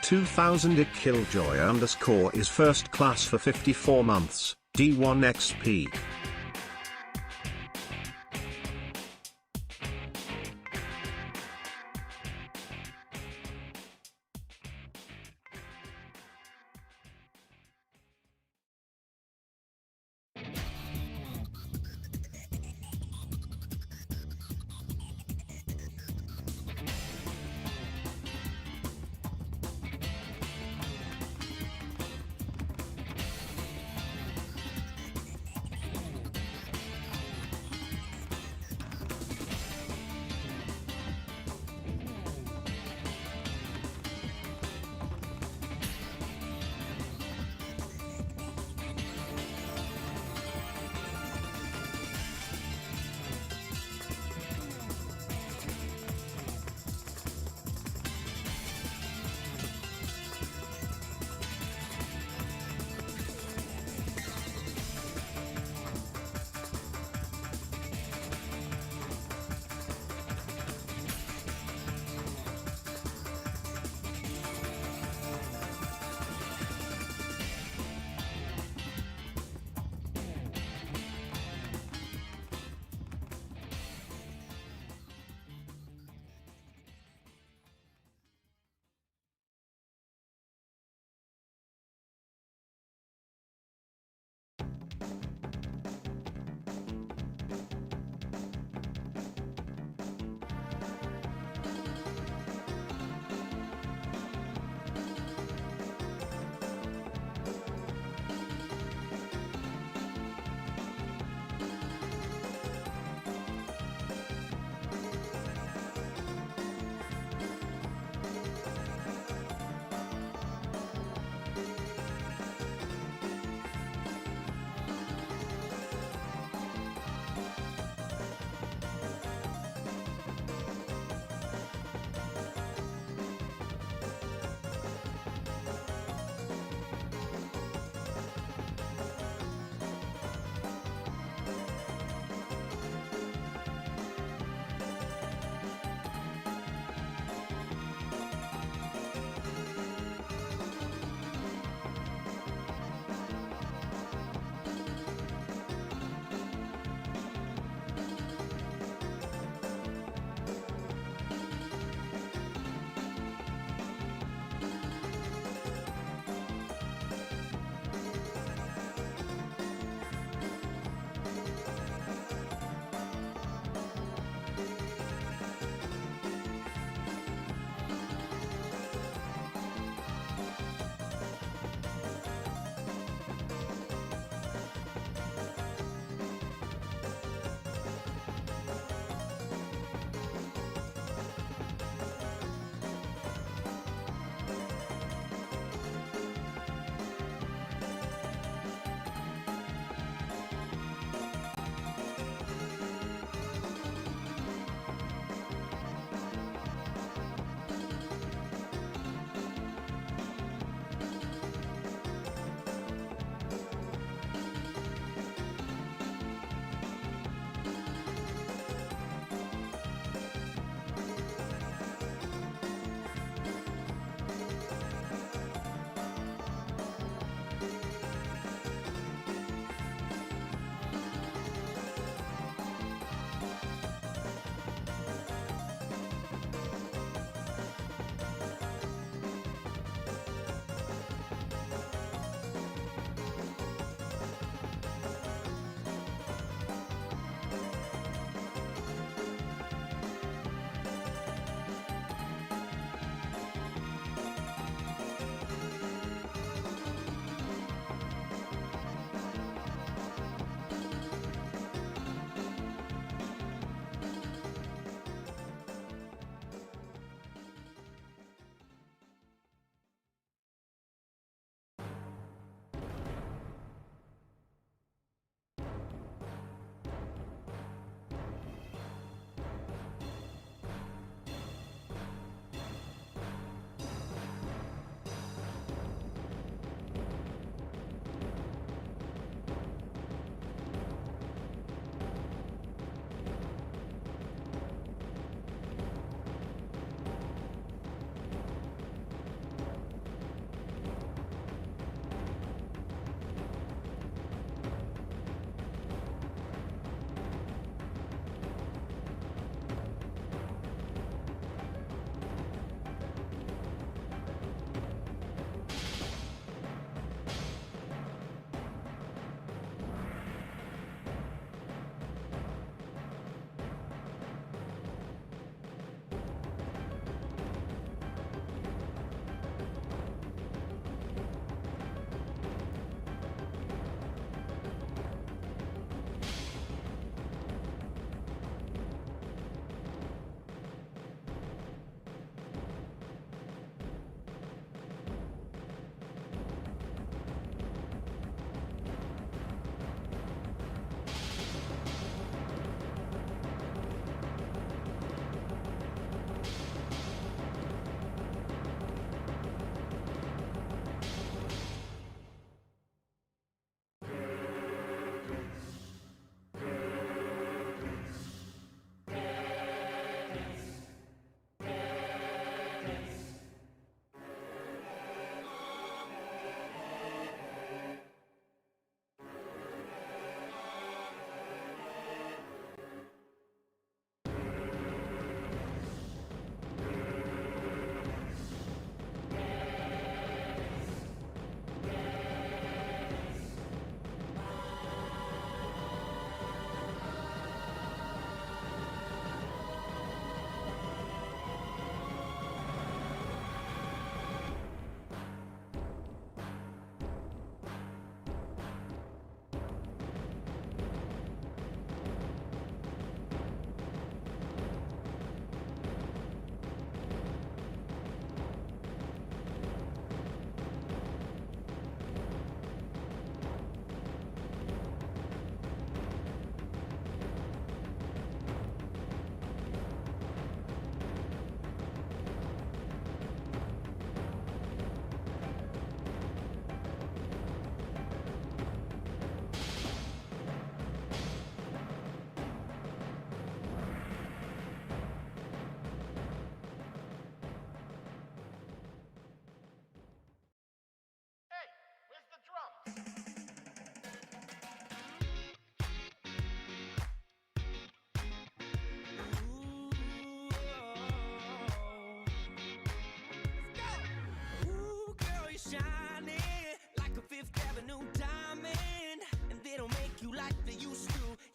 2000 Killjoy_ is first class for 54 months, D1 XP.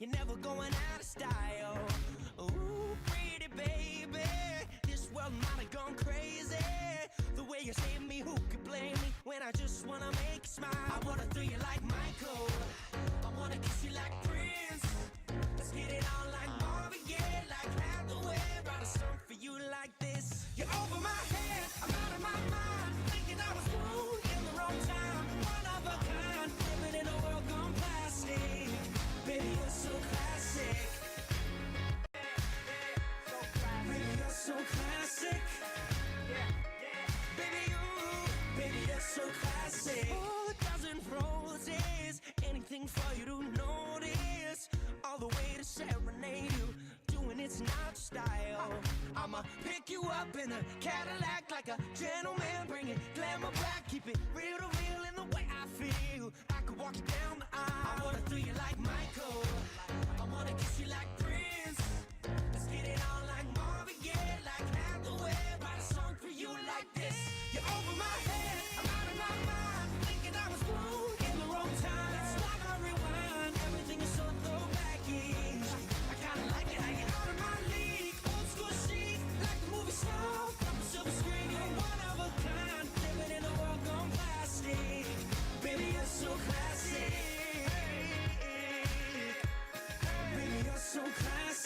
You're never going out of style. Ooh, pretty baby, this world might have gone crazy. The way you save me, who could blame me when I just wanna make you smile? I wanna throw you like Michael, I wanna kiss you like Prince. Let's get it on like Marvin Gaye, like Hathaway. Write a song for you like this. You're over my head, I'm out of my mind, thinking I was born in the wrong time. One of a kind, living in a world gone plastic. Baby, you're so classic. Baby, you're so classic. Baby, you're so classic. Oh, a dozen roses, anything for you to notice. All the way to serenade you, doing it's not style. I'ma pick you up in a Cadillac like a gentleman, bring it glamour back, keep it real to real in the way I feel. I could walk you down the aisle. I wanna throw you like Michael, I wanna kiss you like Prince. Let's get it on like Marvin Gaye, like Hathaway. Write a song for you like this. You're over my head, I'm out of my mind, thinking I was born in the wrong time. It's like I rewind, everything is so throwbacky. I kinda like it how you're out of my league. Old school chic, like the movie star from the silver screen. You're one of a kind, living in a world gone plastic. Baby, you're so classic. Baby, you're so classic.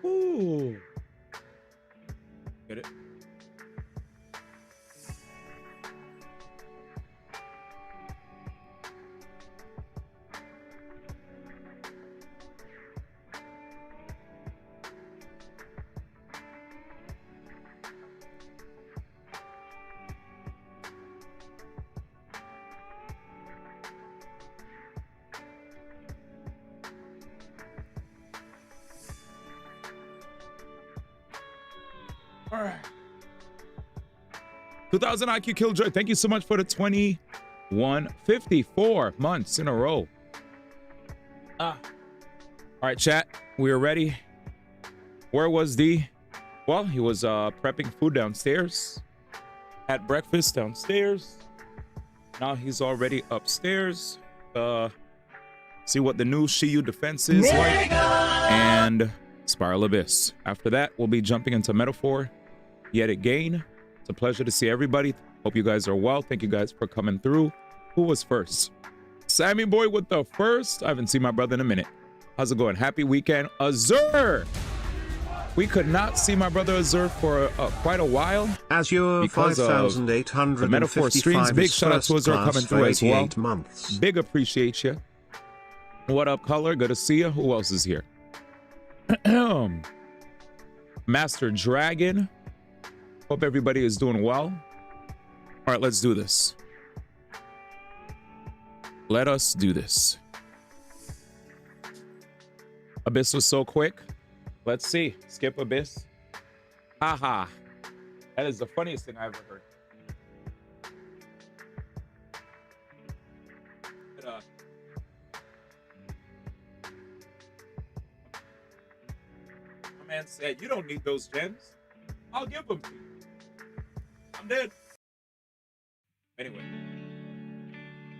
Ooh. Get it? All right. 2000 IQ Killjoy. Thank you so much for the 54 months in a row. All right, chat. We are ready. Where was D? Well, he was prepping food downstairs. Had breakfast downstairs. Now he's already upstairs. See what the new Shiyu defense is like. And Spiral Abyss. After that, we'll be jumping into Metaphor yet again. It's a pleasure to see everybody. Hope you guys are well. Thank you guys for coming through. Who was first? Sammy Boy with the first. I haven't seen my brother in a minute. How's it going? Happy weekend. Azur! We could not see my brother Azur for quite a while. Azure because of the Metaphor streams. Big shout out to Azur coming through as well. Months. Big appreciate you. What up, Color? Good to see you. Who else is here? Master Dragon. Hope everybody is doing well. All right, let's do this. Let us do this. Abyss was so quick. Let's see. Skip Abyss. Haha. That is the funniest thing I ever heard. My man said, "You don't need those gems. I'll give them to you. I'm dead." Anyway.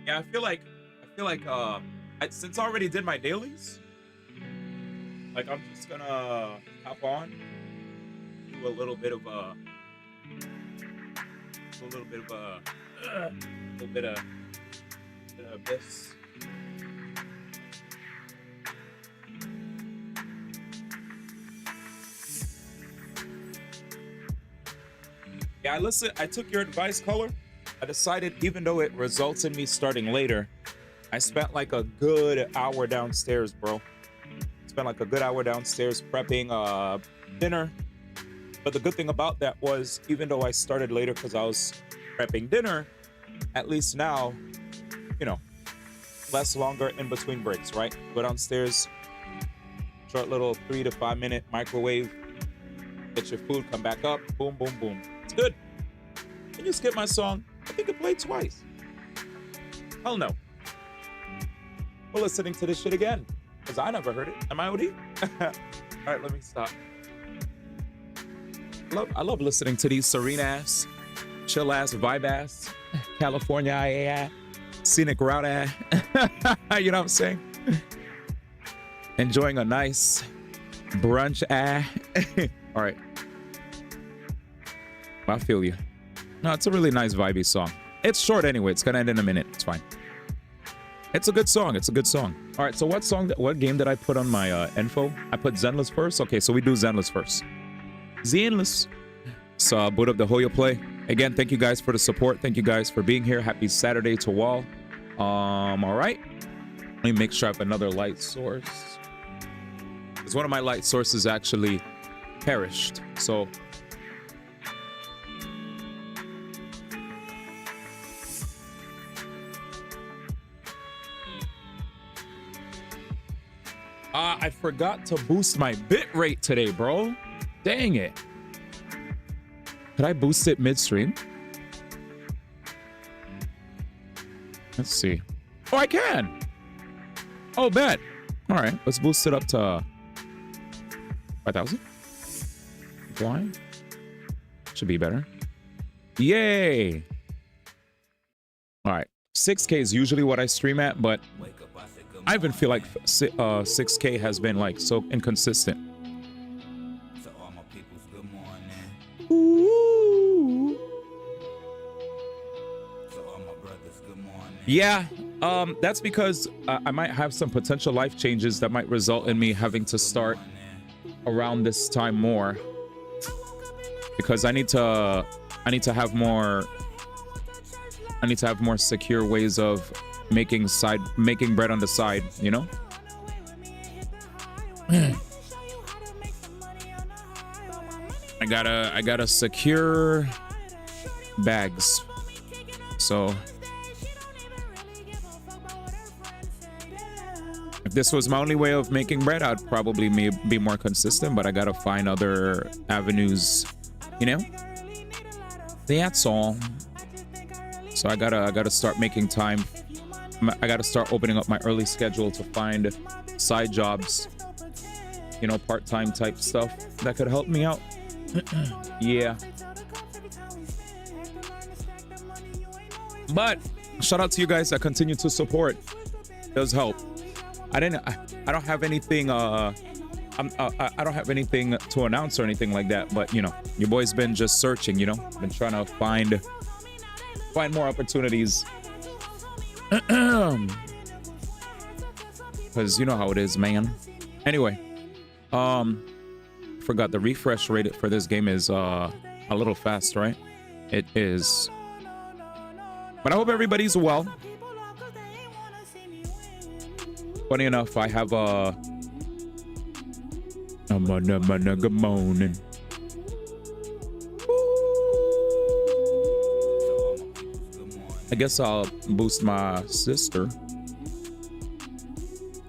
Yeah, I feel like since I already did my dailies, like I'm just gonna hop on, do a little bit of Abyss. Yeah, I took your advice, Color. I decided, even though it results in me starting later, I spent like a good hour downstairs, bro. Spent like a good hour downstairs prepping dinner. But the good thing about that was, even though I started later because I was prepping dinner, at least now, you know, less longer in between breaks, right? Go downstairs, short little 3 to 5 minute microwave, get your food, come back up, boom, boom, boom. It's good. Can you skip my song? I think it played twice. Hell no. We're listening to this shit again, because I never heard it. Am I OD? All right, let me stop. I love listening to these serene ass, chill ass, vibe ass, California scenic route you know what I'm saying? Enjoying a nice brunch All right. I feel you. No, it's a really nice vibey song. It's short anyway. It's gonna end in a minute. It's fine. It's a good song. It's a good song. All right. So what game did I put on my info? I put Zenless first. Okay, so we do Zenless first. Zenless. So boot up the Hoya play. Again, thank you guys for the support. Thank you guys for being here. Happy Saturday to all. All right. Let me make sure I have another light source. Because one of my light sources actually perished. So I forgot to boost my bit rate today, bro. Dang it. Could I boost it midstream? Let's see. Oh, I can. Oh, bet. All right, let's boost it up to 5,000. Why? Should be better. Yay. All right. 6K is usually what I stream at, but I even feel like 6K has been like so inconsistent. Ooh. Yeah, that's because I might have some potential life changes that might result in me having to start around this time more because I need to have more secure ways of making bread on the side, you know? I gotta secure bags. So if this was my only way of making bread, I'd probably be more consistent, but I gotta find other avenues, you know? That's all. So I gotta start making time. I gotta start opening up my early schedule to find side jobs, you know, part-time type stuff that could help me out. Yeah. But shout out to you guys that continue to support. It does help. I don't have anything I don't have anything to announce or anything like that, but you know, your boy's been just searching, you know, been trying to find more opportunities. Because you know how it is, man. Anyway, forgot the refresh rate for this game is a little fast, right? It is. But I hope everybody's well. Funny enough, I have a good morning. I guess I'll boost my sister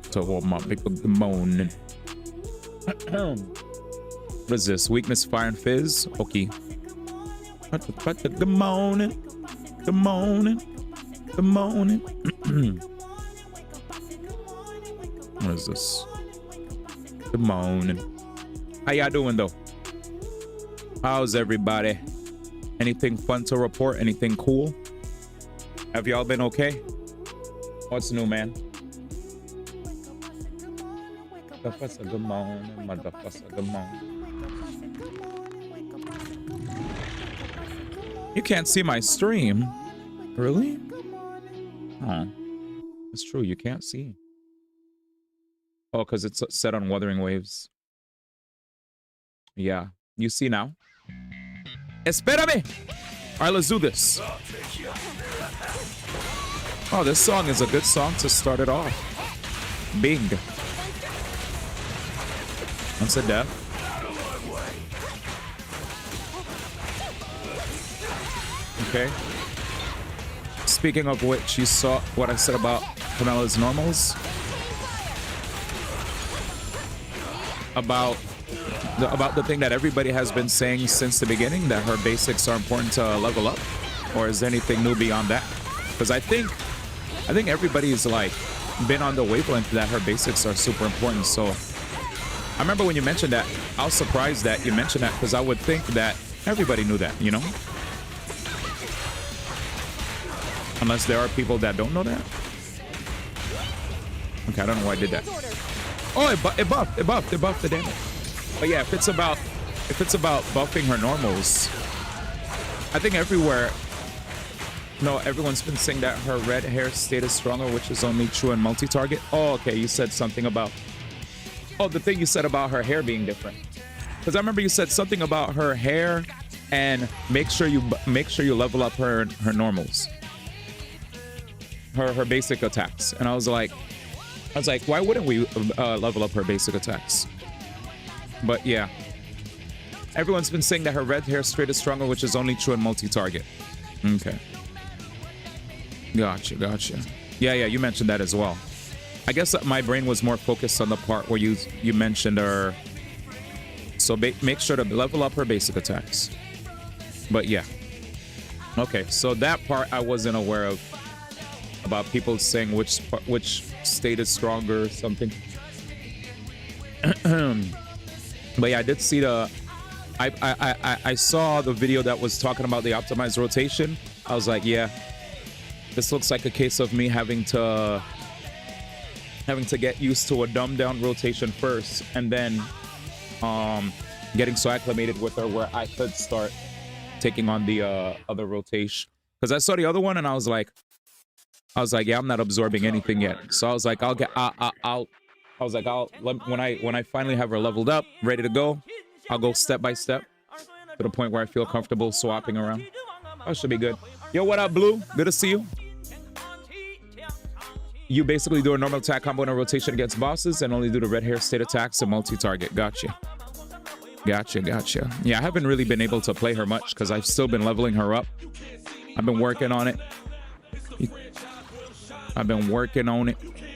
to hold my big good morning. What is this? Weakness, fire, and fizz? Okay. Good morning. Good morning. Good morning. What is this? Good morning. How y'all doing though? How's everybody? Anything fun to report? Anything cool? Have y'all been okay? What's new, man? Good morning, motherfucker. Good morning. You can't see my stream. Really? Huh. That's true. You can't see. Oh, because it's set on Wuthering Waves. Yeah. You see now? Espérame! Alright, let's do this. Oh, this song is a good song to start it off. Bing. Once a death. Okay. Speaking of which, you saw what I said about Camilla's normals? About the thing that everybody has been saying since the beginning, that her basics are important to level up? Or is there anything new beyond that? Because I think everybody's like been on the wavelength that her basics are super important. So I remember when you mentioned that, I was surprised that you mentioned that, because I would think that everybody knew that, you know? Unless there are people that don't know that. Okay, I don't know why I did that. Oh, it buffed the damage. But yeah, if it's about buffing her normals, I think everywhere. No, everyone's been saying that her red hair state is stronger, which is only true in multi-target. Oh, okay, you said something about. Oh, the thing you said about her hair being different. Because I remember you said something about her hair and make sure you level up her normals. Her basic attacks. And I was like, why wouldn't we level up her basic attacks? But yeah, everyone's been saying that her red hair straight is stronger, which is only true in multi-target. Okay. Gotcha. Yeah, you mentioned that as well. I guess that my brain was more focused on the part where you mentioned her. So make sure to level up her basic attacks. But yeah. Okay, so that part I wasn't aware of. About people saying which state is stronger or something. But yeah, I did see I saw the video that was talking about the optimized rotation. I was like, yeah, this looks like a case of me having to get used to a dumbed down rotation first, and then getting so acclimated with her where I could start taking on the other rotation. Because I saw the other one and I was like, yeah, I'm not absorbing anything yet. So I was like, I'll I was like, when I finally have her leveled up, ready to go, I'll go step by step to the point where I feel comfortable swapping around. That should be good. Yo, what up, Blue? Good to see you. You basically do a normal attack combo and a rotation against bosses and only do the red hair state attacks and multi-target. Gotcha. Gotcha. Yeah, I haven't really been able to play her much because I've still been leveling her up. I've been working on it.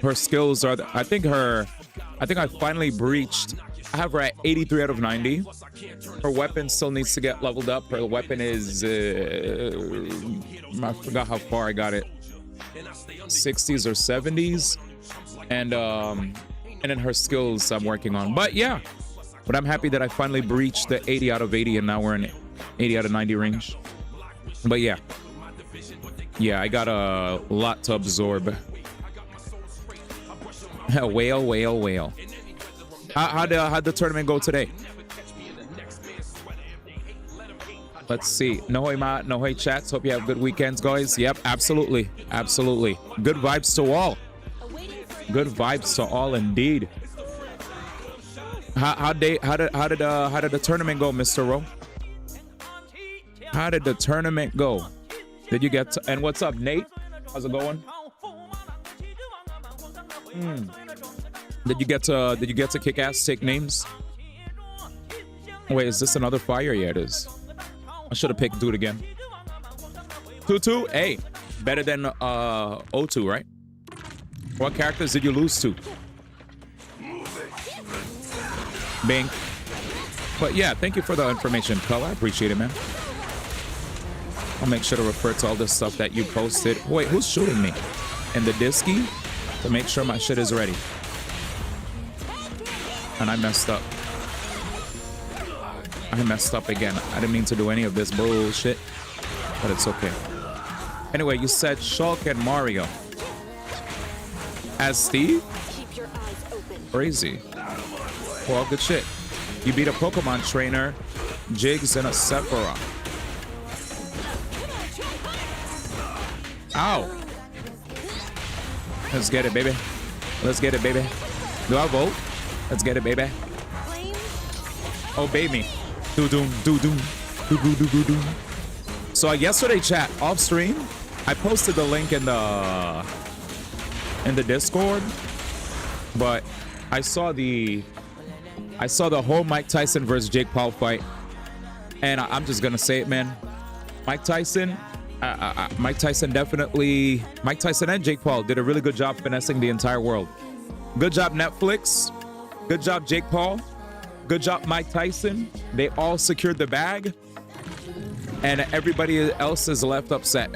Her skills are, I think I finally breached. I have her at 83 out of 90. Her weapon still needs to get leveled up. Her weapon is, I forgot how far I got it. 60s or 70s. And then her skills I'm working on. But yeah, but I'm happy that I finally breached the 80 out of 80 and now we're in 80 out of 90 range. But yeah. Yeah, I got a lot to absorb. Whale. How'd the tournament go today? Let's see. Nohoy ma, nohoy chats. Hope you have good weekends, guys. Yep, absolutely. Good vibes to all. Good vibes to all indeed. How did the tournament go, Mr. Ro? How did the tournament go? Did you get and what's up, Nate? How's it going? Did you get to kick ass, take names? Wait, is this another fire? Yeah, it is. I should have picked dude again. 2-2? Hey, better than O2, right? What characters did you lose to? Bing. But yeah, thank you for the information, Cole. I appreciate it, man. I'll make sure to refer to all the stuff that you posted. Wait, who's shooting me? And the disky? To make sure my shit is ready. And I messed up. Again. I didn't mean to do any of this bullshit. But it's okay. Anyway, you said Shulk and Mario. As Steve? Crazy. Well, good shit. You beat a Pokemon trainer, Jigs, and a Sephiroth. Ow. Let's get it, baby. Do I vote? Let's get it, baby. Obey me. Do-doom. So yesterday, chat, off stream, I posted the link in the Discord, but I saw the whole Mike Tyson versus Jake Paul fight, and I'm just gonna say it, man. Mike Tyson and Jake Paul did a really good job finessing the entire world. Good job, Netflix. Good job, Jake Paul. Good job, Mike Tyson. They all secured the bag, and everybody else is left upset.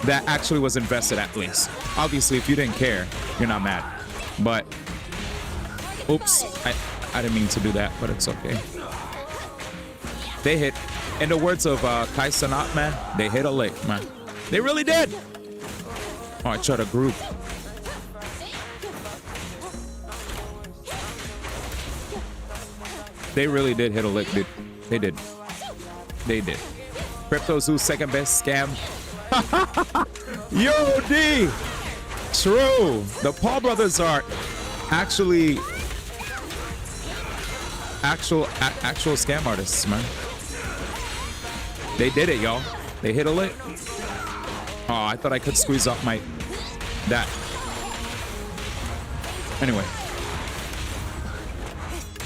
That actually was invested, at least. Obviously, if you didn't care, you're not mad. But, oops, I didn't mean to do that, but it's okay. They hit, in the words of Kai Cenat, man, they hit a lick, man. They really did. Oh, I tried to group. They really did hit a lick, dude. They did. CryptoZoo's second best scam. Yo, D! True. The Paul brothers are actually actual scam artists, man. They did it, y'all. They hit a lick. Oh, I thought I could squeeze up that. Anyway.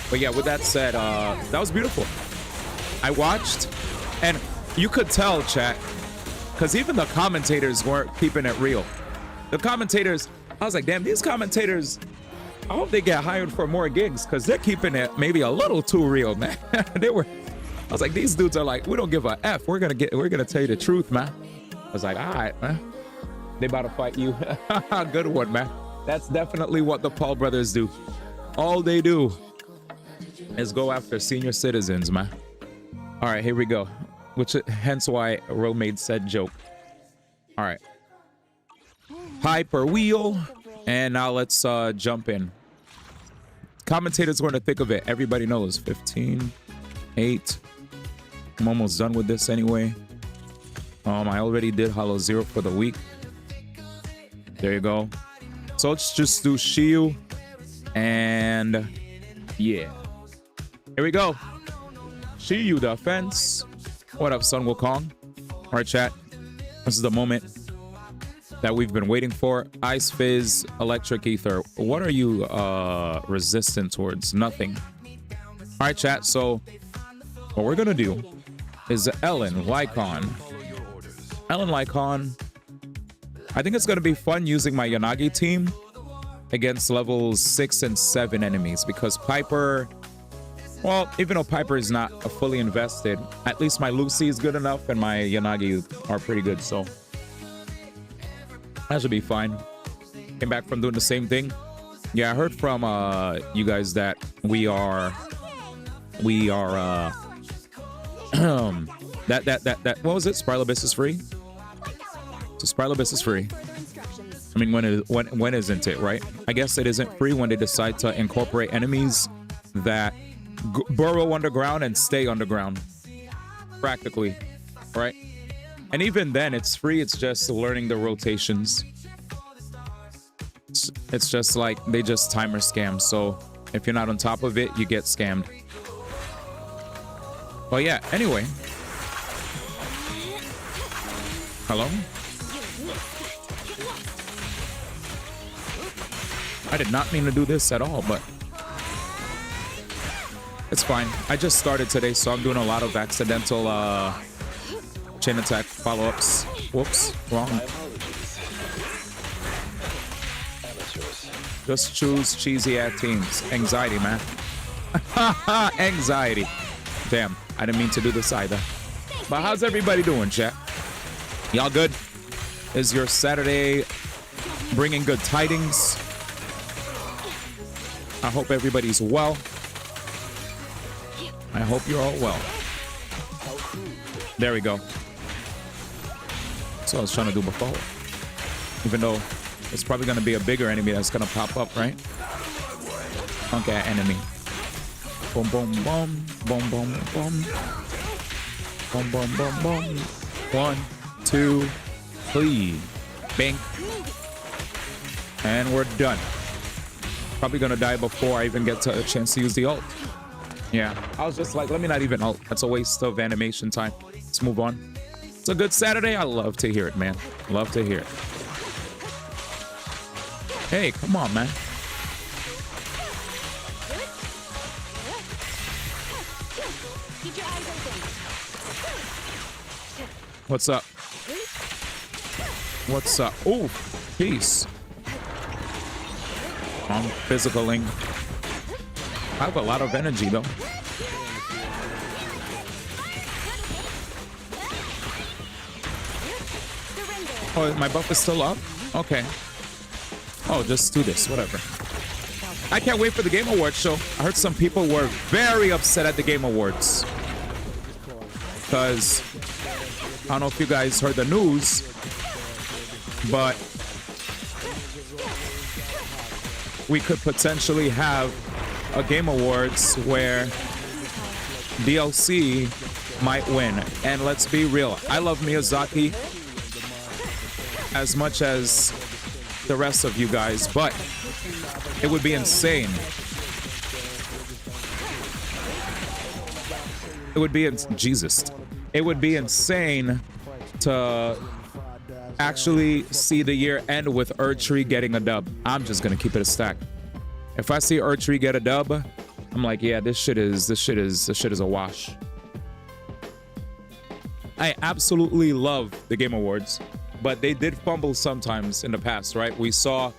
But yeah, with that said, that was beautiful. I watched, and you could tell, chat, because even the commentators weren't keeping it real. The commentators, I was like, damn, these commentators, I hope they get hired for more gigs, because they're keeping it maybe a little too real, man. I was like, these dudes are like, we don't give a F. We're gonna tell you the truth, man. I was like, all right, man. They about to fight you. Good one, man. That's definitely what the Paul brothers do. All they do is go after senior citizens, man. All right, here we go. Hence why Ro made said joke. All right. Hyper wheel. And now let's jump in. Commentators were in the thick of it. Everybody knows. 15, 8. I'm almost done with this anyway. I already did Hollow Zero for the week. There you go. So let's just do Shiyu. And yeah. Here we go. Shiyu defense. What up, Sun Wukong? All right, chat. This is the moment that we've been waiting for. Ice Fizz, Electric Ether. What are you resistant towards? Nothing. All right, chat. So what we're gonna do is Ellen Lycon. Ellen Lycon. I think it's gonna be fun using my Yanagi team against levels 6 and 7 enemies, because Piper, well, even though Piper is not fully invested, at least my Lucy is good enough and my Yanagi are pretty good, so that should be fine. Came back from doing the same thing. Yeah, I heard from you guys that we are that what was it? Spiralibus is free. So Spiralibus is free. I mean, when isn't it, right? I guess it isn't free when they decide to incorporate enemies that burrow underground and stay underground, practically, right? And even then, it's free. It's just learning the rotations. It's just like they just timer scam. So if you're not on top of it, you get scammed. Well, yeah. Anyway, hello. I did not mean to do this at all, but it's fine. I just started today, so I'm doing a lot of accidental chain attack follow-ups. Whoops, wrong. Just choose cheesy ass teams. Anxiety, man. Anxiety. Damn, I didn't mean to do this either. But how's everybody doing, chat? Y'all good? Is your Saturday bringing good tidings? I hope everybody's well. I hope you're all well. There we go. That's what I was trying to do before. Even though it's probably going to be a bigger enemy that's going to pop up, right? Okay, enemy. Boom, boom, boom. Boom, boom, boom. Boom, boom, boom, boom. 1, 2, 3. Bang. And we're done. Probably gonna die before I even get to a chance to use the ult. Yeah, I was just like, let me not even ult. That's a waste of animation time. Let's move on. It's a good Saturday. I love to hear it, man. Love to hear it. Hey, come on, man. What's up? What's up? Oh, peace. I'm physicaling. I have a lot of energy, though. Oh, my buff is still up? Okay. Oh, just do this, whatever. I can't wait for the Game Awards show. I heard some people were very upset at the Game Awards. Because, I don't know if you guys heard the news, but we could potentially have a Game Awards where DLC might win. And let's be real, I love Miyazaki as much as the rest of you guys, but it would be insane. It would be Jesus. It would be insane to actually see the year end with Erdtree getting a dub. I'm just gonna keep it a stack. If I see Erdtree get a dub, I'm like, yeah, this shit is a wash. I absolutely love the Game Awards, but they did fumble sometimes in the past, right? We saw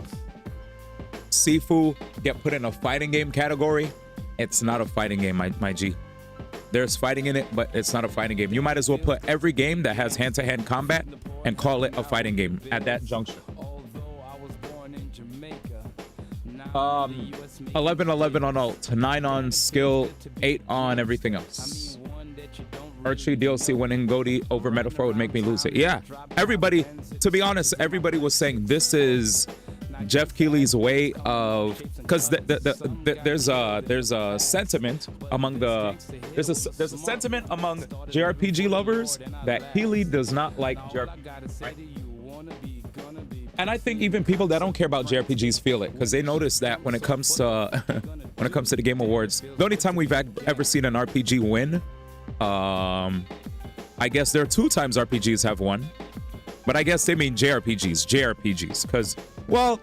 Sifu get put in a fighting game category. It's not a fighting game, my G. There's fighting in it, but it's not a fighting game. You might as well put every game that has hand-to-hand combat and call it a fighting game at that juncture. 11 on ult, 9 on skill, 8 on everything else. Erdtree DLC winning Goaty over Metaphor would make me lose it. Yeah, everybody, to be honest, everybody was saying this is Jeff Keighley's way of, because there's a sentiment among there's a sentiment among JRPG lovers that Keighley does not like JRPG, right? and I think even people that don't care about JRPGs feel it because they notice that when it comes to when it comes to the Game Awards, the only time we've ever seen an RPG win, I guess there are 2 times RPGs have won, but I guess they mean JRPGs, because well,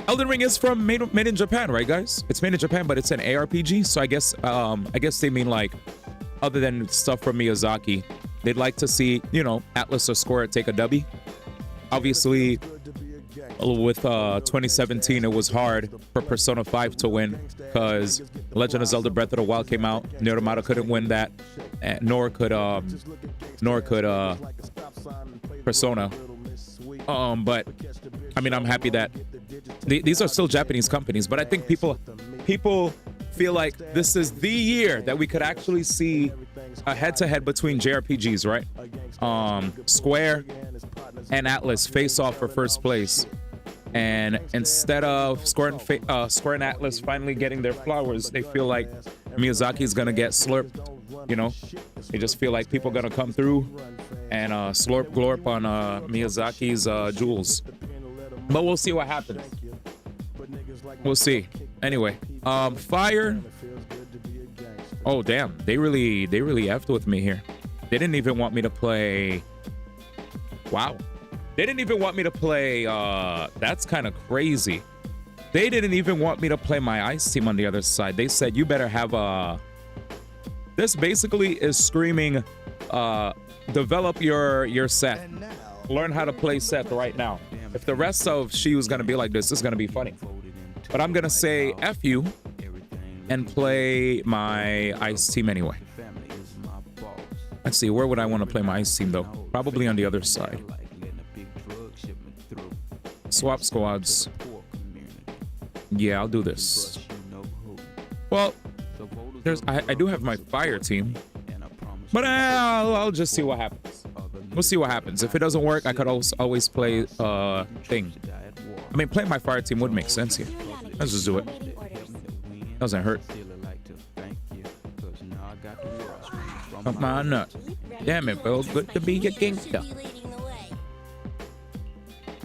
Elden Ring is from made in Japan, right, guys? It's made in Japan, but it's an ARPG, so I guess they mean like other than stuff from Miyazaki, they'd like to see, you know, Atlas or Square take a W. Obviously, with 2017, it was hard for Persona 5 to win because Legend of Zelda Breath of the Wild came out. Nier Automata couldn't win that, nor could Persona. But I mean, I'm happy that these are still Japanese companies, but I think people feel like this is the year that we could actually see a head-to-head between JRPGs, right? Square and Atlas face off for first place, and instead of Square and Atlas finally getting their flowers, they feel like Miyazaki's gonna get slurped. You know, they just feel like people are gonna come through and slurp glorp on Miyazaki's jewels. But we'll see what happens. We'll see. Anyway, Fire. Oh damn, they really effed with me here. They didn't even want me to play. Wow, they didn't even want me to play. That's kind of crazy. They didn't even want me to play my ice team on the other side. They said you better have a. This basically is screaming, develop your set. Learn how to play Seth right now. If the rest of She was gonna be like this is gonna be funny. But I'm gonna say F you and play my ice team anyway. Let's see, where would I want to play my ice team though? Probably on the other side. Swap squads. Yeah, I'll do this. Well, I do have my fire team, but I'll just see what happens. We'll see what happens. If it doesn't work, I could always play thing. I mean, playing my fire team would make sense here. Let's just do it. Doesn't hurt. Come on up. Damn it, bro. Good to be your gangster.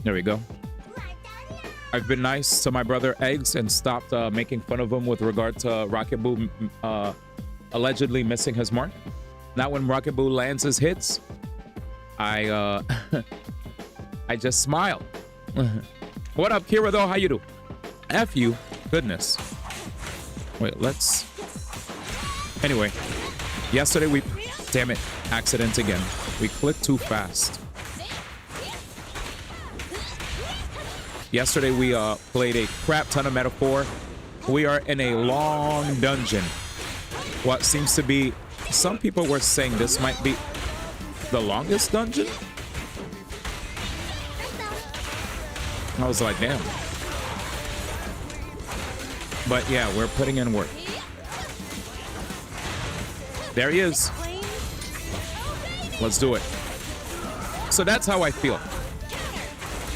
There we go. I've been nice to my brother Eggs and stopped making fun of him with regard to Rocket Boo allegedly missing his mark. Now when Rocket Boo lands his hits, I just smile. What up, Kira, though? How you do? F you. Goodness. Wait, let's... Anyway, yesterday we... Damn it. Accident again. We clicked too fast. Yesterday we played a crap ton of Metaphor. We are in a long dungeon. What seems to be... Some people were saying this might be the longest dungeon? I was like, damn. But yeah, we're putting in work. There he is. Let's do it. So that's how I feel.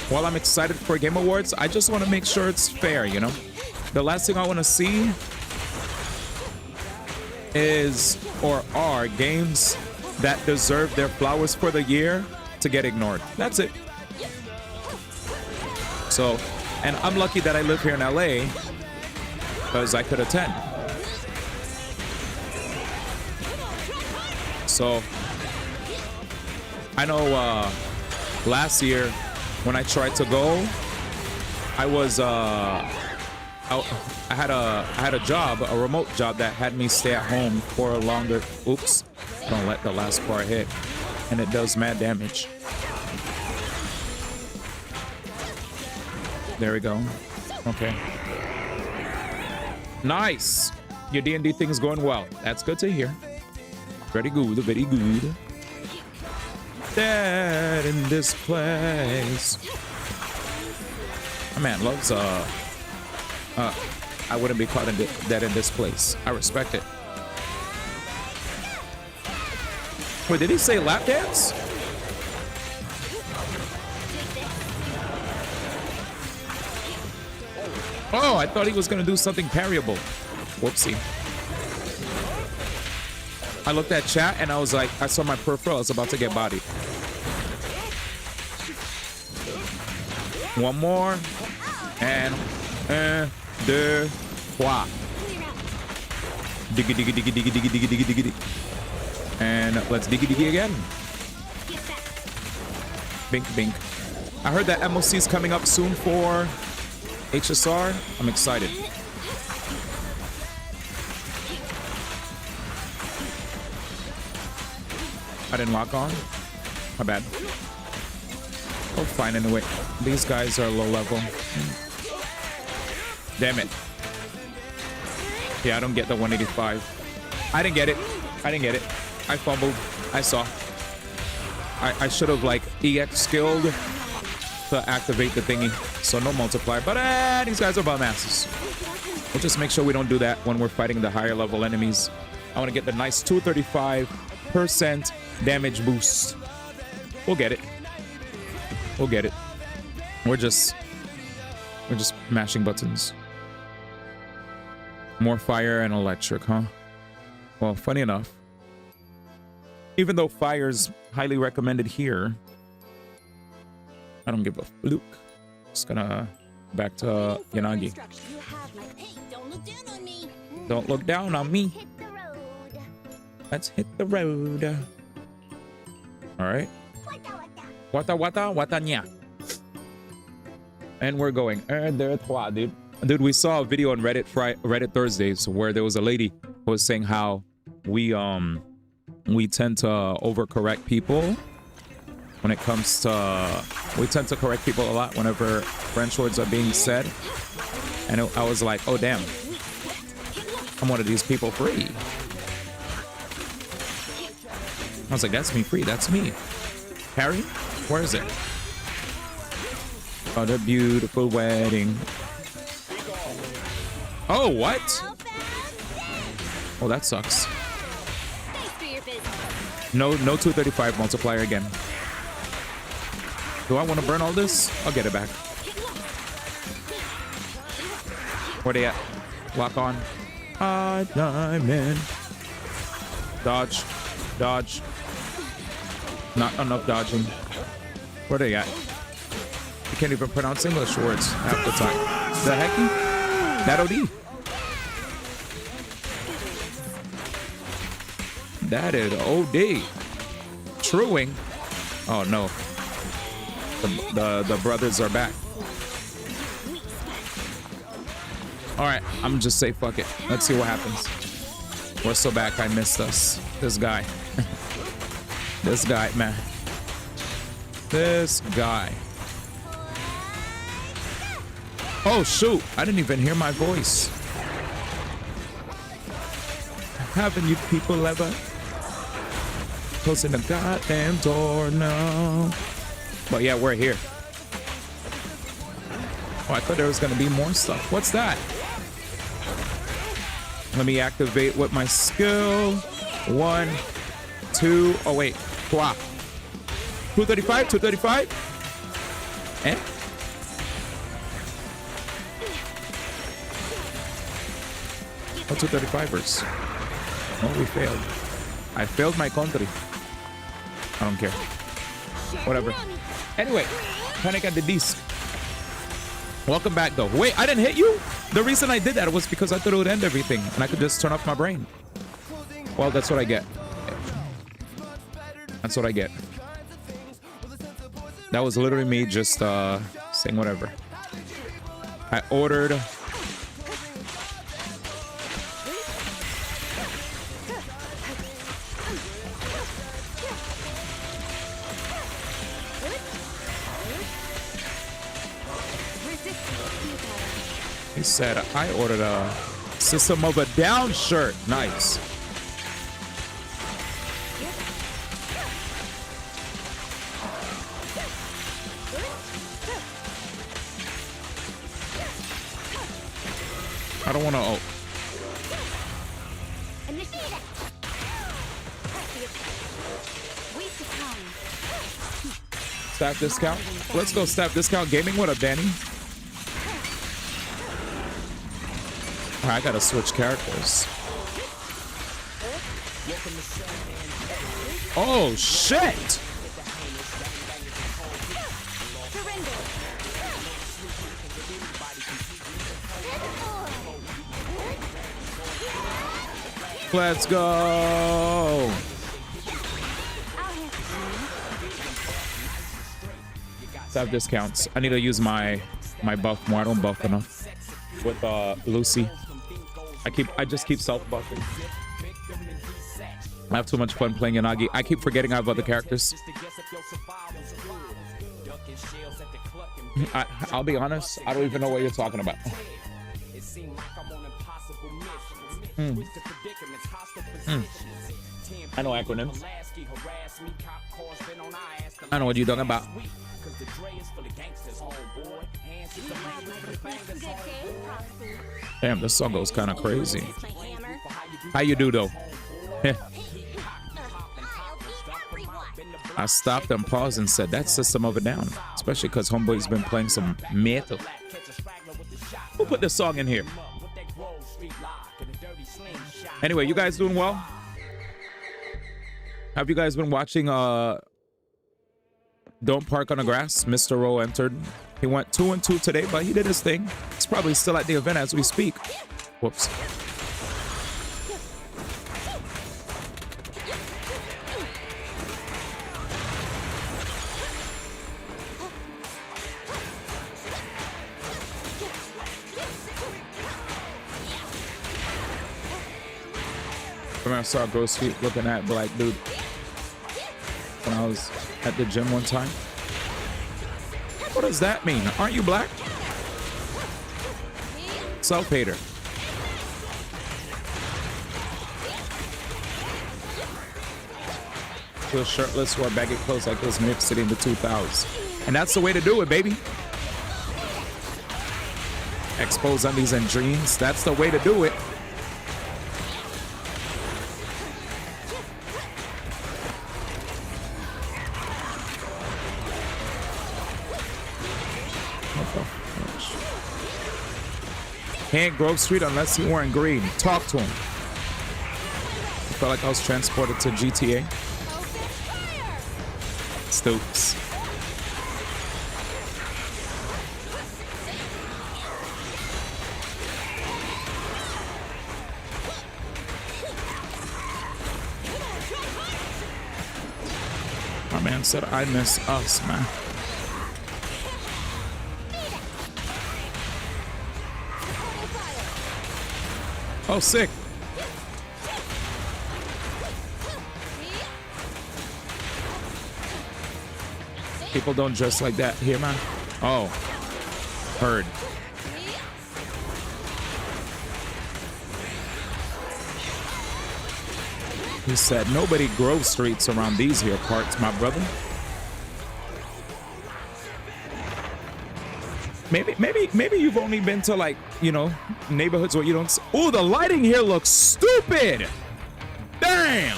While I'm excited for Game Awards, I just want to make sure it's fair, you know? The last thing I want to see is or are games that deserve their flowers for the year to get ignored. That's it. So, and I'm lucky that I live here in LA because I could attend. So, I know last year when I tried to go, I was I had a job, a remote job that had me stay at home for a longer. Oops, don't let the last part hit, and it does mad damage. There we go. Okay. Nice. Your D&D thing is going well. That's good to hear. Very good, very good. Dead in this place. My man loves I wouldn't be caught in dead in this place. I respect it. Wait, did he say lap dance? Oh, I thought he was gonna do something parryable. Whoopsie. I looked at chat and I was like, I saw my peripheral, I was about to get bodied. One more. And un, deux, trois. Diggy, diggy, diggy, diggy, diggy, diggy, diggy, diggy, diggy. And let's diggy, diggy again. Bink, bink. I heard that MOC is coming up soon for HSR. I'm excited. I didn't lock on. My bad. We're fine anyway. These guys are low level. Damn it. Yeah, I don't get the 185. I didn't get it. I didn't get it. I fumbled. I saw. I should have like EX skilled to activate the thingy. So no multiplier. But these guys are bum asses. We'll just make sure we don't do that when we're fighting the higher level enemies. I want to get the nice 235% damage boost. We'll get it. We'll get it. We're just mashing buttons. More fire and electric, huh? Well, funny enough, even though fire's highly recommended here, I don't give a fluke. Just gonna back to Yanagi. Don't look down on me. Let's hit the road. All right. Wata wata wata nya. And we're going. Dude. Dude, we saw a video on Reddit Thursdays where there was a lady who was saying how we tend to overcorrect people when it comes to we tend to correct people a lot whenever French words are being said. And I was like, oh damn, I'm one of these people free. I was like, that's me free, that's me. Harry, where is it? Oh, the beautiful wedding. Oh, what? Oh, that sucks. No 235 multiplier again. Do I want to burn all this? I'll get it back. Where they at? Lock on. Diamond. Dodge. Dodge. Not enough dodging. Where they at? You can't even pronounce English words half the time. The hecky? That OD. That is OD. Truing. Oh no. The brothers are back. Alright, I'm just say fuck it. Let's see what happens. We're so back, I missed us. This guy. This guy, man. This guy. Oh shoot, I didn't even hear my voice. Haven't you people ever closing the goddamn door now? But yeah, we're here. Oh, I thought there was gonna be more stuff. What's that? Let me activate with my skill. 1, 2, oh wait, 3. 235, 235. Eh? Oh, 235ers. Oh, we failed. I failed my country. I don't care. Whatever. Anyway, Panic at the Disc. Welcome back, though. Wait, I didn't hit you? The reason I did that was because I thought it would end everything, and I could just turn off my brain. Well, that's what I get. That's what I get. That was literally me just saying whatever. I ordered... He said, I ordered a System of a Down shirt. Nice. I don't want to... Oh. Staff discount. Let's go staff discount gaming. What up, Danny? I gotta switch characters. Oh shit! Let's go. Have discounts. I need to use my buff more. I don't buff enough with Lucy. I just keep self buffing. I have too much fun playing Yanagi. I keep forgetting I have other characters. I'll be honest, I don't even know what you're talking about. I know acronyms. I know what you're talking about. Damn, this song goes kind of crazy. How you do though? I stopped and paused and said that System of a Down, especially because Homeboy's been playing some metal. Who put this song in here? Anyway, you guys doing well? Have you guys been watching Don't Park on the Grass? Mr. Rowe entered. He went 2-2 today, but he did his thing. He's probably still at the event as we speak. Whoops. I saw Ghost Feet looking at Black Dude when I was at the gym one time. What does that mean? Aren't you black? Self-hater. Feel shirtless, wear baggy clothes like this New York City in the 2000s. And that's the way to do it, baby. Expose undies and jeans. That's the way to do it. Can't Grove Street unless you're wearing green. Talk to him. I felt like I was transported to GTA. Stoops. My man said, I miss us, man. Oh, sick. People don't dress like that here, man. Oh, heard. He said, nobody Grove Streets around these here parts, my brother. Maybe you've only been to, like, you know, neighborhoods where you don't. Oh, the lighting here looks stupid. Damn.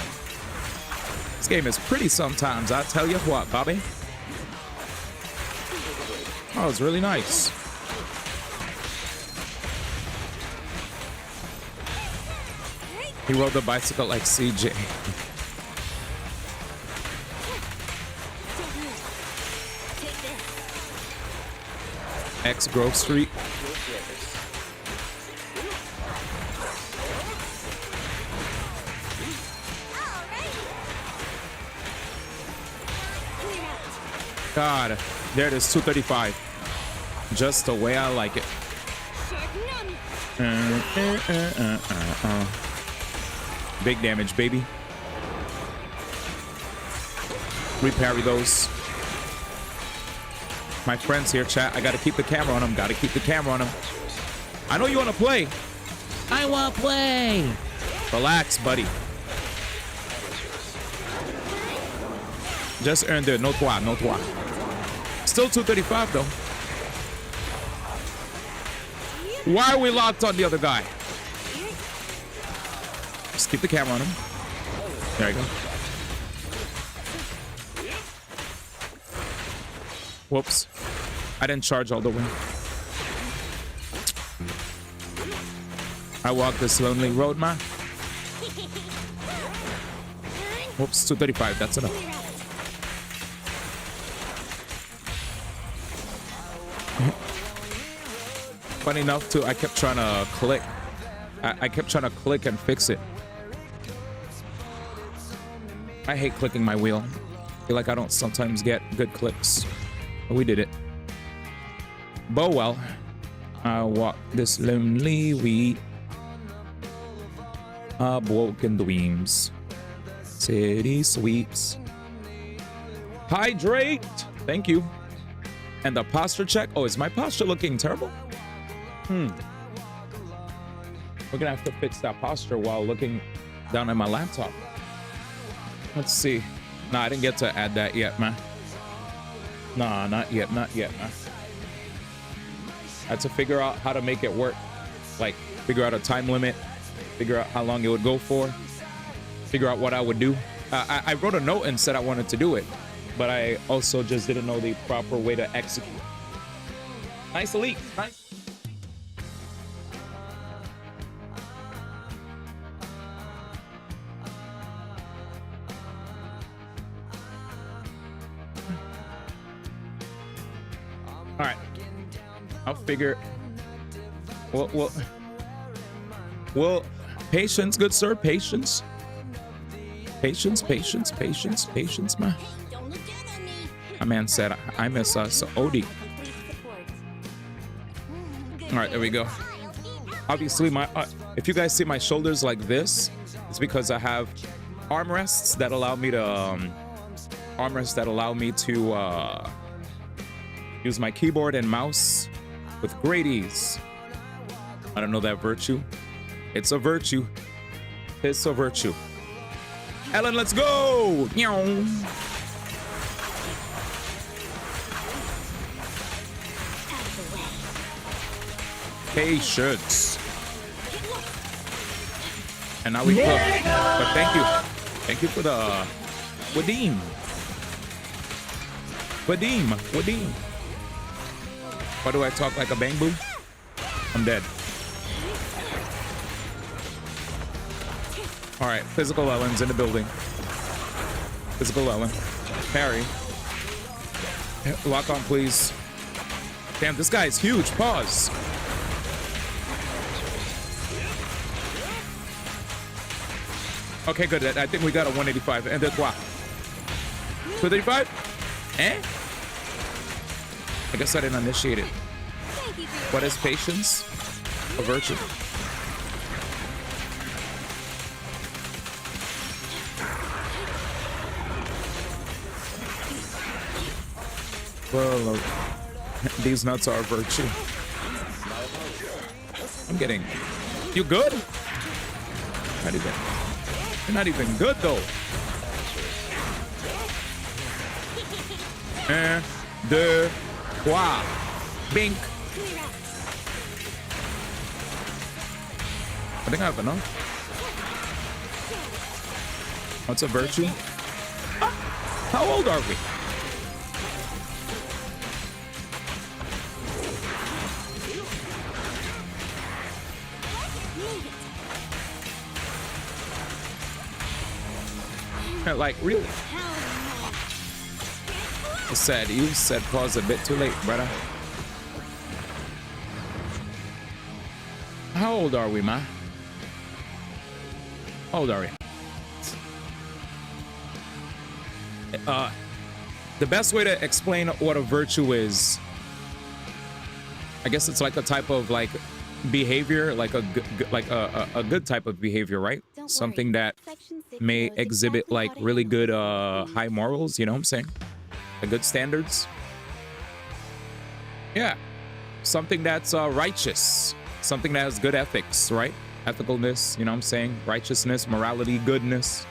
This game is pretty sometimes, I tell you what, Bobby. Oh, it's really nice. He rode the bicycle like CJ. X Grove Street. God, there it is, 235. Just the way I like it. Big damage, baby. Reparry those. My friends here, chat. I gotta keep the camera on them. Gotta keep the camera on them. I know you wanna play. I wanna play. Relax, buddy. Just earned it. No toi, no toi. Still 235 though. Why are we locked on the other guy? Just keep the camera on him. There you go. Whoops. I didn't charge all the way. I walk this lonely road, man. Whoops, 235. That's enough. Funny enough, too, I kept trying to click. I kept trying to click and fix it. I hate clicking my wheel. I feel like I don't sometimes get good clicks. But we did it. But well, I walk this lonely week. Broken dreams. City sweeps. Hydrate. Thank you. And the posture check. Oh, is my posture looking terrible? We're gonna have to fix that posture while looking down at my laptop. Let's see. Nah, I didn't get to add that yet, man. Nah, not yet, man. I had to figure out how to make it work. Like, figure out a time limit, figure out how long it would go for, figure out what I would do. I wrote a note and said I wanted to do it, but I also just didn't know the proper way to execute. Nice elite, nice. All right, I'll figure. Well, patience, good sir, patience. Patience, man. My man said, I miss us, OD. All right, there we go. Obviously, if you guys see my shoulders like this, it's because I have armrests that allow me to use my keyboard and mouse with great ease. I don't know that virtue. It's a virtue. It's a virtue. Ellen, let's go! Patience. And now we cook. But thank you. Thank you for the Wadim. Why do I talk like a bang boo? I'm dead. All right, physical Ellen's in the building. Physical Ellen. Parry. Lock on, please. Damn, this guy is huge. Pause. Okay, good. I think we got a 185. And that's what? 235? Eh? I guess I didn't initiate it. What is patience? A virtue. Well, these nuts are a virtue. I'm getting... You good? Not even... You're not even good, though. Un, deux, trois. Bink. I think I have enough. What's a virtue? How old are we? Like, really? You said pause a bit too late, brother. How old are we, ma? How old are we? The best way to explain what a virtue is, I guess it's like a type of like behavior, like a good type of behavior, right? Something that may exhibit like really good high morals, you know what I'm saying? The good standards. Yeah. Something that's righteous. Something that has good ethics, right? Ethicalness, you know what I'm saying? Righteousness, morality, goodness.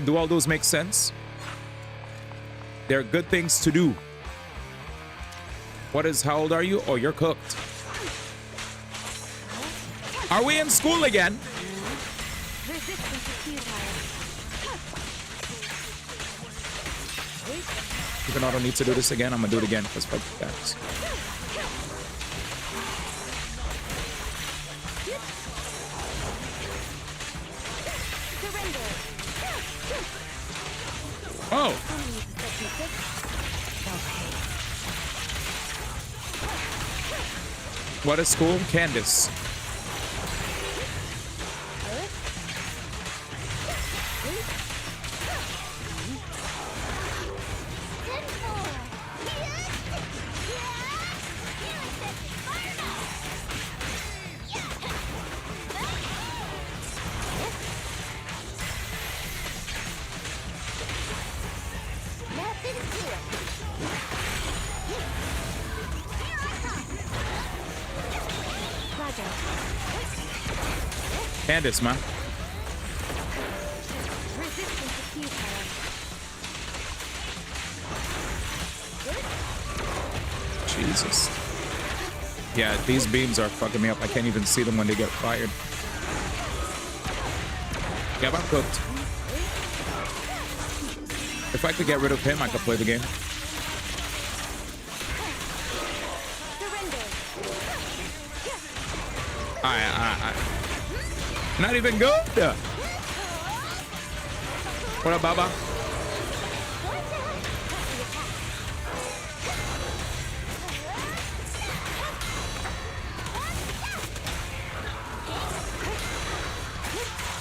Do all those make sense? They're good things to do. How old are you? Oh, you're cooked. Are we in school again? Even though I don't need to do this again, I'm gonna do it again because fuck you guys. Oh. What is school? Candace. Candace, man. Jesus. Yeah, these beams are fucking me up. I can't even see them when they get fired. Yeah, I'm cooked. If I could get rid of him, I could play the game. Not even good. What up, Baba?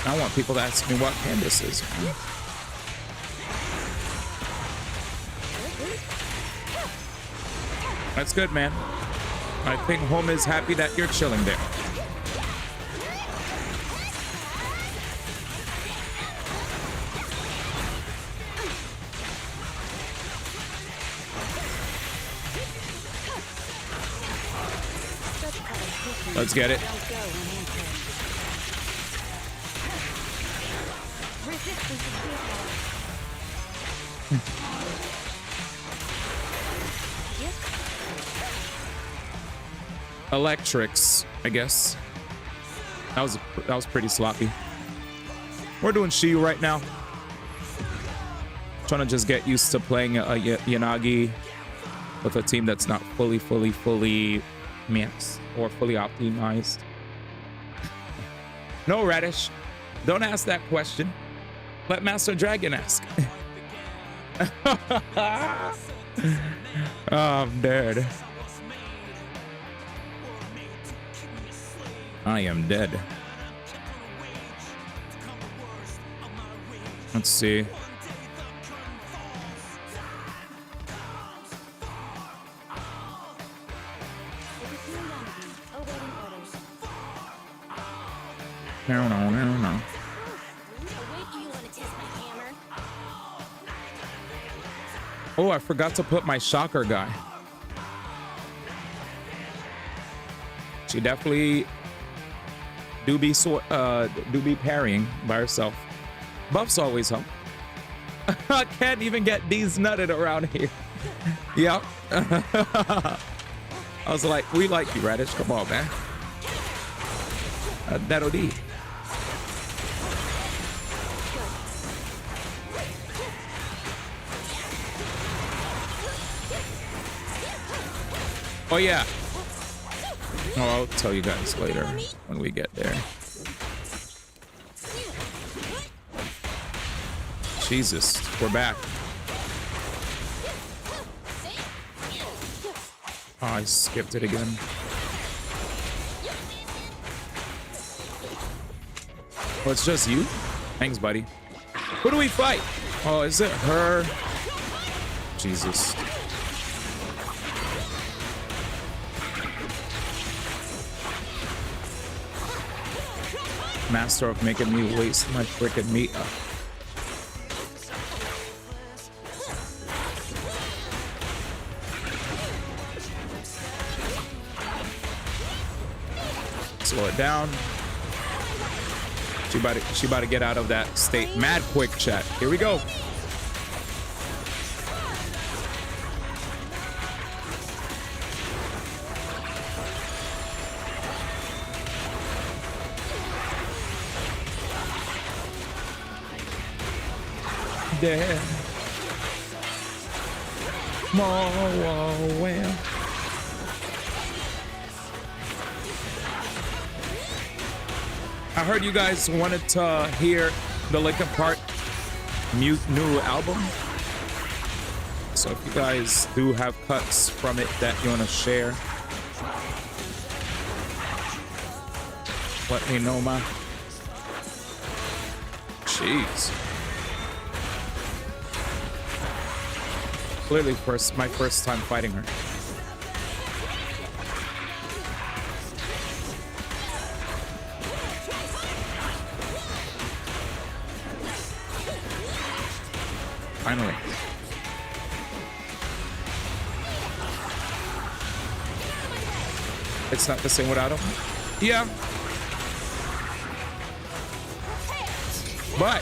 I want people to ask me what Candace is. That's good, man. I think home is happy that you're chilling there. Let's get it. Electrics, I guess. That was pretty sloppy. We're doing Shiyu right now. Trying to just get used to playing a Yanagi with a team that's not fully maxed or fully optimized. No, Radish. Don't ask that question. Let Master Dragon ask. Oh, I'm dead. I am dead. Let's see. No. Oh, I forgot to put my shocker guy. She definitely do be parrying by herself. Buffs always help. I can't even get these nutted around here. Yep. I was like, we like you, Radish. Come on, man. That'll do. Oh yeah. Oh, I'll tell you guys later when we get there. Jesus, we're back. Oh, I skipped it again. Oh, it's just you? Thanks, buddy. Who do we fight? Oh, is it her? Jesus. Master of making me waste my freaking meat. Slow it down. She about to get out of that state mad quick, chat. Here we go. There. Well. I heard you guys wanted to hear the Linkin Park new album. So if you guys do have cuts from it that you want to share, let me know, man. Jeez. Clearly my first time fighting her. Finally. It's not the same without him. Yeah. But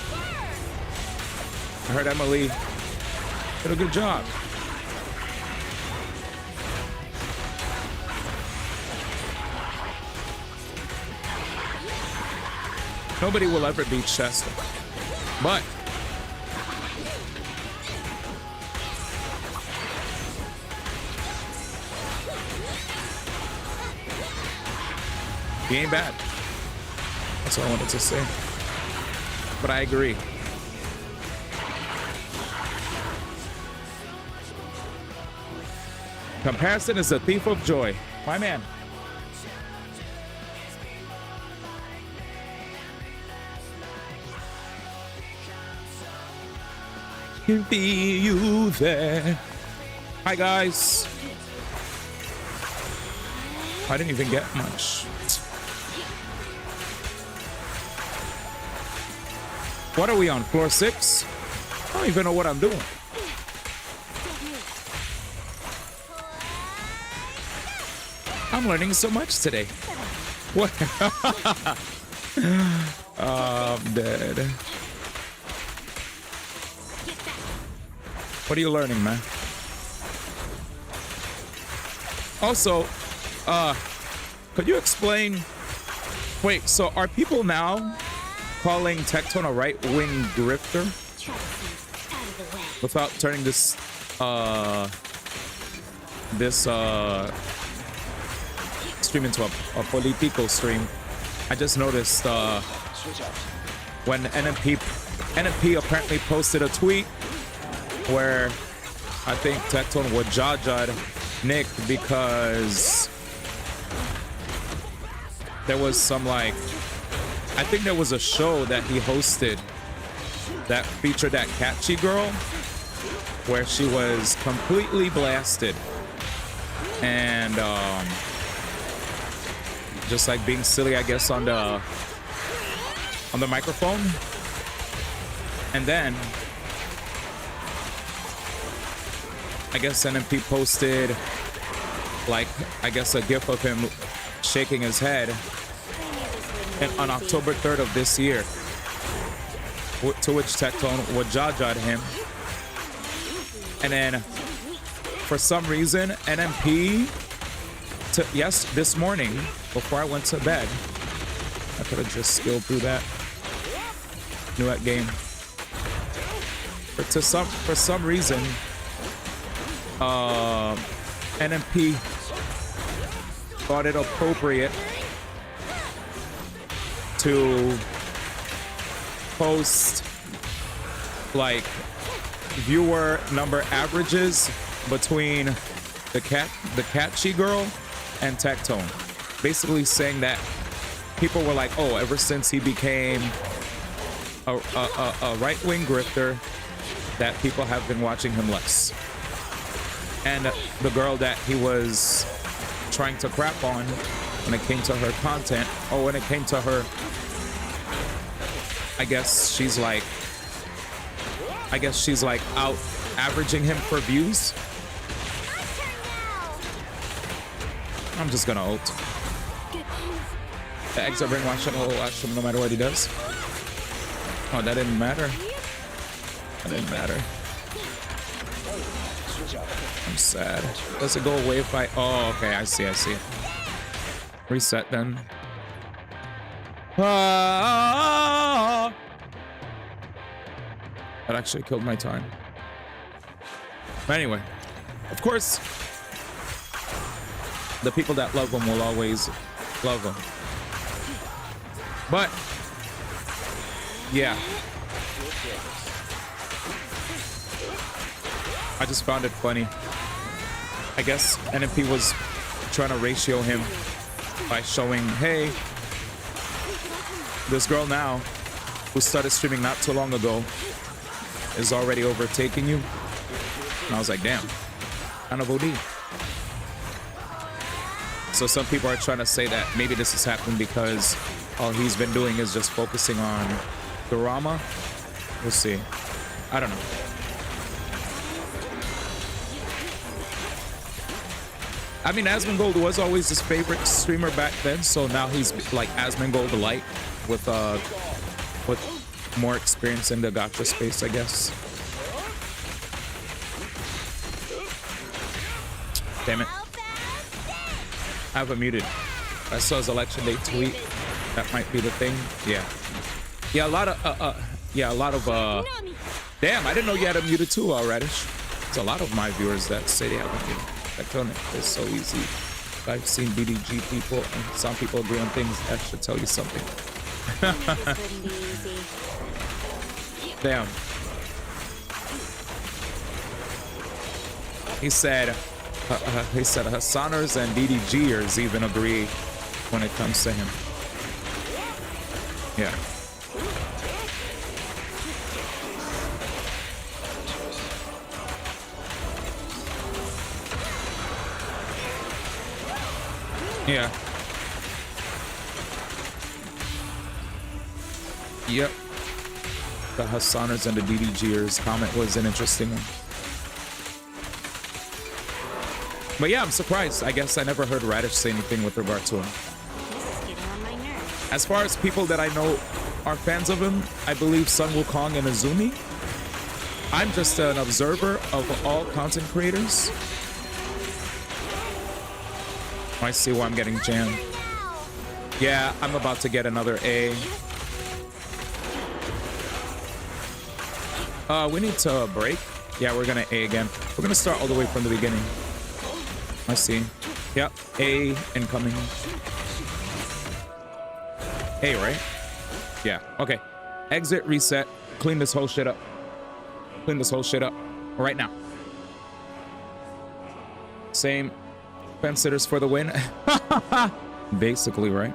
I heard Emily did a good job. Nobody will ever beat Chester. But he ain't bad. That's all I wanted to say. But I agree. Comparison is the thief of joy. My man. Can be you there. Hi guys. I didn't even get much. What are we on? Floor 6? I don't even know what I'm doing. I'm learning so much today. What? Oh, I'm dead. What are you learning, man? Also, could you explain? Wait, so are people now calling Tectone a right-wing grifter without turning this stream into a political stream? I just noticed when NMP apparently posted a tweet where I think Tectone would judge Nick because there was some, like, I think there was a show that he hosted that featured that catchy girl where she was completely blasted and just like being silly, I guess, on the microphone. And then I guess NMP posted, like, I guess a gif of him shaking his head on October 3rd of this year, to which Tectone would judge him. And then for some reason, NMP, this morning, before I went to bed, I could have just skilled through that. Knew that game. But for some reason, NMP thought it appropriate to post like viewer number averages between the catchy girl and Tectone, basically saying that people were like, oh, ever since he became a right-wing grifter, that people have been watching him less. And the girl that he was trying to crap on when it came to her content, or when it came to her, I guess she's like out averaging him for views. I'm just gonna ult. The eggs are brainwashing, will watch him no matter what he does. Oh, that didn't matter. That didn't matter. I'm sad. Does it go away if I... Oh, okay, I see. Reset then. That actually killed my time. But anyway, of course, the people that love him will always love him. But, yeah. I just found it funny. I guess NMP was trying to ratio him by showing, hey, this girl now who started streaming not too long ago is already overtaking you. And I was like, damn, kind of OD. So some people are trying to say that maybe this has happened because all he's been doing is just focusing on drama. We'll see. I don't know. I mean, Asmongold was always his favorite streamer back then, so now he's like Asmongold Light with more experience in the gacha space, I guess. Damn it. I have him muted. I saw his election day tweet. That might be the thing. Yeah. Yeah, a lot of damn, I didn't know you had him muted too, Radish. There's a lot of my viewers that say they have him muted. That killing it is so easy. I've seen BDG people and some people agree on things. That should tell you something. Damn. He said Hassaners and DDGers even agree when it comes to him. Yeah. Yeah. Yep. The Hassaners and the DDGers comment was an interesting one. But yeah, I'm surprised. I guess I never heard Radish say anything with regard to him. As far as people that I know are fans of him, I believe Sun Wukong and Azumi. I'm just an observer of all content creators. I see why I'm getting jammed. Yeah, I'm about to get another A. We need to break. Yeah, we're gonna A again. We're gonna start all the way from the beginning. I see. Yep, A incoming. A, right? Yeah, okay. Exit, reset, clean this whole shit up. Clean this whole shit up right now. Same. Fence sitters for the win. Basically, right?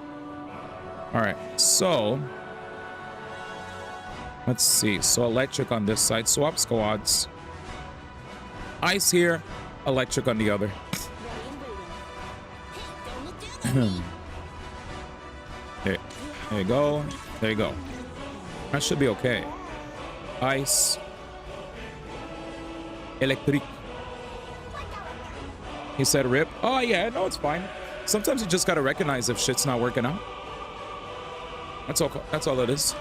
All right, so let's see. So electric on this side, swap squads. Ice here, electric on the other. There you go. There you go. That should be okay. Ice. Electric. He said rip. Oh yeah, no, it's fine. Sometimes you just gotta recognize if shit's not working out. That's all. That's all it is.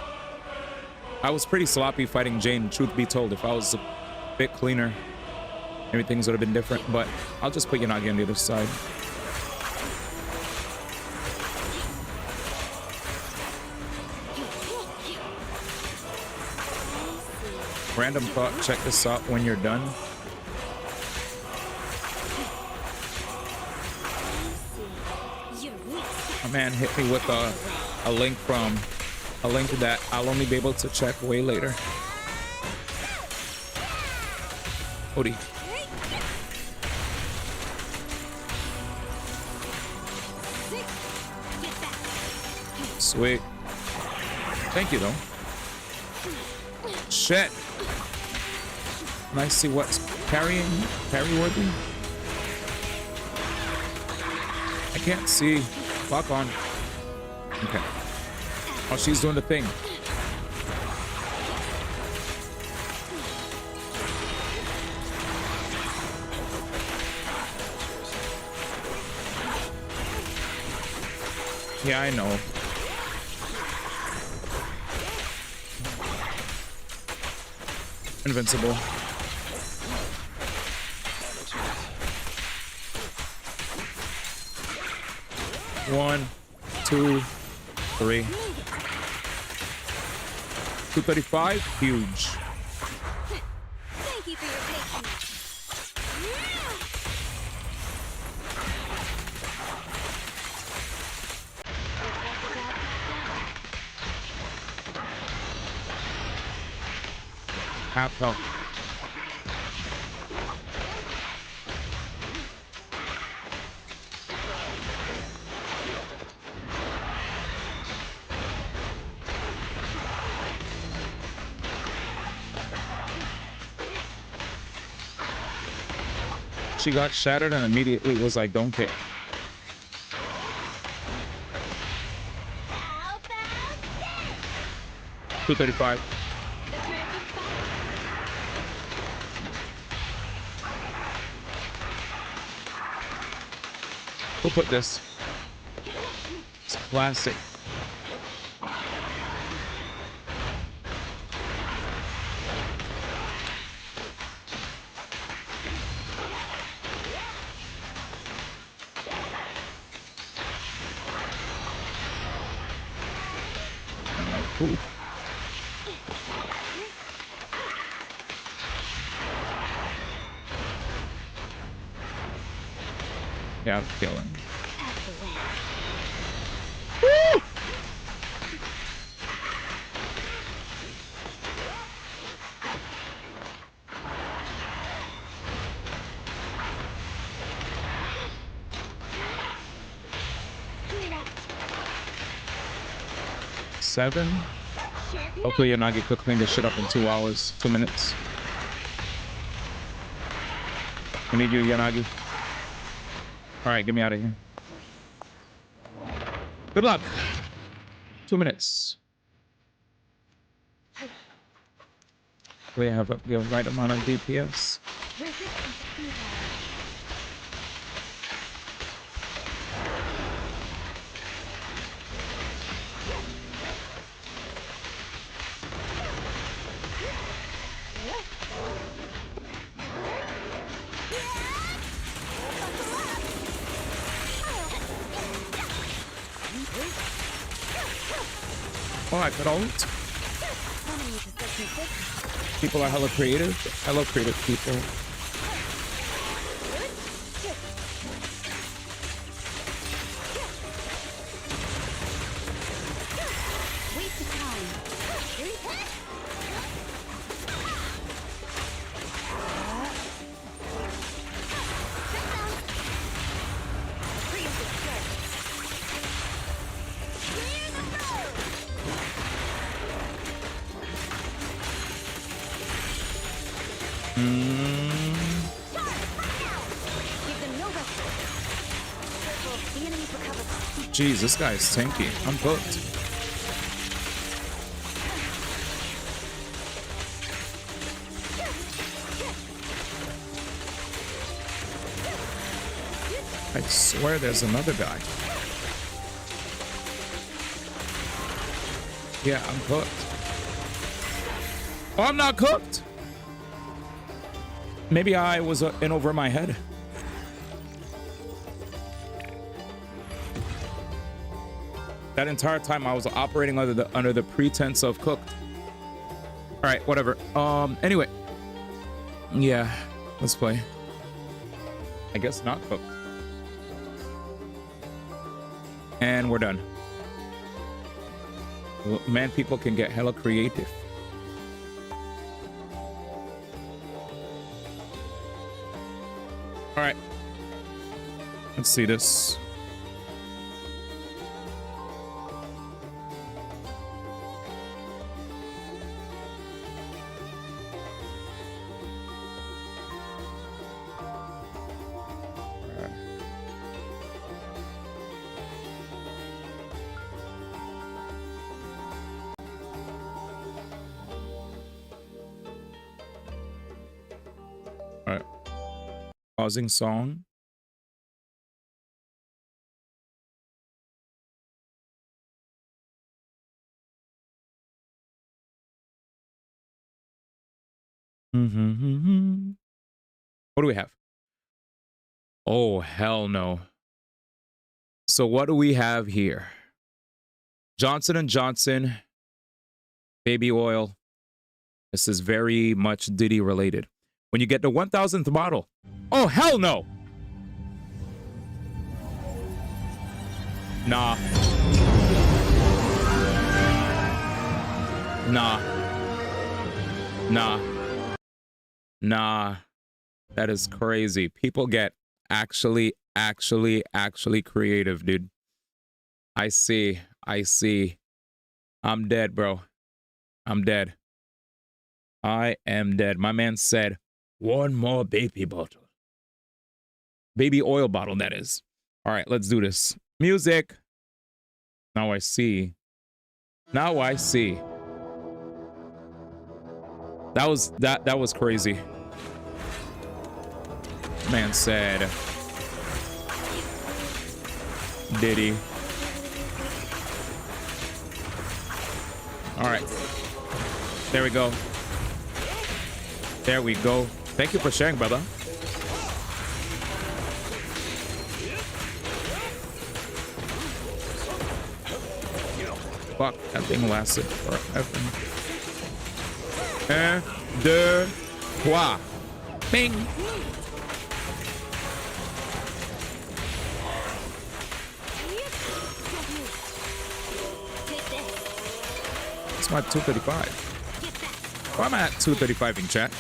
I was pretty sloppy fighting Jane, truth be told. If I was a bit cleaner, maybe things would have been different. But I'll just put Yanagi on the other side. Random thought, check this out when you're done. A man hit me with a link that I'll only be able to check way later. Odie. Sweet. Thank you though. Shit. Can I see what's parry worthy? I can't see. Lock on. Okay. Oh, she's doing the thing. Yeah, I know. Invincible. One, two, three. 235, huge. Thank you for your patience. Half health. She got shattered and immediately was like, don't care. How about this? 235. Who put this? It's classic. Ooh. Yeah, I'm killing. Woo! Seven. Hopefully Yanagi could clean this shit up in 2 hours, 2 minutes. We need you, Yanagi. All right, get me out of here. Good luck. 2 minutes. We have the right amount of DPS. Oh, I could ult. People are hella creative. I love creative people. Jeez, this guy is tanky. I'm booked. I swear there's another guy. Yeah, I'm cooked. Oh, I'm not cooked. Maybe I was in over my head. That entire time I was operating under the pretense of cooked. All right, whatever. Anyway, yeah, let's play. I guess not cooked. And we're done. Man, people can get hella creative. All right, let's see this. Pausing song. What do we have? Oh, hell no. So what do we have here? Johnson & Johnson baby oil. This is very much Diddy related. When you get the 1000th bottle. Oh, hell no. Nah. Nah. Nah. Nah. That is crazy. People get actually creative, dude. I see. I'm dead, bro. I'm dead. I am dead. My man said, one more baby bottle. Baby oil bottle, that is. All right, let's do this. Music. Now I see. Now I see. That was crazy. Man said. Diddy. All right. There we go. There we go. Thank you for sharing, brother. Fuck, that thing lasted forever. Un, deux, trois. Bing. It's my 235. Why am I at 235 in chat?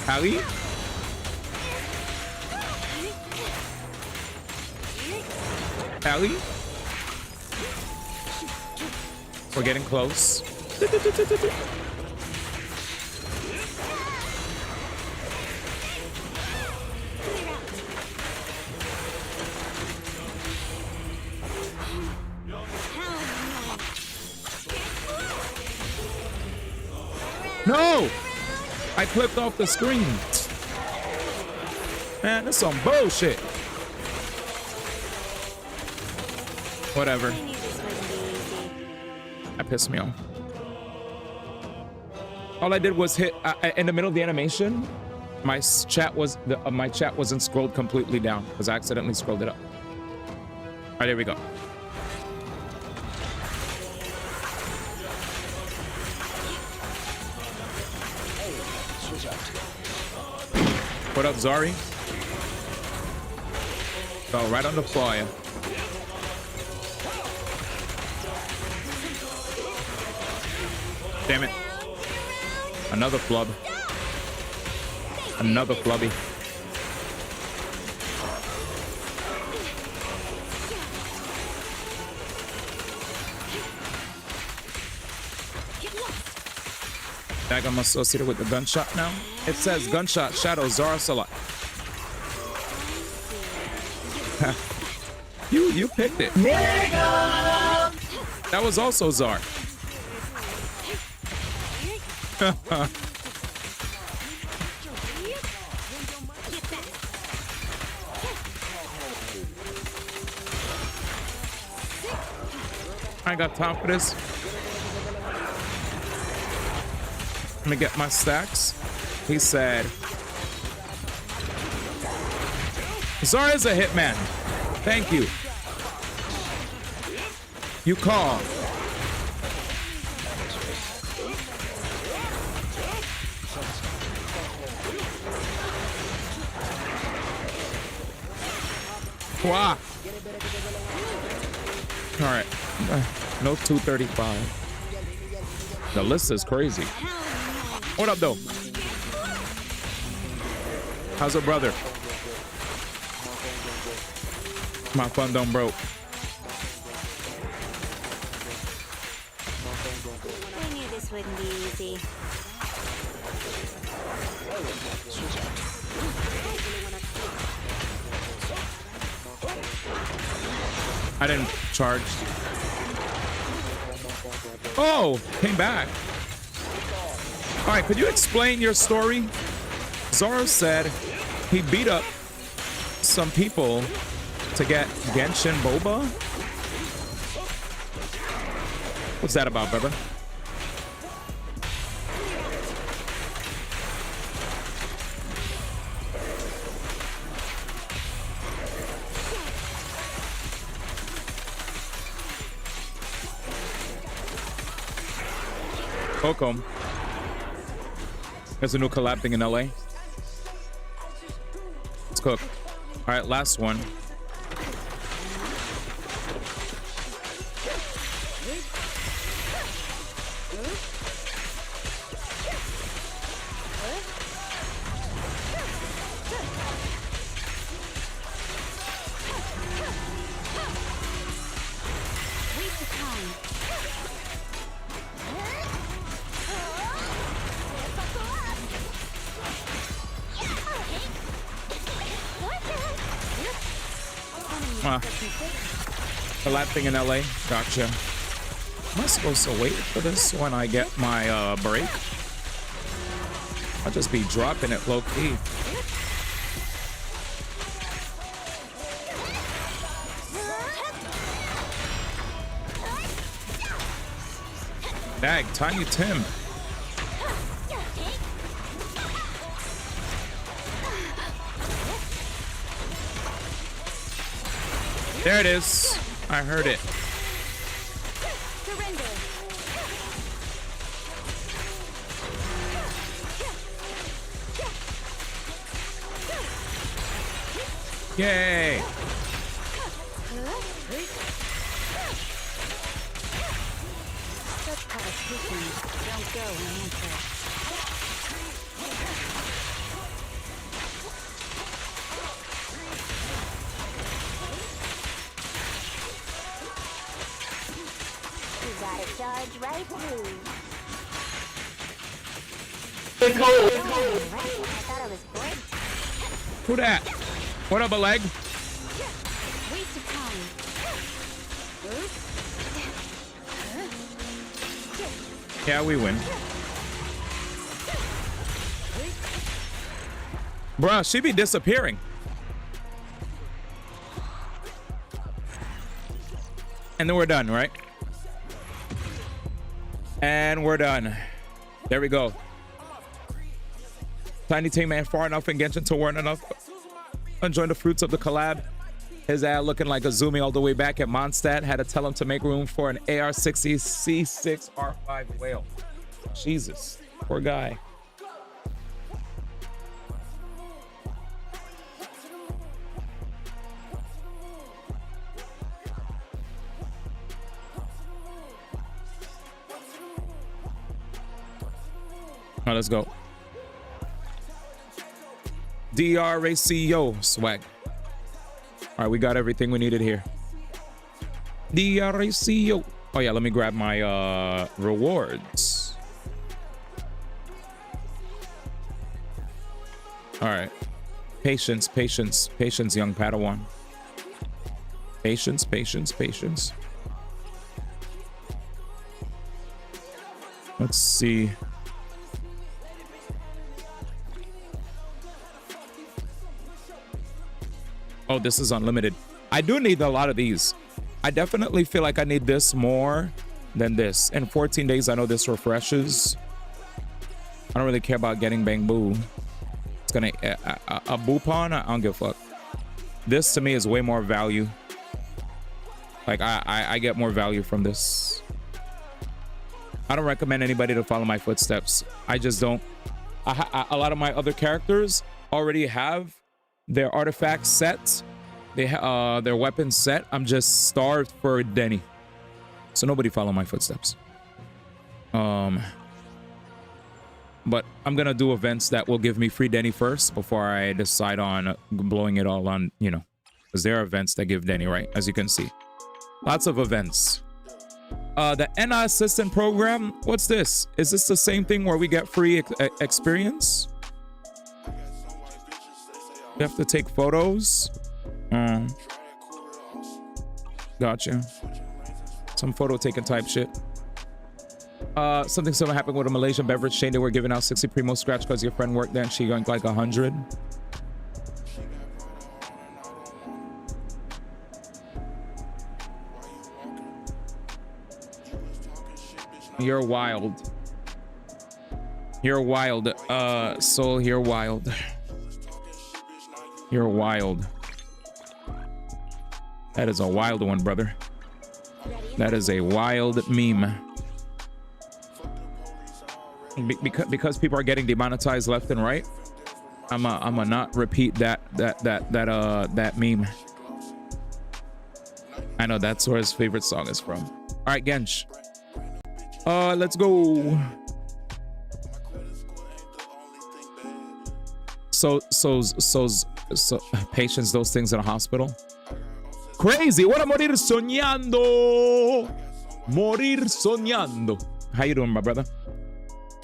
Ali? Ali? We're getting close. No! I clipped off the screen. Man, that's some bullshit. Whatever. That pissed me off. All I did was hit in the middle of the animation. My chat wasn't scrolled completely down because I accidentally scrolled it up. All right, there we go. What up, Zari? Oh, right on the flyer. Damn it. Another flub. Another flubby. Tag I'm associated with the gunshot now. It says gunshot shadow Zara Salat. you picked it. That was also Zar. I ain't got time for this. Let me get my stacks. He said, Zara is a hitman. Thank you. You call. Wow. All right. No 235. The list is crazy. What up, though? How's it, brother? My phone done broke. I knew this wouldn't be easy. I didn't charge. Oh, came back. All right, could you explain your story? Zoro said he beat up some people to get Genshin Boba. What's that about, brother? Welcome. There's a new collab thing in LA. Let's cook. All right, last one. Collab thing in LA. Gotcha. Am I supposed to wait for this when I get my break? just be dropping it low key. Dag, Tiny Tim. There it is. I heard it. Surrender. Yay. Such politicians don't go in answer. You gotta charge right through. Right, I thought I was bored. Who that? What up, a leg? Waste of time. Yeah, we win. Bruh, she be disappearing. And then we're done, right? And we're done. There we go. Tiny Ting Man far enough and Genshin to warn enough. Enjoying the fruits of the collab. His ad looking like a zoomie all the way back at Mondstadt. Had to tell him to make room for an AR-60 C6 R5 whale. Jesus, poor guy. All right, let's go. DRACO swag. All right, we got everything we needed here. DRACO. Oh yeah, let me grab my rewards. All right. Patience, patience, patience, young Padawan. Patience, patience, patience. Let's see. Oh, this is unlimited. I do need a lot of these. I definitely feel like I need this more than this. In 14 days, I know this refreshes. I don't really care about getting Bang Boo. It's gonna a Boopon. I don't give a fuck. This to me is way more value. Like I get more value from this. I don't recommend anybody to follow my footsteps. I just don't. A lot of my other characters already have their artifacts set, their weapons set. I'm just starved for Denny, so nobody follow my footsteps. But I'm gonna do events that will give me free Denny first before I decide on blowing it all on, you know, because there are events that give Denny, right? As you can see, lots of events. The NI assistant program, what's this? Is this the same thing where we get free experience? You have to take photos. Gotcha. Some photo taking type shit. Something similar happened with a Malaysian beverage chain. They were giving out 60 Primo scratch because your friend worked there and she got like 100. You're wild. You're wild. Soul, you're wild. You're wild. That is a wild one, brother. That is a wild meme. Because people are getting demonetized left and right, I'ma not repeat that meme. I know that's where his favorite song is from. All right, Gensh. Let's go. So patience, those things in a hospital. Crazy. What a morir soñando. Morir soñando. How you doing, my brother?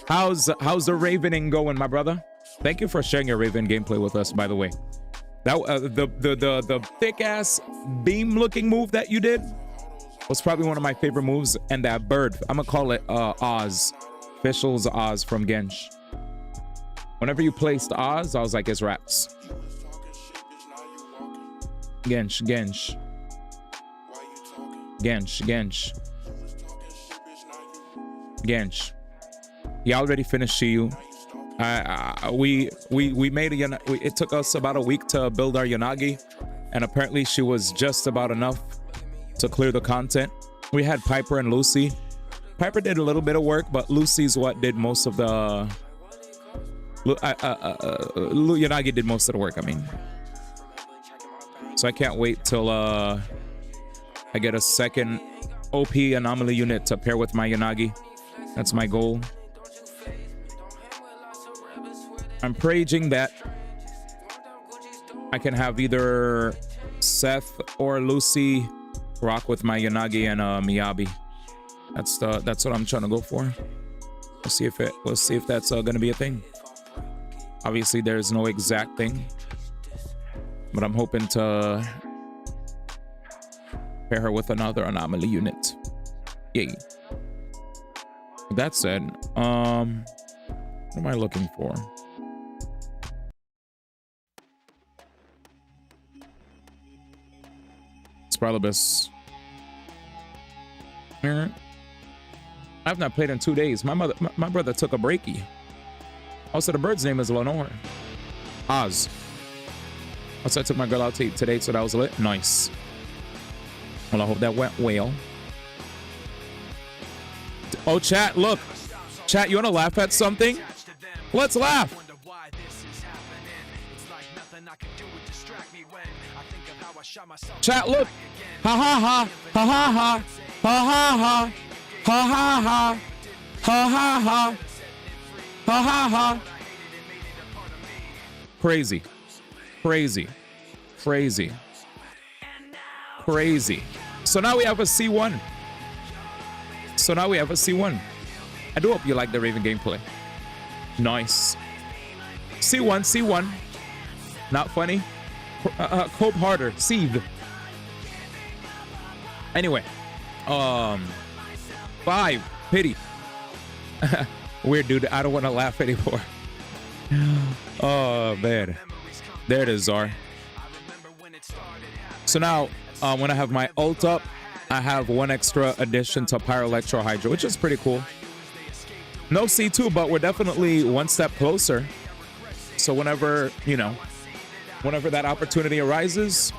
How's the Ravening going, my brother? Thank you for sharing your Raven gameplay with us, by the way. That the thick ass beam looking move that you did was probably one of my favorite moves. And that bird, I'm gonna call it Oz. Official's Oz from Gensh. Whenever you placed Oz, I was like, it's raps. Gensh, Gensh. Gensh, Gensh. Gensh. He already finished Shiyu. We made it took us about a week to build our Yanagi, and apparently she was just about enough to clear the content. We had Piper and Lucy. Piper did a little bit of work, but Lucy's what did most of the Yanagi did most of the work, I mean. So I can't wait till I get a second OP anomaly unit to pair with my Yanagi. That's my goal. I'm praying that I can have either Seth or Lucy rock with my Yanagi and Miyabi. That's what I'm trying to go for. We'll see if that's gonna be a thing. Obviously, there's no exact thing, but I'm hoping to pair her with another anomaly unit. Yay. With that said, what am I looking for? Spralibus. I've not played in 2 days. My brother took a breakie. Also, the bird's name is Lenore. Oz. Also, I took my girl out to eat today, so that was lit. Nice. Well, I hope that went well. Oh, chat, look. Chat, you want to laugh at something? Let's laugh. Chat, look. Ha ha ha. Ha ha ha. Ha ha ha. Ha ha ha. Ha ha ha. Ha ha ha. Crazy. Crazy. Crazy. Crazy. So now we have a C1. I do hope you like the Raven gameplay. Nice. C1, C1. Not funny. Cope harder. Seethe. Anyway. 5. Pity. Weird, dude. I don't want to laugh anymore. Oh, man. There it is, Czar. So now, when I have my ult up, I have one extra addition to Pyro Electro Hydra, which is pretty cool. No C2, but we're definitely one step closer. So whenever, whenever that opportunity arises,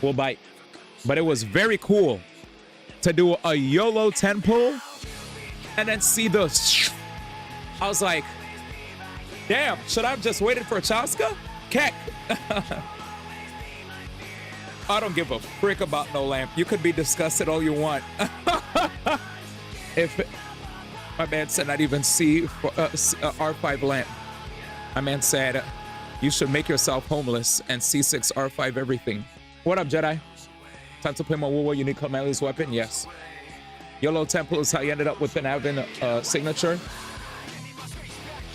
we'll bite. But it was very cool to do a YOLO 10 pull and then see the... I was like, damn, should I have just waited for a Chaska? Keck. I don't give a frick about no lamp. You could be disgusted all you want. If my man said not even see R5 lamp. My man said you should make yourself homeless and C6 R5 everything. What up, Jedi? Time to play my War Unique Kameli's weapon? Yes. YOLO Temple is how you ended up with an Avin signature.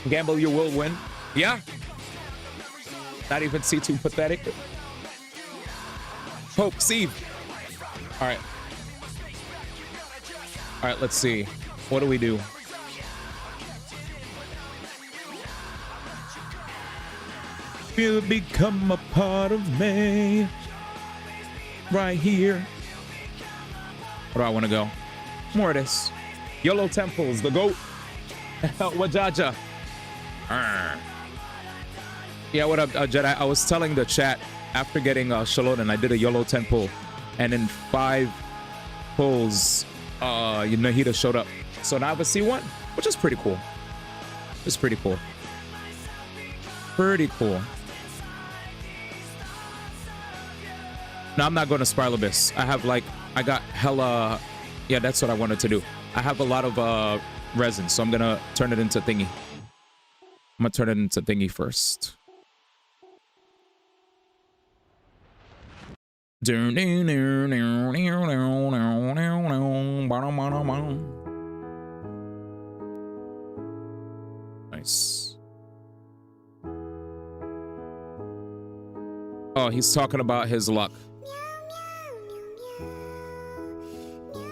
Gamble, you will win. Yeah. Not even C2 pathetic. Hope, Seethe. All right. All right, let's see. What do we do? You'll become a part of me. Right here. Where do I want to go? Mortis. YOLO Temples, the GOAT. Wajaja. Yeah, what up, Jedi? I was telling the chat after getting Shalodin, I did a YOLO 10 pull, and in 5 pulls, Nahida showed up. So now I have a C1, which is pretty cool. It's pretty cool. Pretty cool. No, I'm not going to Spiralibus. I got hella... Yeah, that's what I wanted to do. I have a lot of resin, so I'm going to turn it into thingy. I'm going to turn it into thingy first. Nice. Oh, he's talking about his luck.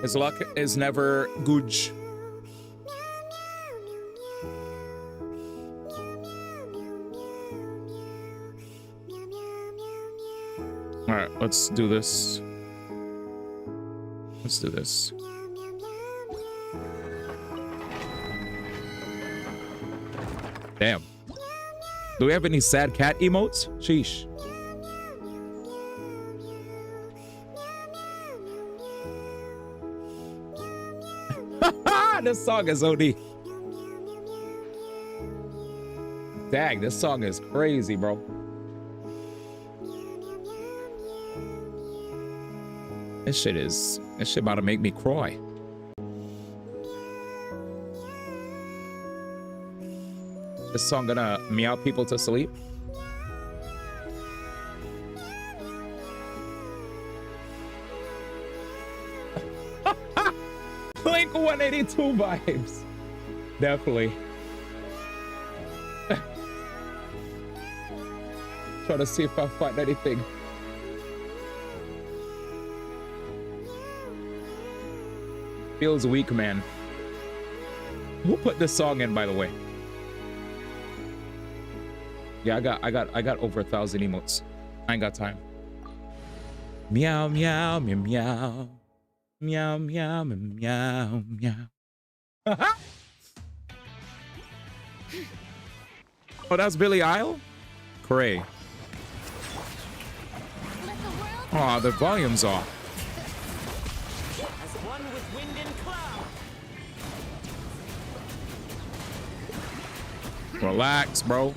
His luck is never good. All right, let's do this. Let's do this. Damn. Do we have any sad cat emotes? Sheesh. This song is OD. Dang, this song is crazy, bro. This shit about to make me cry. This song gonna meow people to sleep. Blink 182 vibes. Definitely. Try to see if I find anything. Feels weak, man. Who put this song in, by the way? Yeah, I got over 1,000 emotes. I ain't got time. Meow meow meow meow. Meow meow meow meow. Oh, that's Billie Eilish? Cray. Oh, the volume's off. As one with wind and cloud. Relax, bro.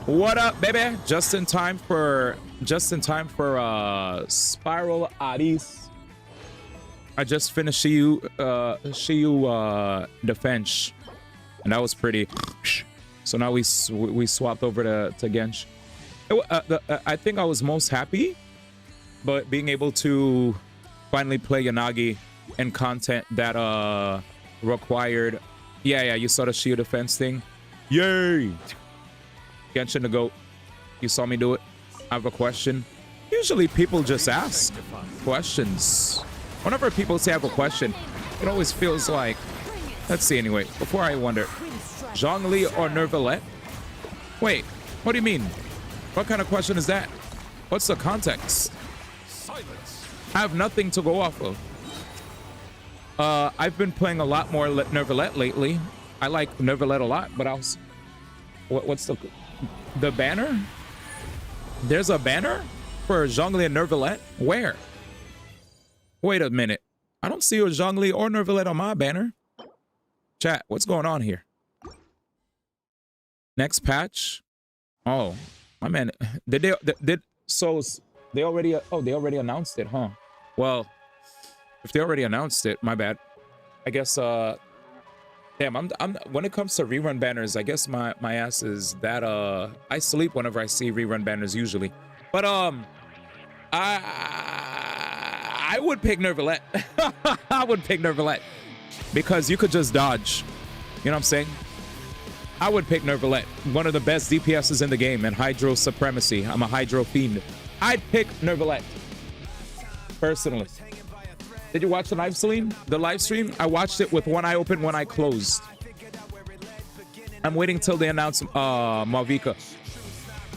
What up, baby? Just in time for Spiral Aris. I just finished Shiyu Defense, and that was pretty. So now we swapped over to Gensh. I think I was most happy, but being able to finally play Yanagi and content that required. Yeah, you saw the Shield Defense thing. Yay! Genshin the GOAT. You saw me do it. I have a question. Usually people just ask questions. Whenever people say I have a question, it always feels like, let's see anyway, before I wonder, Zhongli or Nervalette? Wait, what do you mean? What kind of question is that? What's the context? Silence. I have nothing to go off of. I've been playing a lot more Nervalette lately. I like Nervalette a lot, but what's the banner? There's a banner for Zhongli and Nervalette? Where? Wait a minute. I don't see a Zhongli or Nervalette on my banner. Chat, what's going on here? Next patch? Oh, my man. They already announced it, huh? Well, if they already announced it, my bad. I guess damn, I'm when it comes to rerun banners, I guess my ass is that I sleep whenever I see rerun banners usually. But I would pick Nervalette. I would pick Nervalette because you could just dodge. You know what I'm saying? I would pick Nervalette, one of the best DPSs in the game, and Hydro Supremacy. I'm a Hydro fiend. I'd pick Nervalette personally. Did you watch the live stream? The live stream? I watched it with one eye open, one eye closed. I'm waiting till they announce Malvika.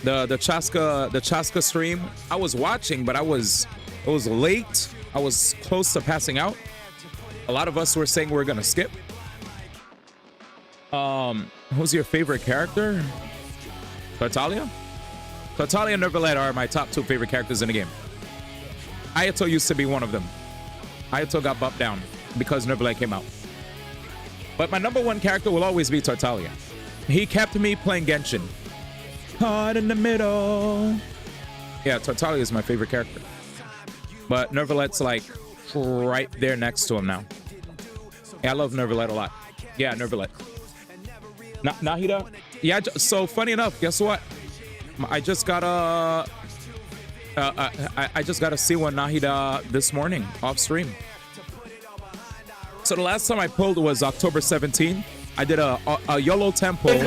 The Chaska stream. I was watching, but it was late. I was close to passing out. A lot of us were saying we're gonna skip. Who's your favorite character? Tartaglia? Tartaglia and Nervalette are my top 2 favorite characters in the game. Ayato used to be one of them. Ayato got bumped down because Nervalette came out. But my number 1 character will always be Tartaglia. He kept me playing Genshin. Caught in the middle. Yeah, Tartaglia is my favorite character. But Nervalette's like right there next to him now. Yeah, I love Nervalette a lot. Yeah, Nervalette. Nahida? Yeah, so funny enough, guess what? I just got a C1 Nahida this morning off stream. So the last time I pulled was October 17th. I did a YOLO tempo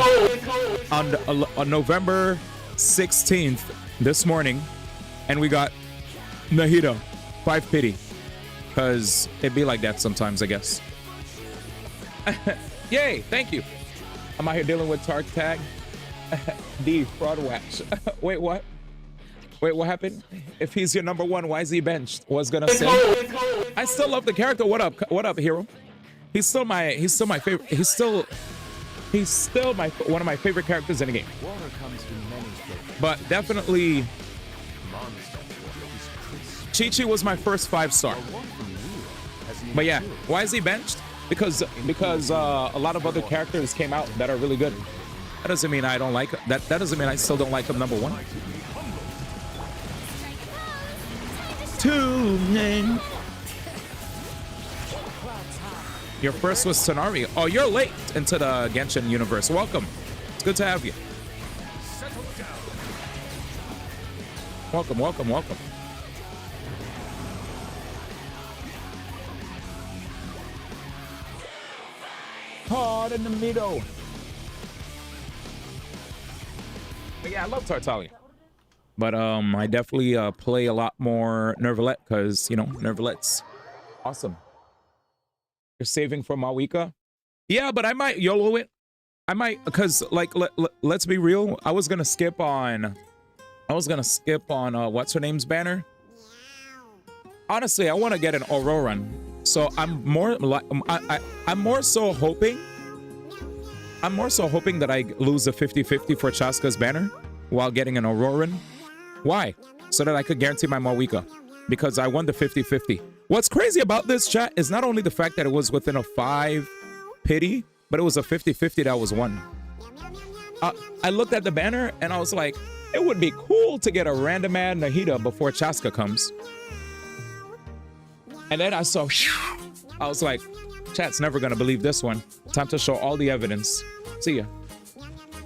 on November 16th this morning, and we got Nahida 5 pity, because it be like that sometimes, I guess. Yay, thank you. I'm out here dealing with Tark Tag. The fraud watch. Wait, what? Wait, what happened? If he's your number one, why is he benched? Was gonna say. I still love the character. What up? What up, hero? He's still my favorite. He's still my one of my favorite characters in the game. But definitely, Chi-Chi was my first 5-star. But yeah, why is he benched? Because a lot of other characters came out that are really good. That doesn't mean I don't like that. That doesn't mean I still don't like him number one. Your first was Sonari. Oh, you're late into the Genshin universe. Welcome. It's good to have you. Welcome, welcome, welcome. Hard in the middle. But yeah, I love Tartaglia. But I definitely play a lot more Nervalette because, you know, Nervalette's awesome. You're saving for Mawika? Yeah, but I might YOLO it. I might, because like let's be real. I was gonna skip on what's her name's banner. Honestly, I want to get an Auroran. So I'm more like I'm more so hoping that I lose a 50-50 for Chaska's banner while getting an Auroran. Why? So that I could guarantee my Mawika. Because I won the 50-50. What's crazy about this chat is not only the fact that it was within a 5 pity, but it was a 50-50 that was won. I looked at the banner and I was like, it would be cool to get a random ad Nahida before Chaska comes. And then I saw, I was like, chat's never gonna believe this one. Time to show all the evidence. See ya.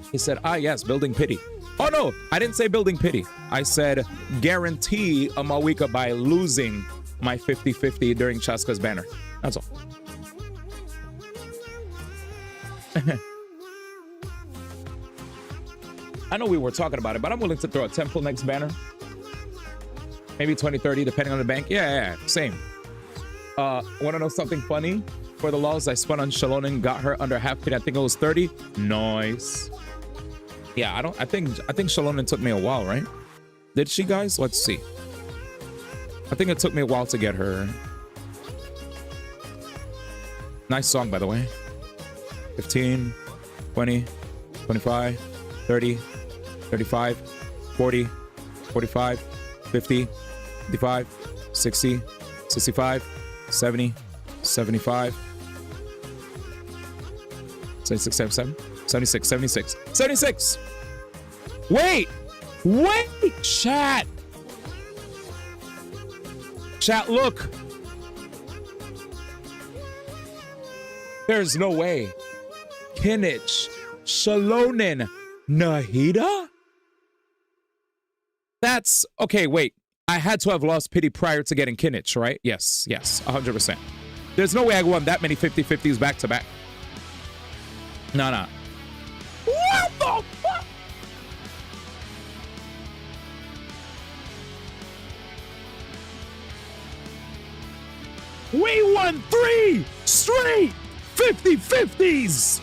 He said, ah yes, building pity. Oh no, I didn't say building pity. I said guarantee a Mawika by losing my 50-50 during Chaska's banner. That's all. I know we were talking about it, but I'm willing to throw a temple next banner. Maybe 20-30, depending on the bank. Yeah, same. Want to know something funny? For the laws, I spun on Shalonen, got her under half pit. I think it was 30. Nice. Yeah, I think Shalonen took me a while, right? Did she, guys? Let's see. I think it took me a while to get her. Nice song, by the way. 15, 20, 25, 30, 35, 40, 45, 50, 55, 60, 65, 70, 75, 76, 77, 76, 76, 76. Wait, chat. Chat, look. There's no way. Kinich, Shalonen, Nahida? That's okay. Wait, I had to have lost pity prior to getting Kinich, right? Yes, 100%. There's no way I won that many 50-50s back to back. No. What the fuck? We won 3 straight 50-50s.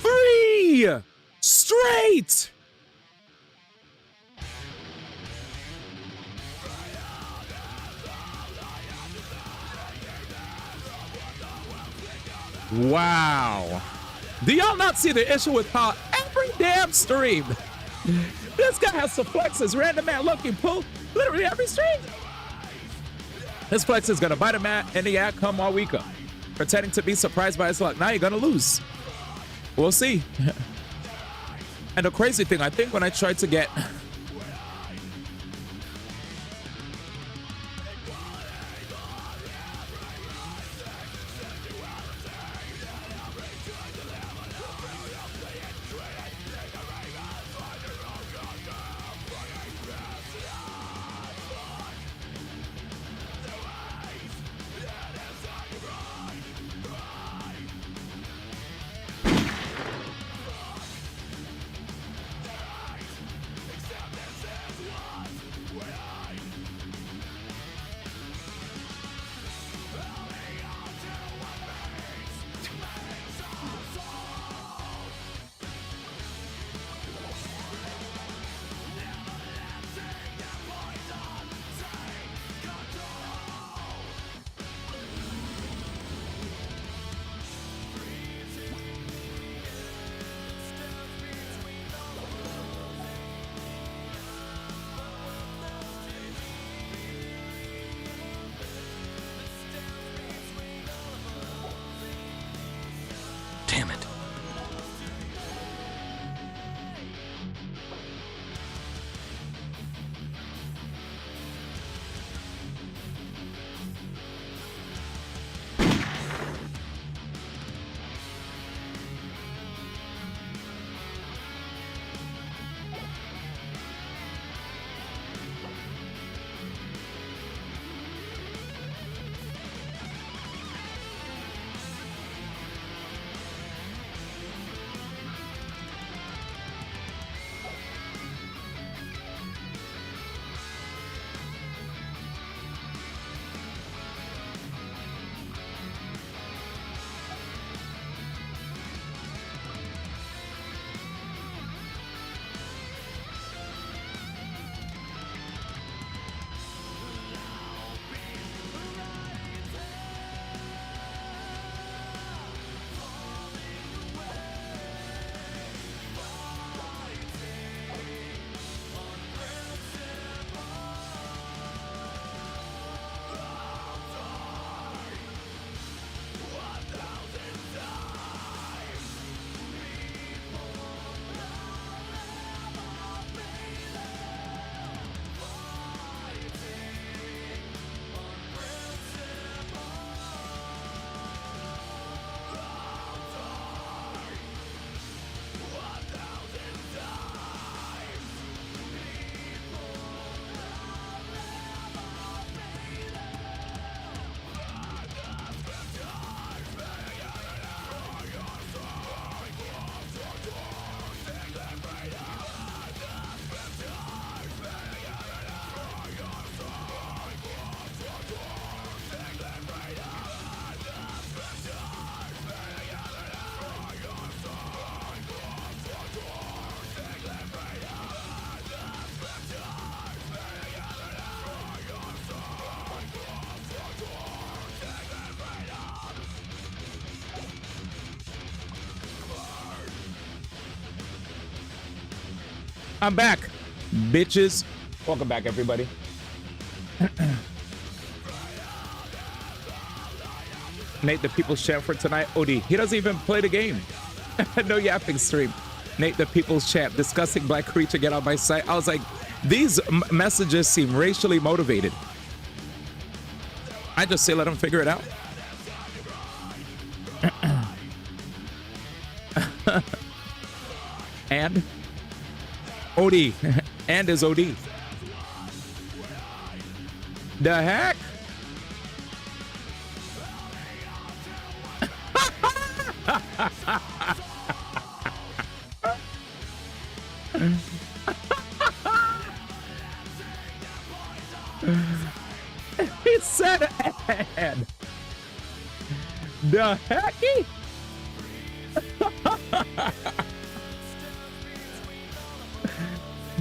3 straight. Wow. Do y'all not see the issue with how every damn stream this guy has to flex his random man looking pull literally every stream? His flex is gonna bite a man in the act come all week up, pretending to be surprised by his luck. Now you're gonna lose. We'll see. And the crazy thing, I think when I tried to get I'm back, bitches. Welcome back, everybody. Nate, the people's champ for tonight. OD, he doesn't even play the game. No yapping stream. Nate, the people's champ. Discussing black creature, get on my site. I was like, these messages seem racially motivated. I just say let them figure it out. And OD. And is OD. The heck? He said and. The hecky?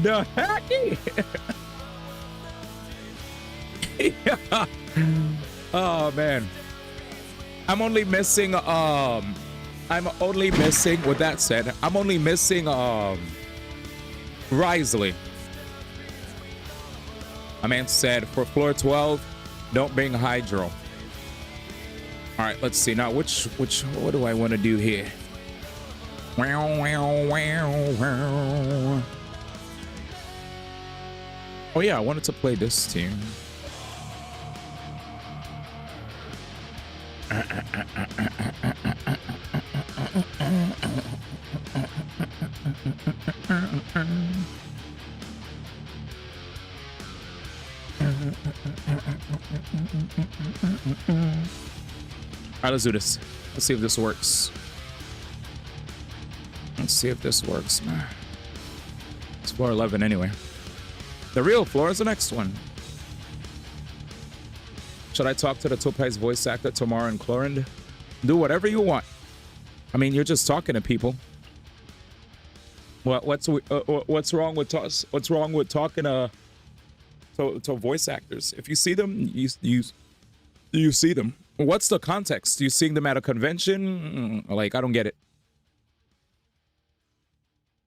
The hecky? Yeah. Oh man. I'm only missing with that said, I'm only missing Risley. My man said for floor 12, don't bring hydro. All right, let's see now which what do I want to do here? Wow, wow, wow, wow. Oh yeah, I wanted to play this team. All right, let's do this. Let's see if this works. Let's see if this works, man. It's floor 11 anyway. The real floor is the next one. Should I talk to the Topaz voice actor tomorrow in Chlorinde? Do whatever you want. I mean, you're just talking to people. What's wrong with what's wrong with talking to voice actors? If you see them, you see them. What's the context? You seeing them at a convention? Like, I don't get it.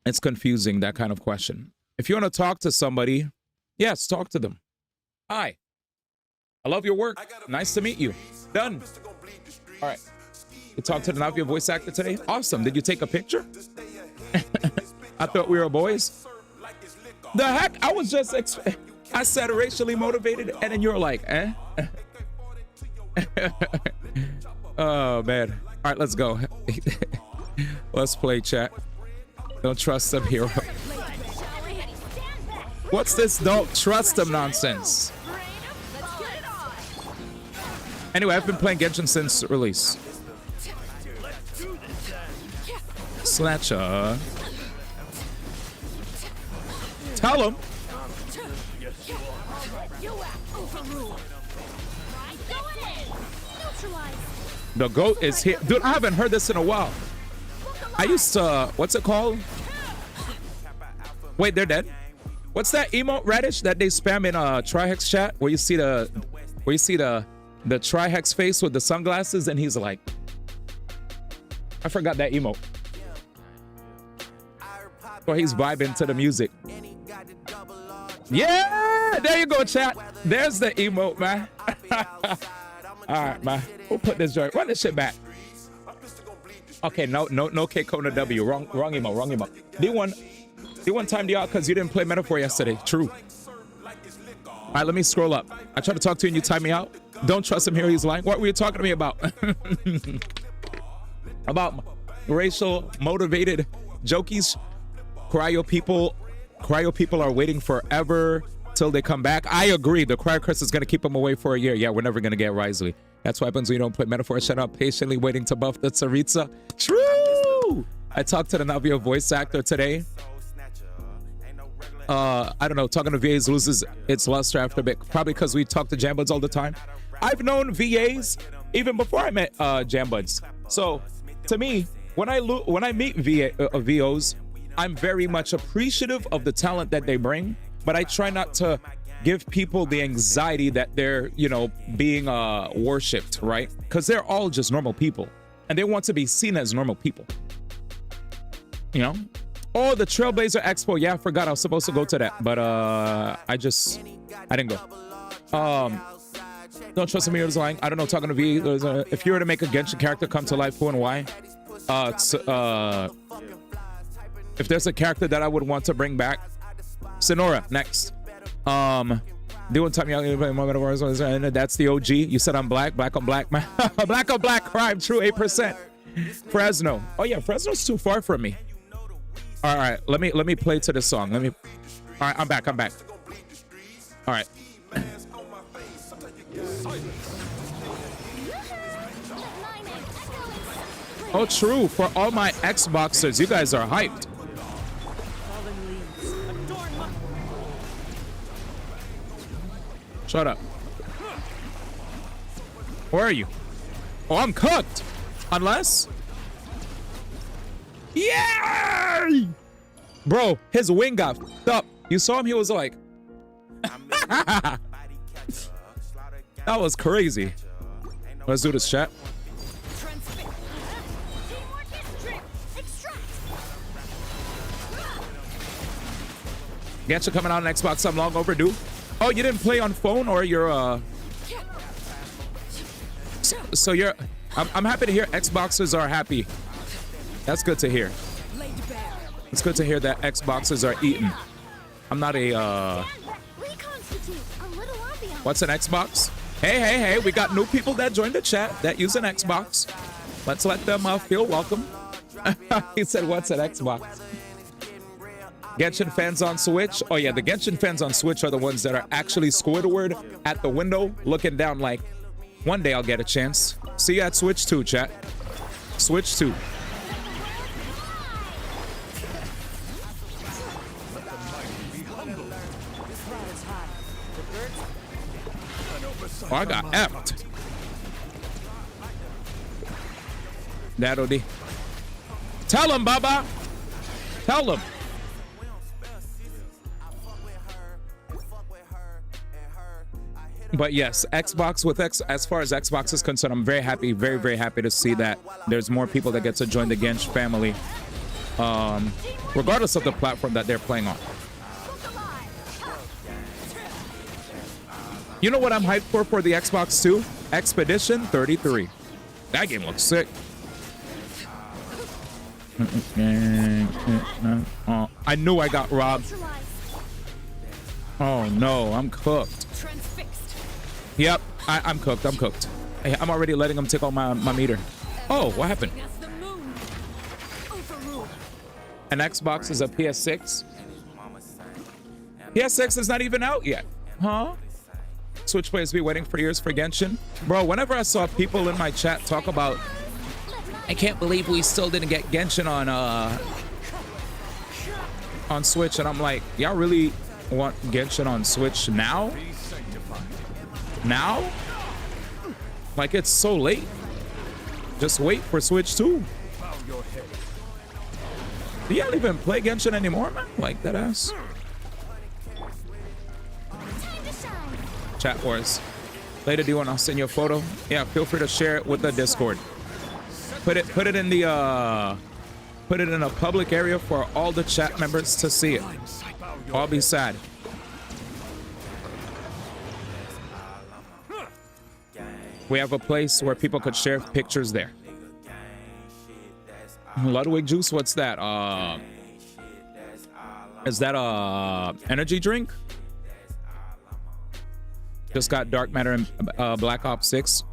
It's confusing, that kind of question. If you want to talk to somebody, yes, talk to them. Hi. I love your work. Nice to meet you. Done. All right. You talked to the Navia voice actor today? Awesome. Did you take a picture? I thought we were boys. The heck? I was just... I said racially motivated, and then you're like, eh? Oh, man. All right, let's go. Let's play, chat. Don't trust them, hero. What's this don't trust them nonsense? Anyway, I've been playing Genshin since release. Slatcha. Tell him. The goat is here. Dude, I haven't heard this in a while. I used to, what's it called? Wait, they're dead? What's that emote, Radish, that they spam in Trihex chat where you see the Trihex face with the sunglasses and he's like, I forgot that emote. Or he's vibing to the music. Yeah, there you go, chat. There's the emote, man. All right, man. We'll put this joint. Run this shit back. Okay, no K Kona W. Wrong emote. D1 timed you out because you didn't play Metaphor yesterday. True. All right, let me scroll up. I tried to talk to you and you timed me out. Don't trust him here. He's lying. What were you talking to me about? About racial motivated jokies. Cryo people are waiting forever till they come back. I agree. The Cryo Curse is going to keep them away for a year. Yeah, we're never going to get Risley. That's what happens when you don't play Metaphor. Shut up, patiently waiting to buff the Tsaritsa. True! I talked to the Navia voice actor today. I don't know, talking to VAs loses its luster after a bit. Probably because we talk to Jambuds all the time. I've known VAs even before I met Jambuds. So, to me, when I meet VOs, I'm very much appreciative of the talent that they bring, but I try not to give people the anxiety that they're, being worshipped, right? Because they're all just normal people, and they want to be seen as normal people. Oh, the Trailblazer Expo. Yeah, I forgot I was supposed to go to that, but I didn't go. Don't trust me, is lying. I don't know. Talking to V. If you were to make a Genshin character come to life, who and why? If there's a character that I would want to bring back, Sonora next. Doing time and that's the OG. You said I'm black on black, man. Black on black crime, true 8%. Fresno. Oh yeah, Fresno's too far from me. All right, let me play to this song. All right, I'm back. All right. Oh, true. For all my Xboxers, you guys are hyped. Shut up. Where are you? Oh, I'm cooked. Unless... Yeah! Bro, his wing got f***ed up. You saw him? He was like... That was crazy. Let's do this, chat. Genshin coming out on Xbox. I'm long overdue. Oh, you didn't play on phone or your So you're... I'm happy to hear Xboxers are happy. That's good to hear. It's good to hear that Xboxers are eating. I'm not a What's an Xbox? Hey, we got new people that joined the chat that use an Xbox. Let's let them feel welcome. He said, what's an Xbox? Genshin fans on Switch. Oh yeah, the Genshin fans on Switch are the ones that are actually Squidward at the window looking down like, one day I'll get a chance. See you at Switch 2, chat. Switch 2. Oh, I got effed. That'll be. Tell him, Baba. Tell him. But yes, Xbox with as far as Xbox is concerned, I'm very happy, very happy to see that there's more people that get to join the Genshin family, regardless of the platform that they're playing on. You know what I'm hyped for the Xbox 2? Expedition 33. That game looks sick. I knew I got robbed. Oh no, I'm cooked. Yep, I'm cooked. Hey, I'm already letting him take all my meter. Oh, what happened? An Xbox is a PS6? PS6 is not even out yet. Huh? Switch players be waiting for years for Genshin. Bro, whenever I saw people in my chat talk about, I can't believe we still didn't get Genshin on Switch, and I'm like, y'all really want Genshin on Switch now? Now? Like, it's so late. Just wait for Switch 2. Do y'all even play Genshin anymore, man? Like, that ass. Chat wars. Later, do you want to send you a photo? Yeah, feel free to share it with the Discord. Put it in the put it in a public area for all the chat members to see it. I'll be sad. We have a place where people could share pictures there. Ludwig juice, what's that? Is that a energy drink? Just got Dark Matter and Black Ops 6.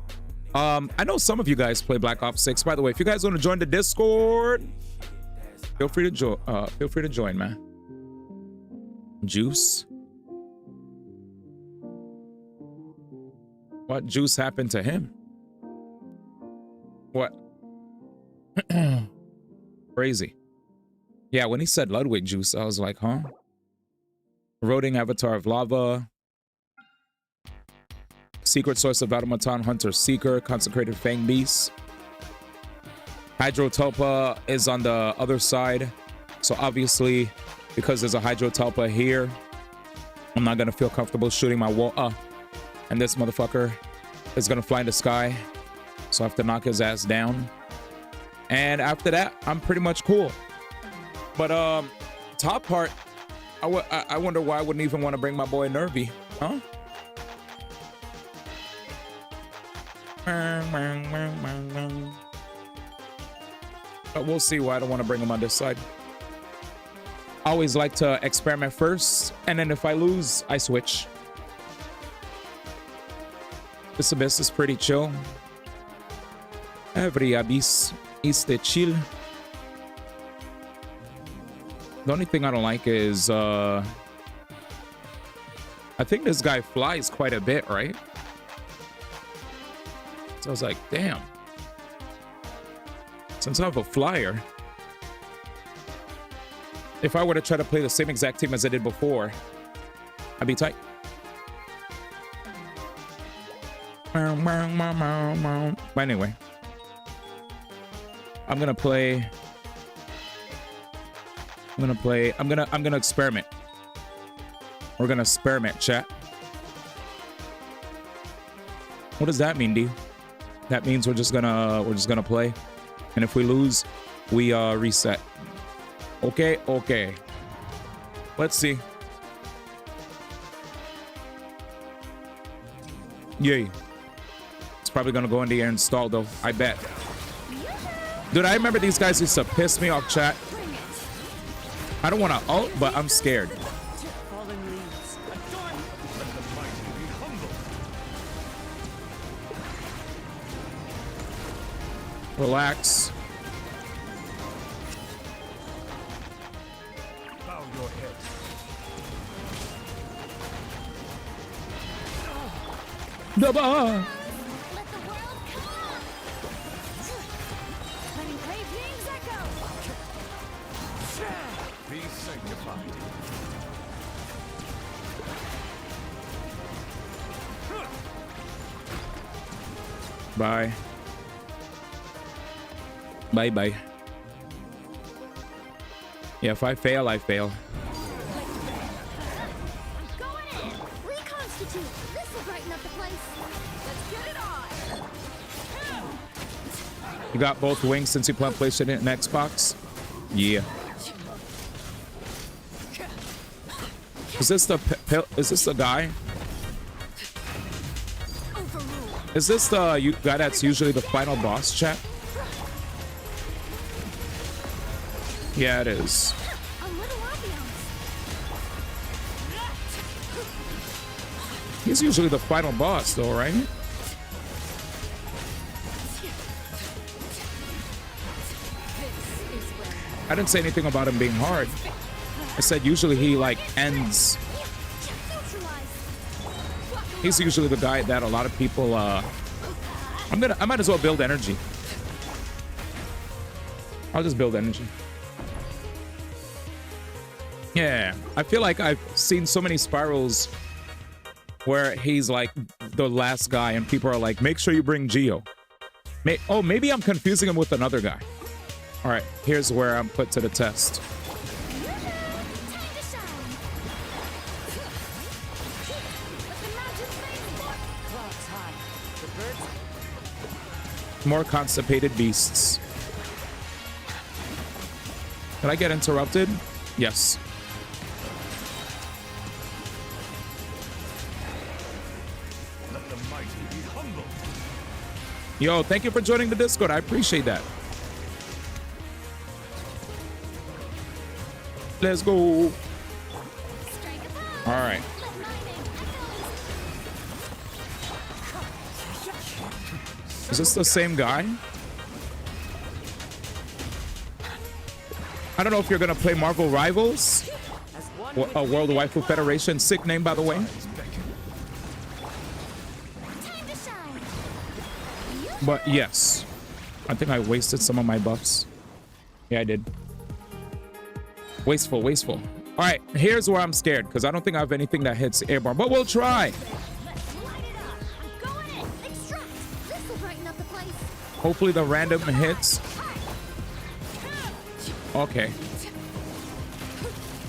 I know some of you guys play Black Ops 6. By the way, if you guys want to join the Discord, feel free to join, man. Juice. What juice happened to him? What? Crazy. Yeah, when he said Ludwig juice, I was like, huh? Eroding Avatar of Lava. Secret source of Automaton Hunter Seeker. Consecrated Fang Beast. Hydrotulpa is on the other side. So obviously, because there's a Hydrotulpa here, I'm not going to feel comfortable shooting my wall. And this motherfucker is going to fly in the sky. So I have to knock his ass down. And after that, I'm pretty much cool. But top part, I wonder why I wouldn't even want to bring my boy Nervy, huh? But we'll see why I don't want to bring him on this side. I always like to experiment first, and then if I lose, I switch. This abyss is pretty chill. Every abyss is the chill. The only thing I don't like is I think this guy flies quite a bit, right? So I was like, damn. Since I have a flyer, if I were to try to play the same exact team as I did before, I'd be tight. But anyway, I'm gonna experiment. We're gonna experiment, chat. What does that mean, D? That means we're just gonna play, and if we lose, we reset. Okay, okay. Let's see. Yay. It's probably gonna go in the air and stall though, I bet. Dude, I remember these guys used to piss me off, chat. I don't want to ult, but I'm scared. Relax. Bow your head. Double. Let the world come! Letting brave names echo! Be sanctified. Bye. Bye bye. Yeah, if I fail, I fail. I'm going in! Reconstitute! This'll brighten up the place! Let's get it on! You got both wings since you placed it in Xbox? Yeah. Is this the guy? Is this the guy that's usually the final boss, chat? Yeah, it is. A little ambiance. He's usually the final boss, though, right? I didn't say anything about him being hard. I said usually he like ends. He's usually the guy that a lot of people I might as well build energy. I'll just build energy. Yeah, I feel like I've seen so many spirals where he's like the last guy and people are like, make sure you bring Geo. Maybe I'm confusing him with another guy. All right, here's where I'm put to the test. More constipated beasts. Did I get interrupted? Yes. Let the mighty be humble. Yo, thank you for joining the Discord. I appreciate that. Let's go. All right. Is this the same guy? I don't know if you're gonna play Marvel Rivals, a World Waifu Federation. Sick name, by the way. But yes, I think I wasted some of my buffs. Yeah, I did. Wasteful, wasteful. All right, here's where I'm scared because I don't think I have anything that hits airborne, but we'll try. Hopefully the random hits. Okay.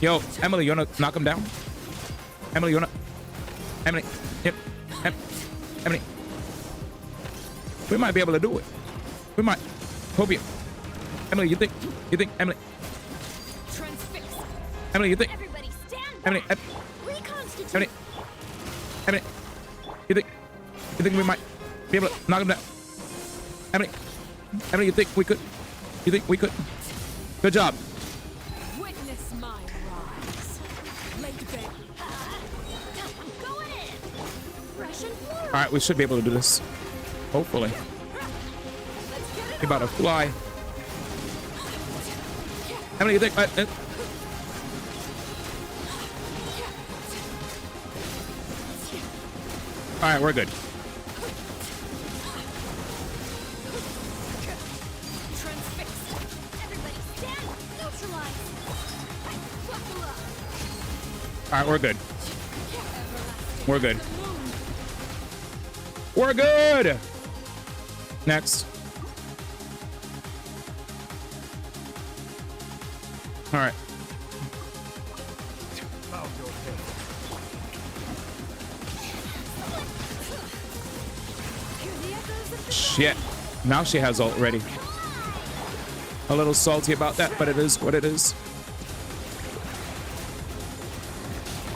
Yo, Emily, you wanna knock him down? Emily, you wanna? Emily, yep. Emily. We might be able to do it. We might. Hope you. Emily, you think, Emily? Emily, you think? Everybody stand Emily, back. Reconstitute. Emily, Emily, you think we might be able to knock him down? Emily, Emily, you think we could? You think we could? Good job. Witness my rise. Late bang. I'm going in. Fresh and floral. All right, we should be able to do this. Hopefully. Let's get it He about to fly. Emily, you think? All right, we're good. transfixed. Everybody stand. Neutralize. Buckle up. All right, we're good. Everlasting. We're good. Moon. We're good. Next. All right. Bow your head. Hear the echoes of the Shit. Now she has ult ready. A little salty about that, but it is what it is.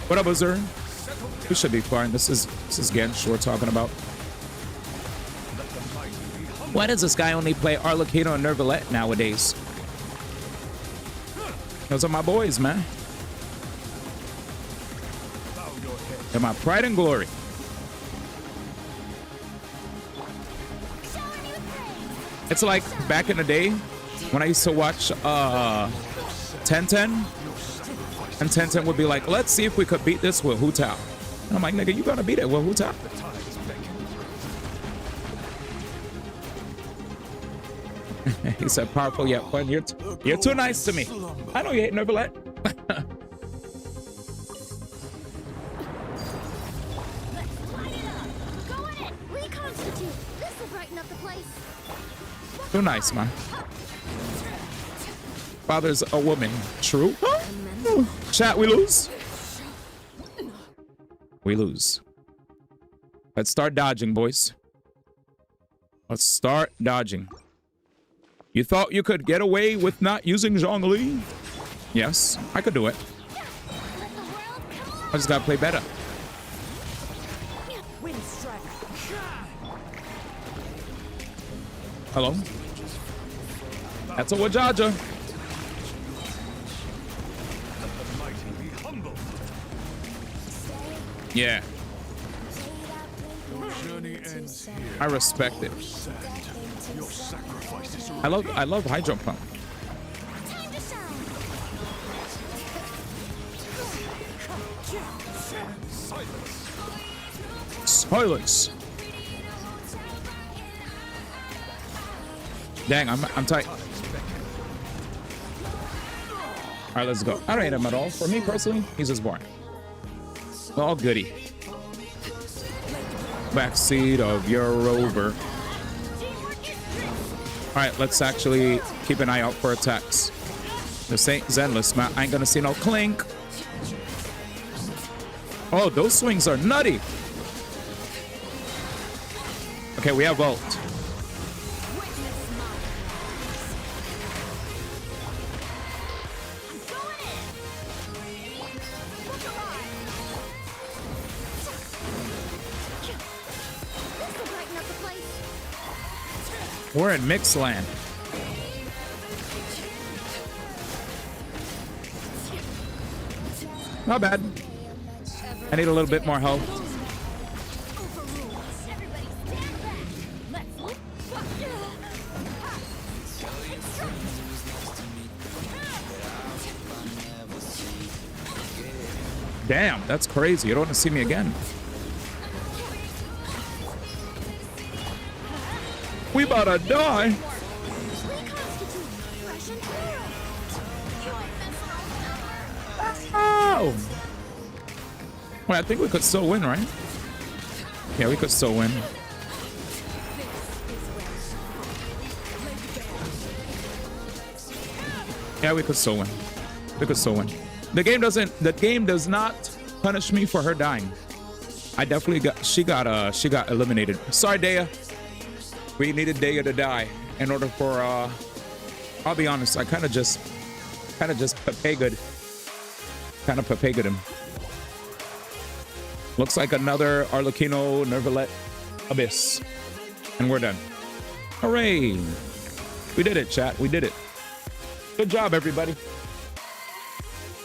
What up, Azur? We should be fine. This is Gensh we're talking about. Let the mighty be humbled. Why does this guy only play Arlecano and Nervalette nowadays? Those are my boys, man. Bow your head. They're my pride and glory. shower me with praise. It's like back in the day when I used to watch 1010, and 1010 would be like, let's see if we could beat this with Hu Tao. And I'm like, nigga, you gonna beat it with Hu Tao? The time is beckoning. He said powerful yet fun. You're too nice to me. I know you hate Nervalette. Let's light it up. Go in it. Reconstitute. This will brighten up the place. Too nice, man. Father's a woman. True. Chat, we lose. We lose. Let's start dodging, boys. Let's start dodging. You thought you could get away with not using Zhongli? Yes, I could do it. Let the world come on. I just gotta play better. Wind striker. Hello? That's a Wajaja. Let the mighty be humbled. Yeah, Your journey ends here. I respect it. Sand. Your sacrifices are I love Hydro Pump. Time to shine. Silence. Dang, I'm tight. All right, let's go. I don't hate him at all. For me personally, he's just boring. All goody. Backseat of your Rover. All right, let's actually keep an eye out for attacks. This ain't Zenless, man. I ain't gonna see no clink. Oh, those swings are nutty. Okay, we have ult. Witness my rise. I'm going in. Look alive. This will brighten up the place. We're in Mixland. Not bad. I need a little bit more help. Overruled. Everybody stand back. Damn, that's crazy. You don't want to see me again. We about to die. Oh. Well, I think we could still win, right? Yeah, we could still win. Yeah, we could still win. We could still win. The game does not punish me for her dying. I definitely she got eliminated. Sorry, Daya. We needed Daya to die in order for I'll be honest, I kind of just pay good. Kind of papegaed him. Looks like another Arlecchino Nervalet Abyss. And we're done. Hooray! We did it, chat. We did it. Good job, everybody.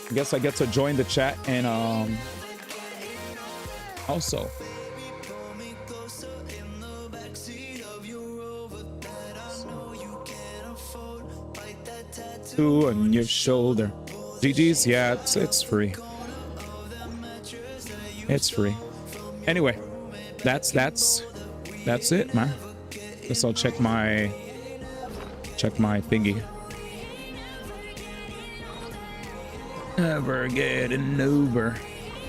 I guess I get to join the chat and also two on your shoulder. GG's, yeah, it's free. It's free. Anyway, that's it, man. Guess I'll check my thingy. Never getting over.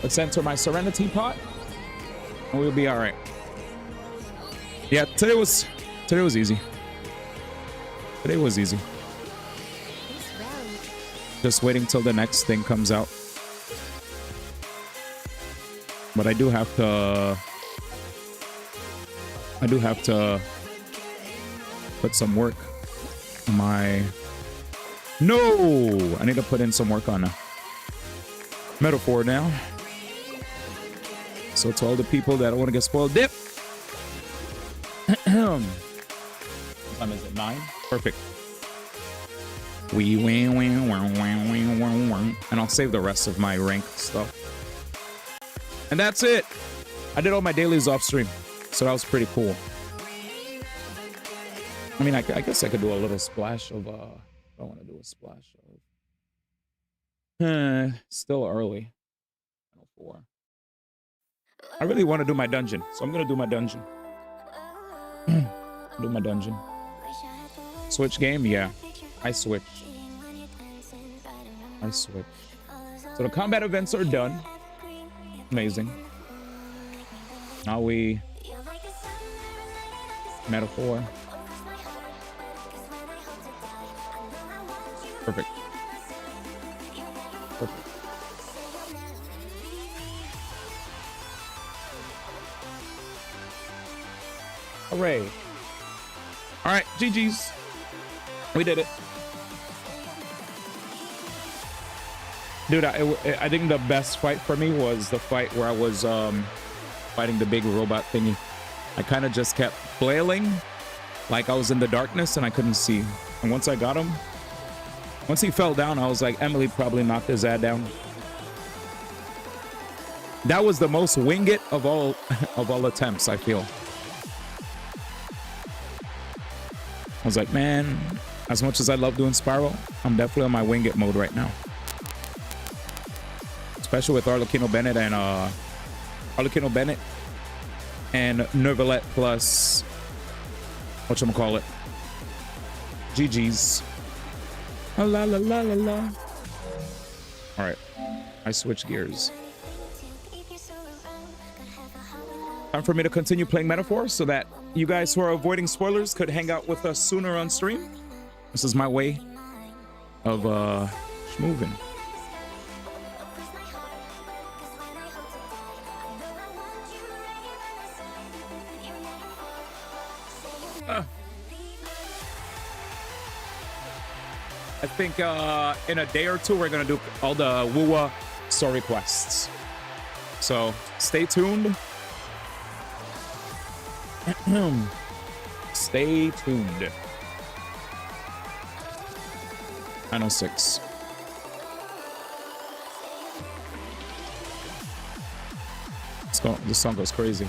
Let's enter my Serenity pot, and we'll be all right. Yeah, today was easy. Today was easy. Just waiting till the next thing comes out. But I do have to put some work on my... No! I need to put in some work on a metaphor now. So to all the people that don't want to get spoiled, dip! What time is it? 9? Perfect. And I'll save the rest of my rank stuff. And that's it. I did all my dailies off stream, so that was pretty cool. I mean, I guess I could do a little splash of I want to do a splash of still early. 4. I really want to do my dungeon, so I'm gonna do my dungeon. Do my dungeon. Switch game, yeah. I switch. So the combat events are done. Amazing. Now we... Metaphor. Perfect. Perfect. Hooray. All right, GG's. We did it. Dude, I think the best fight for me was the fight where I was fighting the big robot thingy. I kind of just kept flailing like I was in the darkness and I couldn't see. And once I got him, once he fell down, I was like, Emily probably knocked his ad down. That was the most wing it of all attempts, I feel. I was like, man, as much as I love doing Spiral, I'm definitely on my wing it mode right now. Especially with Arlecchino Bennett and Nervalet plus whatchamacallit. GG's. La la la la la. Alright. I switch gears. Time for me to continue playing Metaphor so that you guys who are avoiding spoilers could hang out with us sooner on stream. This is my way of schmoovin'. I think in a day or two we're gonna do all the Wuwa story quests. So stay tuned. Stay tuned. 906. Let's go. This song goes crazy.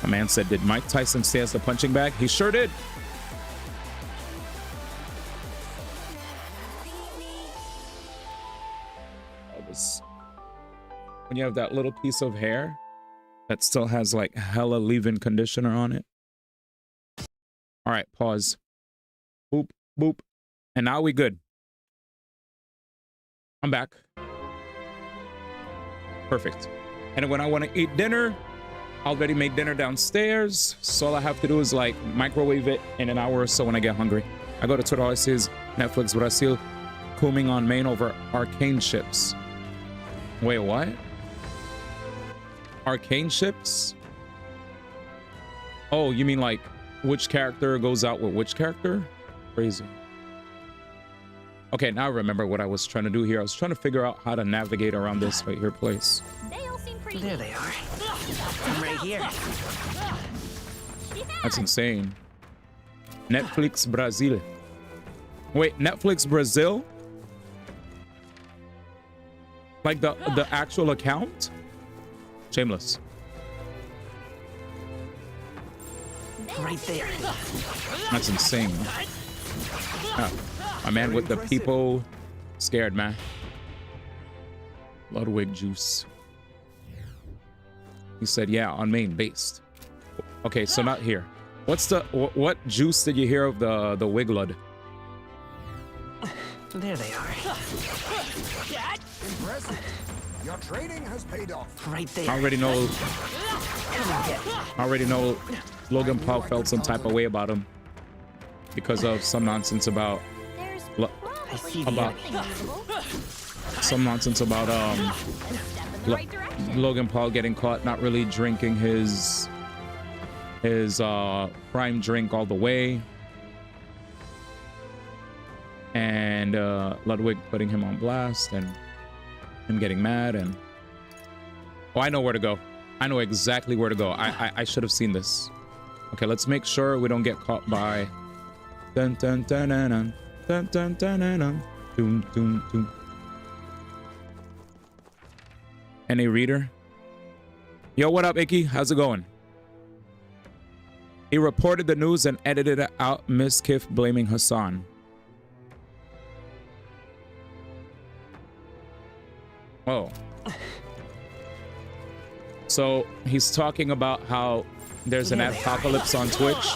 A man said, did Mike Tyson stay as the punching bag? He sure did. When you have that little piece of hair that still has like hella leave-in conditioner on it. All right, pause. Boop, boop. And now we good. I'm back. Perfect. And when I want to eat dinner, I already made dinner downstairs. So all I have to do is like microwave it in an hour or so when I get hungry. I go to Twitter, all I see is Netflix Brazil combing on main over arcane ships. Wait, what? Arcane ships? Oh, you mean like which character goes out with which character? Crazy. Okay, now I remember what I was trying to do here. I was trying to figure out how to navigate around this right here place. They all seem pretty. There they are. I'm right here. That's insane. Netflix Brazil. Wait, Netflix Brazil? Like the actual account? Shameless. Right there. That's insane. Oh, my man with the people scared, man. Ludwig juice. He said, yeah, on main based. Okay, so not here. What's the what juice did you hear of the Wiglud? There they are. Impressive. Your trading has paid off. Right there. I already know Logan Paul felt some type of way about him because of some nonsense about There's I see probably the about enemy. some nonsense about step in the right direction. Logan Paul getting caught not really drinking his prime drink all the way, and Ludwig putting him on blast and him getting mad. And oh, I know where to go. I know exactly where to go. I should have seen this. Okay, let's make sure we don't get caught by dun dun dun dun dun dun dun dun dun dun doom doom doom. Any reader? Yo, what up, Icky? How's it going? He reported the news and edited it out. Miss Kiff blaming Hassan. Oh. So he's talking about how there's an apocalypse on Twitch,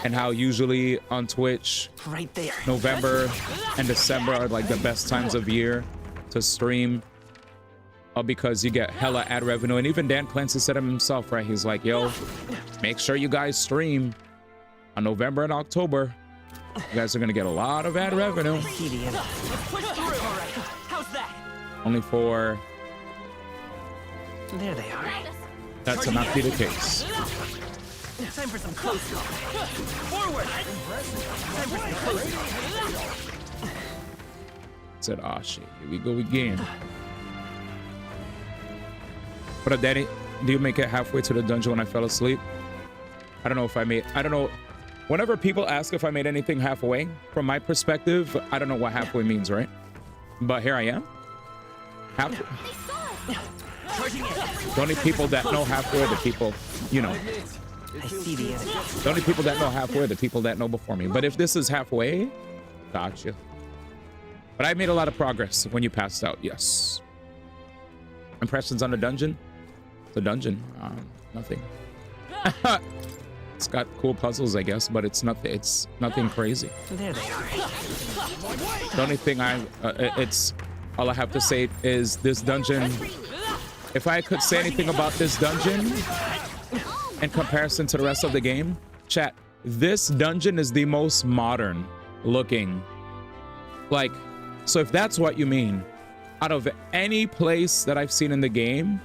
and how usually on Twitch, Right there. November and December are like the best times of year to stream, because you get hella ad revenue. And even Dan Clancy said it himself, right? He's like, yo, make sure you guys stream on November and October. You guys are gonna get a lot of ad revenue. See the enemy. Push through, all right. How's that? Only for There they are. that to not be the case. Time for some close call. Forward. Time for some close call. Said, ah, shit, here we go again. What up, Daddy? Do you make it halfway to the dungeon when I fell asleep? I don't know if I made, I don't know. Whenever people ask if I made anything halfway, from my perspective, I don't know what halfway means, right? But here I am. Halfway. Charging in. The only people that know halfway are the people, you know. I see the enemy. The only people that know halfway are the people that know before me. But if this is halfway, gotcha. But I made a lot of progress when you passed out, yes. Impressions on the dungeon? The dungeon, nothing. It's got cool puzzles, I guess, but it's nothing crazy. There they are. The only thing all I have to say is this dungeon. If I could say anything about this dungeon in comparison to the rest of the game, chat, this dungeon is the most modern looking. Like, so if that's what you mean, out of any place that I've seen in the game,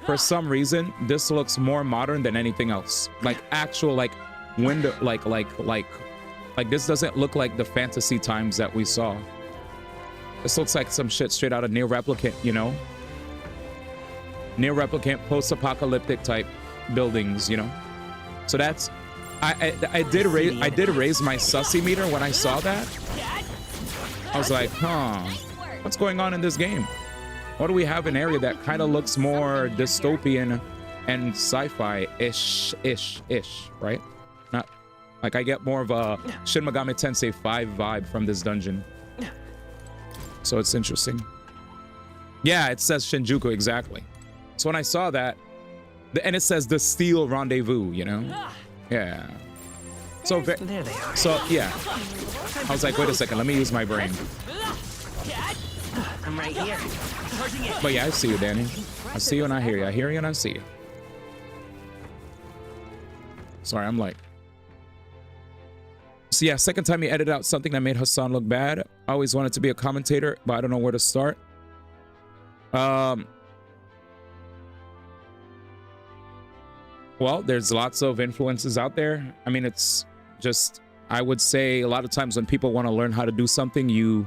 for some reason, this looks more modern than anything else. Like actual, like window, like this doesn't look like the fantasy times that we saw. This looks like some shit straight out of Near Replicant, you know? Near Replicant, post-apocalyptic type buildings, you know? So that's, I did raise my sussy meter when I saw that. I was like, huh, what's going on in this game? What do we have an area that kind of looks more dystopian and sci-fi-ish, right? Not like I get more of a Shin Megami Tensei 5 vibe from this dungeon. So it's interesting. Yeah, it says Shinjuku, exactly. So when I saw that, and it says the Steel Rendezvous, you know? Yeah. So, There they are. so yeah. I was like, wait a second, let me use my brain. I'm right here. Charging in. But yeah, I see you, Danny. I see you and I hear you. I hear you and I see you. Sorry, I'm like. So yeah, second time he edited out something that made Hassan look bad. I always wanted to be a commentator, but I don't know where to start. Well, there's lots of influences out there. I mean, it's just, I would say a lot of times when people want to learn how to do something, you'd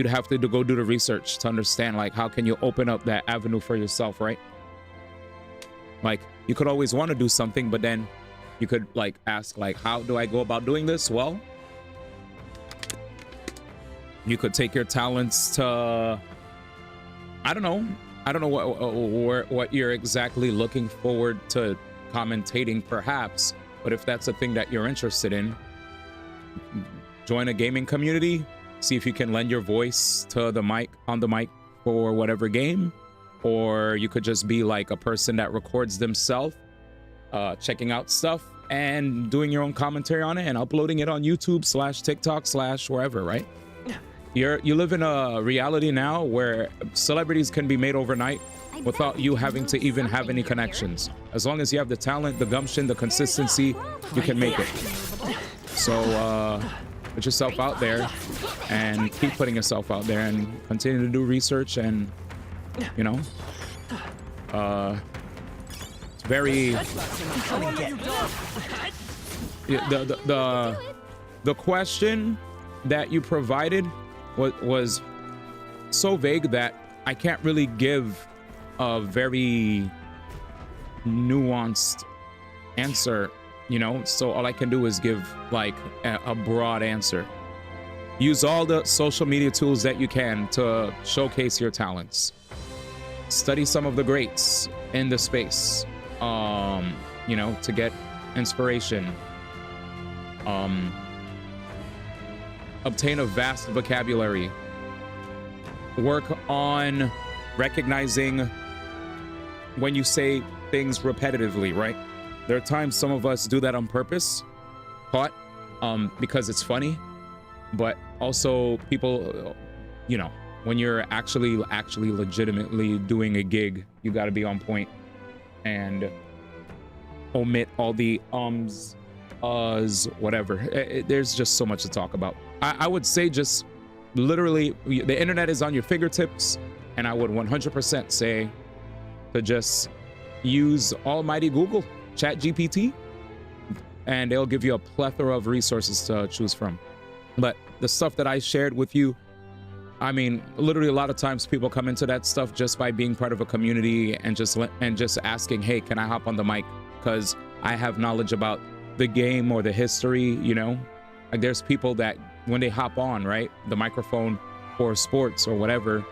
have to go do the research to understand, like, how can you open up that avenue for yourself, right? Like, you could always want to do something, but then you could like ask, like, how do I go about doing this? Well, you could take your talents to, I don't know what you're exactly looking forward to commentating, perhaps, but if that's a thing that you're interested in, join a gaming community, see if you can lend your voice to the mic, on the mic, for whatever game. Or you could just be like a person that records themselves checking out stuff and doing your own commentary on it and uploading it on YouTube / TikTok / wherever, right? You live in a reality now where celebrities can be made overnight without you having to even have any connections. As long as you have the talent, the gumption, the consistency, you can make it. So put yourself out there and keep putting yourself out there and continue to do research, and you know, it's very the question that you provided was so vague that I can't really give a very nuanced answer, you know. So all I can do is give like a broad answer. Use all the social media tools that you can to showcase your talents. Study some of the greats in the space, you know, to get inspiration. Obtain a vast vocabulary. Work on recognizing when you say things repetitively, right? There are times some of us do that on purpose, caught, because it's funny, but also people, you know, when you're actually legitimately doing a gig, you got to be on point and omit all the ums, uhs, whatever. There's just so much to talk about. I would say just literally, the internet is on your fingertips, and I would 100% say to just use almighty Google, ChatGPT, and they'll give you a plethora of resources to choose from. But the stuff that I shared with you, I mean, literally a lot of times people come into that stuff just by being part of a community and just asking, hey, can I hop on the mic? Because I have knowledge about the game or the history, you know? Like, there's people that when they hop on, right, the microphone or sports or whatever,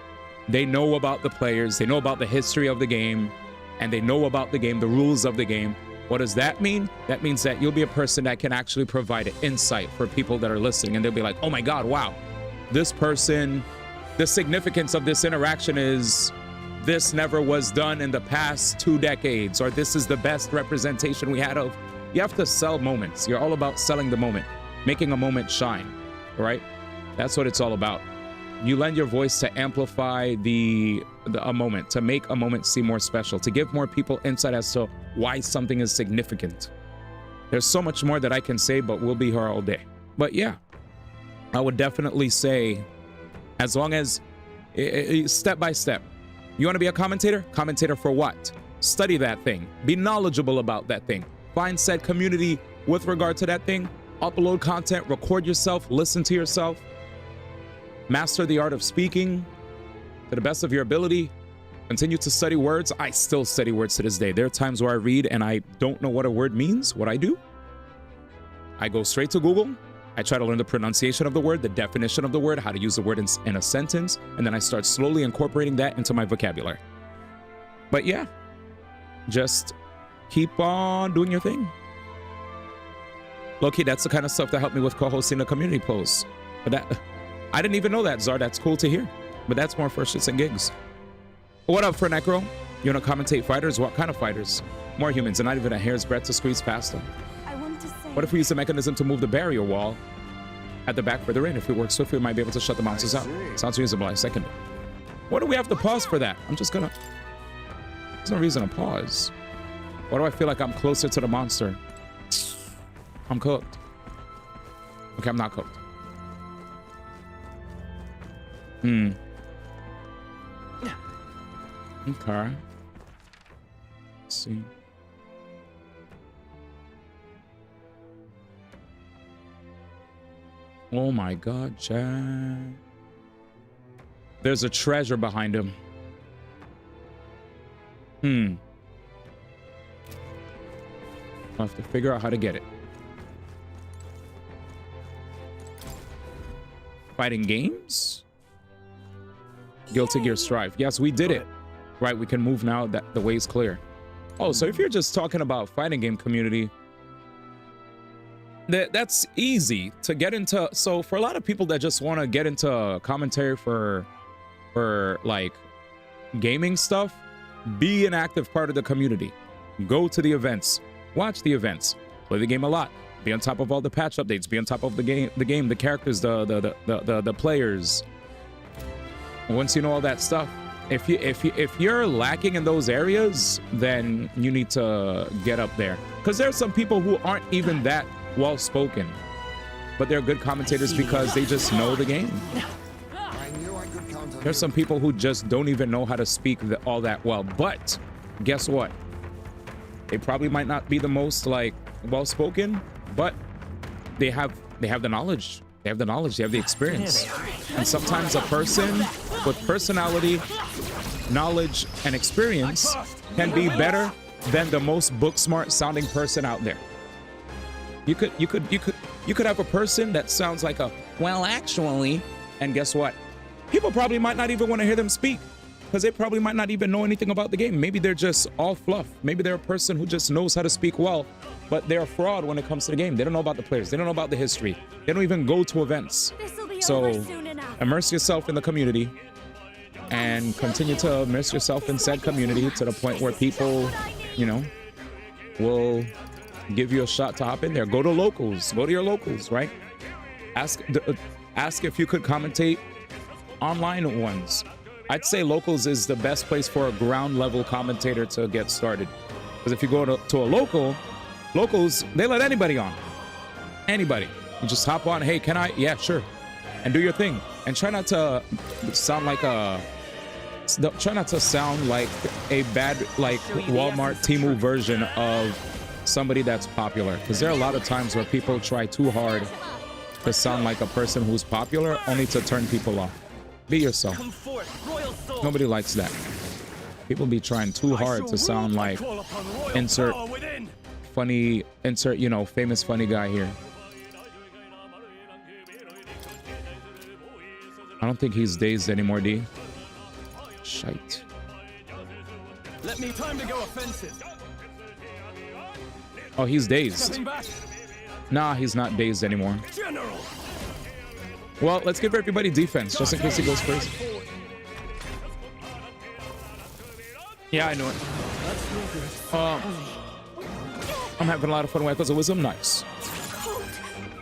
they know about the players, they know about the history of the game, and they know about the game, the rules of the game. What does that mean? That means that you'll be a person that can actually provide insight for people that are listening, and they'll be like, oh my God, wow, this person, the significance of this interaction is this never was done in the past 2 decades, or this is the best representation we had of. You have to sell moments. You're all about selling the moment, making a moment shine, right? That's what it's all about. You lend your voice to amplify a moment, to make a moment seem more special, to give more people insight as to why something is significant. There's so much more that I can say, but we'll be here all day. But yeah, I would definitely say, as long as, step by step, you want to be a commentator? Commentator for what? Study that thing. Be knowledgeable about that thing. Find said community with regard to that thing. Upload content, record yourself, listen to yourself. Master the art of speaking to the best of your ability. Continue to study words. I still study words to this day. There are times where I read and I don't know what a word means. What I do, I go straight to Google. I try to learn the pronunciation of the word, the definition of the word, how to use the word in a sentence, and then I start slowly incorporating that into my vocabulary. But yeah, just keep on doing your thing. Low-key, that's the kind of stuff that helped me with co-hosting the community posts. But that, I didn't even know that, Zar. That's cool to hear. But that's more for shits and gigs. What up, for Necro? You want to commentate fighters? What kind of fighters? More humans, and not even a hair's breadth to squeeze past them. I want to say. What if we use a mechanism to move the barrier wall at the back further in? If we work swiftly, we might be able to shut the monsters out. Sounds reasonable. I second it. What do we have to pause for that? I'm just gonna... There's no reason to pause. Why do I feel like I'm closer to the monster? I'm cooked. Okay, I'm not cooked. Okay. Let's see. Oh my God, Chad. There's a treasure behind him. I'll have to figure out how to get it. Fighting games? Guilty Gear Strive. Yes, we did it. Right, we can move now that the way's clear. Oh, so if you're just talking about fighting game community, that's easy to get into. So for a lot of people that just want to get into commentary for like gaming stuff, be an active part of the community. Go to the events, watch the events, play the game a lot, be on top of all the patch updates, be on top of the game, the characters, the players. Once you know all that stuff, if you're lacking in those areas, then you need to get up there, because there's some people who aren't even that well spoken, but they're good commentators because they just know the game. There's some people who just don't even know how to speak all that well, but guess what? They probably might not be the most like well spoken, but they have the knowledge. They have the knowledge. They have the experience. And sometimes a person with personality, knowledge, and experience can be better than the most book smart sounding person out there. You could have a person that sounds like a well actually, and guess what? People probably might not even want to hear them speak, because they probably might not even know anything about the game. Maybe they're just all fluff. Maybe they're a person who just knows how to speak well, but they're a fraud when it comes to the game. They don't know about the players. They don't know about the history. They don't even go to events. So immerse yourself in the community and continue to immerse yourself in said community to the point where people, you know, will give you a shot to hop in there. Go to locals. Go to your locals, right? Ask if you could commentate online ones. I'd say locals is the best place for a ground level commentator to get started. Because if you go to a locals, they let anybody on. Anybody. You just hop on, hey, can I? Yeah, sure. And do your thing. And try not to sound like a bad, like, Walmart Temu version of somebody that's popular. Because there are a lot of times where people try too hard to sound like a person who's popular, only to turn people off. Be yourself. Nobody likes that. People be trying too hard to sound like insert, you know, famous funny guy here. I don't think he's dazed anymore, D. Shite. Let me time to go offensive. Oh, he's dazed. Nah, he's not dazed anymore. General. Well, let's give everybody defense, just in case he goes first. Yeah, I know it. I'm having a lot of fun with Echoes of Wisdom. Nice.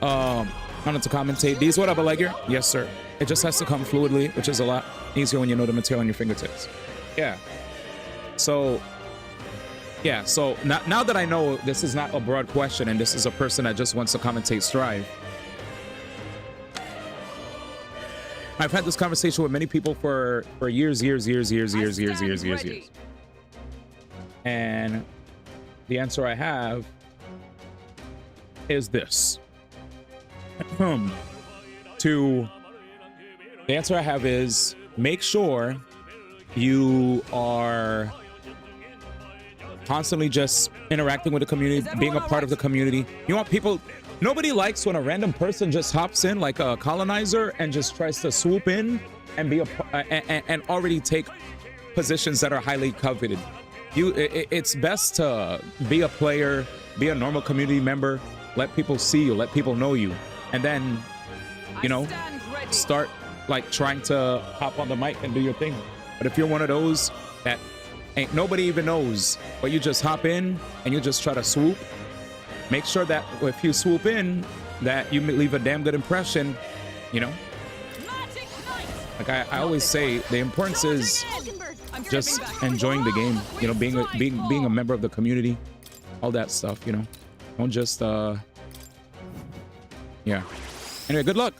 Wanted to commentate. D's, what up, Allegra? Yes, sir. It just has to come fluidly, which is a lot easier when you know the material on your fingertips. Yeah. So now that I know this is not a broad question and this is a person that just wants to commentate Strive, I've had this conversation with many people for years. And the answer I have is this. The answer I have is make sure you are constantly just interacting with the community, being a part of the community. You want people... Nobody likes when a random person just hops in like a colonizer and just tries to swoop in and be and already take positions that are highly coveted. It's best to be a player, be a normal community member, let people see you, let people know you, and then, you know, start like trying to hop on the mic and do your thing. But if you're one of those that ain't nobody even knows, but you just hop in and you just try to swoop, make sure that if you swoop in, that you leave a damn good impression, you know? Like I always say, the importance is just enjoying the game, you know, being a member of the community, all that stuff, you know? Don't just, yeah. Anyway, good luck.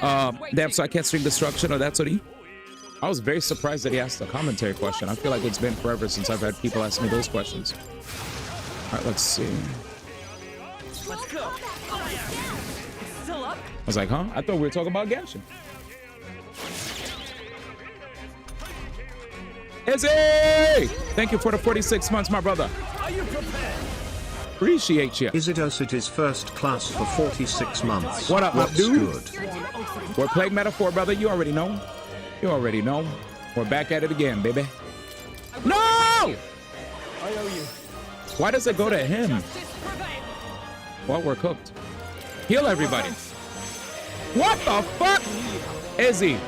Damn, so I can't stream Destruction or that's what he... I was very surprised that he asked a commentary question. I feel like it's been forever since I've had people ask me those questions. All right, let's see. Let's go. was like, huh? I thought we were talking about Genshin. Izzy! Thank you for the 46 months, my brother. Are you prepared? Appreciate you. Is it Osage first class for 46 months? What up, What's dude? good? We're playing Metaphor, brother. You already know. You already know. We're back at it again, baby. No! I owe you. Why does it go to him? Justice prevail. Well, we're cooked. Heal everybody. What the fuck? Izzy,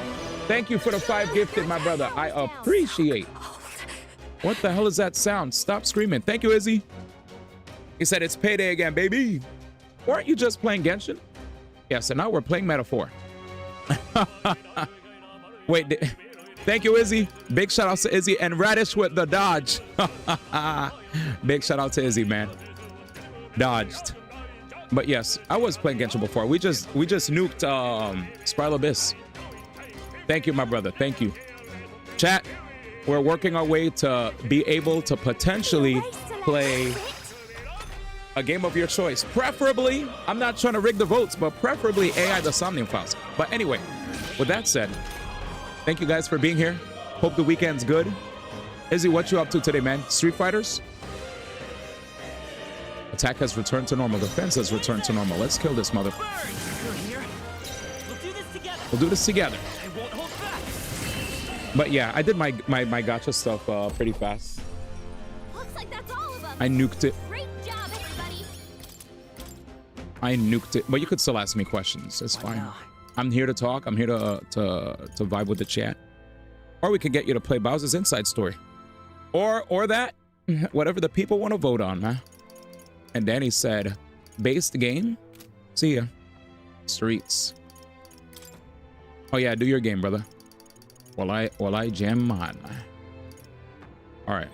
thank you for the 5 gifted, my brother. I appreciate. What the hell is that sound? Stop screaming. Thank you, Izzy. He said it's payday again, baby. Weren't you just playing Genshin? Yeah, so now we're playing Metaphor. Wait, thank you, Izzy. Big shout out to Izzy and Radish with the dodge. Big shout out to Izzy, man. Dodged. But yes, I was playing Genshin before. We just nuked Spiral Abyss. Thank you, my brother. Thank you. Chat, we're working our way to be able to potentially play a game of your choice. Preferably, I'm not trying to rig the votes, but preferably AI the Somnium Files. But anyway, with that said, thank you guys for being here. Hope the weekend's good. Izzy, what you up to today, man? Street Fighters? Attack has returned to normal. Defense has returned to normal. Let's kill this mother. You're here. We'll do this together. We'll do this together. I won't hold back. But yeah, I did my gacha stuff pretty fast. Looks like that's all of them. I nuked it. Great job, everybody. I nuked it. But you could still ask me questions. It's fine. I'm here to talk. I'm here to vibe with the chat. Or we could get you to play Bowser's Inside Story. Or that. Whatever the people want to vote on, man. And Danny said, based game? See ya. Streets. Oh yeah, do your game, brother. While I jam mine. Alright.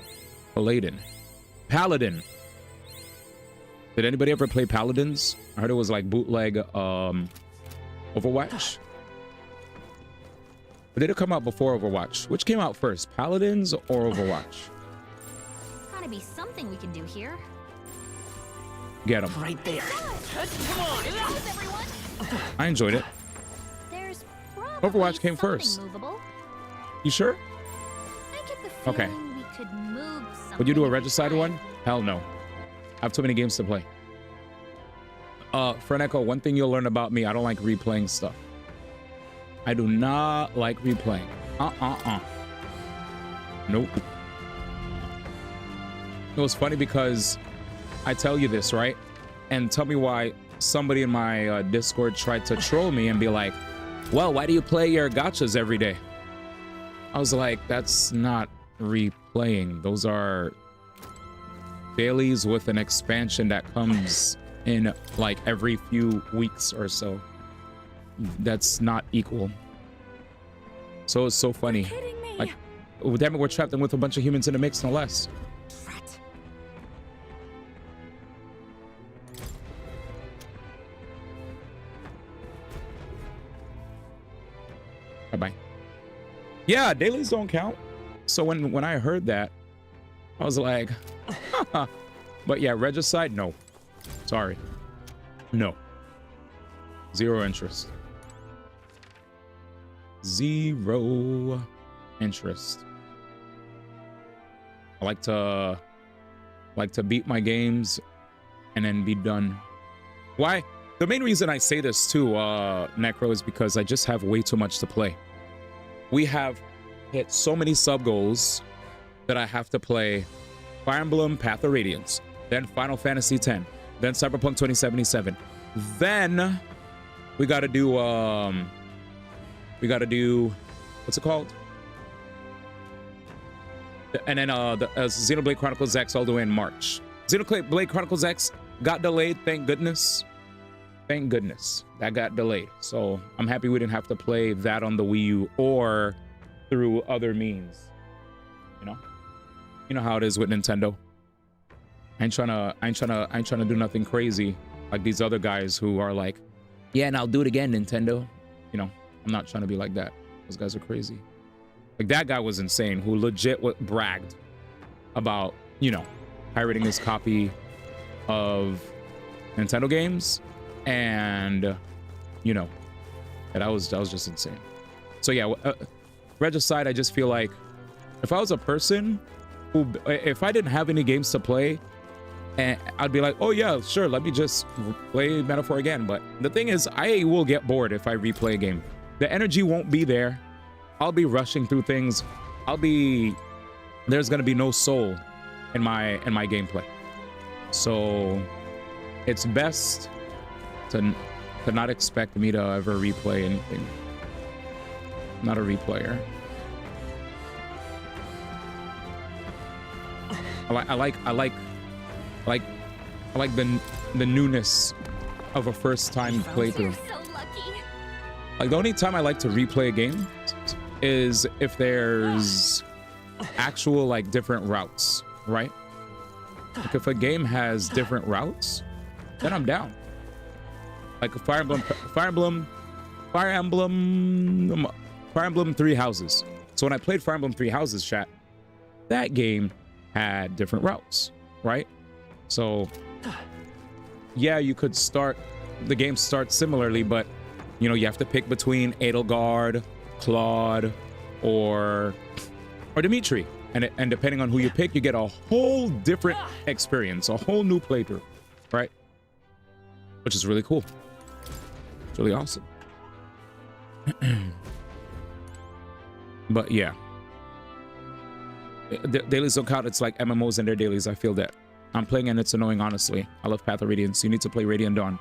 Paladin. Did anybody ever play Paladins? I heard it was like bootleg Overwatch. But did it come out before Overwatch? Which came out first, Paladins or Overwatch? Gotta be something we can do here. Get them. Right there. Come on. Everyone. I enjoyed it. There's probably Overwatch came something first. Movable. You sure? I get the Okay. feeling we could move something. Would you do a if we regicide tried. one? Hell no. I have too many games to play. Friend Echo, one thing you'll learn about me, I don't like replaying stuff. I do not like replaying. Nope. It was funny because I tell you this, right? And tell me why somebody in my Discord tried to troll me and be like, well, why do you play your gachas every day? I was like, that's not replaying. Those are dailies with an expansion that comes in like every few weeks or so. That's not equal. So it's so funny. Kidding me. Like, damn it, we're trapped in with a bunch of humans in the mix, no less. Rat. Bye-bye. Yeah, dailies don't count. So when I heard that, I was like, haha. But yeah, regicide, no. Sorry. No. Zero interest. Zero interest. I like to beat my games and then be done. Why? The main reason I say this too, Necro, is because I just have way too much to play. We have hit so many sub goals that I have to play Fire Emblem Path of Radiance, then Final Fantasy X, then Cyberpunk 2077. Then we gotta do what's it called? And then the Xenoblade Chronicles X all the way in March. Xenoblade Chronicles X got delayed, thank goodness. Thank goodness that got delayed. So I'm happy we didn't have to play that on the Wii U or through other means. You know how it is with Nintendo. I ain't trying to do nothing crazy like these other guys who are like, yeah, and I'll do it again, Nintendo. I'm not trying to be like that. Those guys are crazy. Like that guy was insane, who legit bragged about, pirating his copy of Nintendo games and you know. And that was just insane. So yeah, Regicide, I just feel like if I was a person who, if I didn't have any games to play, and I'd be like, oh yeah, sure, let me just play Metaphor again. But the thing is, I will get bored if I replay a game. The energy won't be there. I'll be rushing through things. There's gonna be no soul in my gameplay. So it's best to not expect me to ever replay anything. I'm not a replayer. I like the newness of a first time playthrough. So lucky. Like the only time I like to replay a game is if there's actual like different routes, right? Like if a game has different routes, then I'm down. Like a Fire Emblem Three Houses. So when I played Fire Emblem Three Houses, chat, that game had different routes, right? So yeah, you could start, the game starts similarly, but you know, you have to pick between Edelgard, Claude, or Dimitri. And depending on who you pick, you get a whole different experience, a whole new playthrough, right? Which is really cool. It's really awesome. But yeah. Dailies don't count. It's like MMOs and their dailies. I feel that. I'm playing and it's annoying, honestly. I love Path of Radiance. You need to play Radiant Dawn.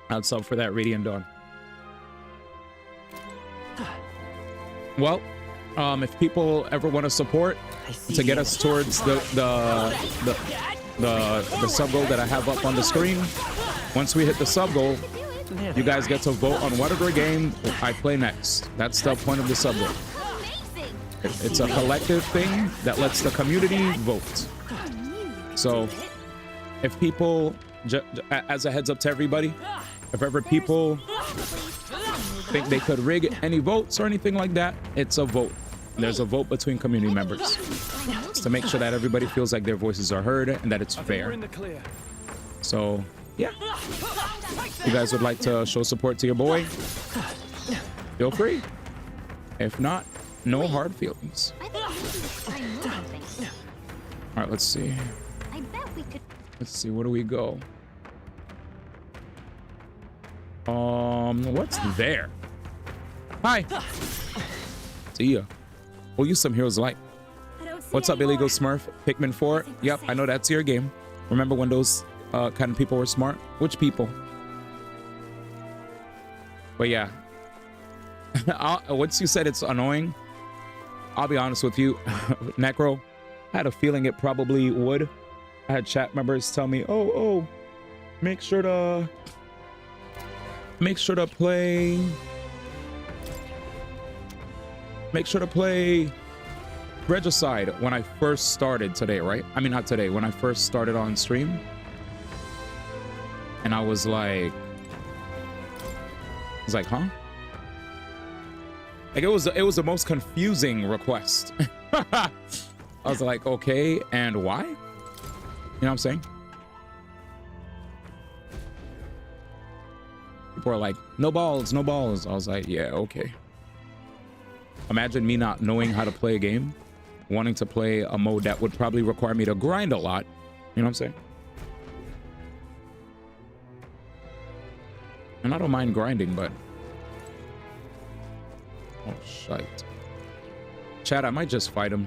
I'd sub for that, Radiant Dawn. Well, if people ever want to support to get us towards the sub goal that I have up on the screen, once we hit the sub goal, you guys get to vote on whatever game I play next. That's the point of the sub goal. It's a collective thing that lets the community vote. So if people, as a heads up to everybody, if ever people think they could rig any votes or anything like that, it's a vote. There's a vote between community members. It's to make sure that everybody feels like their voices are heard and that it's fair. So yeah, if you guys would like to show support to your boy, feel free. If not, no hard feelings. All right, let's see. I bet we could. Let's see, where do we go? What's there? Hi. See ya. We'll use some Heroes Light. What's up, Illegal Smurf? Pikmin 4. Yep, I know that's your game. Remember when those kind of people were smart? Which people? But yeah. Once you said it's annoying, I'll be honest with you, Necro, I had a feeling it probably would. I had chat members tell me, oh, make sure to play Regicide when I first started today, right? I mean, not today, when I first started on stream. And I was like, huh? Like it was the most confusing request. I was like, okay, and why? You know what I'm saying? People are like, no balls, no balls. I was like, yeah, okay. Imagine me not knowing how to play a game, wanting to play a mode that would probably require me to grind a lot. You know what I'm saying? And I don't mind grinding, but... oh, shite. Chad, I might just fight him.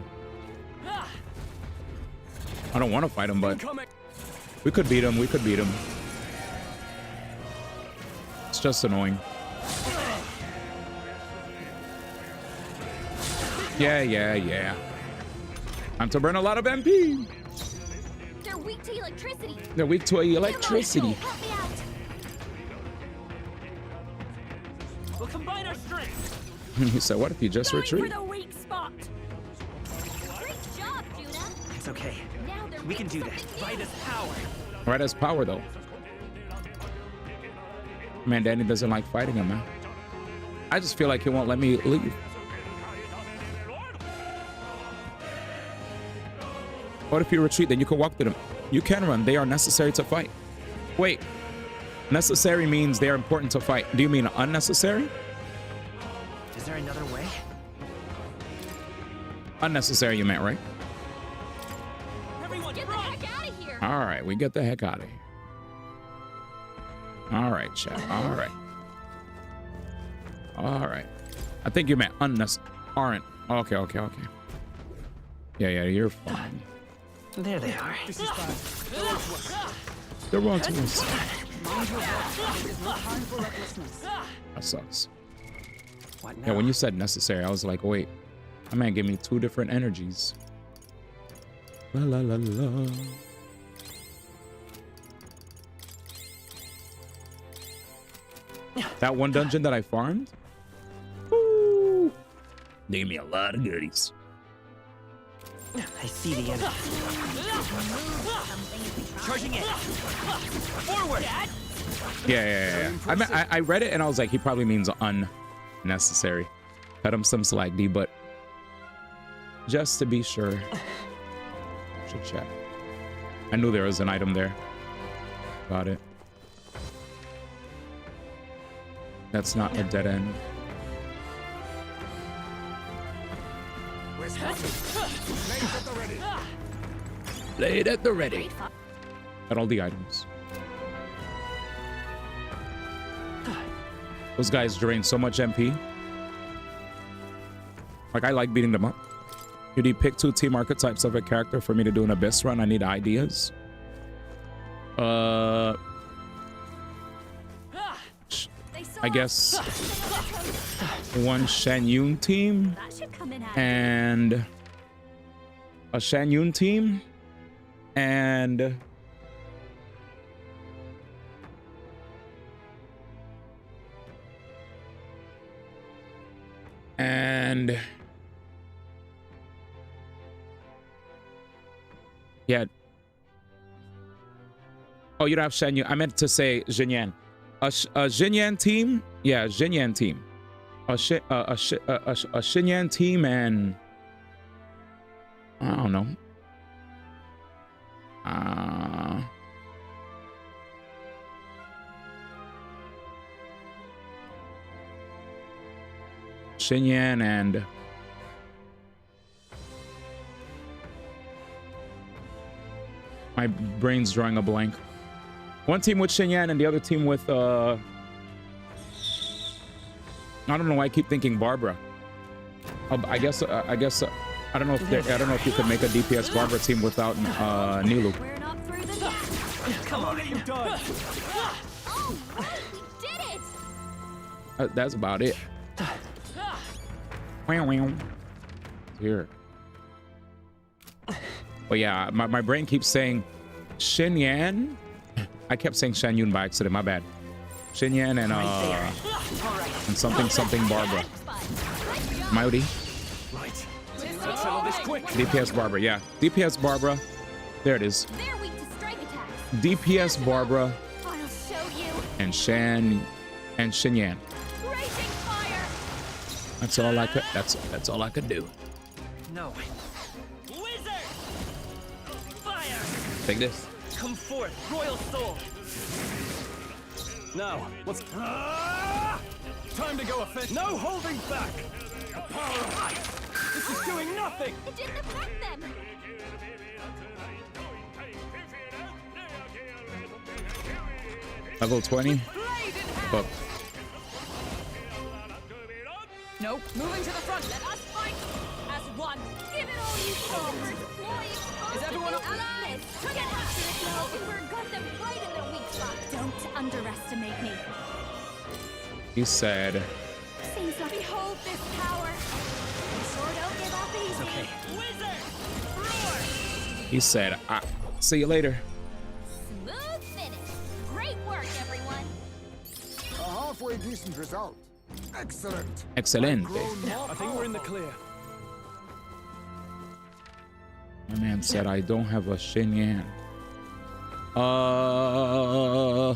I don't want to fight him, but... we could beat him, we could beat him. It's just annoying. Yeah. Time to burn a lot of MP. They're weak to electricity. They're weak to electricity. Help me out. We'll combine our strength. He said, what if you just retreat? For the weak spot. Great job, Juna. It's okay. Now they're We can do this. Fight as power. Right as power, though. Man, Danny doesn't like fighting him, man. I just feel like he won't let me leave. What if you retreat? Then you can walk through them. You can run. They are necessary to fight. Wait. Necessary means they're important to fight. Do you mean unnecessary? Is there another way? Unnecessary, you meant, right? Everyone, Get the heck out of here! All right, we get the heck out of here. All right, chat. All right. All right. I think you meant unnecessary. Aren't. Okay, okay, okay. Yeah, yeah, you're fine. There they are. This is bad. They're wrong to us. Mind your head. There is no time for recklessness. That sucks. What now? Yeah, when you said necessary, I was like, wait, that man gave me two different energies. La la la la. That one dungeon that I farmed? Woo! They gave me a lot of goodies. I see the enemy. Charging in. Forward. Yeah. I read it and I was like, he probably means unnecessary. Cut him some slack, D, but just to be sure, should check. I knew there was an item there. Got it. That's not a dead end. We're spotted. Blades at the ready. Laid at the ready. Got all the items. Those guys drain so much MP. Like, I like beating them up. Did he pick 2 team archetypes of a character for me to do an Abyss run? I need ideas. I guess one Shan Yun team That should come in handy. and a Shan Yun team and yeah. Oh, you don't have Shan Yun. I meant to say Jinyan. A Jinyan team, yeah, Jinyan team. A Shinyan team and I don't know. Shinyan and my brain's drawing a blank. One team with Shinyan and the other team with I don't know why I keep thinking Barbara. I guess I don't know if I don't know if you could make a DPS Barbara team without Nilu. We're not through the gap. Come on. You done? Oh, right, we did it! That's about it. Here. But yeah, my brain keeps saying Shinyan. I kept saying Shan Yun by accident, my bad. Shinyan and something Barbara. Mighty. Right. Let's settle this quick. DPS Barbara, yeah. DPS Barbara. There it is. They're weak to strike attacks. DPS Barbara I'll show you. and Shinyan. Raging fire. That's all I could that's all I could do. No. Wizard! Fire! Take this. Come forth, royal soul. Now, let's. Time to go offensive. No holding back. The power of ice. This is doing nothing. It didn't affect them. Level 20. But Nope. Moving to the front. Let us fight as one. Give it all you got. Is everyone alive? Get after it now. We're Gundam right in their weak spot. Don't underestimate me. he said Seems like behold this power. We sure don't give up easy. Okay. Wizard! Roar! he said see you later. Smooth finish. Great work, everyone. A halfway decent result. Excellent. Excelente. I think we're in the clear. My man said I don't have a Shinyan. I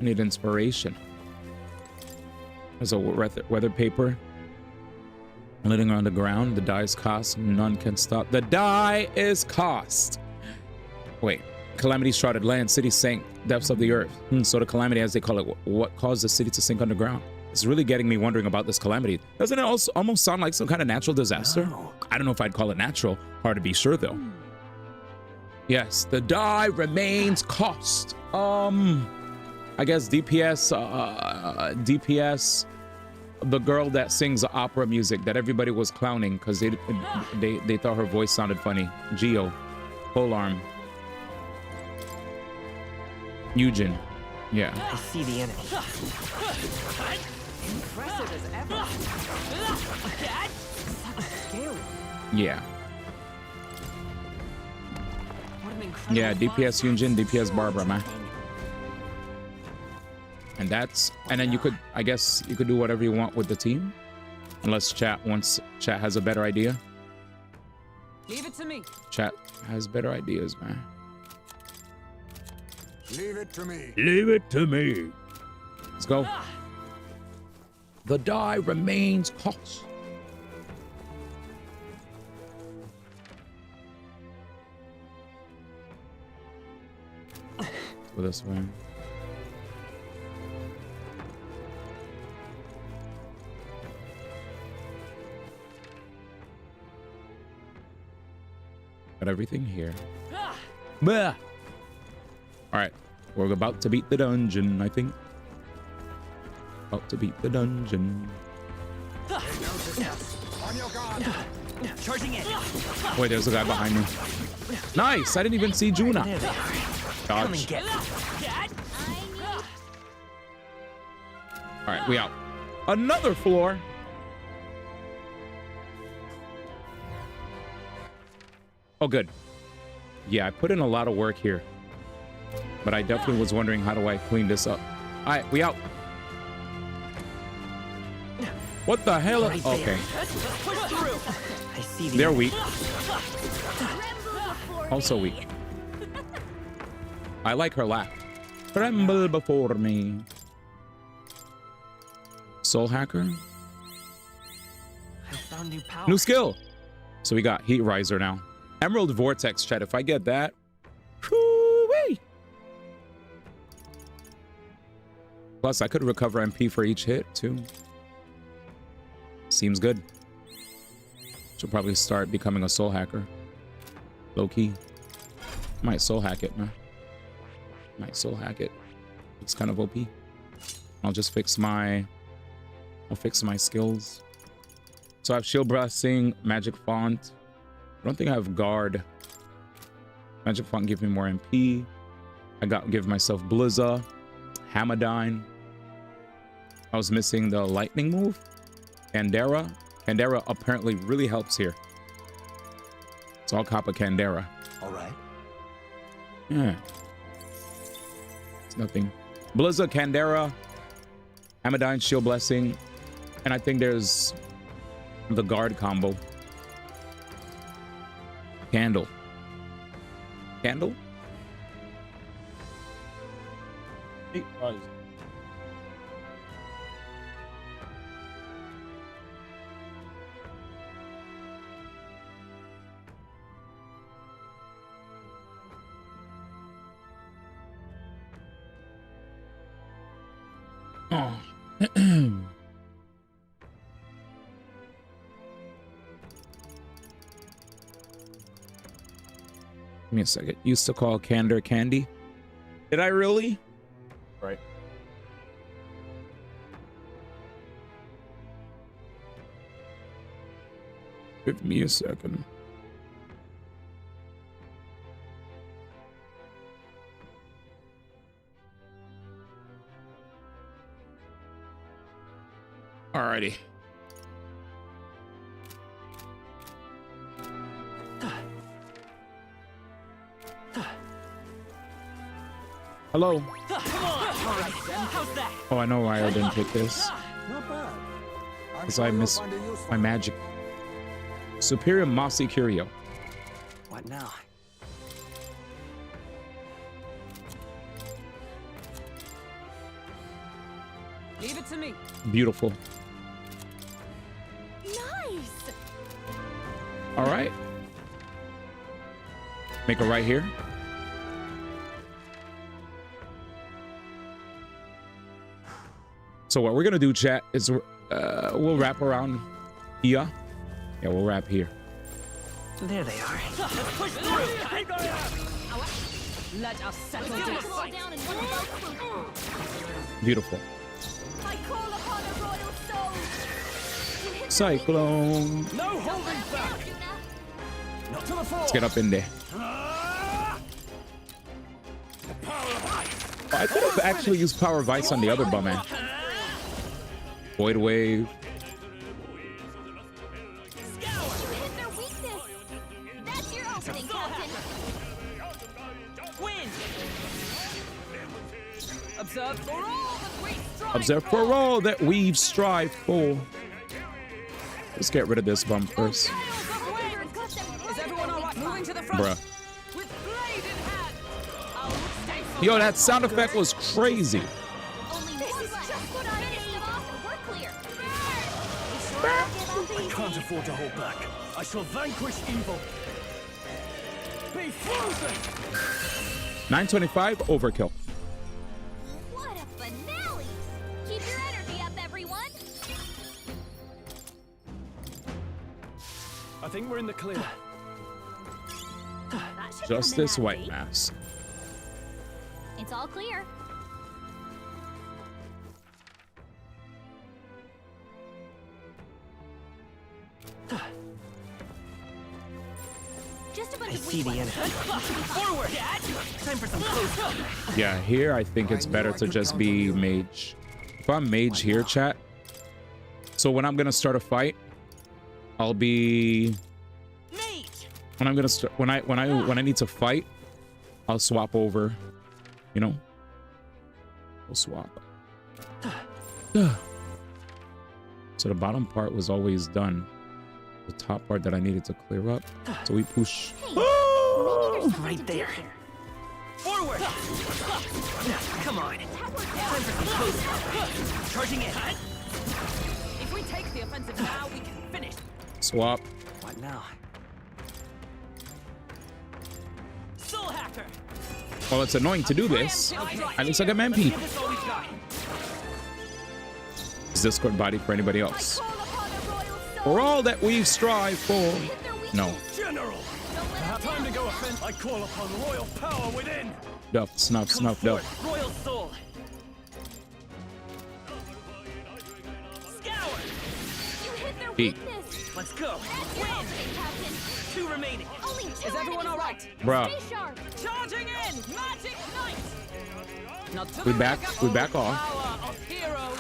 need inspiration. There's a weather paper living on the ground. The die is cost. None can stop. The die is cost. Wait. Calamity shrouded land, city sank, depths of the earth. So the calamity, as they call it, what caused the city to sink underground? It's really getting me wondering about this calamity. Doesn't it also almost sound like some kind of natural disaster? No. I don't know if I'd call it natural. Hard to be sure, though. Yes, the die remains cost. I guess DPS, DPS, the girl that sings opera music that everybody was clowning because they thought her voice sounded funny. Geo, Polearm, Eugen, yeah. I see the enemy. Impressive as ever. Scary. Yeah. What an incredible Yeah, DPS Eugen, DPS Barbara, man. entertainment. And then you could, I guess you could do whatever you want with the team. Unless chat has a better idea. Leave it to me. Chat has better ideas, man. Leave it to me. Leave it to me. Let's go. The die remains cost. Go this way. Got everything here. Bah! All right, we're about to beat the dungeon, I think. About to beat the dungeon. On your guard. Charging in. Wait, there's a guy behind me. Nice! I didn't even see Juna. There they are. Come and Dodge. get me. All right, we out. Another floor. Oh, good. Yeah, I put in a lot of work here. But I definitely was wondering, how do I clean this up? All right, we out. What the hell? Right there. Okay, Push through. I see the they're enemy. weak. Also weak. I like her laugh. Tremble before me. Soul Hacker. I found new power. New skill. So we got Heat Riser now. Emerald Vortex, chat. If I get that. Whoo-wee. Plus, I could recover MP for each hit, too. Seems good. Should probably start becoming a soul hacker. Low key. Might soul hack it, man. Might soul hack it. It's kind of OP. I'll just fix my skills. So I have Shield Blessing, Magic Font. I don't think I have Guard. Magic Font give me more MP. Give myself Blizza, Hamadine. I was missing the lightning move. Candera. Candera apparently really helps here. So I'll cop a Candera. All right. Yeah. It's nothing. Blizza, Candera, Hamadine, Shield Blessing. And I think there's the guard combo. Candle. Candle? Oh. Give me a second. Used to call Candor candy. Did I really? Right. Give me a second. Alrighty. Hello. Come on. All right. How's that? Oh, I know why I didn't pick this. Not bad. I'm Because sure I you'll miss find it useful. my magic. Superior Mossy Curio. What now? Leave it to me. Beautiful. Nice. All right. Make a right here. So what we're gonna do, chat, is we'll wrap around here. Yeah, we'll wrap here. There they are. Let's push through. Let us settle this. Down in one fell swoop. Beautiful. I call upon a royal soul. You hit the Cyclone. No holding weakness. back. Yuna. Not to the floor. Let's get up in there. The power of ice. I could have actually used Power of Ice on the other bum man. Void Wave. You hit their weakness. That's your opening, Captain. Win. Observe for all that we strive Observe for all that we've strived for. Let's get rid of this bum first. Is everyone all right? Moving to the front. Bruh. With blade in hand. I'll stay for Yo, that sound effect was crazy. only this is just what I finished them off and we're clear. I can't afford to hold back. I shall vanquish evil. Be frozen. 925 overkill. What a finale! Keep your energy up, everyone. I think we're in the clear. That should Just come in this white handy. mask. It's all clear. Just a bunch I of see weak the ones. enemy. Forward. Time for some close. Yeah, here I think it's better to just be mage. If I'm mage here, chat. So when I'm gonna start a fight, I'll be Mage. when I'm gonna start when I need to fight, I'll swap over. You know, we'll swap. So the bottom part was always done. The top part that I needed to clear up. So we push. Hey, maybe there's something Right to do there. here. Forward. Come on. That worked Time for some close. Charging in. If we take the offensive now, we can finish. Swap. What now? Soul hacker. Well, it's annoying to do this. At least I got MP. Give this all we've got. Is Discord body for anybody I else? call upon a royal soul. For all that we've strived for. Hit their weakness. No. General. Don't let us Time to down. go offend. I call upon royal power within. Duff, snuff, Come snuff, duff. forth, Royal Soul. Scour. You hit their Peek. weakness. Let's go. That's your opening, Captain. 2 remaining. Only two Is everyone enemies all left. right? Bruh. Stay sharp. Charging in! Magic Knight! Not to We the back- mega we back old off. power of heroes.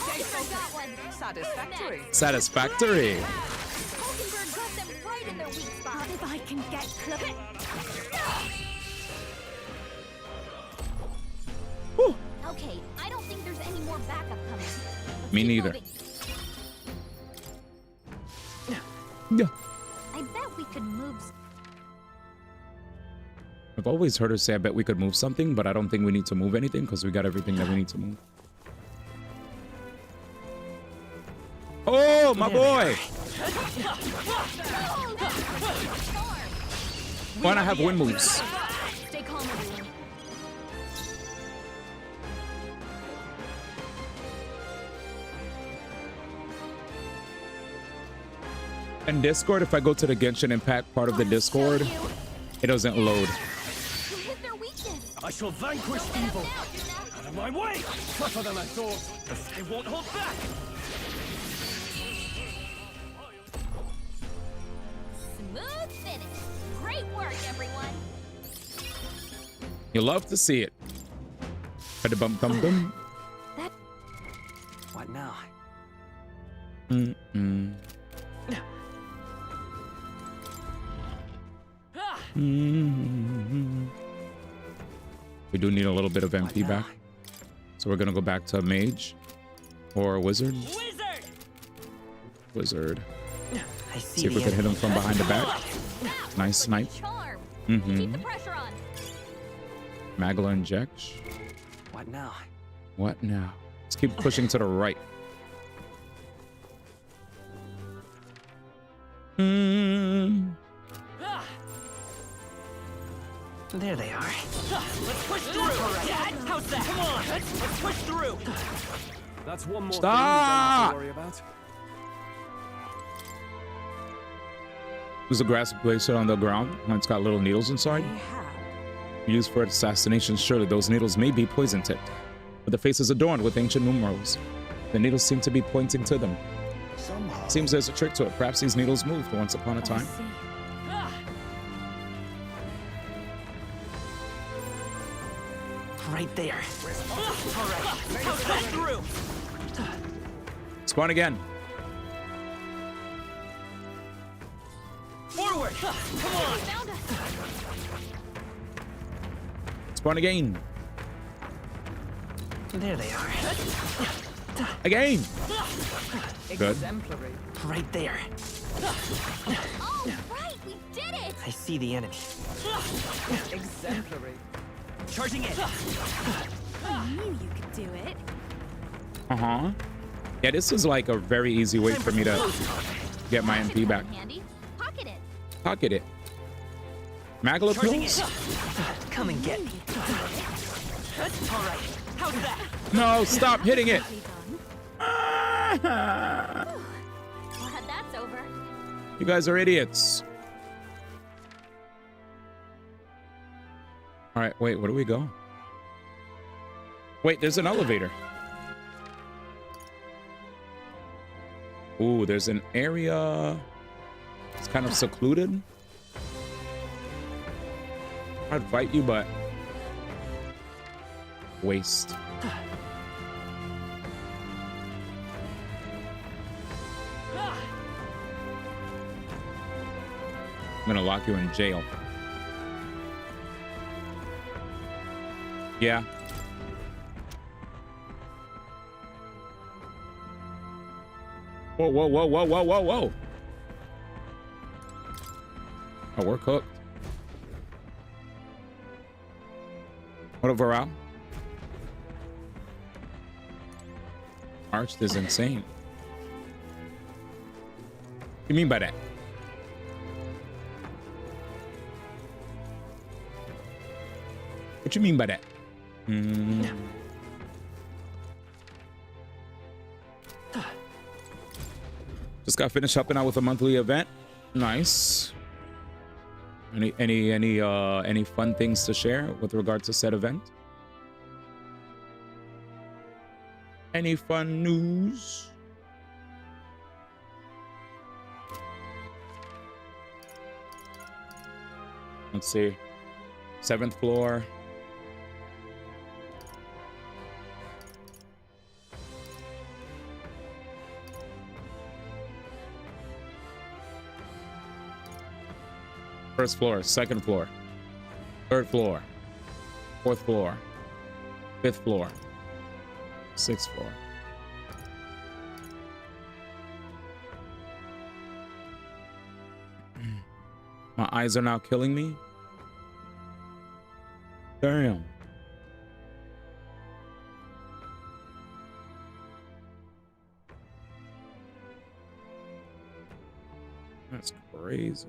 I forgot one. Satisfactory. Satisfactory. Hulkenberg got them right in their weak spot. If I can get close. Whew. Okay, I don't think there's any more backup coming. Let's Me keep neither. moving. Yeah. I bet we could move. I've always heard her say, I bet we could move something, but I don't think we need to move anything because we got everything that we need to move. Oh, my boy. Why not have wind moves? Stay calm, everyone. And Discord, if I go to the Genshin Impact part of the Discord, it doesn't load. You hit their weakness. I shall vanquish Don't let evil. them down, Yuna. Out of my way. Tougher than I thought. I won't hold back. Smooth finish. Great work, everyone. You love to see it. Ba-da-bum-bum-bum. That What now? Mm-mm. Mm-hmm. We do need a little bit of MP back. So we're gonna go back to Mage or Wizard. Wizard. Wizard. I see See if we the can hit him from behind the back. Nice snipe. charm. Mm-hmm. Keep the pressure on. Magla inject. What now? What now? Let's keep pushing to the right. Mm. There they are. Let's push through! Dad, how's that? Come on! Let's push through. That's one more Stop! thing we don't have to worry about. There's a grassy place on the ground, and it's got little needles inside. Used for assassination, surely those needles may be poison tipped. But the face is adorned with ancient numerals. The needles seem to be pointing to them. Somehow. Seems there's a trick to it. Perhaps these needles moved once upon a time. Right there. All right. How's that through? Spawn again. Forward. Come on. Found us. Spawn again. There they are. Again. Good. Exemplary. Right there. Oh, right, we did it! I see the enemy. Exemplary. Charging in. I knew you could do it. Uh-huh. Yeah, this is like a very easy way for me to get my MP back. Handy. Pocket it. Pocket it. Magla Charging in. pills? Come and get me. All right. How's that? No, stop hitting it. Glad that's over. You guys are idiots. All right, wait, where do we go? Wait, there's an elevator. Ooh, there's an area. It's kind of secluded. I'd fight you, but waste. I'm gonna lock you in jail. Yeah. Whoa, whoa, whoa, whoa, whoa, whoa, whoa. Oh, we're cooked. What over out? Arched is insane. What do you mean by that? What you mean by that? Just got finished helping out with a monthly event. Nice. Any fun things to share with regard to said event? Any fun news? Let's see. 7th floor. First floor, 2nd floor, 3rd floor, 4th floor, 5th floor, 6th floor. My eyes are now killing me. Damn. That's crazy.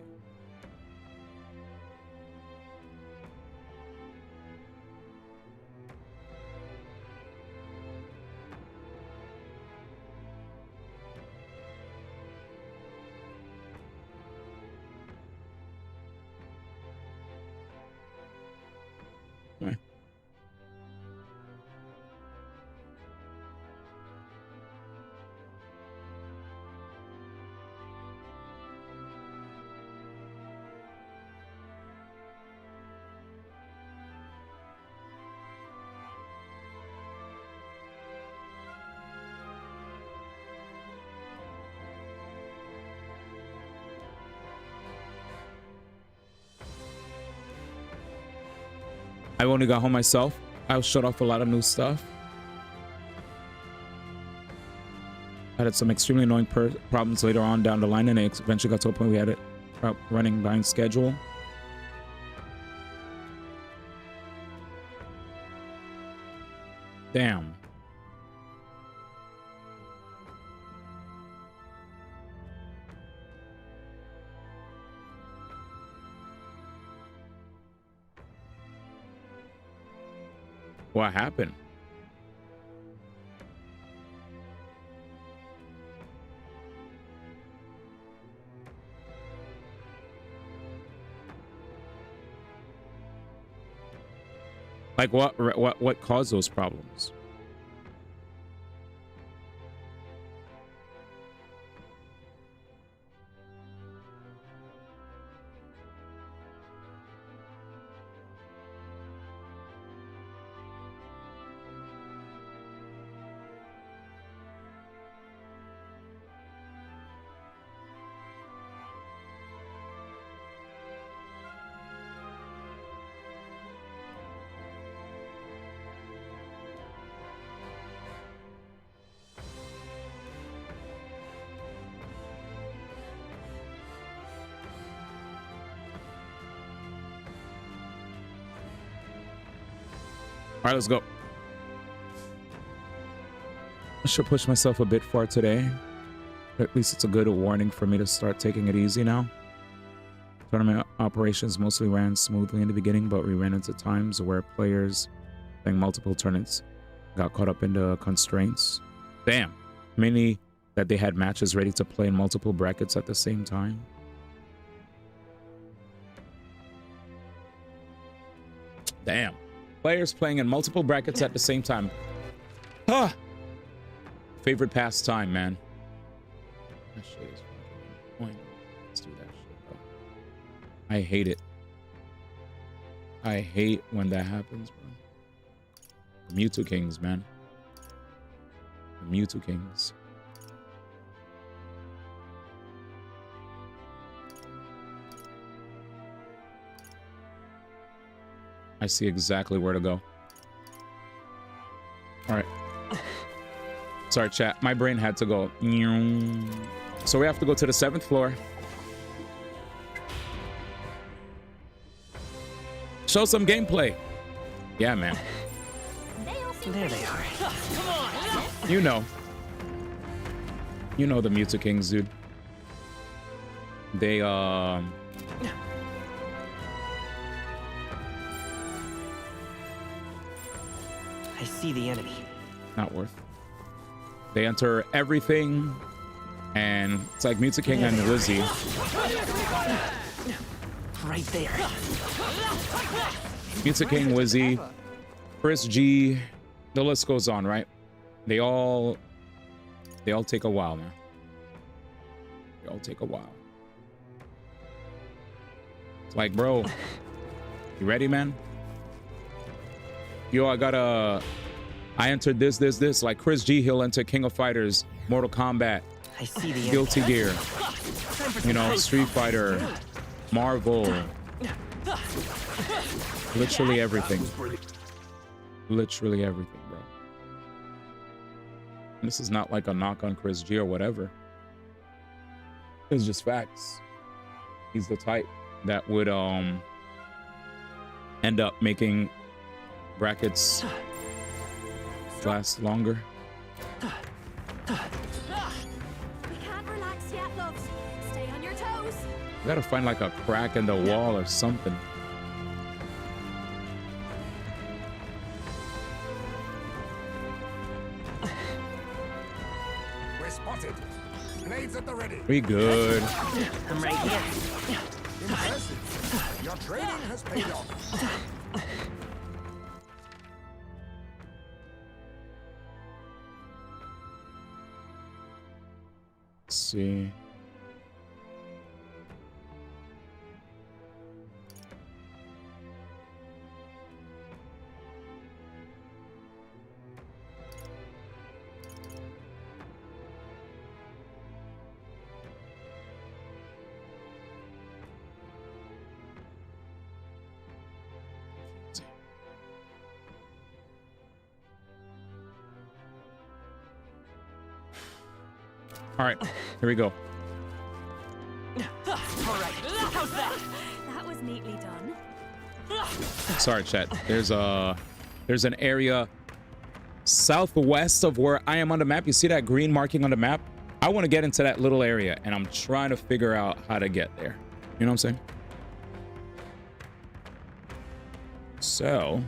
I only got home myself. I was shut off a lot of new stuff. I had some extremely annoying problems later on down the line, and it eventually got to a point we had it running behind schedule. Damn. What happened? Like what caused those problems? All right, let's go. I should push myself a bit far today. At least it's a good warning for me to start taking it easy now. Tournament operations mostly ran smoothly in the beginning, but we ran into times where players playing multiple tournaments got caught up in the constraints. Damn. Mainly that they had matches ready to play in multiple brackets at the same time. Damn. Players playing in multiple brackets at the same time. Ah! Favorite pastime, man. That shit is fucking annoying. Let's do that shit, bro. I hate it. I hate when that happens, bro. The Mewtwo Kings, man. The Mewtwo Kings. I see exactly where to go. All right. Sorry, chat. My brain had to go. So we have to go to the 7th floor. Show some gameplay. Yeah, man. There they are. You know. You know the Mewtwo Kings, dude. They, I see the enemy. not worth. They enter everything, and it's like Mewtwo King and Lizzie. Right there. Mewtwo King, Wizzy, Chris G, the list goes on, right? They all take a while, man. They all take a while. It's like, bro, you ready, man? Yo, I entered this. Like Chris G, he'll enter King of Fighters, Mortal Kombat, I see the Guilty Gear, you know, Street Fighter, Marvel. Literally everything. Literally everything, bro. And this is not like a knock on Chris G or whatever. It's just facts. He's the type that would end up making brackets last longer. We can't relax yet, loves. Stay on your toes. You gotta find like a crack in the wall or something. We're spotted. Blades at the ready. We good. I'm right here. Impressive. Your training has paid off. Let's see. All right, here we go. All right. How's that? That was neatly done. Sorry, chat. There's an area southwest of where I am on the map. You see that green marking on the map? I want to get into that little area, and I'm trying to figure out how to get there. You know what I'm saying? So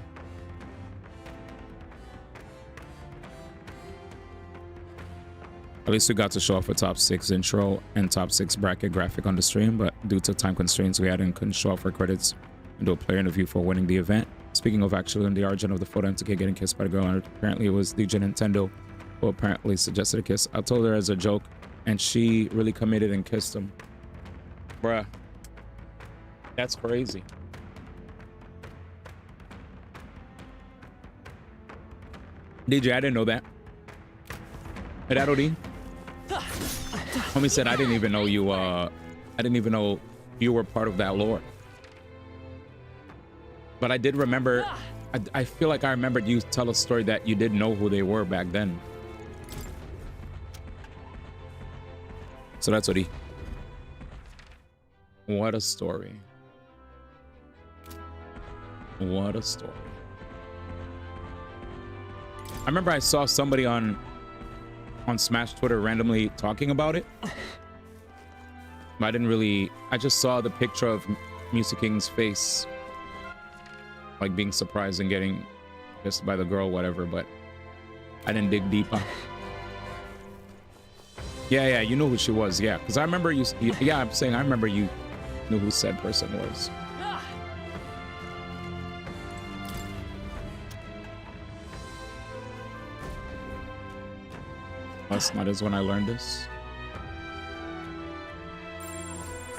at least we got to show off a top 6 intro and top 6 bracket graphic on the stream, but due to time constraints, we hadn't couldn't show off our credits and do a player interview for winning the event. Speaking of actually in the origin of the photo MTK getting kissed by the girl, and apparently it was DJ Nintendo who apparently suggested a kiss. I told her as a joke, and she really committed and kissed him. Bruh. That's crazy. DJ, I didn't know that. Hey, that OD. Homie said I didn't even know you I didn't even know you were part of that lore. But I did remember, I feel like I remembered you tell a story that you didn't know who they were back then. So that's what he. What a story. What a story. I remember I saw somebody on Smash Twitter randomly talking about it. But I didn't really, I just saw the picture of Music King's face, like being surprised and getting kissed by the girl, whatever, but I didn't dig deeper. Yeah, you knew who she was, yeah. Because I remember you, yeah, I'm saying I remember you knew who said person was. Last night is when I learned this.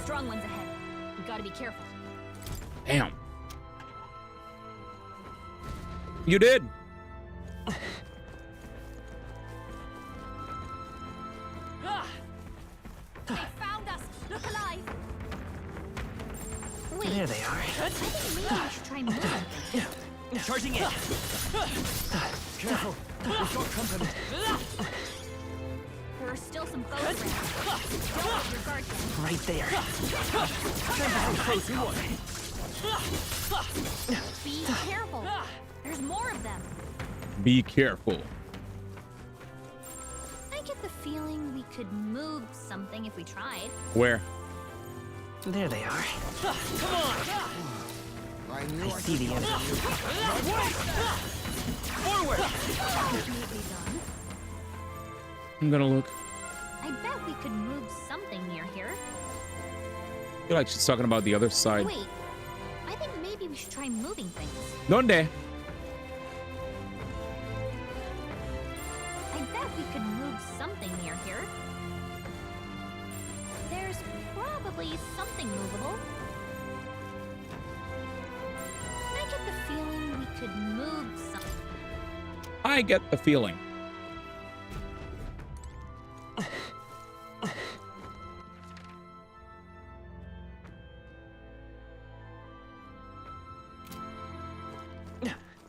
Strong ones ahead. We gotta be careful. Damn. You did. They found us. Look alive. Wait. There they are. I think maybe we should try moving. Charging in. Careful. We've got company. There are still some foes around. Don't let your guard down. Right there. Be careful. There's more of them. Be careful. I get the feeling we could move something if we tried. Where? There they are. Come on. I knew I see the enemy. Forward. Neatly done. I'm gonna look. I bet we could move something near here. I feel like she's talking about the other side. Wait. I think maybe we should try moving things. Donde? I bet we could move something near here. There's probably something movable. I get the feeling we could move something. I get the feeling.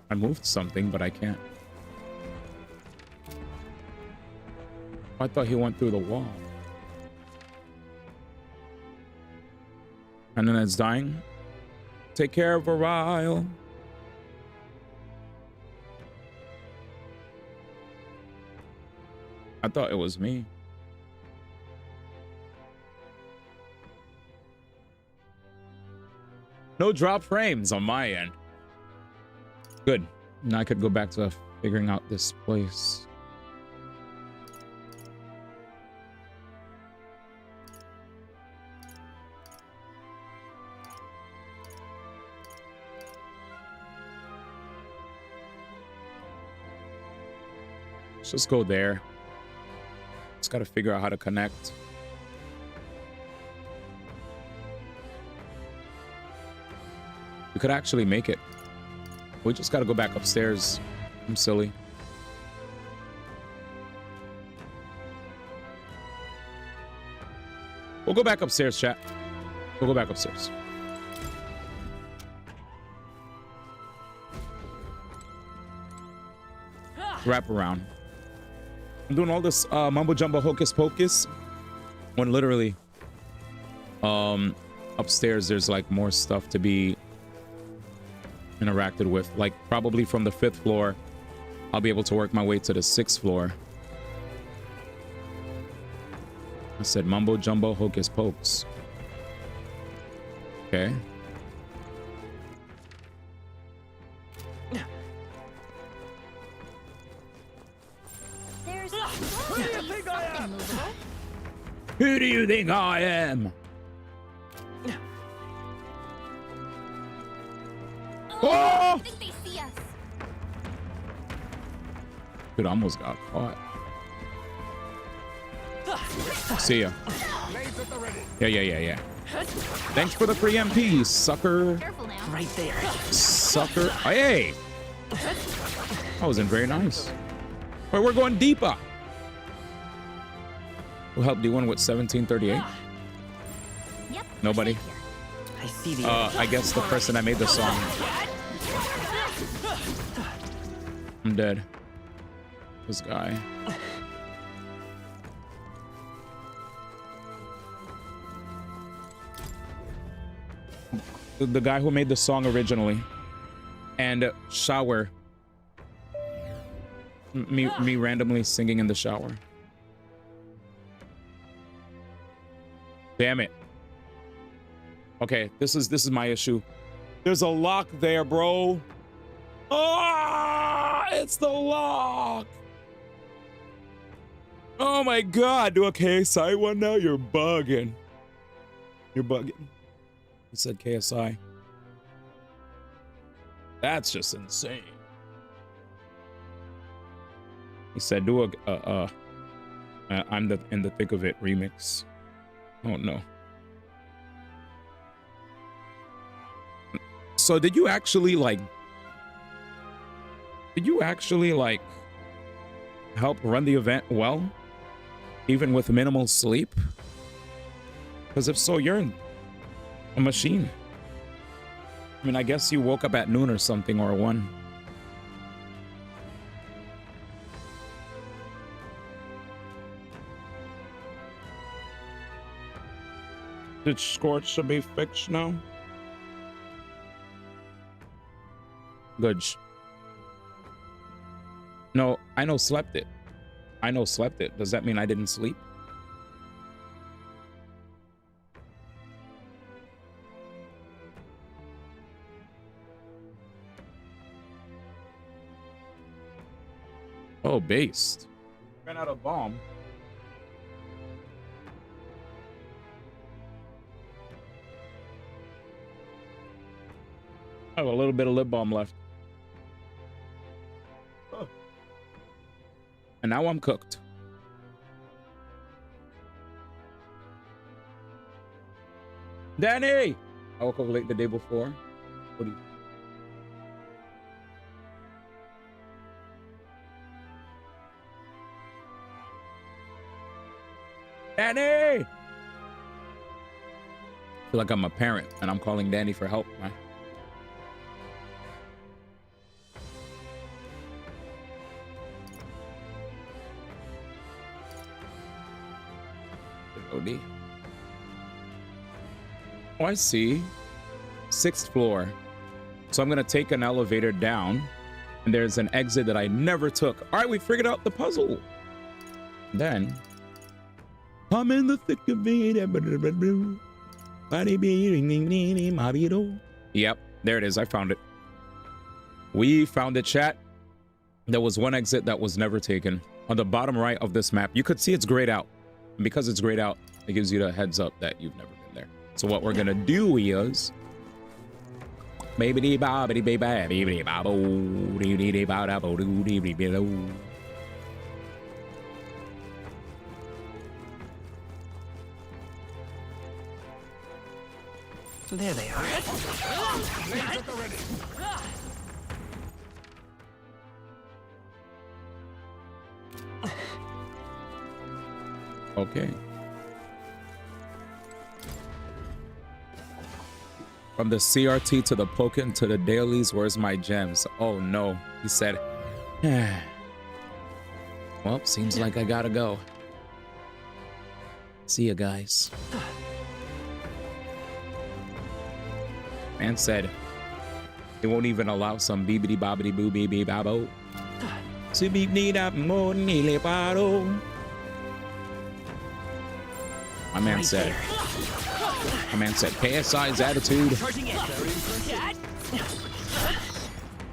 I moved something, but I can't. I thought he went through the wall. And then it's dying. Take care of a while. I thought it was me. No drop frames on my end. Good. Now I could go back to figuring out this place. Let's just go there. Just gotta figure out how to connect. We could actually make it. We just gotta go back upstairs. I'm silly. We'll go back upstairs, chat. We'll go back upstairs. Wrap around. I'm doing all this mumbo jumbo hocus pocus when literally upstairs there's like more stuff to be interacted with. Like probably from the 5th floor I'll be able to work my way to the 6th floor. I said mumbo jumbo hocus pocus. Okay. There's probably something movable. Who do you think I am? Oh! I think they see us. Dude, I almost got caught. See ya. Blades at the ready. Yeah. Thanks for the free MP, sucker. Careful now. Right there. Sucker. Hey! That wasn't very nice. Wait, we're going deeper. We'll help D1 with 1738. Yep. Nobody. we're safe here. I see the I guess the person that made the song. I'm dead. This guy. The guy who made the song originally. And shower. Me randomly singing in the shower. Damn it. Okay, this is my issue. There's a lock there, bro. Ah, it's the lock. Oh my god, do a KSI one now? You're bugging. You're bugging. He said KSI. That's just insane. He said do a I'm in the thick of it remix. Oh no. So did you actually like help run the event well? Even with minimal sleep? Because if so, you're a machine. I mean, I guess you woke up at noon or something, or 1. Did Scorch should be fixed now? Good. No, I know slept it. I know slept it. Does that mean I didn't sleep? Oh, based. Ran out of bomb. I have a little bit of lip balm left. Oh. And now I'm cooked. Danny! I woke up late the day before. What do you... Danny! I feel like I'm a parent and I'm calling Danny for help, man. OD. Oh, I see. 6th floor. So I'm gonna take an elevator down and there's an exit that I never took. All right, we figured out the puzzle. Then I'm in the thick of it. Yep, there it is. I found it. We found it, chat. There was one exit that was never taken on the bottom right of this map. You could see it's grayed out. And because it's grayed out, it gives you the heads up that you've never been there. So what we're gonna do is There they are. Blades at the ready. okay. From the CRT to the Pokken to the dailies, where's my gems? Oh no, he said. Well, seems like I gotta go. See ya, guys. Man said he won't even allow some beebity bobbity boo beeby babo. To beep need up more nearly bottle. My man said. My man said KSI's attitude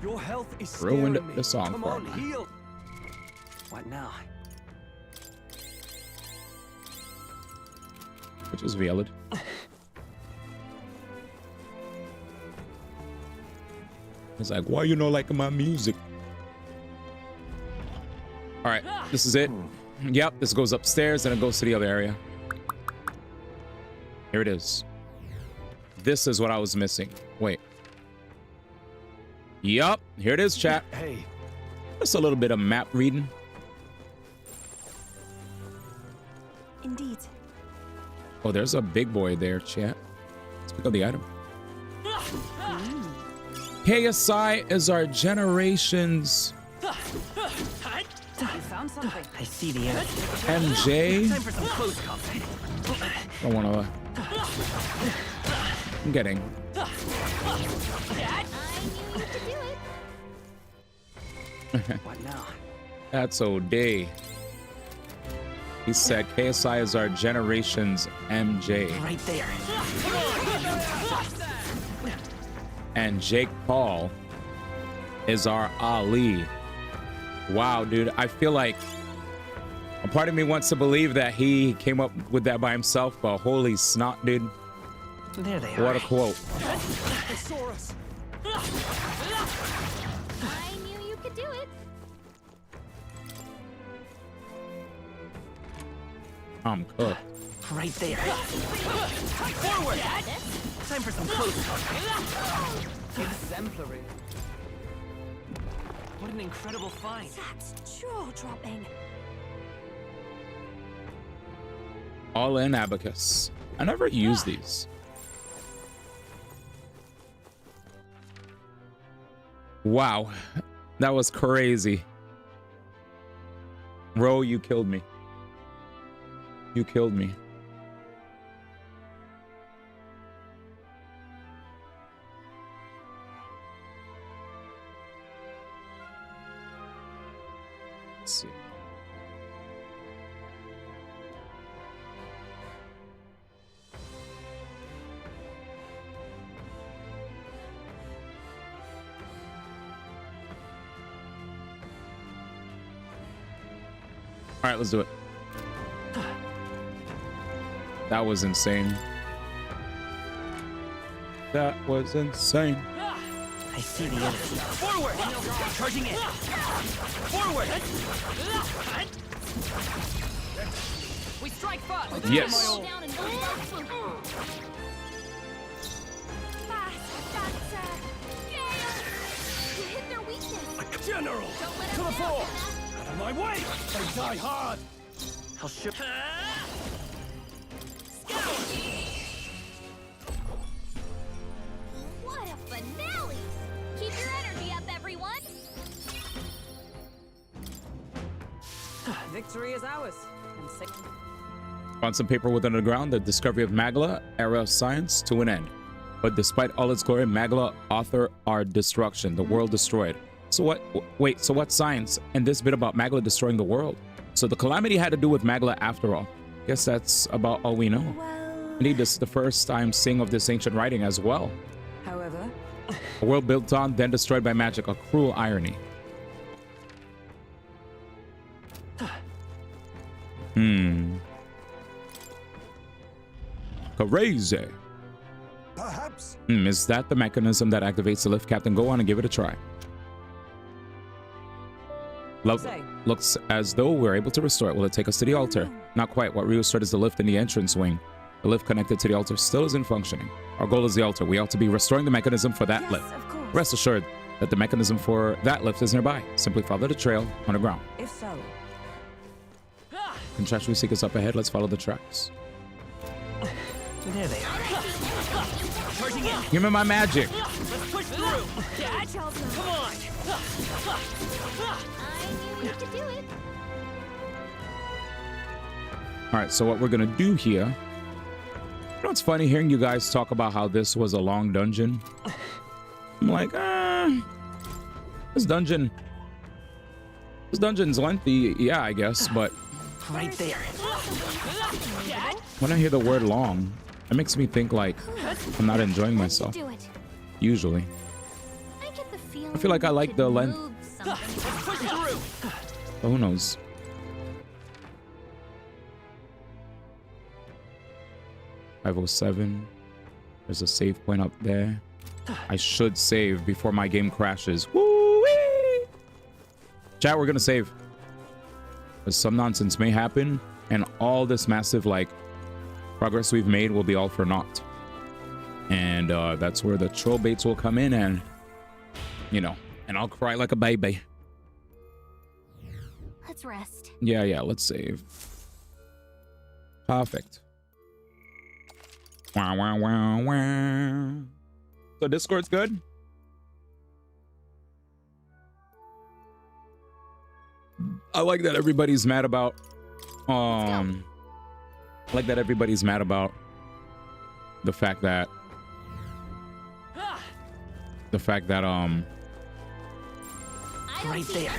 Your health is ruined scaring me. the song Come for on, me. heal. What now? Which is valid. It's like, why you not liking my music? All right, this is it. Yep, this goes upstairs and it goes to the other area. Here it is. This is what I was missing. Wait. Yup, here it is, chat. Hey. Just a little bit of map reading. Indeed. Oh, there's a big boy there, chat. Let's pick up the item. KSI is our generation's You found something. I see the enemy. MJ. Time for some close combat. Don't wanna. I'm getting. I knew you could do it. What now? That's O'Day. He said KSI is our generation's MJ. Right there. And Jake Paul is our Ali. Wow, dude. I feel like a part of me wants to believe that he came up with that by himself, but holy snot, dude. There they are. What a quote. They saw us. I knew you could do it. I'm cooked. Right there. Forward. Time for some close combat. Exemplary. What an incredible find. That's jaw-dropping. All in abacus. I never use these. Wow. That was crazy. Ro, you killed me. You killed me. Let's see. All right, let's do it. That was insane. That was insane. I see the enemy. Forward! Charging in. Forward! We strike first. Yes. Down and fast. That's Gale. You hit their weakness. General! Don't let To the them fore! down. Out of my way! They die hard! I'll shoot. What a finale! Keep your energy up, everyone. Victory is ours. And safe. On some paper within the ground, the discovery of Magla, era of science, to an end. But despite all its glory, Magla author our destruction, the world destroyed. So what? Wait, so what science? And this bit about Magla destroying the world. So the calamity had to do with Magla after all. Guess that's about all we know. Well, Indeed, this is the first time seeing of this ancient writing as well. However, A world built on, then destroyed by magic, a cruel irony. Crazy. Perhaps Is that the mechanism that activates the lift? Captain, go on and give it a try. Say. Looks as though we're able to restore it. Will it take us to the altar? Not quite. What restored is the lift in the entrance wing. The lift connected to the altar still isn't functioning. Our goal is the altar. We ought to be restoring the mechanism for that lift. of course. Rest assured that the mechanism for that lift is nearby. Simply follow the trail underground. If so, Contractually seek us up ahead. Let's follow the tracks. There they are. Charging in. Give me my magic. Let's push through. Come on. I knew you could do it. All right, so what we're gonna do here. You know, it's funny hearing you guys talk about how this was a long dungeon. I'm like, this dungeon's lengthy, yeah, I guess, but Right there. when I hear the word long, it makes me think like I'm not enjoying myself. Do it. Usually, I get the feeling. I feel like I you like could the length. move something. Let's push through. But who knows? $507. There's a save point up there. I should save before my game crashes. Woo-wee! Chat, we're gonna save. Because some nonsense may happen, and all this massive, like, progress we've made will be all for naught. And that's where the troll baits will come in, and, you know, and I'll cry like a baby. Let's rest. Yeah, let's save. Perfect. Wow, wow, wow, wow. So Discord's good? I like that everybody's mad about the fact that Right there.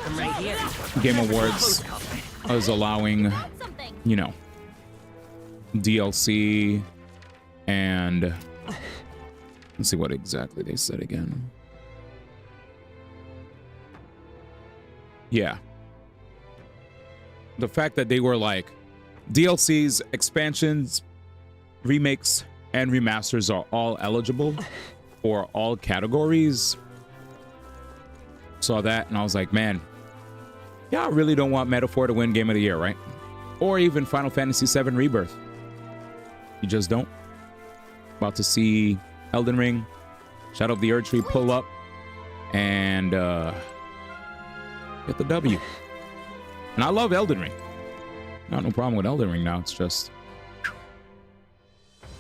I'm right here. Game Awards is allowing, you know, DLC and let's see what exactly they said again. Yeah. The fact that they were like DLCs, expansions, remakes, and remasters are all eligible for all categories. Saw that and I was like, man, yeah, I really don't want Metaphor to win Game of the Year, right? Or even Final Fantasy VII Rebirth. You just don't. About to see Elden Ring, Shadow of the Erdtree pull up and get the W. And I love Elden Ring. Not no problem with Elden Ring now. It's just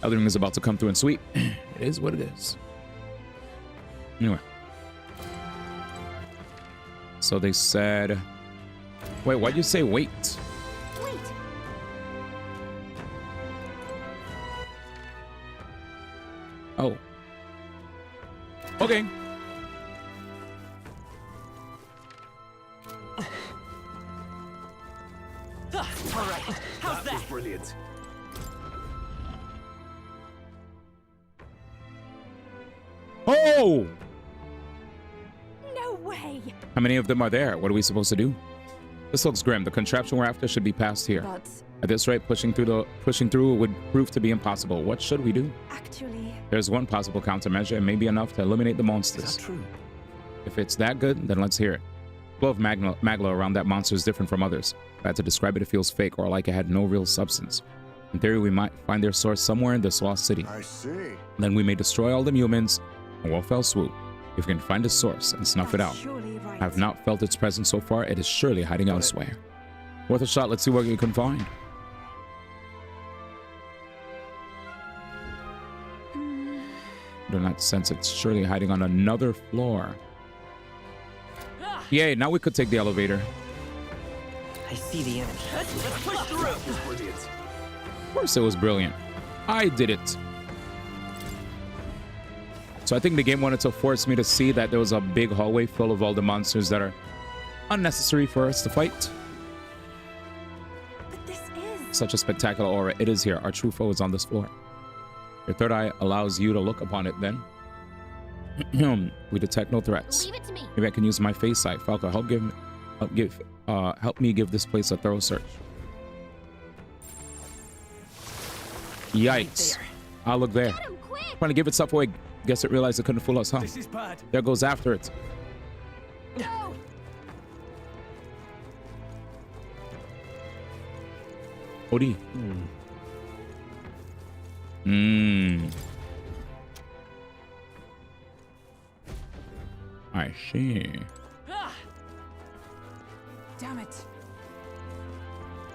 Elden Ring is about to come through and sweep. It is what it is. Anyway. So they said, wait, why'd you say wait? Wait. Oh. Okay. All right. How's that? Brilliant. Oh! No way. How many of them are there? What are we supposed to do? This looks grim. The contraption we're after should be passed here. But At this rate, pushing through would prove to be impossible. What should we do? actually, There's one possible countermeasure. It may be enough to eliminate the Is monsters. that true? If it's that good, then let's hear it. The flow of magma around that monster is different from others. If I had to describe it, it feels fake or like it had no real substance. In theory, we might find their source somewhere in this lost city. I see. Then we may destroy all the humans in one fell swoop. If we can find its source and snuff it out. surely right. I have not felt its presence so far. It is surely hiding elsewhere. Worth a shot. Let's see what we can find. Do not sense it's surely hiding on another floor. Yay, now we could take the elevator. I see the enemy. Let's push through. Brilliant. Of course it was brilliant. I did it. So I think the game wanted to force me to see that there was a big hallway full of all the monsters that are unnecessary for us to fight. But this is. Such a spectacular aura. It is here. Our true foe is on this floor. Your third eye allows you to look upon it then. We detect no threats. Leave it to me. Maybe I can use my face sight. Falco, help me give this place a thorough search. Yikes. I'll look there. Get him quick. Trying to give itself away. Guess it realized it couldn't fool us, huh? This is bad. There goes after it. No. Odie. I see. Damn it.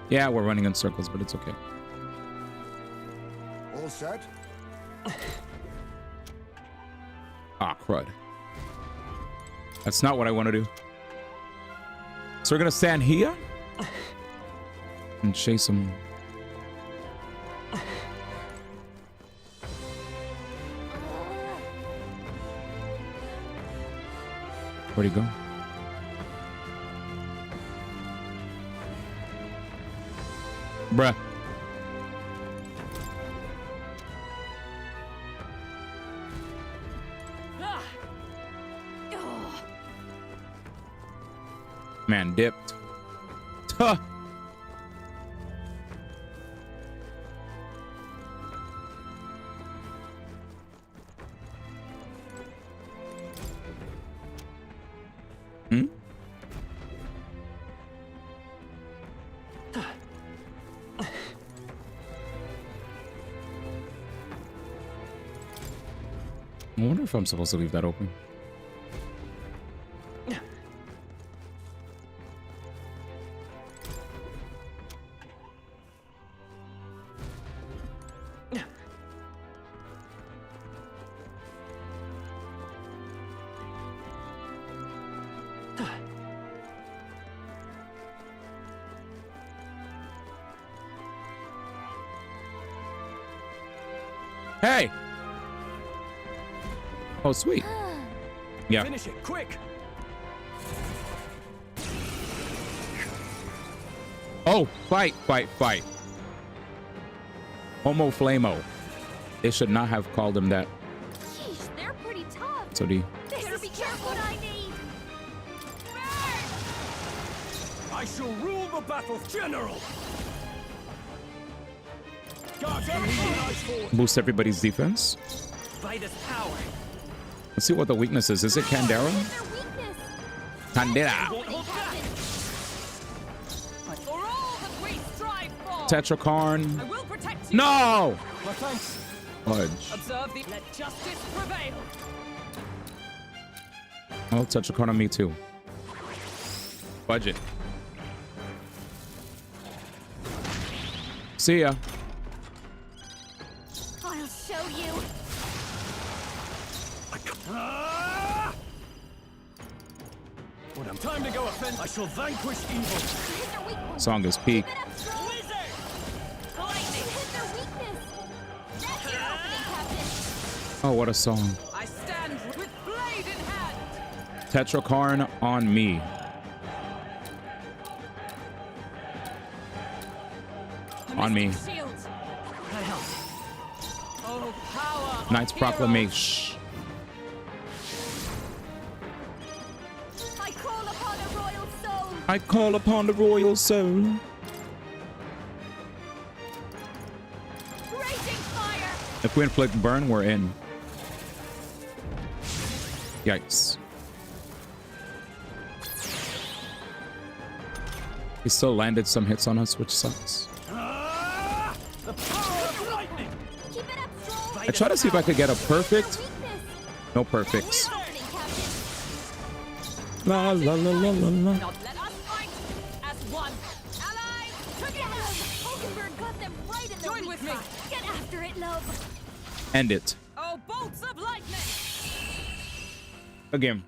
Yeah, we're running in circles, but it's okay. All set? Ah, crud. That's not what I want to do. So we're gonna stand here and chase him. Where'd he go? Bruh. Man dipped. Tuh. I wonder if I'm supposed to leave that open. Hey! Oh, sweet. Yeah. Finish it, quick! Oh, fight, fight, fight. Homo Flamo. They should not have called him that. Sheesh, they're pretty tough. So D. Better be careful. What I need. I shall rule the battle, General! Guards, everyone eyes forward! Boost everybody's defense. Vitus power. Let's see what the weakness is. Is it Candera? Their weakness. Candera. Won't hold back. For all that we strive for. I Tetrakarn. will protect you. No! My thanks. Fudge. Observe the. Let justice prevail. Oh, Tetrakarn on me too. Budget. See ya. I'll show you. Ah! What am time to go offend? I shall vanquish evil. Hit their weak point. Song is peak. Keep it up, strong. Lightning. Hit their weakness. That's your opening, Captain. Oh, what a song. I stand with blade in hand. Tetrakarn on me. On me. Mystic shield. I help. Oh, power. of Knight's heroes. Proclamation. I call upon a royal soul. I call upon the royal soul. Raging fire. If we inflict burn, we're in. Yikes. He still landed some hits on us, which sucks. Ah! The power of lightning. Keep it up, strong. I try to see if I could get a perfect. Weakness. No perfects. Opening, Captain. La la la la la la. Not let us fight as one. Allies together. Hulkenberg got them right in the Join weak with me. spot. Get after it, love. End it. Oh, bolts of lightning. Again.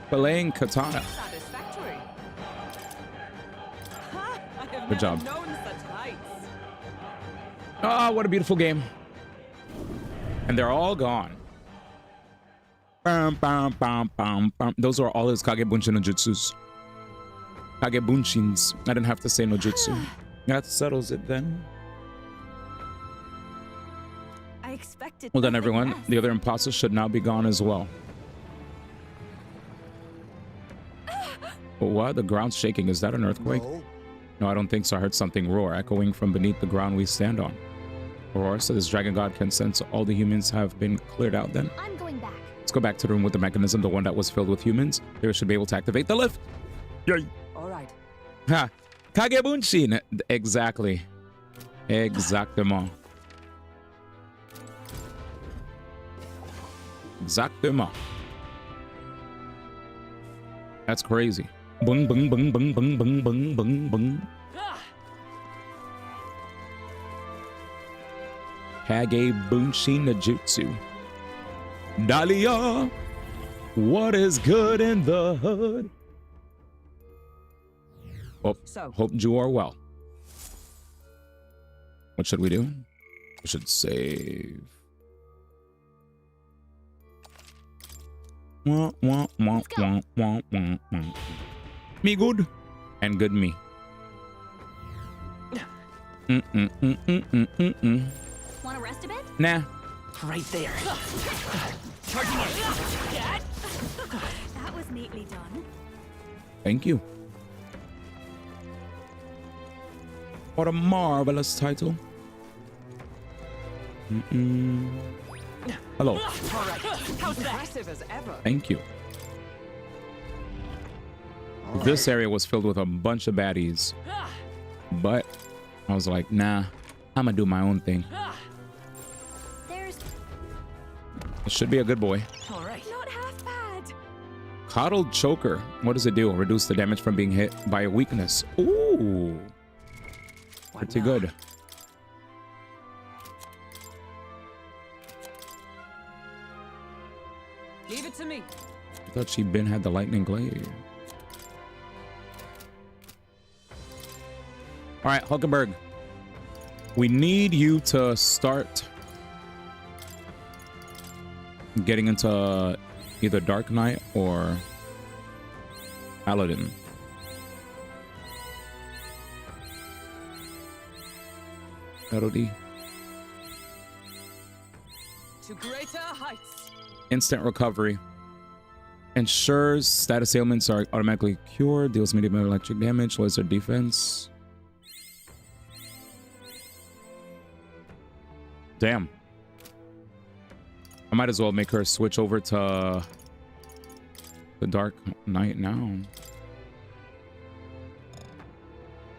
Belaying Katana. Satisfactory. Ha! I have Good job. never known such heights. Ah, what a beautiful game. And they're all gone. Bam, bam, bam, bam, bam. Those are all his Kagebunshin no jutsus. Kagebunshins. I didn't have to say no jutsu. That settles it then. I expected. Well done, nothing everyone. less. The other imposters should now be gone as well. But what? The ground's shaking. Is that an earthquake? No. No, I don't think so. I heard something roar, echoing from beneath the ground we stand on. Aurora, so this dragon god can sense all the humans have been cleared out then? I'm going back. Let's go back to the room with the mechanism, the one that was filled with humans. Here should be able to activate the lift. Yay. All right. Ha! Kagebunshin! Exactly. Exactement. Exactement. That's crazy. Bung, bung, bung, bung, bung, bung, bung, bung, bung. Kagebunshin no Jutsu. Dahlia, what is good in the hood? Oh, So. hope you are well. What should we do? We should save. Wah, wah, wah, wah, wah, wah, wah. Me good and good me. Want to rest a bit? Nah. Right there. Charging in. That was neatly done. Thank you. What a marvelous title. Hello. All right. How's that? Impressive as ever. Thank you. This area was filled with a bunch of baddies. But I was like, nah, I'm gonna do my own thing. There's It should be a good boy. All right. not half bad. Coddled choker. What does it do? Reduce the damage from being hit by a weakness. Ooh. What Pretty now? good. Leave it to me. I thought she been had the lightning glaive. All right, Hulkenberg. We need you to start getting into either Dark Knight or Paladin. Melody. To greater heights. Instant recovery. Ensures status ailments are automatically cured. Deals medium electric damage. Lowers their defense. Damn. I might as well make her switch over to the Dark Knight now.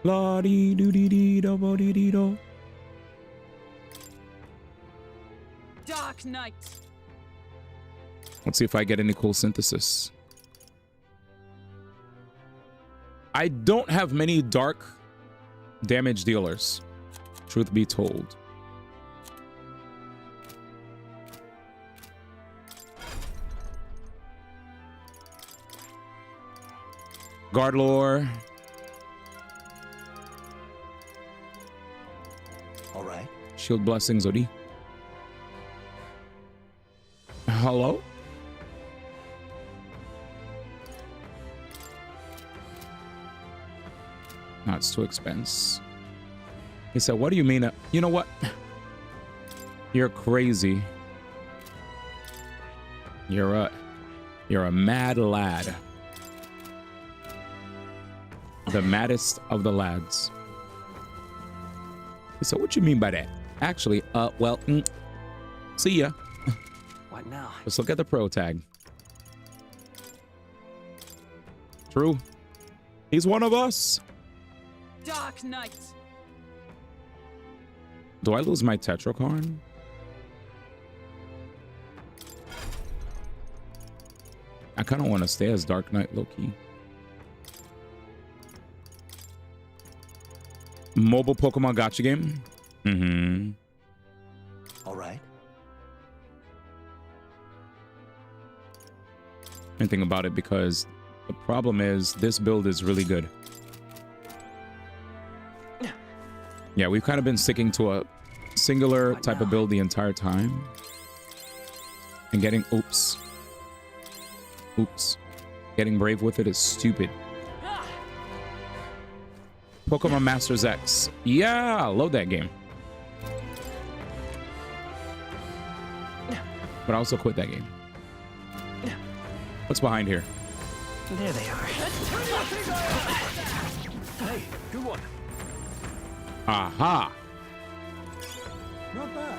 La dee doo dee dee do bo dee dee do. Dark Knight. Let's see if I get any cool synthesis. I don't have many dark damage dealers, truth be told. Guard lore. All right. Shield blessings, Odi. Hello? No, it's too expensive. He said, what do you mean? You know what? You're crazy. You're a mad lad. The maddest of the lads. He said, what you mean by that? Actually, well, see ya. What now? Let's look at the pro tag. True. He's one of us. Dark Knight. Do I lose my Tetracorn? I kind of want to stay as Dark Knight Loki. Mobile Pokemon gacha game? Mm-hmm. All right. Anything about it, because the problem is this build is really good. Yeah, we've kind of been sticking to a singular type of build the entire time. And getting, oops. Getting brave with it is stupid. Pokemon Masters X. Yeah, load that game. But I also quit that game. What's behind here? There they are. Hey, good one. Aha! Not bad.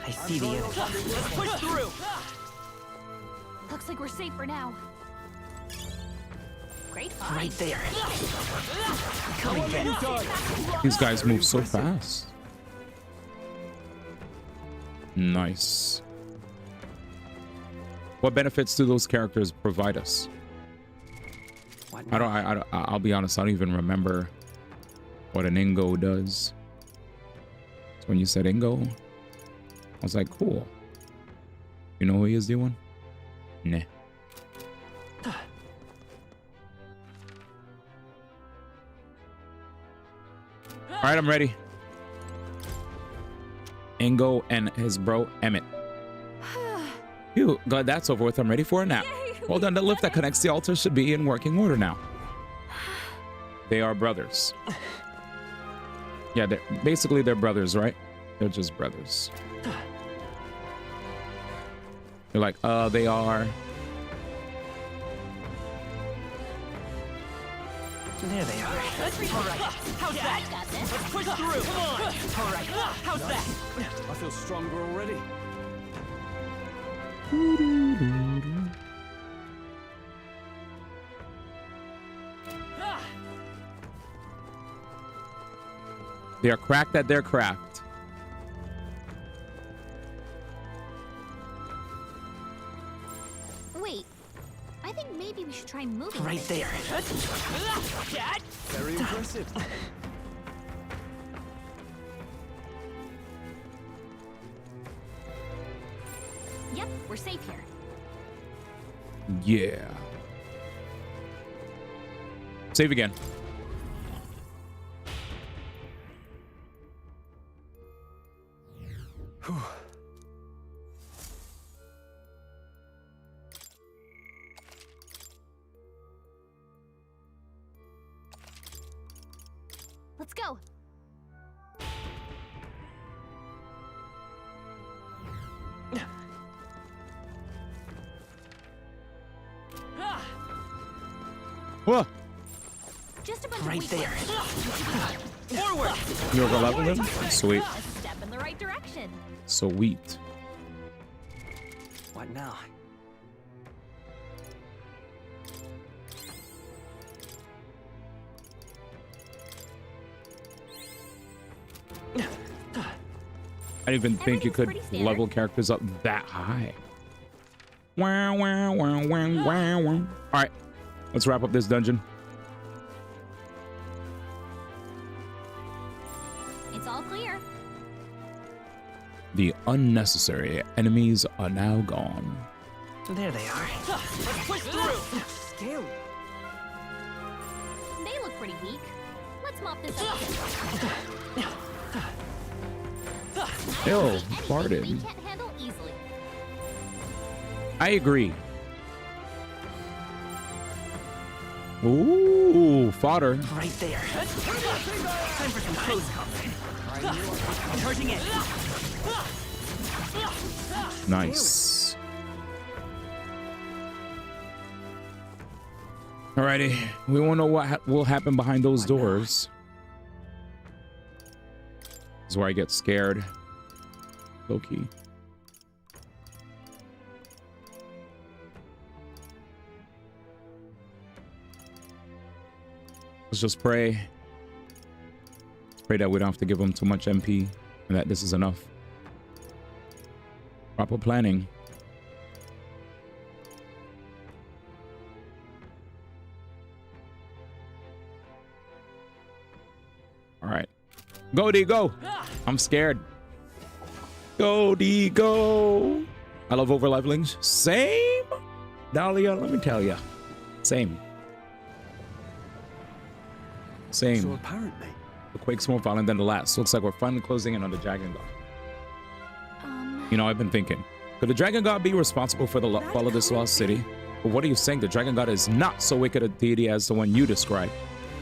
I see the enemy. Let's push through. Looks like we're safe for now. Great find. Right there. Come and get it. These guys move so fast. Nice. What benefits do those characters provide us? What I now? don't. I'll be honest. I don't even remember what an Ingo does. So when you said Ingo, I was like, cool. You know who he is, D1? Nah. All right, I'm ready. Ingo and his bro Emmett. Phew, glad that's over with. I'm ready for a nap. Yay, Well done. The lift that connects the altar should be in working order now. They are brothers. Yeah, they're brothers, right? They're just brothers. You're like, they are. There they are. All right. How's that? Got this. Let's push through. Come on. All right. How's that? I feel stronger already. They are cracked at their craft. Wait, I think maybe we should try moving. Right there. Very impressive. Yep, we're safe here. Yeah. Save again. Let's go. Whoa. Just a bunch Right of there. Forward. You overlapping them? Sweet. A step in the right direction. Sweet. What now? I didn't even think you Everything's could pretty standard. level characters up that high. Wow, wow, wow, wow, wow, wow. All right, let's wrap up this dungeon. It's all clear. The unnecessary enemies are now gone. There they are. Let's push through. Scale. They look pretty weak. Let's mop this up. Ew, Anything farted. we can't handle easily. I agree. Ooh, fodder. Right there. Time for some close combat. Charging in. Nice. Alrighty, we won't know what will happen behind those doors. This is where I get scared. Low key. Let's just pray. Pray that we don't have to give them too much MP and that this is enough. Proper planning. All right. Go, D, go. I'm scared. Go, D, go. I love over levelings. Same. Dahlia, let me tell you. Same. Same. So apparently, The quake's more violent than the last. Looks like we're finally closing in on the Dragon God. You know, I've been thinking, could the Dragon God be responsible for the fall of this lost city? But what are you saying? The Dragon God is not so wicked a deity as the one you describe.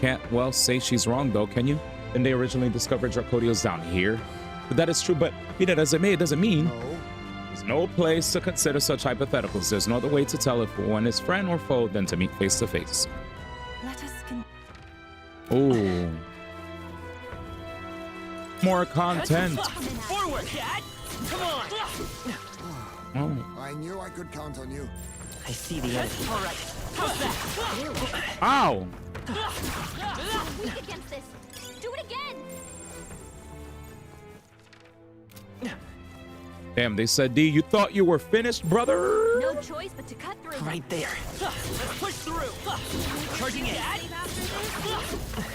Can't, well, say she's wrong, though, can you? Then they originally discovered Dracodios down here. But that is true, but be that as it may, it doesn't mean No. there's no place to consider such hypotheticals. There's no other way to tell if one is friend or foe than to meet face to face. Let us Oh. More content. Forward, cat. Come on. Oh. I knew I could count on you. I see the enemy. All right. How's that? Ow. weak against this. Do it again. Damn, they said, D, you thought you were finished, brother? No choice but to cut through. Right there. Let's push through. Charging in. Save after this.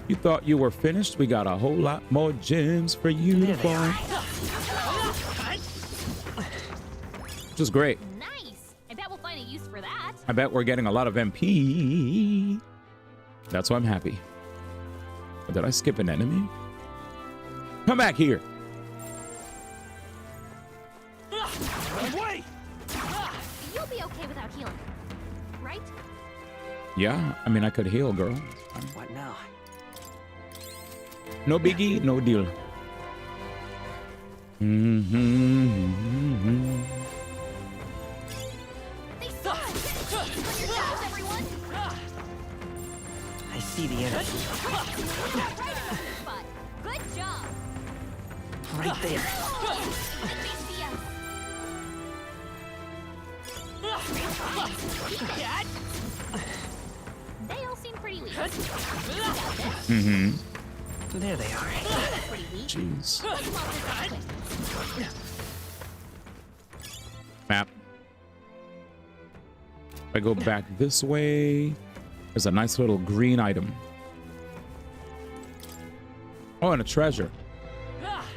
You thought you were finished? We got a whole lot more gems for you to There they are. find. Which is great. Nice. I bet we'll find a use for that. I bet we're getting a lot of MP. That's why I'm happy. Did I skip an enemy? Come back here. Wait. You'll be okay without healing, right? Yeah, I mean, I could heal, girl. What now? No biggie, no deal. They saw us. On your toes, everyone. I see the enemy. Right in the spot. Good job. Right there. Let me see us. Cat. They all seem pretty weak. We got this. There they are. Jeez. Map. If I go back this way, there's a nice little green item. Oh, and a treasure.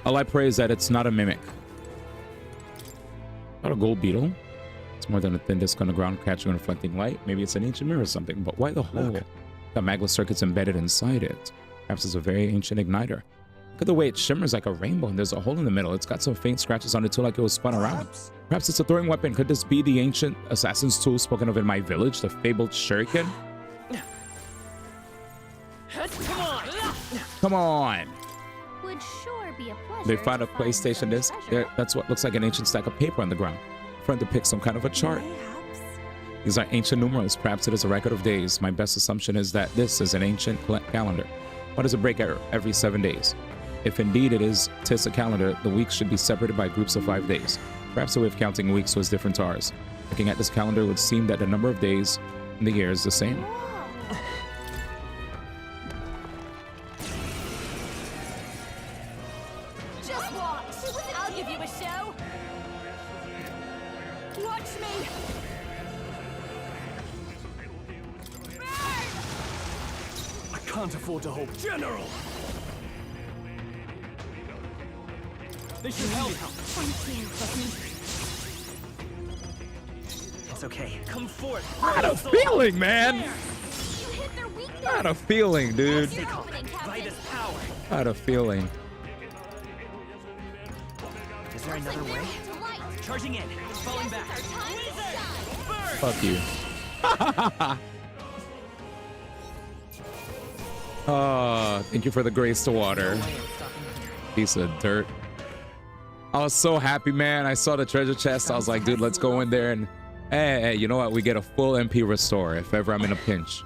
All I pray is that it's not a mimic. Not a gold beetle. It's more than a thin disc on the ground catching and reflecting light. Maybe it's an ancient mirror or something, but why the hole? The magma circuit's embedded inside it. Perhaps it's a very ancient igniter. Look at the way it shimmers like a rainbow, and there's a hole in the middle. It's got some faint scratches on it too, like it was spun around. Perhaps it's a throwing weapon. Could this be the ancient assassin's tool spoken of in my village, the fabled shuriken? Come on! Would sure be a pleasure. They found a to find PlayStation some disc. treasure. That's what looks like an ancient stack of paper on the ground. Front depicts some kind of a chart. Perhaps. These are ancient numerals. Perhaps it is a record of days. My best assumption is that this is an ancient calendar. Why does it break every 7 days? If indeed it is tis a calendar, the weeks should be separated by groups of 5 days. Perhaps the way of counting weeks was different to ours. Looking at this calendar, it would seem that the number of days in the year is the same. Just watch. I'll give you a show. Watch me. I can't afford to hold General! This should help. Thank you. It's okay. Come forth. I had a feeling, man! You hit their weakness. I had a feeling, dude. Stay calm. Light is power. I had a feeling. Is there another way? To light. Charging in. Falling back. Our time to shine. Fuck you. Thank you for the grace to water. Piece of dirt. I was so happy, man. I saw the treasure chest. I was like, dude, let's go in there and hey, you know what? We get a full MP restore if ever I'm in a pinch.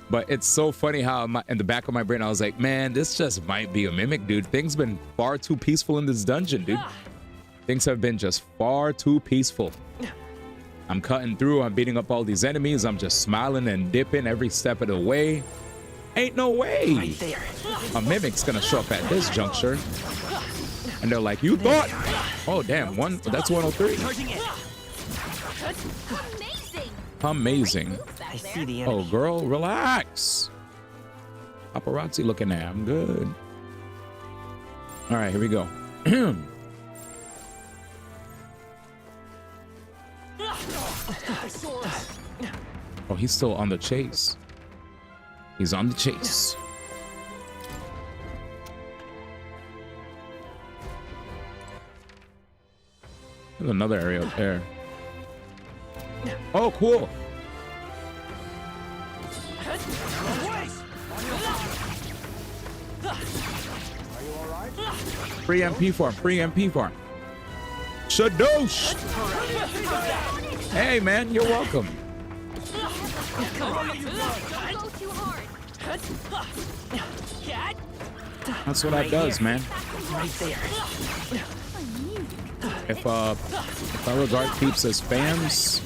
But it's so funny how in the back of my brain, I was like, man, this just might be a mimic, dude. Things been far too peaceful in this dungeon, dude. Things have been just far too peaceful. I'm cutting through. I'm beating up all these enemies. I'm just smiling and dipping every step of the way. Ain't no way Right there. a mimic's gonna show up at this juncture. And they're like, you thought? Oh, damn. That's 103. Charging in. Amazing. Amazing. I see the Oh, enemy. girl, relax. Paparazzi looking at. I'm good. All right, here we go. Oh, he's still on the chase. He's on the chase. There's another area up there. Oh, cool. Free MP farm. Free MP farm. Shadoosh. Hey, man, you're welcome. Don't go too hard. That's what that does, man. Right there. If I regard peeps as fans,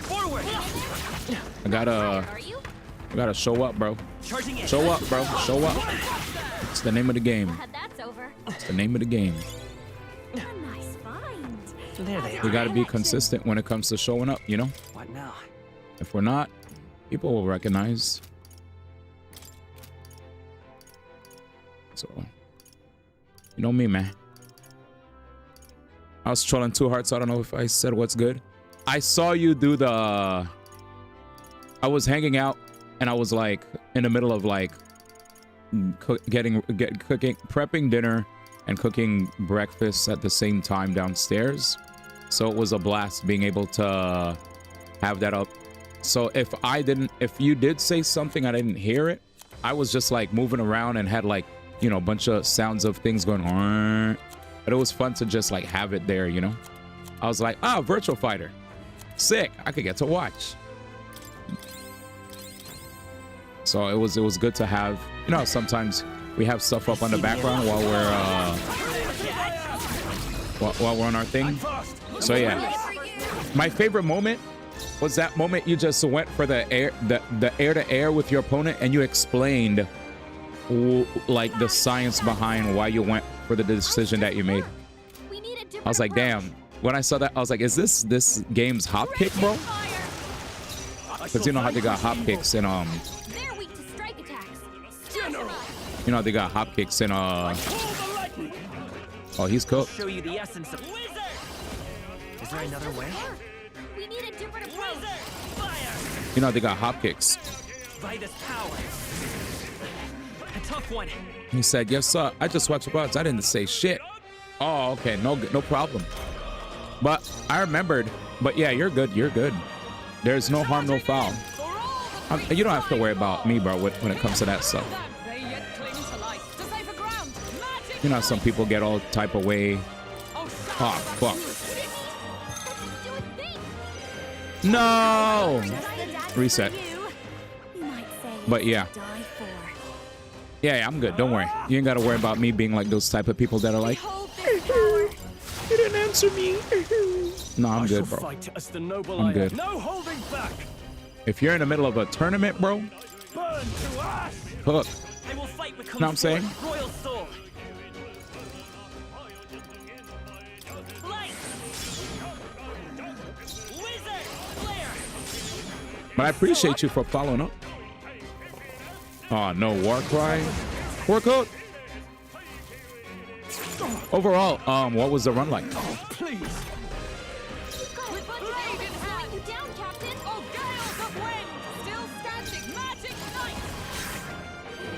Forward. I Are you? gotta show up, bro. Charging in. Show up, bro. Show up. It's the name of the game. Glad that's over. It's the name of the game. A nice find. There they We are. gotta be consistent when it comes to showing up, you know? What now? If we're not, people will recognize. So, you know me, man. I was trolling too hard, so I don't know if I said what's good. I saw you do the... I was hanging out, and I was like in the middle of like cooking, prepping dinner and cooking breakfast at the same time downstairs. So it was a blast being able to have that up. So if you did say something, I didn't hear it. I was just like moving around and had like, you know, a bunch of sounds of things going on. But it was fun to just like have it there, you know? I was like, Virtual Fighter. Sick. I could get to watch. So it was good to have, you know, sometimes we have stuff up on the background while we're on our thing. So yeah. My favorite moment was that moment you just went for the air to air with your opponent and you explained like the science behind why you went for the decision that you made. We need a different I was like, approach. damn. When I saw that, I was like, is this game's hop kick, bro? Because you know how they got hop kicks in They're weak to strike attacks. General. you know they got hop kicks in Call the lightning. oh, he's cooked. Show you the essence of wizard. Is there another way? We need a different approach. Fire. You know they got hop kicks. Vitus power. A tough one. He said, yes, sir. I just watched the cards. I didn't say shit. Oh, okay. No problem. But I remembered. But yeah, you're good. You're good. There's no harm, no foul. You don't have to worry about me, bro, when it comes to that stuff. They yet cling to life. To safer ground. Magic. You know, some people get all type of way. Oh, Oh, fuck. Do a thing. No! Reset. You might say But yeah. die for. Yeah, I'm good. Don't worry. You ain't got to worry about me being like those type of people that are like, Hold this power. you didn't answer me. No, I'm I shall good, bro. fight as the noble I'm I am. good. No holding back. If you're in the middle of a tournament, bro, Burn to ash. hook. I will fight with Know what I'm saying? Royal soul. Light. Wizard. Flare. But I appreciate you for following up. Oh, no. War cry. War code. Overall, what was the run like? Please. We're blade in hand. You down, Captain. Oh, gales of wind. Still standing. Magic knight.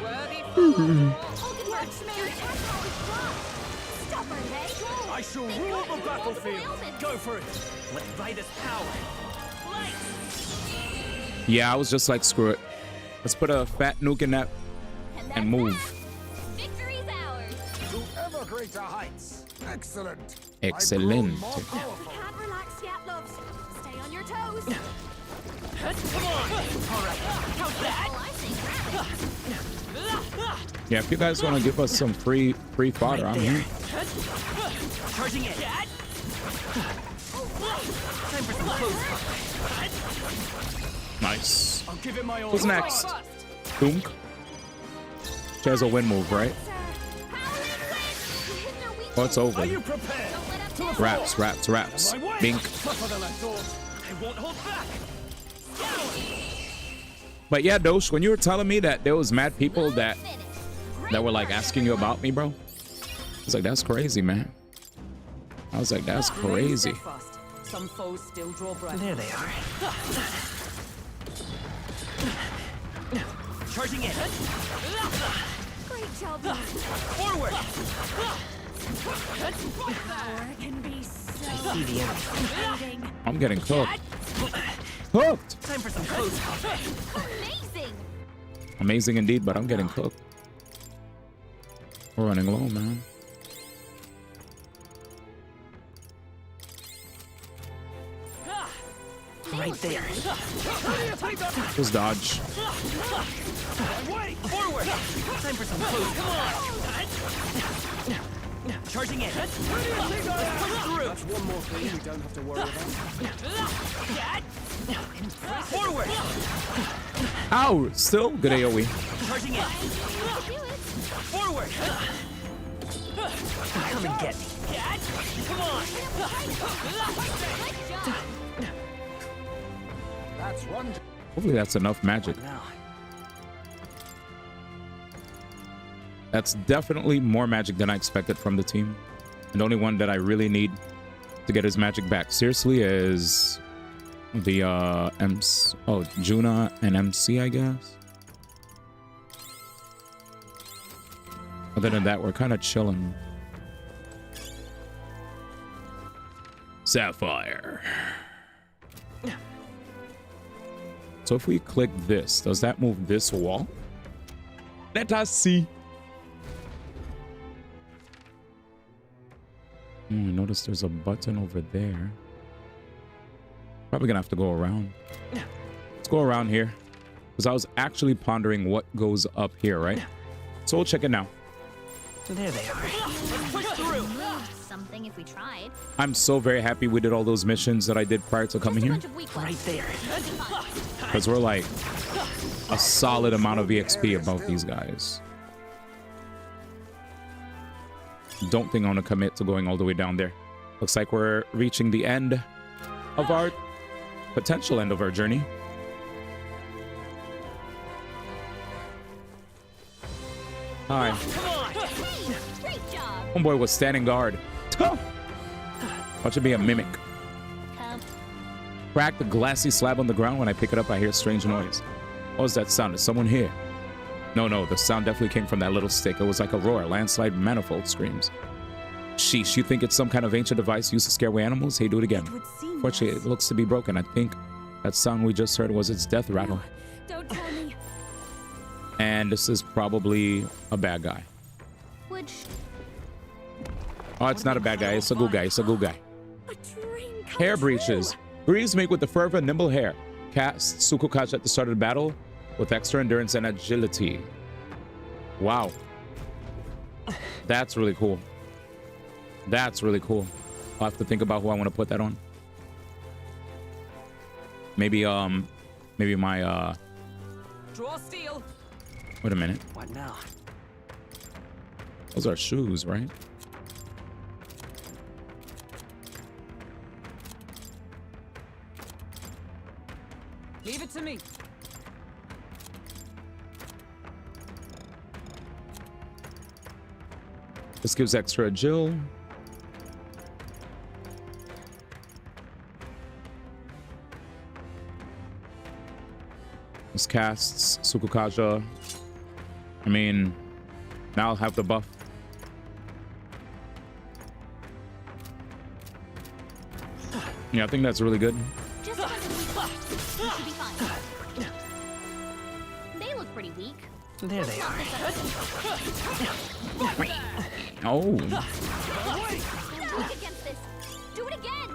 Worthy Oh, good work, Your attack power is dropped. Stubborn, hey? I shall Thank rule God the for battlefield. multiple ailments. Go for it. Let Vitus power. Light. Yeah, I was just like, screw it. Let's put a fat nuke in that And and that's move. that. Victory's ours. To ever greater heights. Excellent. Excellent. I've grown more powerful. Can't relax yet, loves. Stay on your toes. Come on. All right. How's that? Oh, I think Yeah, if you guys want to give us some free fodder, I'm here. Charging it. Time for some close. Nice. I'll give it my all. Who's next? Dunk. She has a wind move, right? Oh, it's over. Are you prepared? To the Raps. My way. Bink. Tougher than I thought. I won't hold back. But yeah, Dosh, when you were telling me that there was mad people that were like asking you about me, bro, I was like, that's crazy, man. I was like, that's crazy. Some foes still draw breath. There they are. Charging in. Great job. Forward. Power can be so See the end. exciting. I'm getting cooked. Cooked. Time for some close combat. Amazing. Amazing indeed, but I'm getting cooked. We're running low, man. Right there. Just dodge. Forward. Time for some close combat. Charging in. Let's push through. That's one more thing we don't have to worry about. Forward. Ow! Still good AoE. Charging in. Forward. Come and get me. Come on. Good job. That's one. Hopefully that's enough magic. Now. That's definitely more magic than I expected from the team. And the only one that I really need to get his magic back seriously is the Juna and MC, I guess. Other than that, we're kind of chilling. Sapphire. So if we click this, does that move this wall? Let us see. I noticed there's a button over there. Probably gonna have to go around. Let's go around here. Because I was actually pondering what goes up here, right? So we'll check it now. There they are. Let's push through. Something if we tried. I'm so very happy we did all those missions that I did prior to coming here. Bunch of weak ones. Right there. Because we're like a solid amount of EXP above these guys. don't think I'm gonna commit to going all the way down there. Looks like we're reaching the end of our potential end of our journey. Hi. Great job. Homeboy was standing guard. Watch it be a mimic. Crack the glassy slab on the ground. When I pick it up, I hear a strange noise. What was that sound? Is someone here? No, the sound definitely came from that little stick. It was like a roar, landslide, manifold screams. Sheesh, you think it's some kind of ancient device used to scare away animals? Hey, do it again. Fortunately, it looks to be broken. I think that sound we just heard was its death rattle. Don't tell me. And this is probably a bad guy. Which Oh, it's not a bad guy. It's a good guy. It's a good guy. a dream come Hair true. breeches. Breeze make with the fervor, nimble hair. Cast Sukukash at the start of the battle with extra endurance and agility. Wow. That's really cool. That's really cool. I'll have to think about who I want to put that on. Maybe my Draw steel. wait a minute. What now? Those are shoes, right? Leave it to me. This gives extra agil. This casts Sukukaja. I mean, now I'll have the buff. Yeah, I think that's really good. Just wasn't weak. You should be fine. They look pretty weak. There they are. Oh, They're weak against this. Do it again.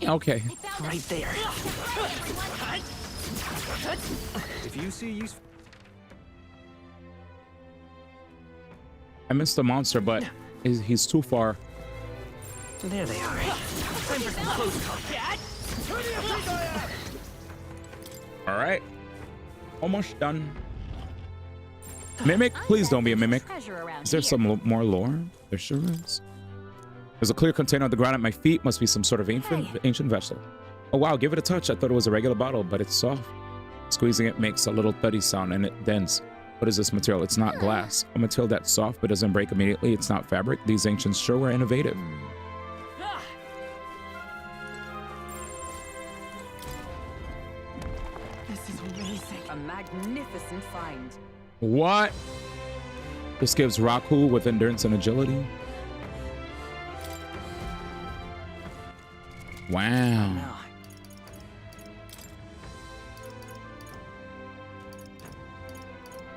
okay. They found Right us. there. Everyone. If you see use. I missed the monster, but he's too far. There they are. Time for some close combat. All right. Almost done. Mimic? Please don't be a mimic. Is there some more lore? There sure is. There's a clear container on the ground at my feet. Must be some sort of ancient vessel. Oh wow, give it a touch. I thought it was a regular bottle, but it's soft. Squeezing it makes a little thuddy sound and it dents. What is this material? It's not glass. A material that's soft but doesn't break immediately. It's not fabric. These ancients sure were innovative. This is amazing. A magnificent find. What? This gives Raku with endurance and agility. Wow. Now,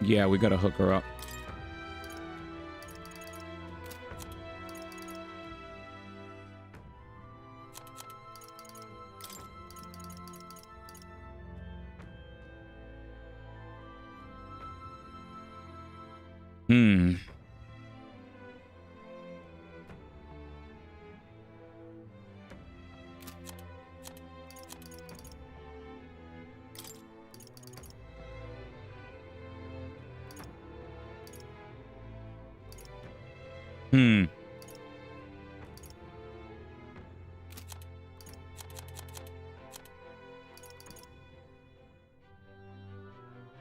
Yeah, we gotta hook her up. Hmm. Hmm.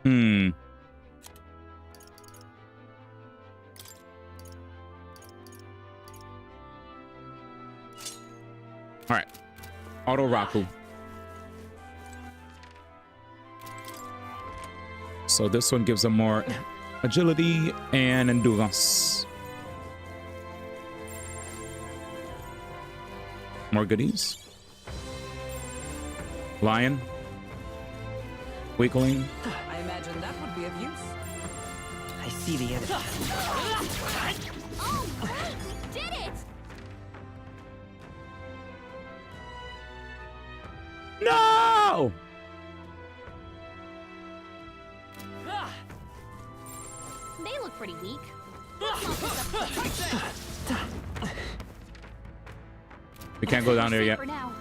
Hmm. All right. Auto Raku. So this one gives them more agility and endurance. More goodies. Lion. Weakling. I imagine that would be of use. I see the enemy. Oh, great! We did it! No! They look pretty weak. We can't go down there yet. For now.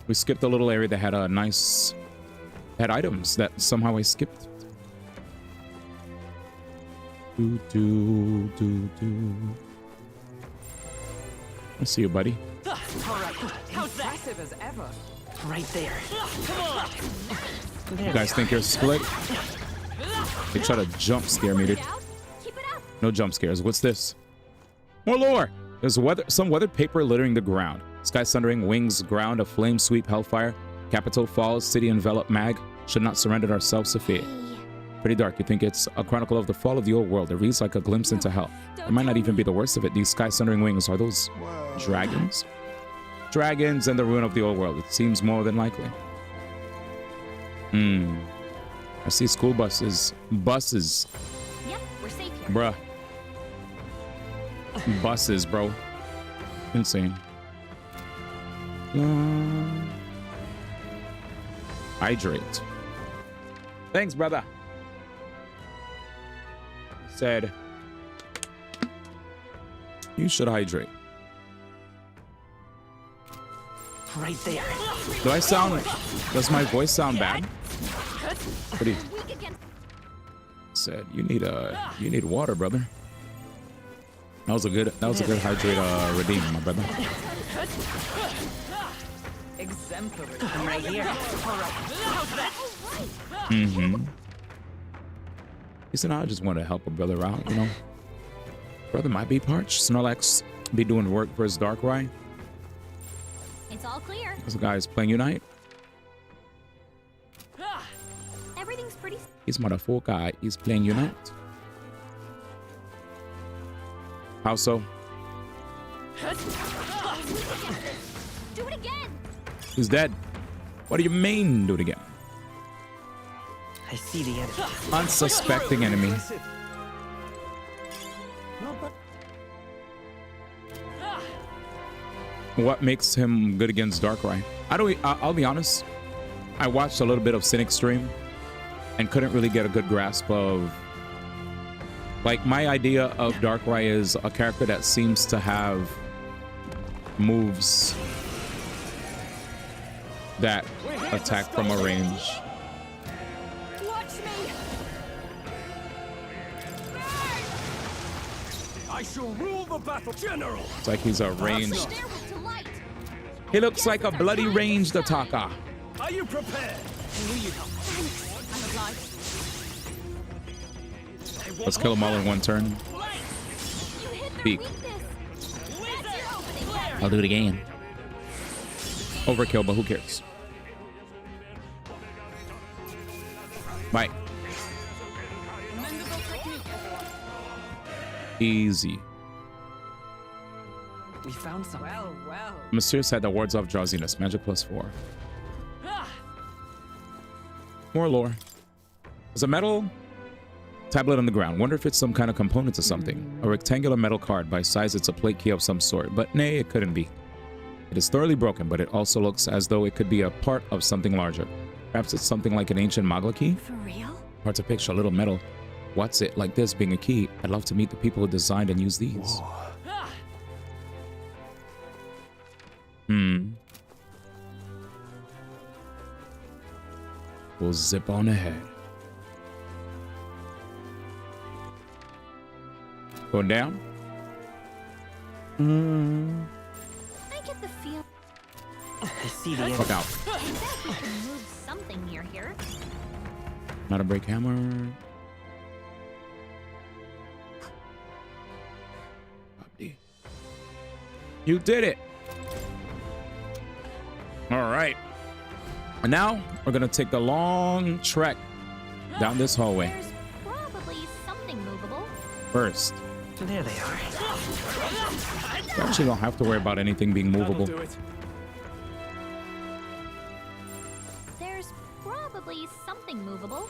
We skipped a little area that had a nice... had items that somehow I skipped. Do, do, do, do. I see you, buddy. All right, how's that? Impressive as ever. Right there. Come on. You guys think you're slick? They try to jump scare me, dude. Keep it up. No jump scares. What's this? More lore. There's some weathered paper littering the ground. Sky sundering, wings, ground, a flame sweep, hellfire, capital falls, city enveloped, mag. Should not surrender ourselves to fate. Pretty dark. You think it's a chronicle of the fall of the old world. It reads like a glimpse into hell. It might not even be the worst of it. These sky sundering wings, are those dragons? Dragons and the ruin of the old world. It seems more than likely. I see school buses. Buses. Yep, we're safe here. Bruh. Buses, bro. Insane. Hydrate. Thanks, brother. Said you should hydrate. Right there. Does my voice sound bad? Pretty. Weak against. Said you need water, brother. That was a good hydrate redeem, my brother. Exemplary. I'm right here. All right, how's that? He said, I just want to help a brother out, you know. Brother might be parched. Snorlax be doing work for his Darkrai. It's all clear. This guy's playing Unite. Everything's pretty. He's motherfucker. He's playing Unite. How so? Do it again. He's dead. What do you mean, do it again? I see the enemy. Unsuspecting enemy. What makes him good against Darkrai? I'll be honest. I watched a little bit of Cynic's stream and couldn't really get a good grasp of. Like, my idea of Darkrai is a character that seems to have moves that attack from a range. Watch me. I shall rule the battle, General. It's like he's a ranged. Stairway to light. He looks like a bloody ranged attacker. Are you prepared? I'm obliged. Let's kill them all in one turn. You hit their Peek. weakness. That's your opening. I'll do it again. Overkill, but who cares? Bye. Commendable technique. Easy. We found something. Well, well. Monsieur said that wards off drowsiness. Magic +4. More lore. There's a metal tablet on the ground. Wonder if it's some kind of component to something. A rectangular metal card. By size, it's a plate key of some sort. But nay, it couldn't be. It is thoroughly broken, but it also looks as though it could be a part of something larger. Perhaps it's something like an ancient Magla key? For real? Hard to picture a little metal. What's it like this being a key? I'd love to meet the people who designed and used these. We'll zip on ahead. Going down? I get the feel. I see the enemy. Fuck out. I bet we can move something near here. Not a break hammer. You did it. All right. And now we're going to take the long trek down this hallway. There's probably something movable. First, There they are. you actually don't have to worry about anything being movable. That'll do it. There's probably something movable.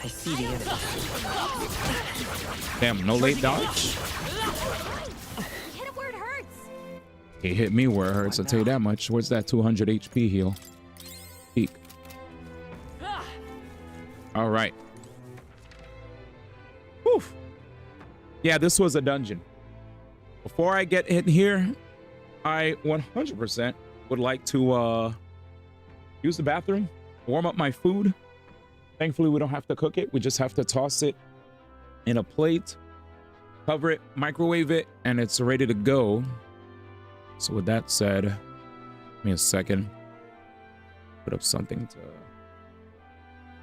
I see the enemy. Damn, no late dodge. Hit it where it hurts. He hit me where it hurts, I'll tell you that much. Where's that 200 HP heal? Peek. All right. Whew. Yeah, this was a dungeon. Before I get in here, I 100% would like to use the bathroom, warm up my food, Thankfully, we don't have to cook it. We just have to toss it in a plate, cover it, microwave it, and it's ready to go. So with that said, give me a second. Put up something to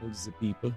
hold the people.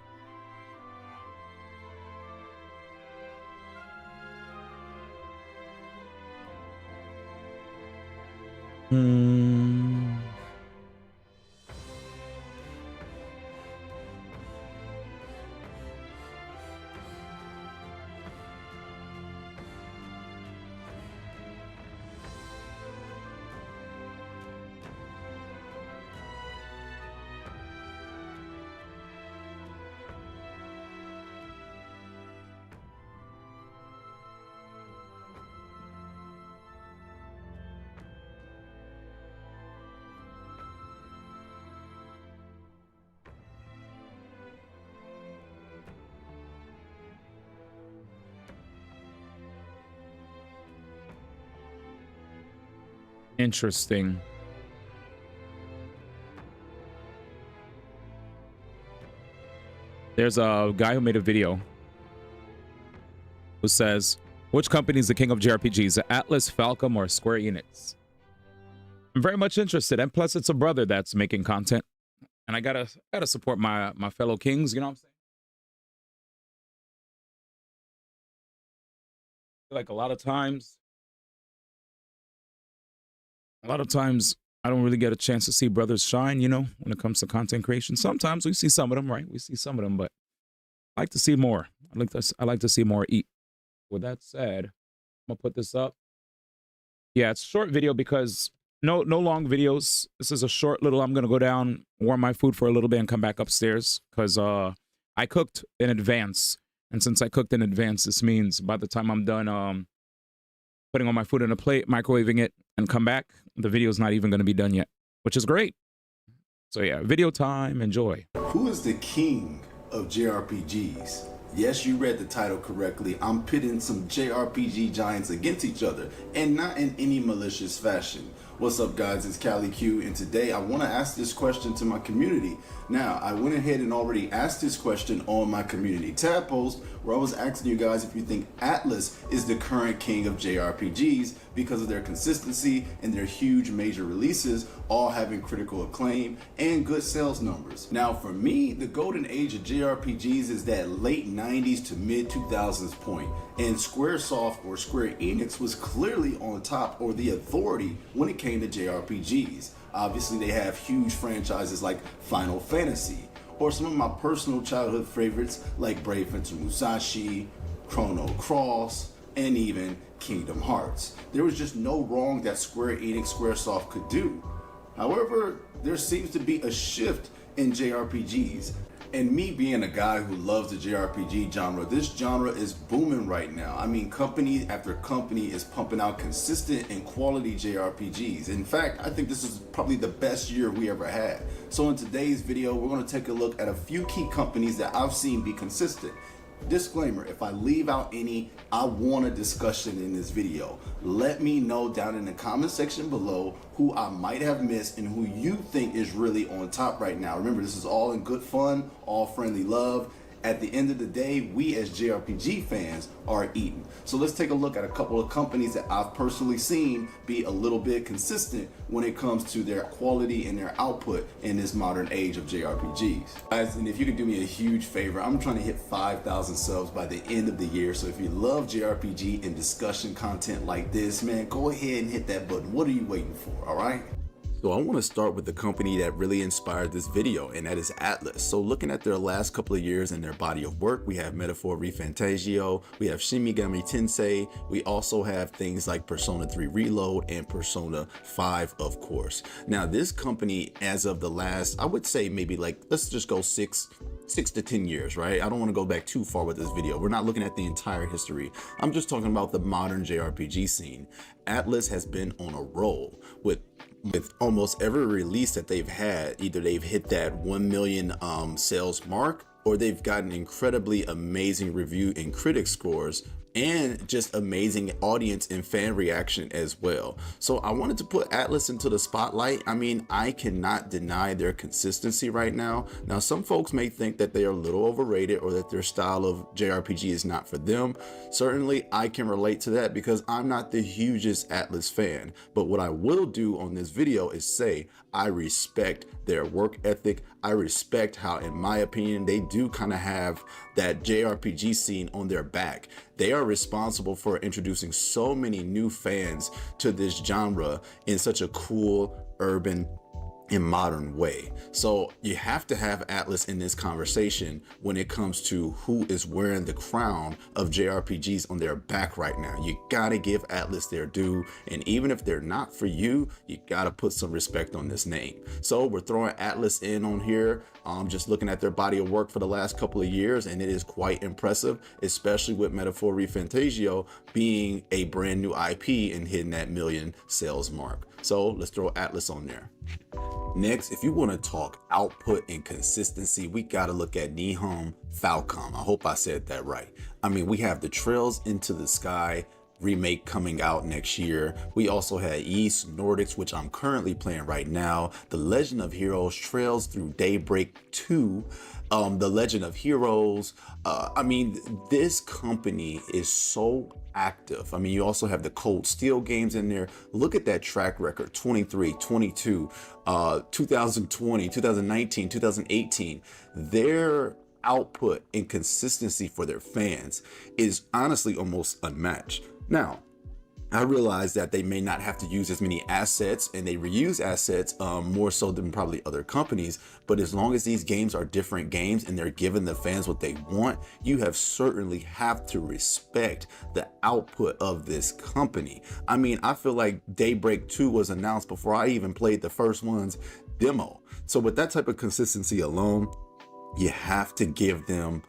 Interesting. There's a guy who made a video who says, which company is the king of JRPGs, Atlas, Falcom, or Square Enix? I'm very much interested, and plus it's a brother that's making content, and I gotta support my fellow kings, you know what I'm saying? Like a lot of times I don't really get a chance to see brothers shine, you know, when it comes to content creation. Sometimes we see some of them, right? We see some of them, but I like to see more. I like to see more eat. With that said, I'm gonna put this up. Yeah, it's a short video because no long videos. This is a short little, I'm gonna go down, warm my food for a little bit and come back upstairs because I cooked in advance. And since I cooked in advance, this means by the time I'm done putting all my food in a plate, microwaving it, and come back, the video's not even going to be done yet, which is great. So yeah, video time, enjoy. Who is the king of JRPGs? Yes, you read the title correctly. I'm pitting some JRPG giants against each other, and not in any malicious fashion. What's up, guys? It's Cali Q, and today I want to ask this question to my community. Now, I went ahead and already asked this question on my community tab post, where I was asking you guys if you think Atlas is the current king of JRPGs because of their consistency and their huge major releases, all having critical acclaim and good sales numbers. Now, for me, the golden age of JRPGs is that late 90s to mid 2000s point, and Squaresoft or Square Enix was clearly on top, or the authority, when it came to JRPGs. Obviously, they have huge franchises like Final Fantasy, or some of my personal childhood favorites like Brave Fencer Musashi, Chrono Cross, and even Kingdom Hearts. There was just no wrong that Square Enix Squaresoft could do. However, there seems to be a shift in JRPGs. And me being a guy who loves the JRPG genre, this genre is booming right now. I mean, company after company is pumping out consistent and quality JRPGs. In fact, I think this is probably the best year we ever had. So in today's video, we're going to take a look at a few key companies that I've seen be consistent. Disclaimer, if I leave out any, I want a discussion in this video. Let me know down in the comment section below who I might have missed and who you think is really on top right now. Remember, this is all in good fun, all friendly love. At the end of the day, we as JRPG fans are eating. So let's take a look at a couple of companies that I've personally seen be a little bit consistent when it comes to their quality and their output in this modern age of JRPGs. Guys, and if you could do me a huge favor, I'm trying to hit 5,000 subs by the end of the year. So if you love JRPG and discussion content like this, man, go ahead and hit that button. What are you waiting for, all right? So I want to start with the company that really inspired this video, and that is Atlas. So looking at their last couple of years and their body of work, we have Metaphor Refantagio, we have Shin Megami Tensei, we also have things like Persona 3 Reload and Persona 5, of course. Now this company, as of the last, I would say maybe like, let's just go 6 to 10 years, right? I don't want to go back too far with this video. We're not looking at the entire history. I'm just talking about the modern JRPG scene. Atlas has been on a roll with almost every release that they've had. Either they've hit that 1 million sales mark, or they've gotten incredibly amazing review and critic scores and just amazing audience and fan reaction as well. So I wanted to put Atlas into the spotlight. I mean, I cannot deny their consistency right now. Now, some folks may think that they are a little overrated or that their style of JRPG is not for them. Certainly, I can relate to that because I'm not the hugest Atlas fan. But what I will do on this video is say, I respect their work ethic. I respect how, in my opinion, they do kind of have that JRPG scene on their back. They are responsible for introducing so many new fans to this genre in such a cool, urban, in modern way. So you have to have Atlas in this conversation when it comes to who is wearing the crown of JRPGs on their back right now. You gotta give Atlas their due, and even if they're not for you, you gotta put some respect on this name. So we're throwing Atlas in on here. Just looking at their body of work for the last couple of years, and it is quite impressive, especially with Metaphor Refantasio being a brand new IP and hitting that million sales mark. So let's throw Atlas on there. Next, if you want to talk output and consistency, we got to look at Nihon Falcom. I hope I said that right. I mean, we have the Trails into the Sky remake coming out next year. We also had East Nordics, which I'm currently playing right now. The Legend of Heroes Trails Through Daybreak 2. The Legend of Heroes. I mean, this company is so active. I mean, you also have the Cold Steel games in there. Look at that track record: 23, 22, 2020, 2019, 2018. Their output and consistency for their fans is honestly almost unmatched. Now, I realize that they may not have to use as many assets, and they reuse assets more so than probably other companies, but as long as these games are different games and they're giving the fans what they want, you certainly have to respect the output of this company. I mean, I feel like Daybreak 2 was announced before I even played the first one's demo. So with that type of consistency alone, you have to give them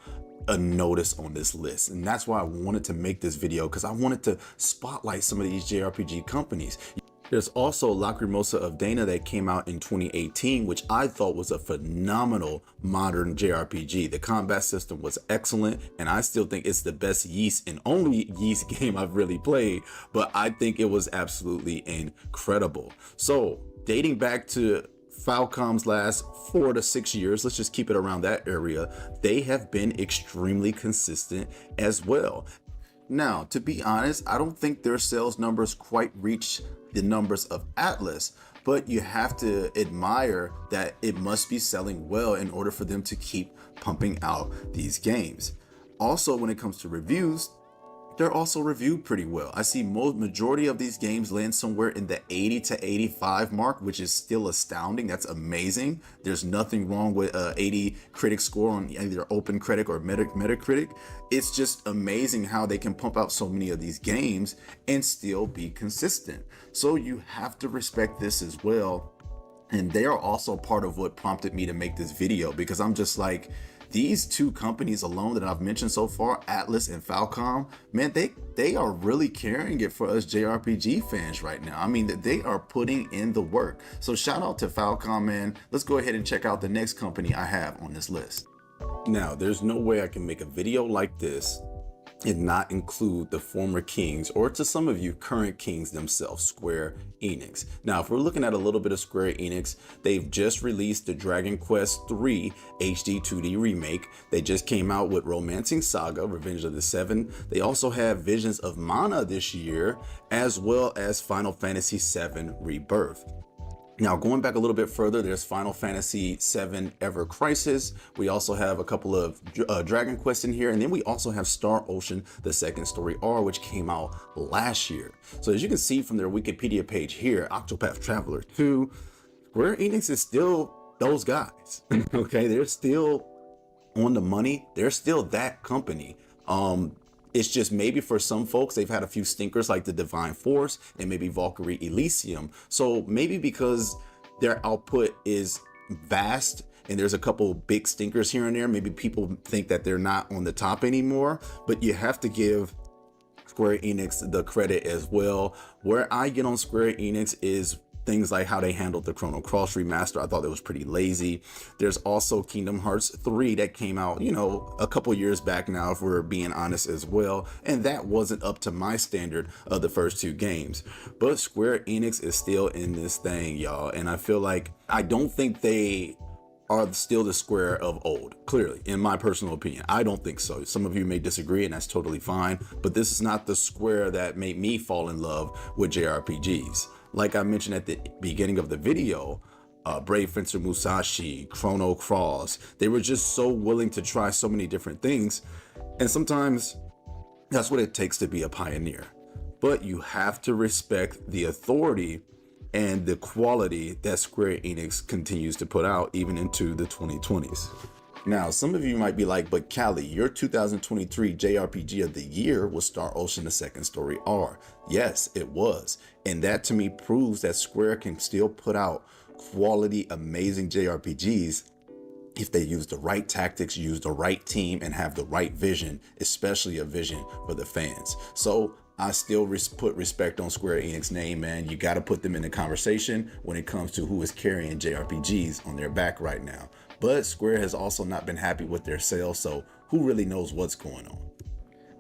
a notice on this list. And that's why I wanted to make this video, because I wanted to spotlight some of these JRPG companies. There's also Lacrimosa of Dana that came out in 2018, which I thought was a phenomenal modern JRPG. The combat system was excellent, and I still think it's the best Ys and only Ys game I've really played, but I think it was absolutely incredible. So dating back to Falcom's last 4 to 6 years, let's just keep it around that area, they have been extremely consistent as well. Now, to be honest, I don't think their sales numbers quite reach the numbers of Atlas, but you have to admire that it must be selling well in order for them to keep pumping out these games. Also, when it comes to reviews, they're also reviewed pretty well. I see majority of these games land somewhere in the 80 to 85 mark, which is still astounding. That's amazing. There's nothing wrong with 80 critic score on either OpenCritic or Metacritic. It's just amazing how they can pump out so many of these games and still be consistent. So you have to respect this as well. And they are also part of what prompted me to make this video, because I'm just like, these two companies alone that I've mentioned so far, Atlas and Falcom, man, they are really carrying it for us JRPG fans right now. I mean, they are putting in the work. So shout out to Falcom, man. Let's go ahead and check out the next company I have on this list. Now, there's no way I can make a video like this and not include the former kings, or to some of you, current kings themselves, Square Enix. Now, if we're looking at a little bit of Square Enix, they've just released the Dragon Quest III HD 2D remake. They just came out with Romancing Saga, Revenge of the Seven. They also have Visions of Mana this year, as well as Final Fantasy VII Rebirth. Now, going back a little bit further, there's Final Fantasy VII Ever Crisis. We also have a couple of Dragon Quest in here. And then we also have Star Ocean, the Second Story R, which came out last year. So as you can see from their Wikipedia page here, Octopath Traveler 2, Square Enix is still those guys. Okay, they're still on the money. They're still that company. It's just maybe for some folks, they've had a few stinkers like the Divine Force and maybe Valkyrie Elysium. So maybe because their output is vast and there's a couple big stinkers here and there, maybe people think that they're not on the top anymore, but you have to give Square Enix the credit as well. Where I get on Square Enix is Things like how they handled the Chrono Cross remaster, I thought it was pretty lazy. There's also Kingdom Hearts 3 that came out, you know, a couple years back now, if we're being honest as well, and that wasn't up to my standard of the first 2 games. But Square Enix is still in this thing, y'all, and I feel like I don't think they are still the Square of old, clearly, in my personal opinion. I don't think so. Some of you may disagree, and that's totally fine, but this is not the Square that made me fall in love with JRPGs. Like I mentioned at the beginning of the video, Brave Fencer Musashi, Chrono Cross, they were just so willing to try so many different things, and sometimes that's what it takes to be a pioneer. But you have to respect the authority and the quality that Square Enix continues to put out even into the 2020s. Now, some of you might be like, but Callie, your 2023 JRPG of the year was Star Ocean: The Second Story R. Yes, it was. And that to me proves that Square can still put out quality, amazing JRPGs if they use the right tactics, use the right team, and have the right vision, especially a vision for the fans. So I still put respect on Square Enix name, man. You got to put them in the conversation when it comes to who is carrying JRPGs on their back right now. But Square has also not been happy with their sales, so who really knows what's going on?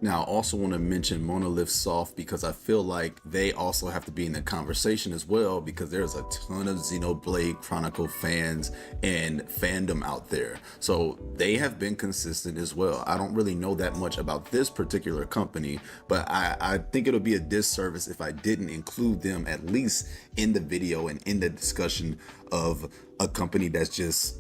Now, I also want to mention Monolith Soft because I feel like they also have to be in the conversation as well, because there's a ton of Xenoblade Chronicle fans and fandom out there. So they have been consistent as well. I don't really know that much about this particular company, but I think it'll be a disservice if I didn't include them at least in the video and in the discussion of a company that's just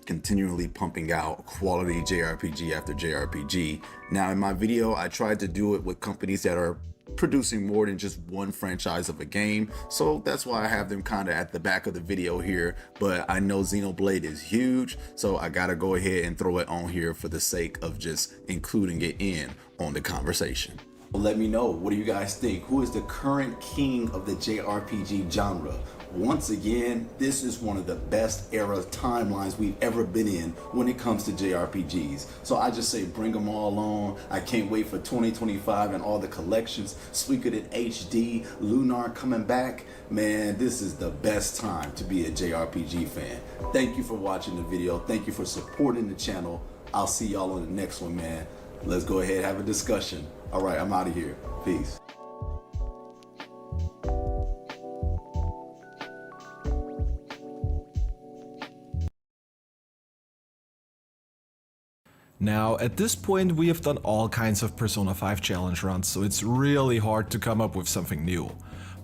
continually pumping out quality JRPG after JRPG. Now, in my video, I tried to do it with companies that are producing more than just one franchise of a game, so that's why I have them kind of at the back of the video here. But I know Xenoblade is huge, so I gotta go ahead and throw it on here for the sake of just including it in on the conversation. Let me know, what do you guys think? Who is the current king of the JRPG genre? Once again, this is one of the best era timelines we've ever been in when it comes to JRPGs. So I just say bring them all on. I can't wait for 2025 and all the collections. Suikoden HD, Lunar coming back. Man, this is the best time to be a JRPG fan. Thank you for watching the video. Thank you for supporting the channel. I'll see y'all on the next one, man. Let's go ahead and have a discussion. All right, I'm out of here. Peace. Now, at this point we have done all kinds of Persona 5 challenge runs, so it's really hard to come up with something new.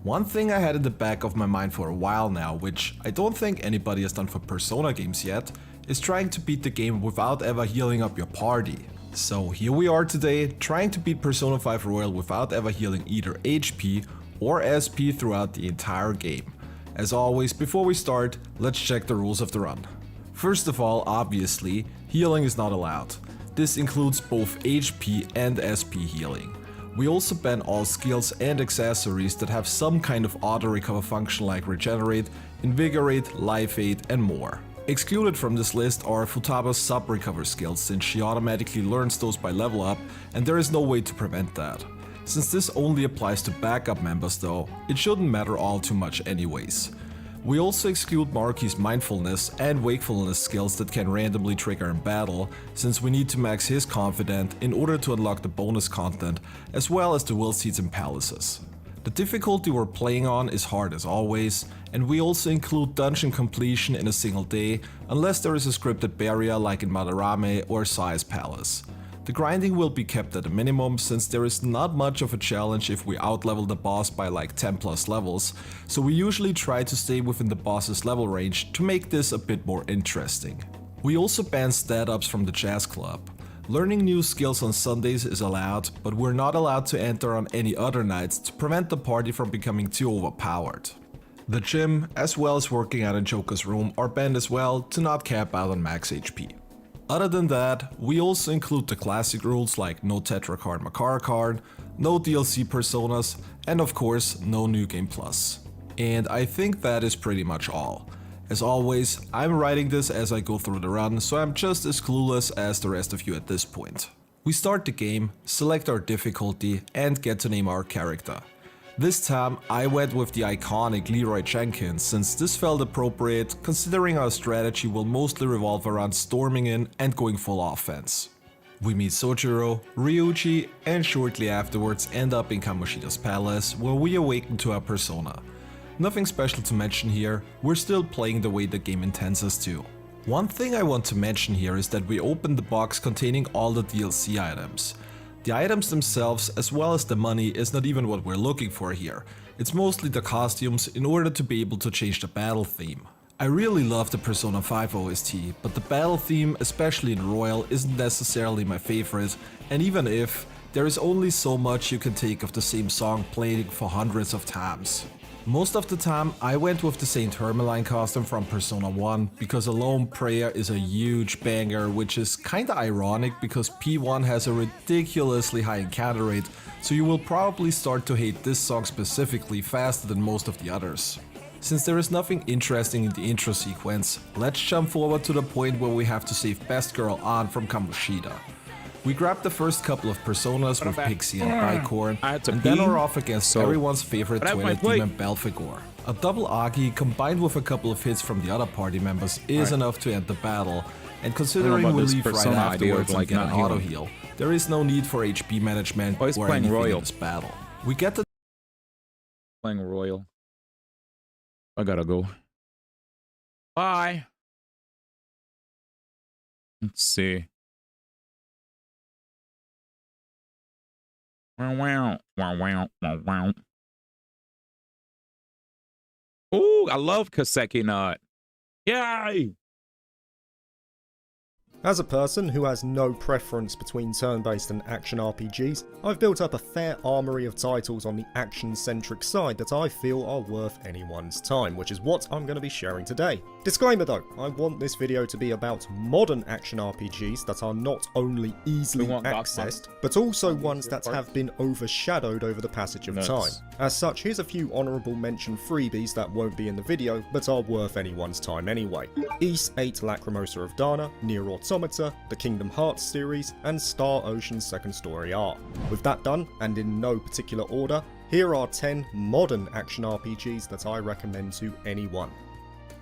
One thing I had in the back of my mind for a while now, which I don't think anybody has done for Persona games yet, is trying to beat the game without ever healing up your party. So here we are today, trying to beat Persona 5 Royal without ever healing either HP or SP throughout the entire game. As always, before we start, let's check the rules of the run. First of all, obviously, healing is not allowed. This includes both HP and SP healing. We also ban all skills and accessories that have some kind of auto recover function like Regenerate, Invigorate, Life Aid and more. Excluded from this list are Futaba's sub-recover skills, since she automatically learns those by level up and there is no way to prevent that. Since this only applies to backup members though, it shouldn't matter all too much anyways. We also exclude Maruki's mindfulness and wakefulness skills that can randomly trigger in battle, since we need to max his confident in order to unlock the bonus content, as well as the will seeds and palaces. The difficulty we're playing on is hard as always, and we also include dungeon completion in a single day, unless there is a scripted barrier like in Madarame or Sai's Palace. The grinding will be kept at a minimum, since there is not much of a challenge if we outlevel the boss by like 10 plus levels, so we usually try to stay within the boss's level range to make this a bit more interesting. We also ban stat ups from the jazz club. Learning new skills on Sundays is allowed, but we're not allowed to enter on any other nights to prevent the party from becoming too overpowered. The gym, as well as working out in Joker's room, are banned as well to not cap out on max HP. Other than that, we also include the classic rules like no Tetra card Makara card, no DLC personas, and of course no New Game Plus. And I think that is pretty much all. As always, I'm writing this as I go through the run, so I'm just as clueless as the rest of you at this point. We start the game, select our difficulty, and get to name our character. This time I went with the iconic Leroy Jenkins, since this felt appropriate considering our strategy will mostly revolve around storming in and going full offense. We meet Sojiro, Ryuji, and shortly afterwards end up in Kamoshida's palace, where we awaken to our persona. Nothing special to mention here, we're still playing the way the game intends us to. One thing I want to mention here is that we opened the box containing all the DLC items. The items themselves, as well as the money, is not even what we're looking for here. It's mostly the costumes in order to be able to change the battle theme. I really love the Persona 5 OST, but the battle theme, especially in Royal, isn't necessarily my favorite, and even if, there is only so much you can take of the same song playing for hundreds of times. Most of the time I went with the Saint Hermeline costume from Persona 1 because Alone Prayer is a huge banger, which is kinda ironic because P1 has a ridiculously high encounter rate, so you will probably start to hate this song specifically faster than most of the others. Since there is nothing interesting in the intro sequence, let's jump forward to the point where we have to save Best Girl Ann from Kamoshida. We grab the first couple of personas with Pixie and Bicorn, and then are off against everyone's favorite toilet demon Belphegor. A double Agi combined with a couple of hits from the other party members is enough to end the battle, and considering we leave right afterwards and get an auto heal, there is no need for HP management or anything in this battle. We get the Playing Royal. I gotta go. Bye. Let's see. Wow, wow, wow, wow, wow, wow. Ooh, I love Kaseki Nut. Yay! As a person who has no preference between turn-based and action RPGs, I've built up a fair armoury of titles on the action-centric side that I feel are worth anyone's time, which is what I'm going to be sharing today. Disclaimer though, I want this video to be about modern action RPGs that are not only easily accessed, but also ones that have been overshadowed over the passage of time. As such, here's a few honourable mention freebies that won't be in the video, but are worth anyone's time anyway. Ys 8 Lacrimosa of Dana, Nier Automata, the Kingdom Hearts series, and Star Ocean's Second Story R. With that done, and in no particular order, here are 10 modern action RPGs that I recommend to anyone.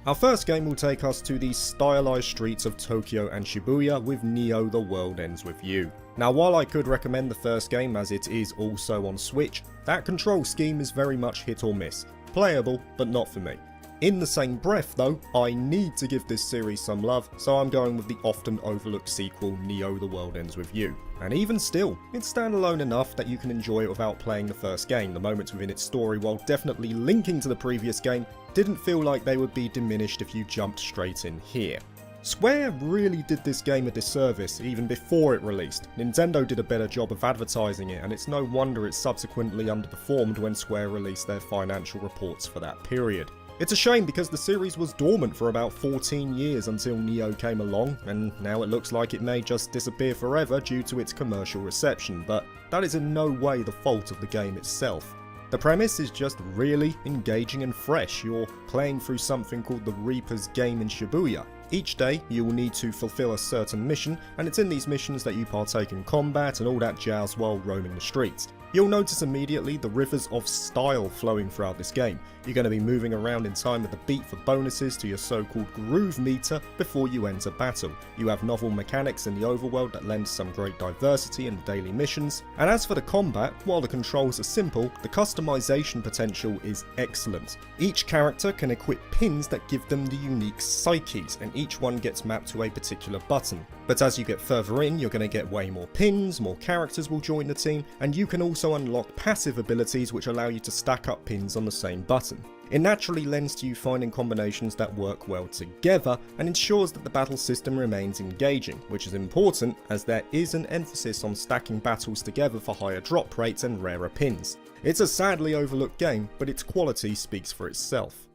Our first game will take us to the stylized streets of Tokyo and Shibuya with Neo The World Ends With You. Now while I could recommend the first game as it is also on Switch, that control scheme is very much hit or miss. Playable, but not for me. In the same breath though, I need to give this series some love, so I'm going with the often overlooked sequel Neo The World Ends With You. And even still, it's standalone enough that you can enjoy it without playing the first game. The moments within its story, while definitely linking to the previous game, didn't feel like they would be diminished if you jumped straight in here. Square really did this game a disservice even before it released. Nintendo did a better job of advertising it, and it's no wonder it subsequently underperformed when Square released their financial reports for that period. It's a shame because the series was dormant for about 14 years until Neo came along, and now it looks like it may just disappear forever due to its commercial reception, but that is in no way the fault of the game itself. The premise is just really engaging and fresh. You're playing through something called the Reaper's Game in Shibuya. Each day you will need to fulfill a certain mission, and it's in these missions that you partake in combat and all that jazz while roaming the streets. You'll notice immediately the rivers of style flowing throughout this game. You're going to be moving around in time with the beat for bonuses to your so-called groove meter before you enter battle. You have novel mechanics in the overworld that lend some great diversity in the daily missions. And as for the combat, while the controls are simple, the customization potential is excellent. Each character can equip pins that give them the unique psyches, and each one gets mapped to a particular button. But as you get further in, you're going to get way more pins, more characters will join the team, and you can also unlock passive abilities which allow you to stack up pins on the same button. It naturally lends to you finding combinations that work well together and ensures that the battle system remains engaging, which is important as there is an emphasis on stacking battles together for higher drop rates and rarer pins. It's a sadly overlooked game, but its quality speaks for itself.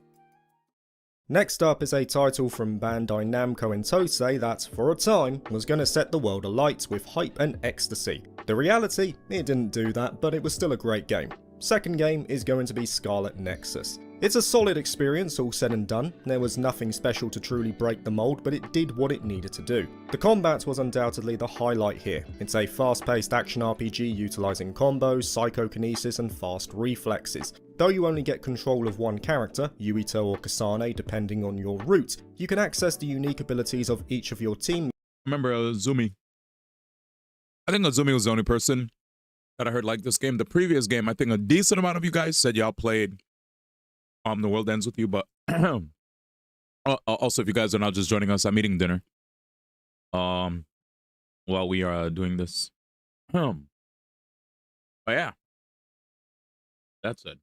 Next up is a title from Bandai Namco and Totei that, for a time, was going to set the world alight with hype and ecstasy. The reality, it didn't do that, but it was still a great game. Second game is going to be Scarlet Nexus. It's a solid experience all said and done. There was nothing special to truly break the mold, but it did what it needed to do. The combat was undoubtedly the highlight here. It's a fast-paced action RPG utilising combos, psychokinesis and fast reflexes. Though you only get control of one character, Yuito or Kasane depending on your route, you can access the unique abilities of each of your team. Remember Azumi? I think Azumi was the only person that I heard like this game. The previous game, I think a decent amount of you guys said y'all played The World Ends With You, but also if you guys are not just joining us, I'm eating dinner while we are doing this. But yeah, that's it.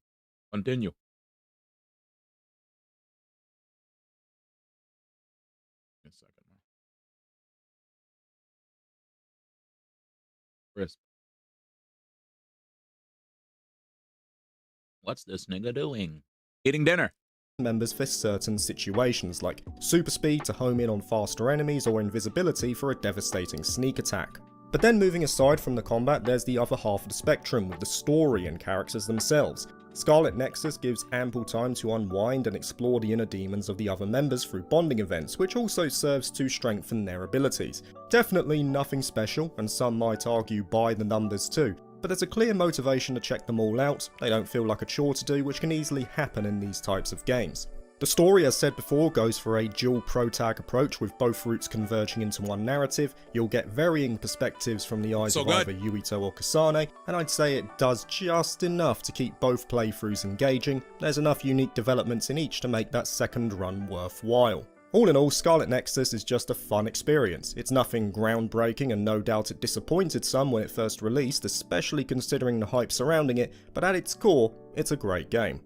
Continue. A second. Crisp. What's this nigga doing? Eating dinner. Members for certain situations, like super speed to home in on faster enemies or invisibility for a devastating sneak attack. But then moving aside from the combat, there's the other half of the spectrum with the story and characters themselves. Scarlet Nexus gives ample time to unwind and explore the inner demons of the other members through bonding events, which also serves to strengthen their abilities. Definitely nothing special, and some might argue by the numbers too, but there's a clear motivation to check them all out. They don't feel like a chore to do, which can easily happen in these types of games. The story, as said before, goes for a dual protag approach with both routes converging into one narrative. You'll get varying perspectives from the eyes of either Yuito or Kasane, and I'd say it does just enough to keep both playthroughs engaging. There's enough unique developments in each to make that second run worthwhile. All in all, Scarlet Nexus is just a fun experience. It's nothing groundbreaking and no doubt it disappointed some when it first released, especially considering the hype surrounding it, but at its core, it's a great game.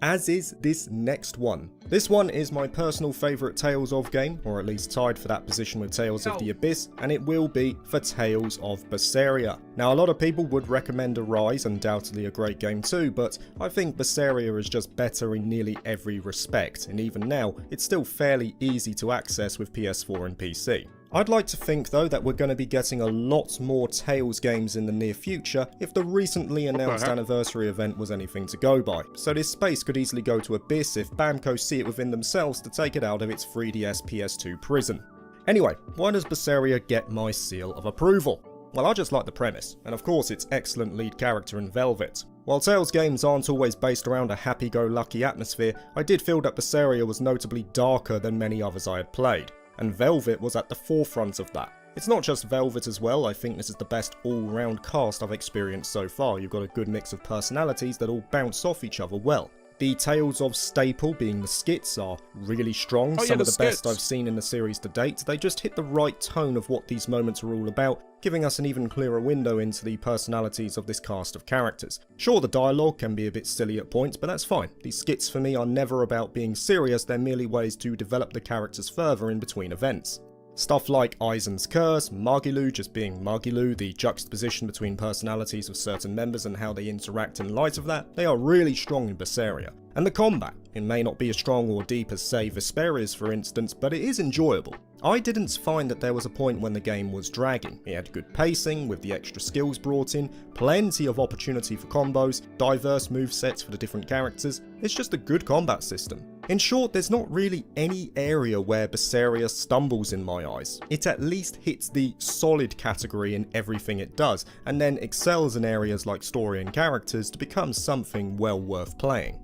As is this next one. This one is my personal favourite Tales of game, or at least tied for that position with Tales of the Abyss, and it will be for Tales of Berseria. Now a lot of people would recommend Arise, undoubtedly a great game too, but I think Berseria is just better in nearly every respect, and even now, it's still fairly easy to access with PS4 and PC. I'd like to think though that we're going to be getting a lot more Tales games in the near future if the recently announced anniversary event was anything to go by, so this space could easily go to Abyss if Bamco see it within themselves to take it out of its 3DS PS2 prison. Anyway, why does Berseria get my seal of approval? Well, I just like the premise, and of course its excellent lead character in Velvet. While Tales games aren't always based around a happy-go-lucky atmosphere, I did feel that Berseria was notably darker than many others I had played, and Velvet was at the forefront of that. It's not just Velvet as well, I think this is the best all-round cast I've experienced so far. You've got a good mix of personalities that all bounce off each other well. The Tales of staple, being the skits, are really strong, some of the best I've seen in the series to date. They just hit the right tone of what these moments are all about, giving us an even clearer window into the personalities of this cast of characters. Sure, the dialogue can be a bit silly at points, but that's fine. These skits for me are never about being serious, they're merely ways to develop the characters further in between events. Stuff like Aizen's Curse, Magilu just being Magilu, the juxtaposition between personalities of certain members and how they interact in light of that, they are really strong in Berseria. And the combat, it may not be as strong or deep as say Vesperia's for instance, but it is enjoyable. I didn't find that there was a point when the game was dragging. It had good pacing, with the extra skills brought in, plenty of opportunity for combos, diverse movesets for the different characters. It's just a good combat system. In short, there's not really any area where Berseria stumbles in my eyes. It at least hits the solid category in everything it does, and then excels in areas like story and characters to become something well worth playing.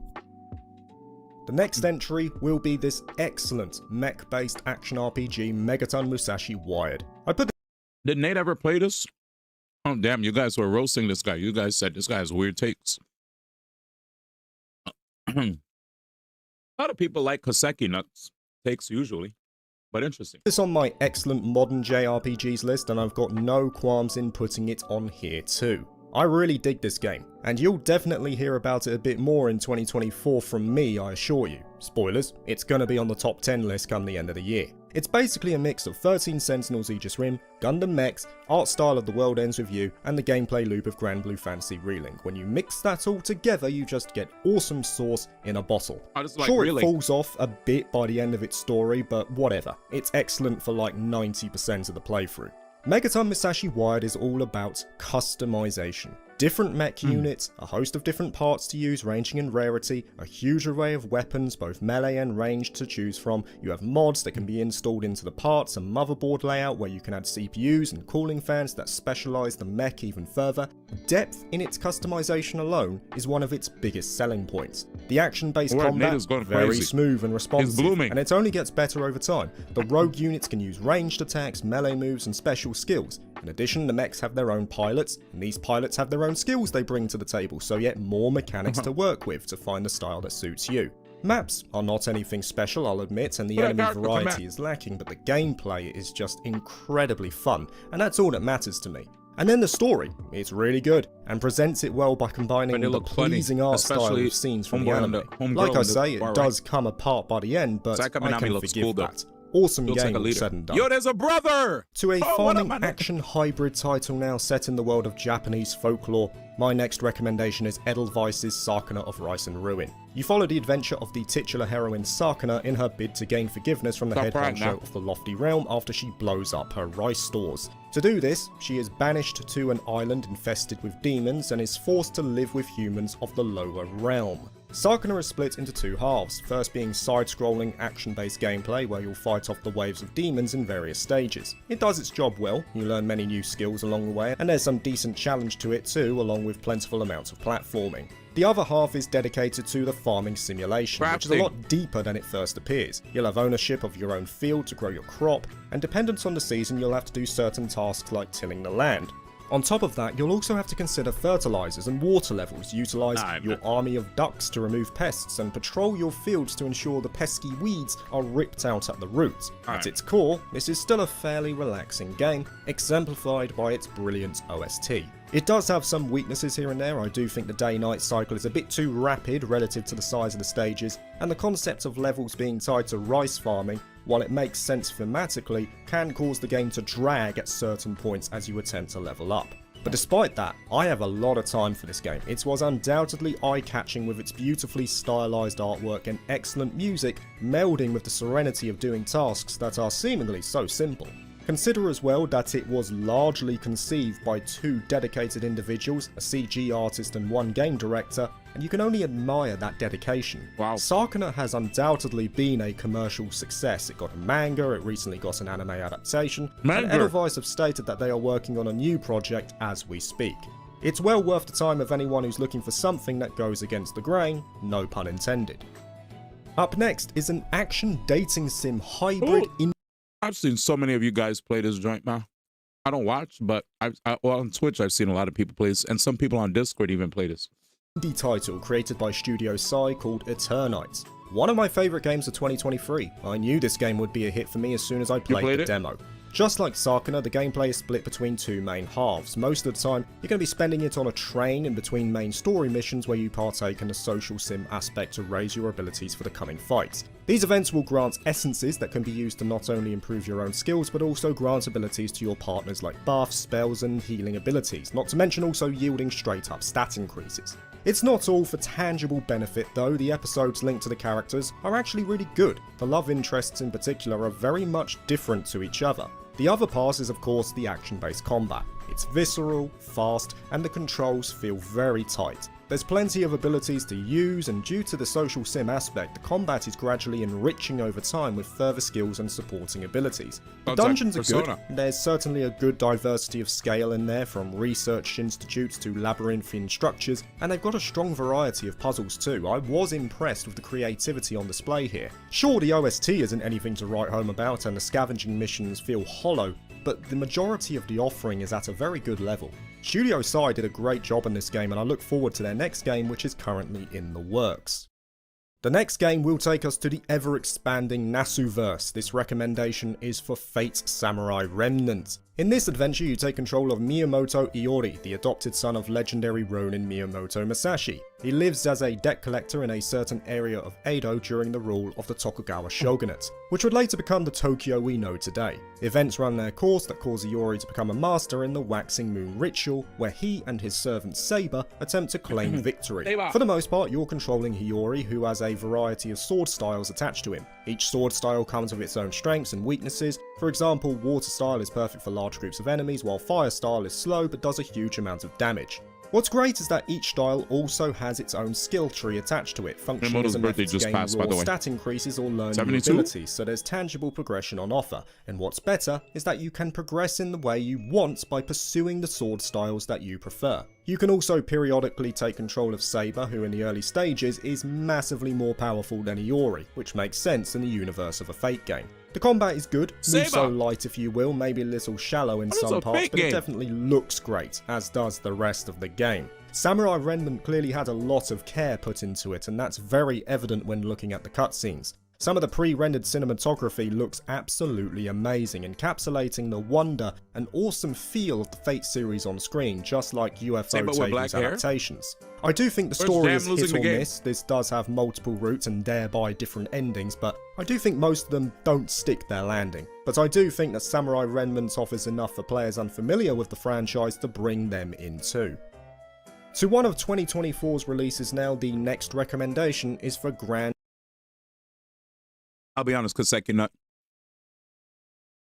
The next entry will be this excellent mech-based action RPG Megaton Musashi Wired. Did Nate ever play this? Oh damn, you guys were roasting this guy. You guys said this guy has weird takes. A lot of people like Koseki nuts takes usually, but interesting. This on my excellent modern JRPGs list, and I've got no qualms in putting it on here too. I really dig this game, and you'll definitely hear about it a bit more in 2024 from me, I assure you. Spoilers, it's gonna be on the top 10 list come the end of the year. It's basically a mix of 13 Sentinels Aegis Rim, Gundam mechs, art style of The World Ends With You, and the gameplay loop of Grand Blue Fantasy Relink. When you mix that all together, you just get awesome sauce in a bottle. Sure, it falls off a bit by the end of its story, but whatever. It's excellent for like 90% of the playthrough. Megaton Musashi Wired is all about customization. different mech units, a host of different parts to use ranging in rarity, a huge array of weapons, both melee and ranged, to choose from. You have mods that can be installed into the parts, a motherboard layout where you can add CPUs and cooling fans that specialise the mech even further. Depth in its customization alone is one of its biggest selling points. The action-based combat is very smooth and responsive, and it only gets better over time. The rogue units can use ranged attacks, melee moves, and special skills. In addition, the mechs have their own pilots, and these pilots have their own skills they bring to the table, so yet more mechanics to work with to find the style that suits you. Maps are not anything special, I'll admit, and the enemy variety is lacking, but the gameplay is just incredibly fun, and that's all that matters to me. And then the story, it's really good, and presents it well by combining the pleasing art style with scenes from the anime. Like I say, it does come apart by the end, but I can forgive that. Awesome game, all said and done. Yo, there's a brother! To a farming action hybrid title now set in the world of Japanese folklore, my next recommendation is Edelweiss's Sakuna of Rice and Ruin. You follow the adventure of the titular heroine Sakuna in her bid to gain forgiveness from the head honcho of the Lofty Realm after she blows up her rice stores. To do this, she is banished to an island infested with demons and is forced to live with humans of the lower realm. Sakuna is split into two halves, first being side-scrolling action-based gameplay where you'll fight off the waves of demons in various stages. It does its job well, you learn many new skills along the way, and there's some decent challenge to it too, along with plentiful amounts of platforming. The other half is dedicated to the farming simulation, which is a lot deeper than it first appears. You'll have ownership of your own field to grow your crop, and dependent on the season you'll have to do certain tasks like tilling the land. On top of that, you'll also have to consider fertilizers and water levels, utilize your army of ducks to remove pests, and patrol your fields to ensure the pesky weeds are ripped out at the roots. At its core, this is still a fairly relaxing game, exemplified by its brilliant OST. It does have some weaknesses here and there. I do think the day-night cycle is a bit too rapid relative to the size of the stages, and the concept of levels being tied to rice farming, while it makes sense thematically, can cause the game to drag at certain points as you attempt to level up. But despite that, I have a lot of time for this game. It was undoubtedly eye-catching with its beautifully stylized artwork and excellent music, melding with the serenity of doing tasks that are seemingly so simple. Consider as well that it was largely conceived by two dedicated individuals, a CG artist and one game director, and you can only admire that dedication. Wow. Sakuna has undoubtedly been a commercial success. It got a manga, it recently got an anime adaptation, and Edelweiss have stated that they are working on a new project as we speak. It's well worth the time of anyone who's looking for something that goes against the grain, no pun intended. Up next is an action dating sim hybrid I've seen so many of you guys play this joint, man. I don't watch, but well, on Twitch I've seen a lot of people play this, and some people on Discord even play this. Indie title created by Studio Sai called Eternites. One of my favourite games of 2023. I knew this game would be a hit for me as soon as I played the demo. Just like Sakuna, the gameplay is split between two main halves. Most of the time, you're going to be spending it on a train in between main story missions where you partake in the social sim aspect to raise your abilities for the coming fights. These events will grant essences that can be used to not only improve your own skills, but also grant abilities to your partners like buffs, spells, and healing abilities, not to mention also yielding straight up stat increases. It's not all for tangible benefit though. The episodes linked to the characters are actually really good. The love interests in particular are very much different to each other. The other part is of course the action-based combat. It's visceral, fast, and the controls feel very tight. There's plenty of abilities to use, and due to the social sim aspect, the combat is gradually enriching over time with further skills and supporting abilities. The dungeons are good, there's certainly a good diversity of scale in there, from research institutes to labyrinthine structures, and they've got a strong variety of puzzles too. I was impressed with the creativity on display here. Sure, the OST isn't anything to write home about and the scavenging missions feel hollow, but the majority of the offering is at a very good level. Studio Sai did a great job in this game, and I look forward to their next game, which is currently in the works. The next game will take us to the ever-expanding Nasuverse. This recommendation is for Fate Samurai Remnant. In this adventure, you take control of Miyamoto Iori, the adopted son of legendary Ronin Miyamoto Musashi. He lives as a debt collector in a certain area of Edo during the rule of the Tokugawa shogunate, which would later become the Tokyo we know today. Events run their course that cause Iori to become a master in the Waxing Moon ritual, where he and his servant Saber attempt to claim victory. For the most part, you're controlling Iori, who has a variety of sword styles attached to him. Each sword style comes with its own strengths and weaknesses. For example, water style is perfect for large groups of enemies, while fire style is slow but does a huge amount of damage. What's great is that each style also has its own skill tree attached to it, functioning as a method to gain raw stat increases or learn new abilities, so there's tangible progression on offer. And what's better is that you can progress in the way you want by pursuing the sword styles that you prefer. You can also periodically take control of Saber, who in the early stages is massively more powerful than Iori, which makes sense in the universe of a Fate game. The combat is good, so light if you will, maybe a little shallow in some parts, but it definitely looks great, as does the rest of the game. Samurai Renman clearly had a lot of care put into it, and that's very evident when looking at the cutscenes. Some of the pre-rendered cinematography looks absolutely amazing, encapsulating the wonder and awesome feel of the Fate series on screen, just like UFO Take's adaptations. I do think the story is hit or miss. This does have multiple routes and thereby different endings, but I do think most of them don't stick their landing. But I do think that Samurai Renman offers enough for players unfamiliar with the franchise to bring them in too. To one of 2024's releases now, the next recommendation is for I'll be honest, because second nut.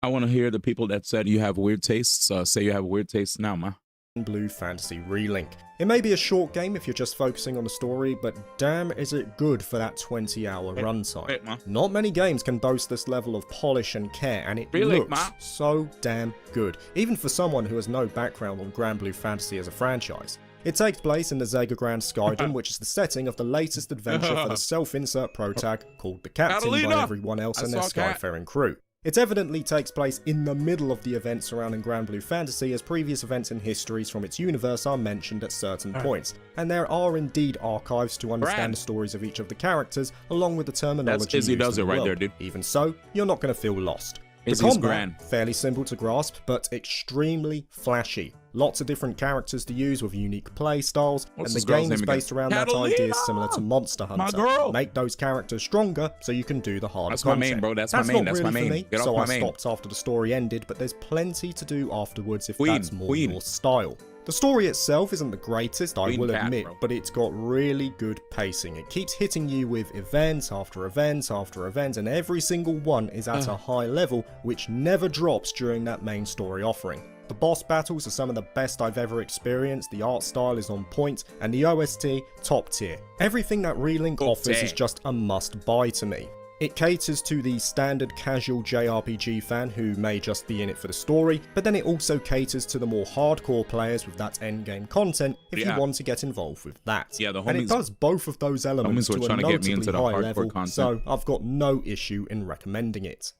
I want to hear the people that said you have weird tastes. Say you have weird tastes now, ma. Blue Fantasy Relink. It may be a short game if you're just focusing on the story, but damn is it good for that 20-hour runtime. Not many games can boast this level of polish and care, and it looks so damn good, even for someone who has no background on Grand Blue Fantasy as a franchise. It takes place in the Zega Grand Skydom, which is the setting of the latest adventure for the self-insert protag called the Captain by everyone else and their Skyfaring crew. It evidently takes place in the middle of the events surrounding Grand Blue Fantasy, as previous events and histories from its universe are mentioned at certain points, and there are indeed archives to understand the stories of each of the characters, along with the terminology used in the world. Even so, you're not going to feel lost. The combat, fairly simple to grasp, but extremely flashy. Lots of different characters to use with unique play styles, and the game is based around that idea similar to Monster Hunter. Make those characters stronger so you can do the harder content. That's my main, bro. That's my main. That's my main. Get so I stopped after the story ended, but there's plenty to do afterwards if that's more your style. The story itself isn't the greatest, I will admit, but it's got really good pacing. It keeps hitting you with event after event after event, and every single one is at a high level, which never drops during that main story offering. The boss battles are some of the best I've ever experienced, the art style is on point, and the OST, top tier. Everything that Relink offers is just a must-buy to me. It caters to the standard casual JRPG fan who may just be in it for the story, but then it also caters to the more hardcore players with that endgame content if you want to get involved with that. And it does both of those elements to a notably high level, so I've got no issue in recommending it.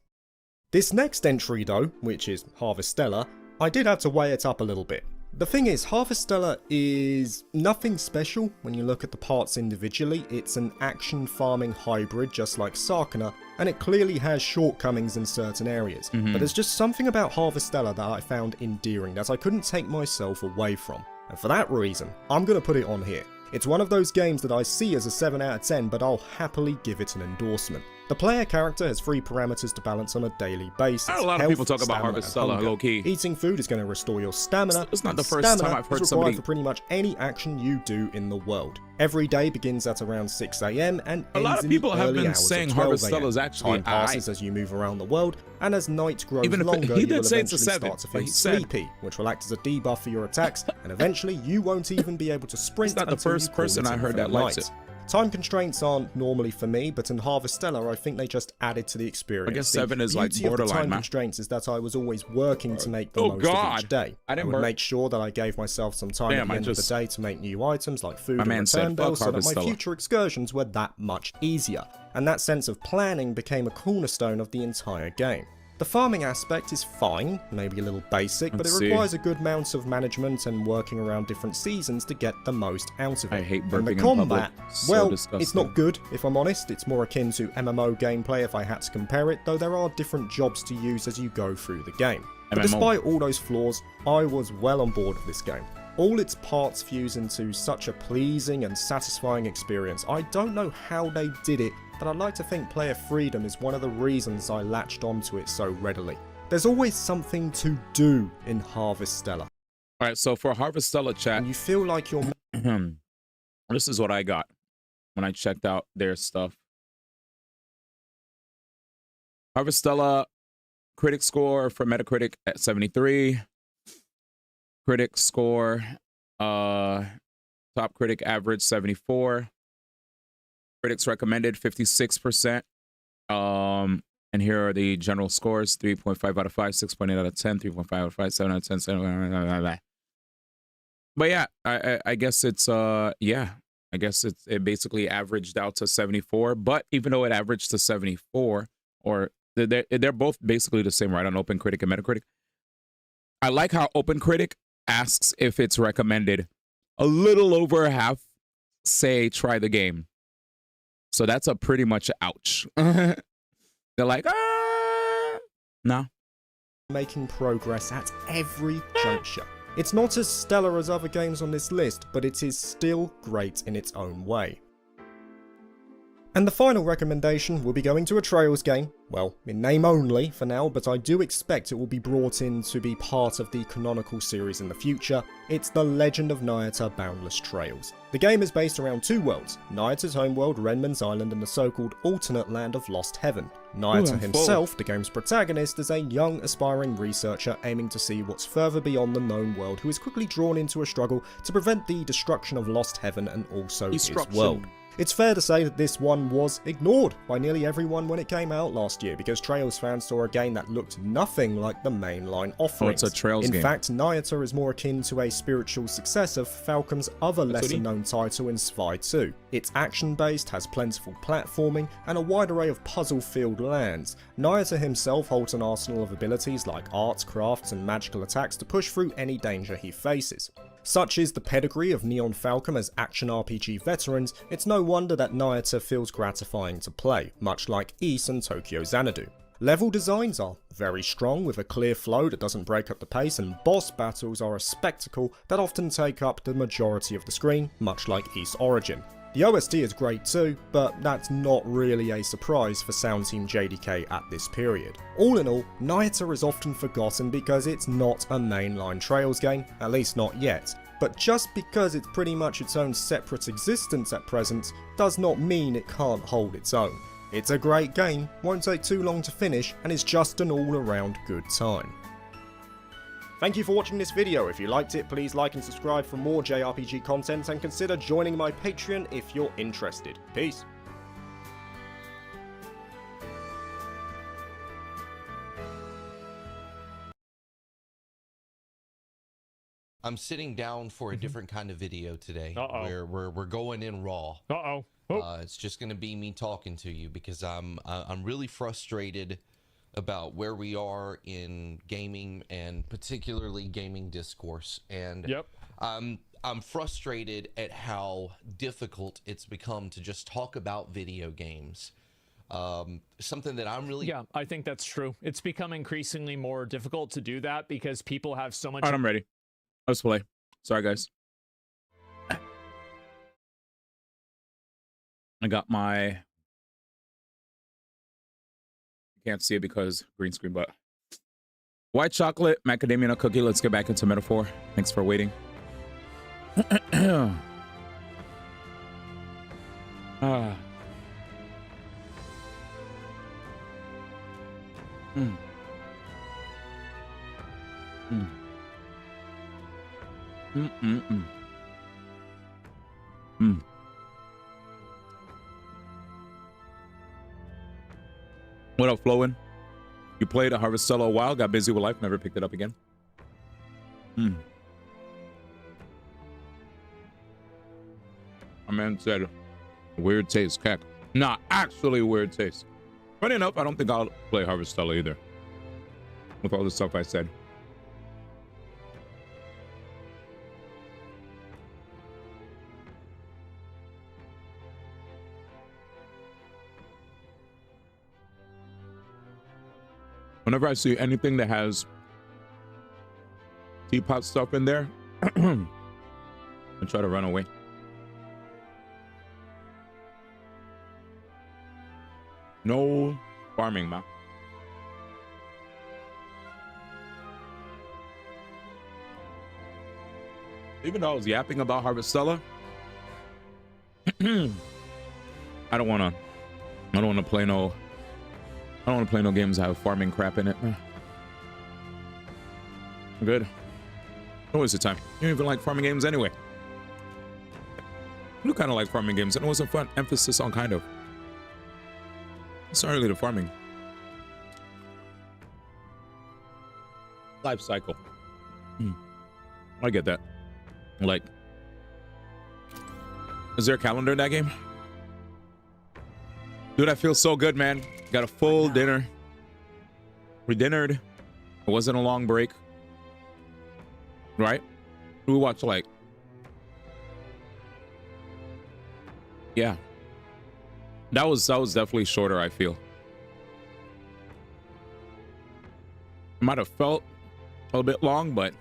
This next entry though, which is Harvestella, I did have to weigh it up a little bit. The thing is, Harvestella is nothing special when you look at the parts individually. It's an action farming hybrid just like Sarkana, and it clearly has shortcomings in certain areas. But there's just something about Harvestella that I found endearing that I couldn't take myself away from. And for that reason, I'm going to put it on here. It's one of those games that I see as a 7 out of 10, but I'll happily give it an endorsement. The player character has 3 parameters to balance on a daily basis. A lot of people talk about Harvestella, low-key. Eating food is going to restore your stamina. It's not the first time I've heard somebody... for pretty much any action you do in the world. Every day begins at around 6 AM and ends in the early hours of 12 AM. Time passes as you move around the world, and as night grows longer, you will eventually start to feel sleepy, which will act as a debuff for your attacks, and eventually you won't even be able to sprint until you call it in for the night. It's not the first person I heard that likes it. Time constraints aren't normally for me, but in Harvestella, I think they just added to the experience. I guess 7 is like borderline, time constraints is that I was always working to make the most of each day. I would make sure that I gave myself some time at the end of the day to make new items like food and return bills so that my future excursions were that much easier. And that sense of planning became a cornerstone of the entire game. The farming aspect is fine, maybe a little basic, but it requires a good amount of management and working around different seasons to get the most out of it. I hate burping in combat, well, it's not good, if I'm honest. It's more akin to MMO gameplay if I had to compare it, though there are different jobs to use as you go through the game. But despite all those flaws, I was well on board with this game. All its parts fuse into such a pleasing and satisfying experience. I don't know how they did it, but I'd like to think player freedom is one of the reasons I latched onto it so readily. There's always something to do in Harvestella. Alright, so for Harvestella chat, and you feel like you're... this is what I got when I checked out their stuff. Harvestella critic score for Metacritic at 73. Critic score Top critic average 74. Critics recommended 56%. And here are the general scores: 3.5 out of 5, 6.8 out of 10, 3.5 out of 5, 7 out of 10, 7. But yeah, I guess it's yeah, I guess it basically averaged out to 74. But even though it averaged to 74, or they're both basically the same, right, on OpenCritic and Metacritic. I like how OpenCritic asks if it's recommended. A little over half say try the game. So that's a pretty much ouch. They're like, no. Making progress at every juncture. It's not as stellar as other games on this list, but it is still great in its own way. And the final recommendation will be going to a Trails game, well, in name only for now, but I do expect it will be brought in to be part of the canonical series in the future. It's The Legend of Nyata Boundless Trails. The game is based around two worlds, Nyata's homeworld, Renman's Island, and the so-called alternate land of Lost Heaven. Nyata himself, the game's protagonist, is a young, aspiring researcher aiming to see what's further beyond the known world, who is quickly drawn into a struggle to prevent the destruction of Lost Heaven and also his world. It's fair to say that this one was ignored by nearly everyone when it came out last year, because Trails fans saw a game that looked nothing like the mainline offerings. Oh, it's a Trails game. In fact, Nyata is more akin to a spiritual successor for Falcom's other lesser-known title in Spy 2. It's action-based, has plentiful platforming, and a wide array of puzzle-filled lands. Nyata himself holds an arsenal of abilities like arts, crafts, and magical attacks to push through any danger he faces. Such is the pedigree of Neon Falcom as action RPG veterans, it's no wonder that Nyata feels gratifying to play, much like Ys and Tokyo Xanadu. Level designs are very strong, with a clear flow that doesn't break up the pace, and boss battles are a spectacle that often take up the majority of the screen, much like Ys Origin. The OST is great too, but that's not really a surprise for Sound Team JDK at this period. All in all, Nyata is often forgotten because it's not a mainline Trails game, at least not yet. But just because it's pretty much its own separate existence at present, does not mean it can't hold its own. It's a great game, won't take too long to finish, and is just an all-around good time. Thank you for watching this video. If you liked it, please like and subscribe for more JRPG content, and consider joining my Patreon if you're interested. Peace. I'm sitting down for a different kind of video today, Uh-oh. where we're going in raw. Uh-oh. It's just going to be me talking to you because I'm really frustrated about where we are in gaming, and particularly gaming discourse. And Yep. I'm frustrated at how difficult it's become to just talk about video games. Something that I'm really... Yeah, I think that's true. It's become increasingly more difficult to do that because people have so much... All right, I'm ready. Let's play. Sorry, guys. I got my... Can't see it because green screen, but... White chocolate, macadamia nut cookie. Let's get back into Metaphor. Thanks for waiting. Ah. Mm. Mm. Mm-mm-mm. Mm. What up, Flowin? You played a Harvestella a while, got busy with life, never picked it up again. Hmm. My man said, weird taste, cack. Nah, actually weird taste. Funny enough, I don't think I'll play Harvestella either. With all the stuff I said. Whenever I see anything that has teapot stuff in there, I try to run away. No farming, man. Even though I was yapping about Harvestella, I don't want to play no games that have farming crap in it. I'm good. Don't waste your time. You don't even like farming games anyway. You kind of like farming games, and it wasn't fun. Emphasis on kind of. It's not really the farming. Life cycle. I get that. Like, is there a calendar in that game? Dude, I feel so good, man. Got a full dinner. We dinnered. It wasn't a long break. Right? We watched like... Yeah. That was definitely shorter, I feel. Might have felt a little bit long, but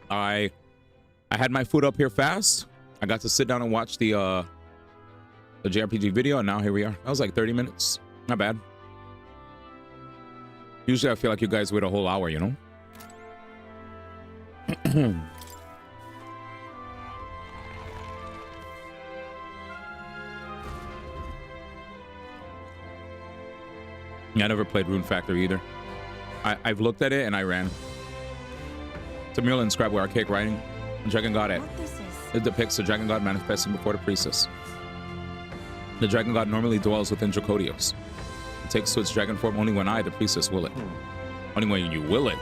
I had my food up here fast. I got to sit down and watch the JRPG video, and now here we are. That was like 30 minutes. Not bad. Usually I feel like you guys wait a whole hour, you know? I never played Rune Factory either. I've looked at it and I ran. It's a mural inscribed with archaic writing. Dragon God at. It depicts the Dragon God manifesting before the priestess. The Dragon God normally dwells within Dracodios. It takes to its dragon form only when I, the priestess, will it. Only when you will it.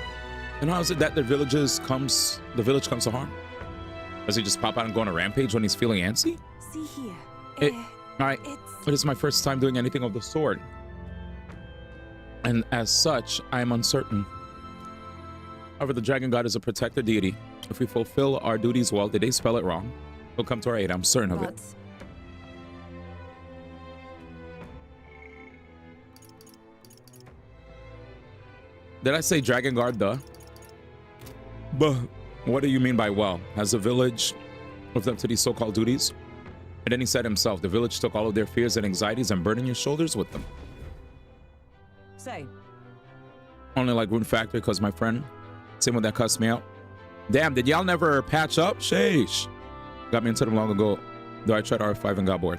And how is it that the village comes to harm? Does he just pop out and go on a rampage when he's feeling antsy? See here. It is my first time doing anything of the sort. And as such, I am uncertain. However, the Dragon God is a protector deity. If we fulfill our duties well, did they spell it wrong? He'll come to our aid, I'm certain of it. Did I say Dragon Guard, duh? But what do you mean by well? Has the village lived up to these so-called duties? And then he said himself, the village took all of their fears and anxieties and burdened your shoulders with them. Say. Only like Rune Factory because my friend, same one that cussed me out. Damn, did y'all never patch up? Sheesh. Got me into them long ago, though I tried R5 and got bored.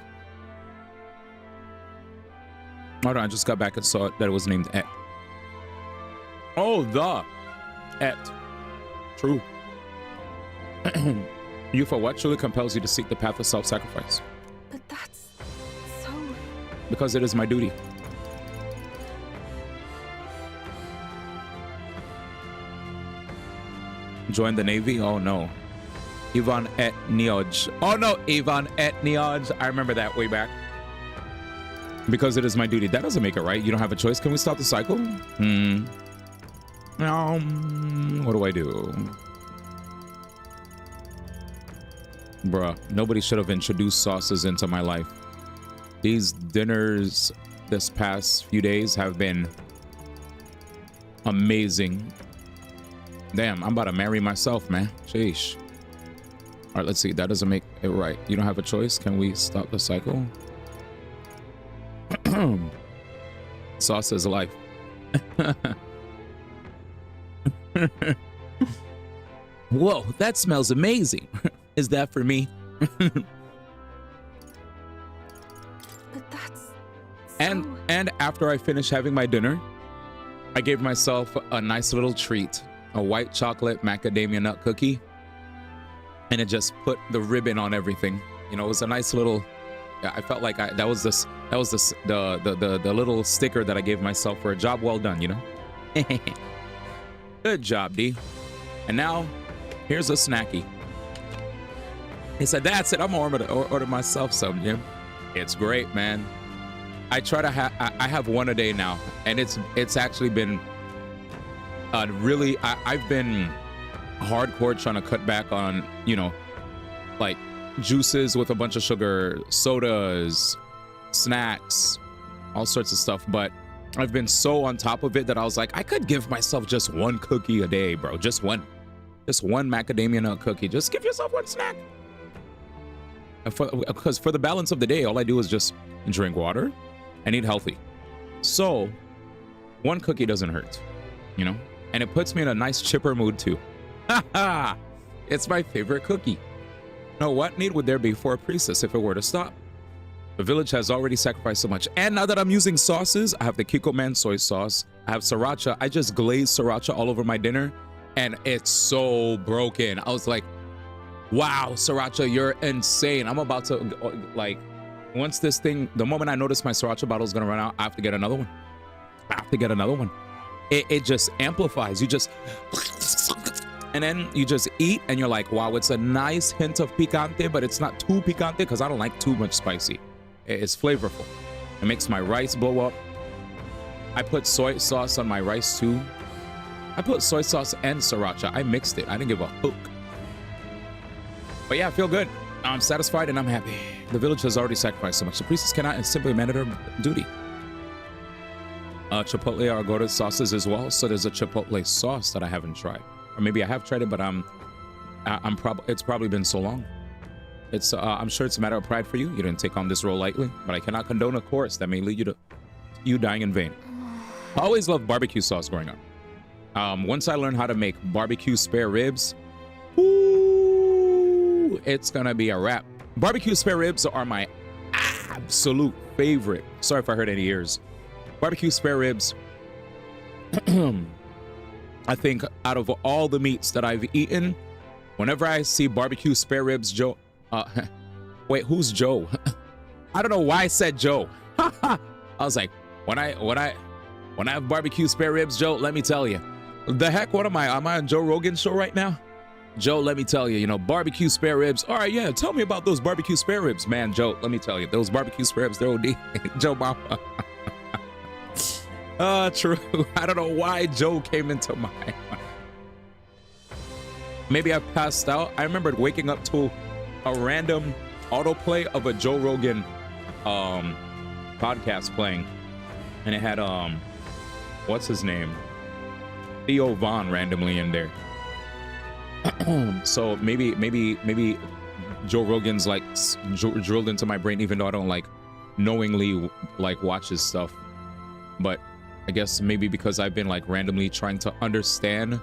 Hold on, I just got back and saw that it was named Et. Oh, the Et. True. You for what truly compels you to seek the path of self-sacrifice? But that's so... Because it is my duty. Join the Navy? Oh no. Ivan et Nioj. Oh no, Ivan et Nioj. I remember that way back. Because it is my duty. That doesn't make it right. You don't have a choice. Can we stop the cycle? What do I do? Bruh, nobody should have introduced sauces into my life. These dinners this past few days have been amazing. Damn, I'm about to marry myself, man. Sheesh. All right, let's see. That doesn't make it right. You don't have a choice. Can we stop the cycle? Sauce is life. Whoa, that smells amazing. Is that for me? But that's so... And after I finished having my dinner, I gave myself a nice little treat. A white chocolate macadamia nut cookie, and it just put the ribbon on everything. You know, it was a nice little. Yeah, I felt like that was the little sticker that I gave myself for a job well done. You know, good job, D. And now, here's a snacky. He said, "That's it. I'm gonna order myself some, Jim. It's great, man. I try to I have one a day now, and it's actually been." I've been hardcore trying to cut back on, you know, like juices with a bunch of sugar, sodas, snacks, all sorts of stuff. But I've been so on top of it that I was like, I could give myself just one cookie a day, bro. Just one macadamia nut cookie. Just give yourself one snack. Because for the balance of the day, all I do is just drink water and eat healthy. So one cookie doesn't hurt, you know? And it puts me in a nice chipper mood too. Ha! It's my favorite cookie. Now, what need would there be for a priestess if it were to stop? The village has already sacrificed so much. And now that I'm using sauces, I have the Kiko Man soy sauce. I have sriracha. I just glazed sriracha all over my dinner. and it's so broken. I was like, wow, Sriracha, you're insane. I'm about to, like, once this thing, the moment I notice my Sriracha bottle is gonna run out, I have to get another one. I have to get another one. It just amplifies. You just, and then you just eat and you're like, wow, it's a nice hint of picante, but it's not too picante because I don't like too much spicy. It's flavorful. It makes my rice blow up. I put soy sauce on my rice too. I put soy sauce and Sriracha. I mixed it. I didn't give a hook. But yeah, I feel good. I'm satisfied and I'm happy. The village has already sacrificed so much. The priestess cannot simply manage her duty. Chipotle are goated sauces as well. So there's a Chipotle sauce that I haven't tried. Or maybe I have tried it, but it's probably been so long. I'm sure it's a matter of pride for you. You didn't take on this role lightly, but I cannot condone a course that may lead you dying in vain. I always loved barbecue sauce growing up. Once I learned how to make barbecue spare ribs, ooh, it's gonna be a wrap. Barbecue spare ribs are my absolute favorite. Sorry if I hurt any ears. Barbecue spare ribs. I think out of all the meats that I've eaten, whenever I see barbecue spare ribs, Joe, wait, who's Joe? I don't know why I said Joe. I was like, when I have barbecue spare ribs, Joe, let me tell you, the heck, what am I on Joe Rogan's show right now? Joe, let me tell you, barbecue spare ribs. All right, yeah, tell me about those barbecue spare ribs, man. Joe, let me tell you, those barbecue spare ribs, they're OD. Joe Mama. True. I don't know why Joe came into my mind. Maybe I passed out. I remembered waking up to a random autoplay of a Joe Rogan podcast playing, and it had what's his name, Theo Vaughn, randomly in there. So maybe Joe Rogan's like drilled into my brain, even though I don't like knowingly like watch his stuff. But I guess maybe because I've been like randomly trying to understand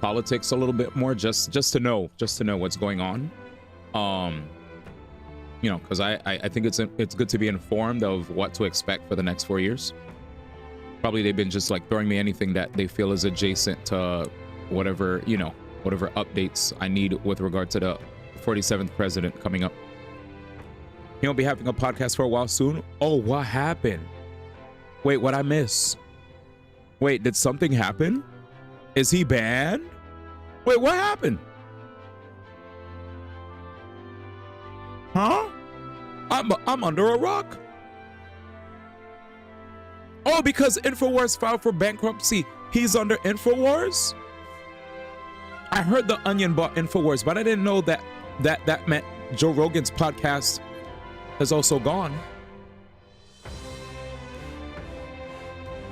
politics a little bit more, just to know what's going on. Because I think it's good to be informed of what to expect for the next 4 years. Probably they've been just like throwing me anything that they feel is adjacent to whatever updates I need with regard to the 47th president coming up. He'll be having a podcast for a while soon. Oh, what happened? Wait, what I miss? Wait, did something happen? Is he banned? Wait, what happened? Huh? I'm under a rock. Oh, because InfoWars filed for bankruptcy. He's under InfoWars? I heard The Onion bought InfoWars, but I didn't know that meant Joe Rogan's podcast has also gone.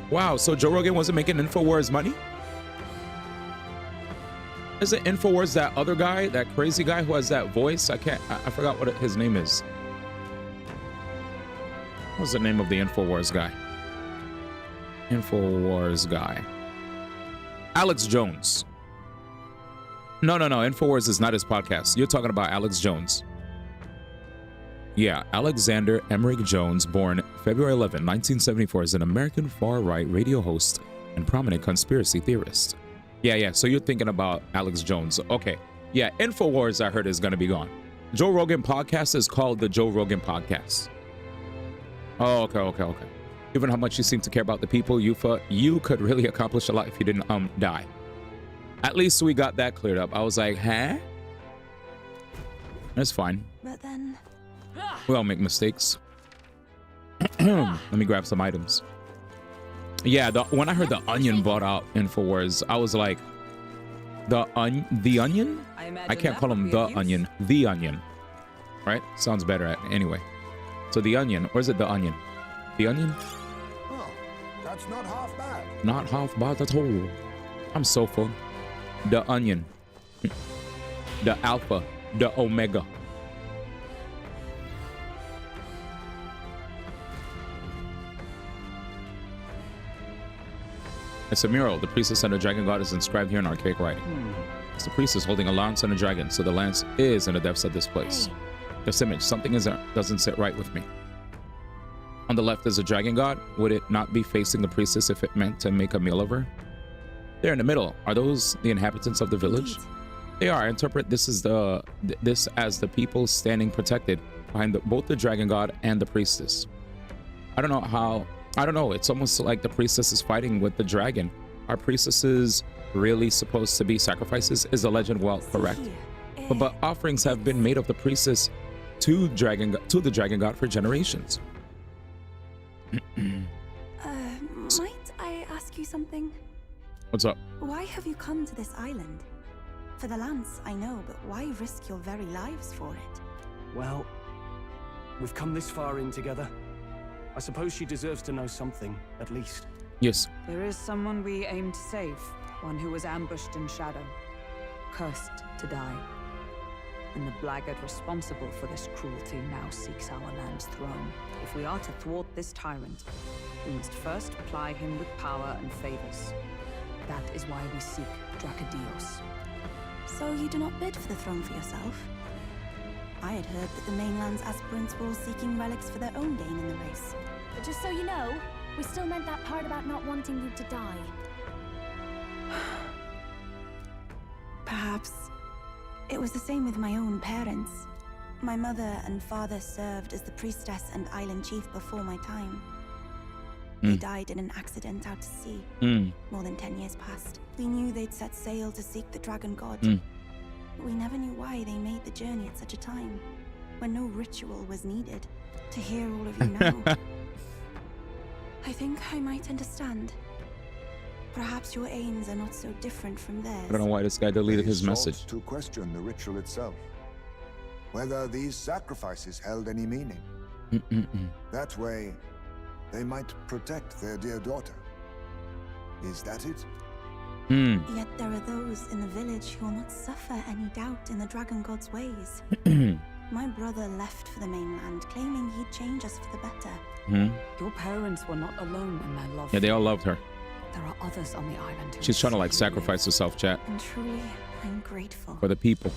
Wow, so Joe Rogan wasn't making InfoWars money? Is it InfoWars that other guy, that crazy guy who has that voice? I forgot what his name is. What's the name of the InfoWars guy? InfoWars guy. Alex Jones. No. InfoWars is not his podcast. You're talking about Alex Jones. Yeah, Alexander Emmerich Jones, born February 11, 1974, is an American far-right radio host and prominent conspiracy theorist. Yeah, so you're thinking about Alex Jones. Okay, yeah, InfoWars I heard is going to be gone. Joe Rogan podcast is called the Joe Rogan Podcast. Oh, okay. Given how much you seem to care about the people, you could really accomplish a lot if you didn't die. At least we got that cleared up. I was like, huh? That's fine. But then... We all make mistakes. Let me grab some items. Yeah, when I heard The Onion bought out InfoWars, I was like, The Onion? I can't call him The Onion. The Onion. Right? Sounds better anyway. So The Onion, or is it The Onion? The Onion? Oh, that's not half bad. Not half bad at all. I'm so full. The Onion. The Alpha. The Omega. It's a mural. The priestess and the dragon god is inscribed here in archaic writing. It's the priestess holding a lance and a dragon, so the lance is in the depths of this place. Hey. This image, something doesn't sit right with me. On the left is a dragon god. Would it not be facing the priestess if it meant to make a meal of her? There in the middle, are those the inhabitants of the village? Indeed. They are. I interpret this as the people standing protected behind both the dragon god and the priestess. I don't know. It's almost like the priestess is fighting with the dragon. Are priestesses really supposed to be sacrifices? Is the legend well correct? But offerings have been made of the priestess to the dragon god for generations. Might I ask you something? What's up? Why have you come to this island? For the lance, I know, but why risk your very lives for it? Well, we've come this far in together. I suppose she deserves to know something, at least. Yes. There is someone we aim to save, one who was ambushed in shadow, cursed to die. And the blackguard responsible for this cruelty now seeks our land's throne. If we are to thwart this tyrant, we must first ply him with power and favors. That is why we seek Dracadios. So you do not bid for the throne for yourself? I had heard that the mainland's aspirants were all seeking relics for their own gain in the race. But just so you know, we still meant that part about not wanting you to die. Perhaps. It was the same with my own parents. My mother and father served as the priestess and island chief before my time. They died in an accident out to sea. More than 10 years passed. We knew they'd set sail to seek the dragon god. But we never knew why they made the journey at such a time, when no ritual was needed. To hear all of you now, I think I might understand. Perhaps your aims are not so different from theirs. I don't know why this guy deleted his message. To question the ritual itself, whether these sacrifices held any meaning. That way, they might protect their dear daughter. Is that it? Yet there are those in the village who will not suffer any doubt in the dragon god's ways. My brother left for the mainland, claiming he'd change us for the better. Your parents were not alone in their love. Yeah, they all loved her. There are others on the island who She's trying to like sacrifice herself, chat. And truly, I'm grateful. For the people.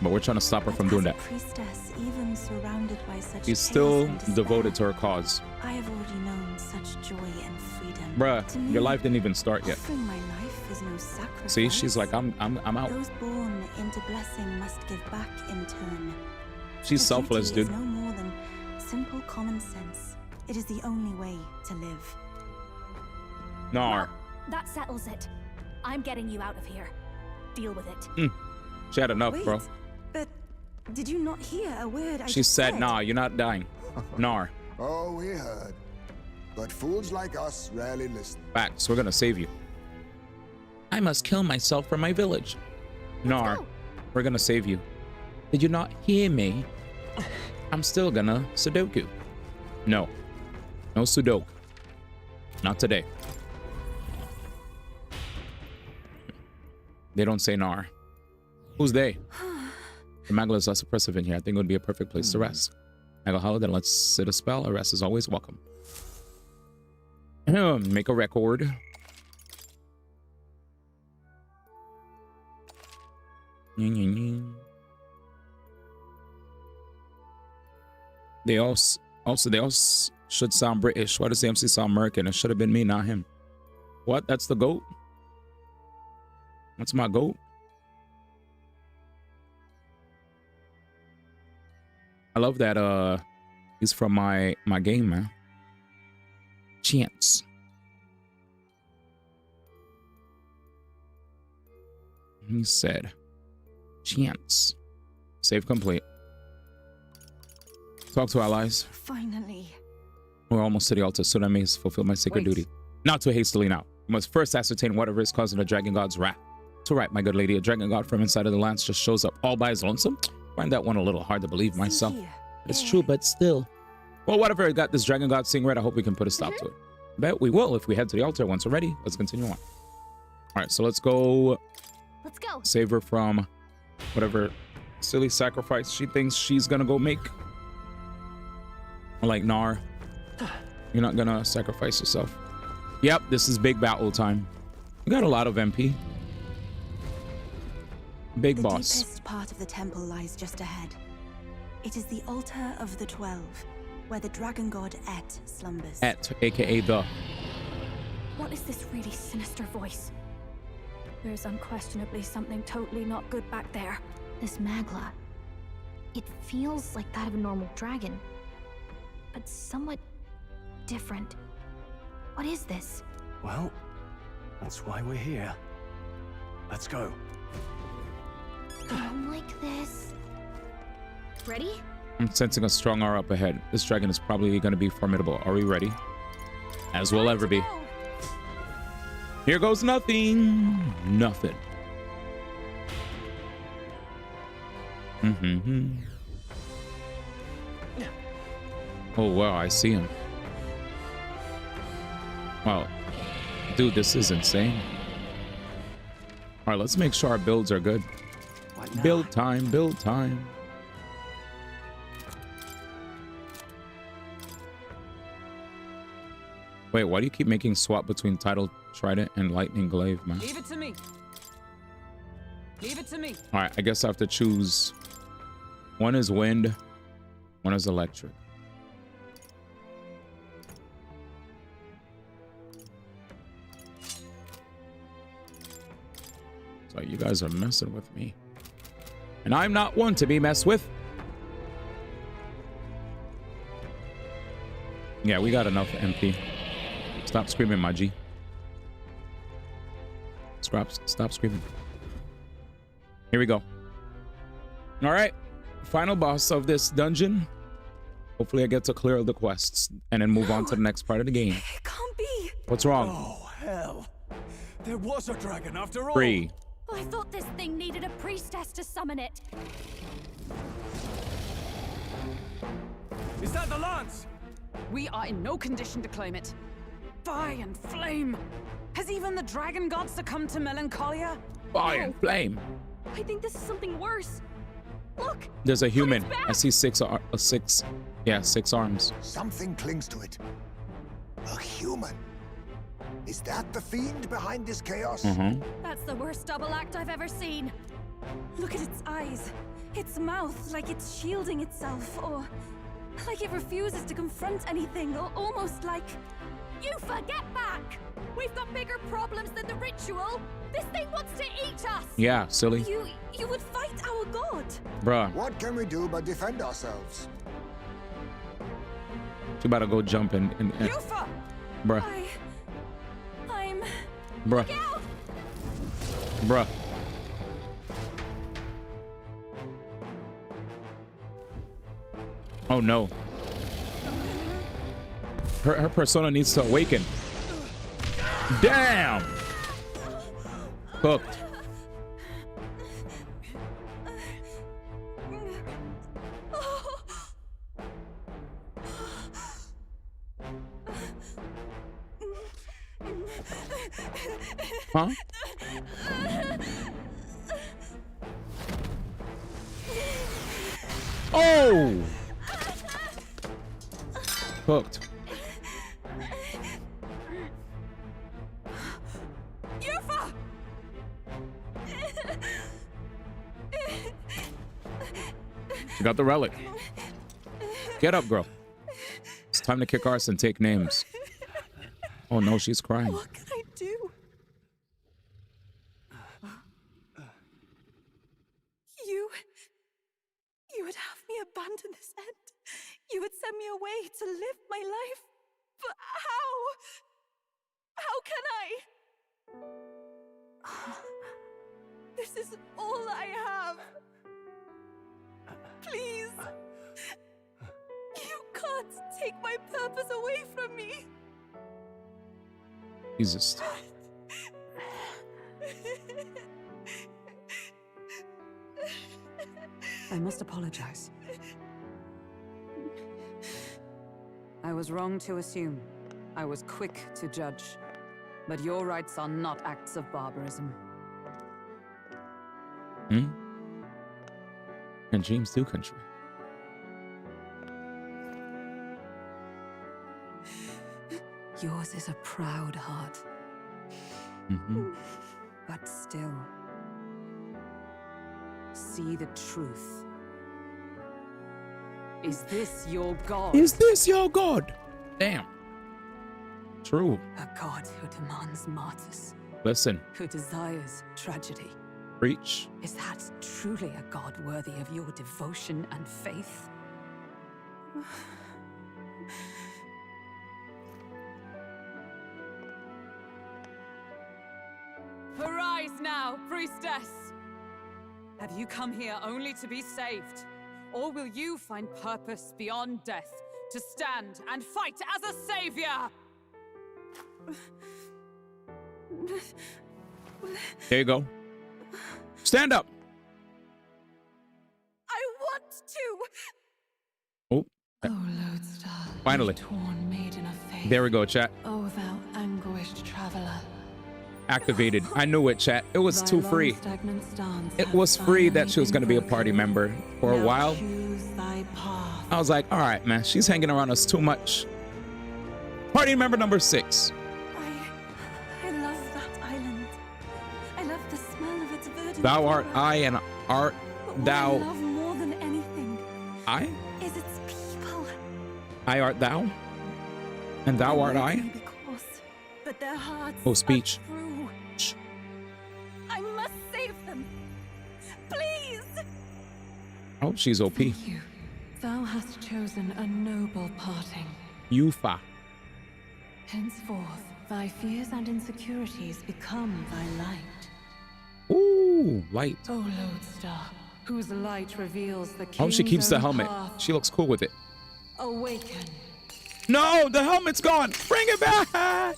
But we're trying to stop her from doing that. Priestess, even surrounded by such She's still devoted to her cause. I have already known such joy and freedom. Bruh, your life didn't even start yet. Offering my life is no sacrifice. See, she's like, I'm out. Those born into blessing must give back in turn. She's selfless, dude. Is no more than simple common sense. It is the only way to live. Nar. That settles it. I'm getting you out of here. Deal with it. She had enough, Wait, bro. but did you not hear a word I She just said, nah, you're not dying. Nar. Oh, we heard. But fools like us rarely listen. Facts, we're gonna save you. I must kill myself for my village. Nar, we're gonna save you. Did you not hear me? I'm still gonna Sudoku. No. No Sudoku. Not today. They don't say Nar. Who's they? The Magla is less oppressive in here. I think it would be a perfect place to rest. Magla Hollow, then let's sit a spell. A rest is always welcome. Make a record. They all should sound British. Why does the MC sound American? It should have been me, not him. What? That's the goat? That's my goat? I love that he's from my game, man. Chance. He said Chance. Save complete. Talk to allies. Finally. We're almost to the altar, so I may fulfill my sacred duty. Not too hastily now. We must first ascertain whatever is causing the dragon god's wrath. To right, my good lady, a dragon god from inside of the lands just shows up all by his lonesome. Find that one a little hard to believe myself. It's true, but still. Well, whatever got this dragon god seeing red, I hope we can put a stop to it. Bet we will if we head to the altar once we're ready. Let's continue on. All right, so let's go. Let's go. Save her from whatever silly sacrifice she thinks she's gonna go make. Like Nar, you're not gonna sacrifice yourself. Yep, this is big battle time. We got a lot of MP. Big boss. The deepest part of the temple lies just ahead. It is the altar of the 12, where the dragon god Et slumbers. Et, aka the. What is this really sinister voice? There's unquestionably something totally not good back there. This magla. It feels like that of a normal dragon, but somewhat different. What is this? Well, that's why we're here. Let's go. I don't like this. Ready? I'm sensing a strong aura up ahead. This dragon is probably going to be formidable. Are we ready? As we'll ever be. Here goes nothing. Nothing. Oh, wow, I see him. Wow. Dude, this is insane. All right, let's make sure our builds are good. Build time, build time. Wait, why do you keep making swap between Tidal Trident and Lightning Glaive, man? Leave it to me. Leave it to me. All right, I guess I have to choose. One is wind, one is electric. So you guys are messing with me. And I'm not one to be messed with. Yeah, we got enough MP. Stop screaming, my G. Stop screaming. Here we go. All right. Final boss of this dungeon. Hopefully I get to clear the quests and then move on to the next part of the game. It can't be. What's wrong? Oh, hell. There was a dragon after all. 3. I thought this thing needed a priestess to summon it. Is that the lance? We are in no condition to claim it. Fire and flame. Has even the dragon god succumbed to melancholia? Fire and flame. I think this is something worse. Look. There's a human. I see 6 arms. Something clings to it. A human. Is that the fiend behind this chaos? That's the worst double act I've ever seen. Look at its eyes. Its mouth, like it's shielding itself, or like it refuses to confront anything, or almost like... Yufa, get back! We've got bigger problems than the ritual. This thing wants to eat us. Yeah, silly. You would fight our god. Bruh. What can we do but defend ourselves? You better go jump and Yufa! Bruh. I'm... Bruh. Bruh. Oh no. Her persona needs to awaken. Damn! Cooked. Huh? Oh! Cooked. Yufa! You got the relic. Get up, girl. It's time to kick arse and take names. Oh no, she's crying. What can I do? You would have me abandon this end. You would send me away to live my life. But how? How can I? This is all I have. Please. You can't take my purpose away from me. Jesus. I must apologize. I was wrong to assume. I was quick to judge. But your rights are not acts of barbarism. And James do country. Yours is a proud heart. But still, see the truth. Is this your god? Is this your god? Damn. True. A god who demands martyrs. Listen. Who desires tragedy. Preach. Is that truly a god worthy of your devotion and faith? Arise now, priestess! Have you come here only to be saved? Or will you find purpose beyond death, to stand and fight as a savior? There you go. Stand up. I want to. Oh. Lodestar, Finally. torn maiden of faith. There we go, chat. O thou anguished traveler. Activated. I knew it, chat. It was too free. It was free that she was going to be a party member for a while. I was like, all right, man, she's hanging around us too much. Party member number 6. I love that island. I love the smell of its verdant Thou art flowers. I, and art But thou what I love more than anything I? is its people. I art thou, and thou art I. Because, but their hearts Oh, speech. are true. I must save them. Please. Oh, she's OP. Thou hast chosen a noble parting. Yufa. Henceforth, thy fears and insecurities become thy light. Ooh, light. O Lodestar, whose light reveals the Oh, she king's keeps the own helmet. path. She looks cool with it. Awaken. No, the helmet's gone. Bring it back.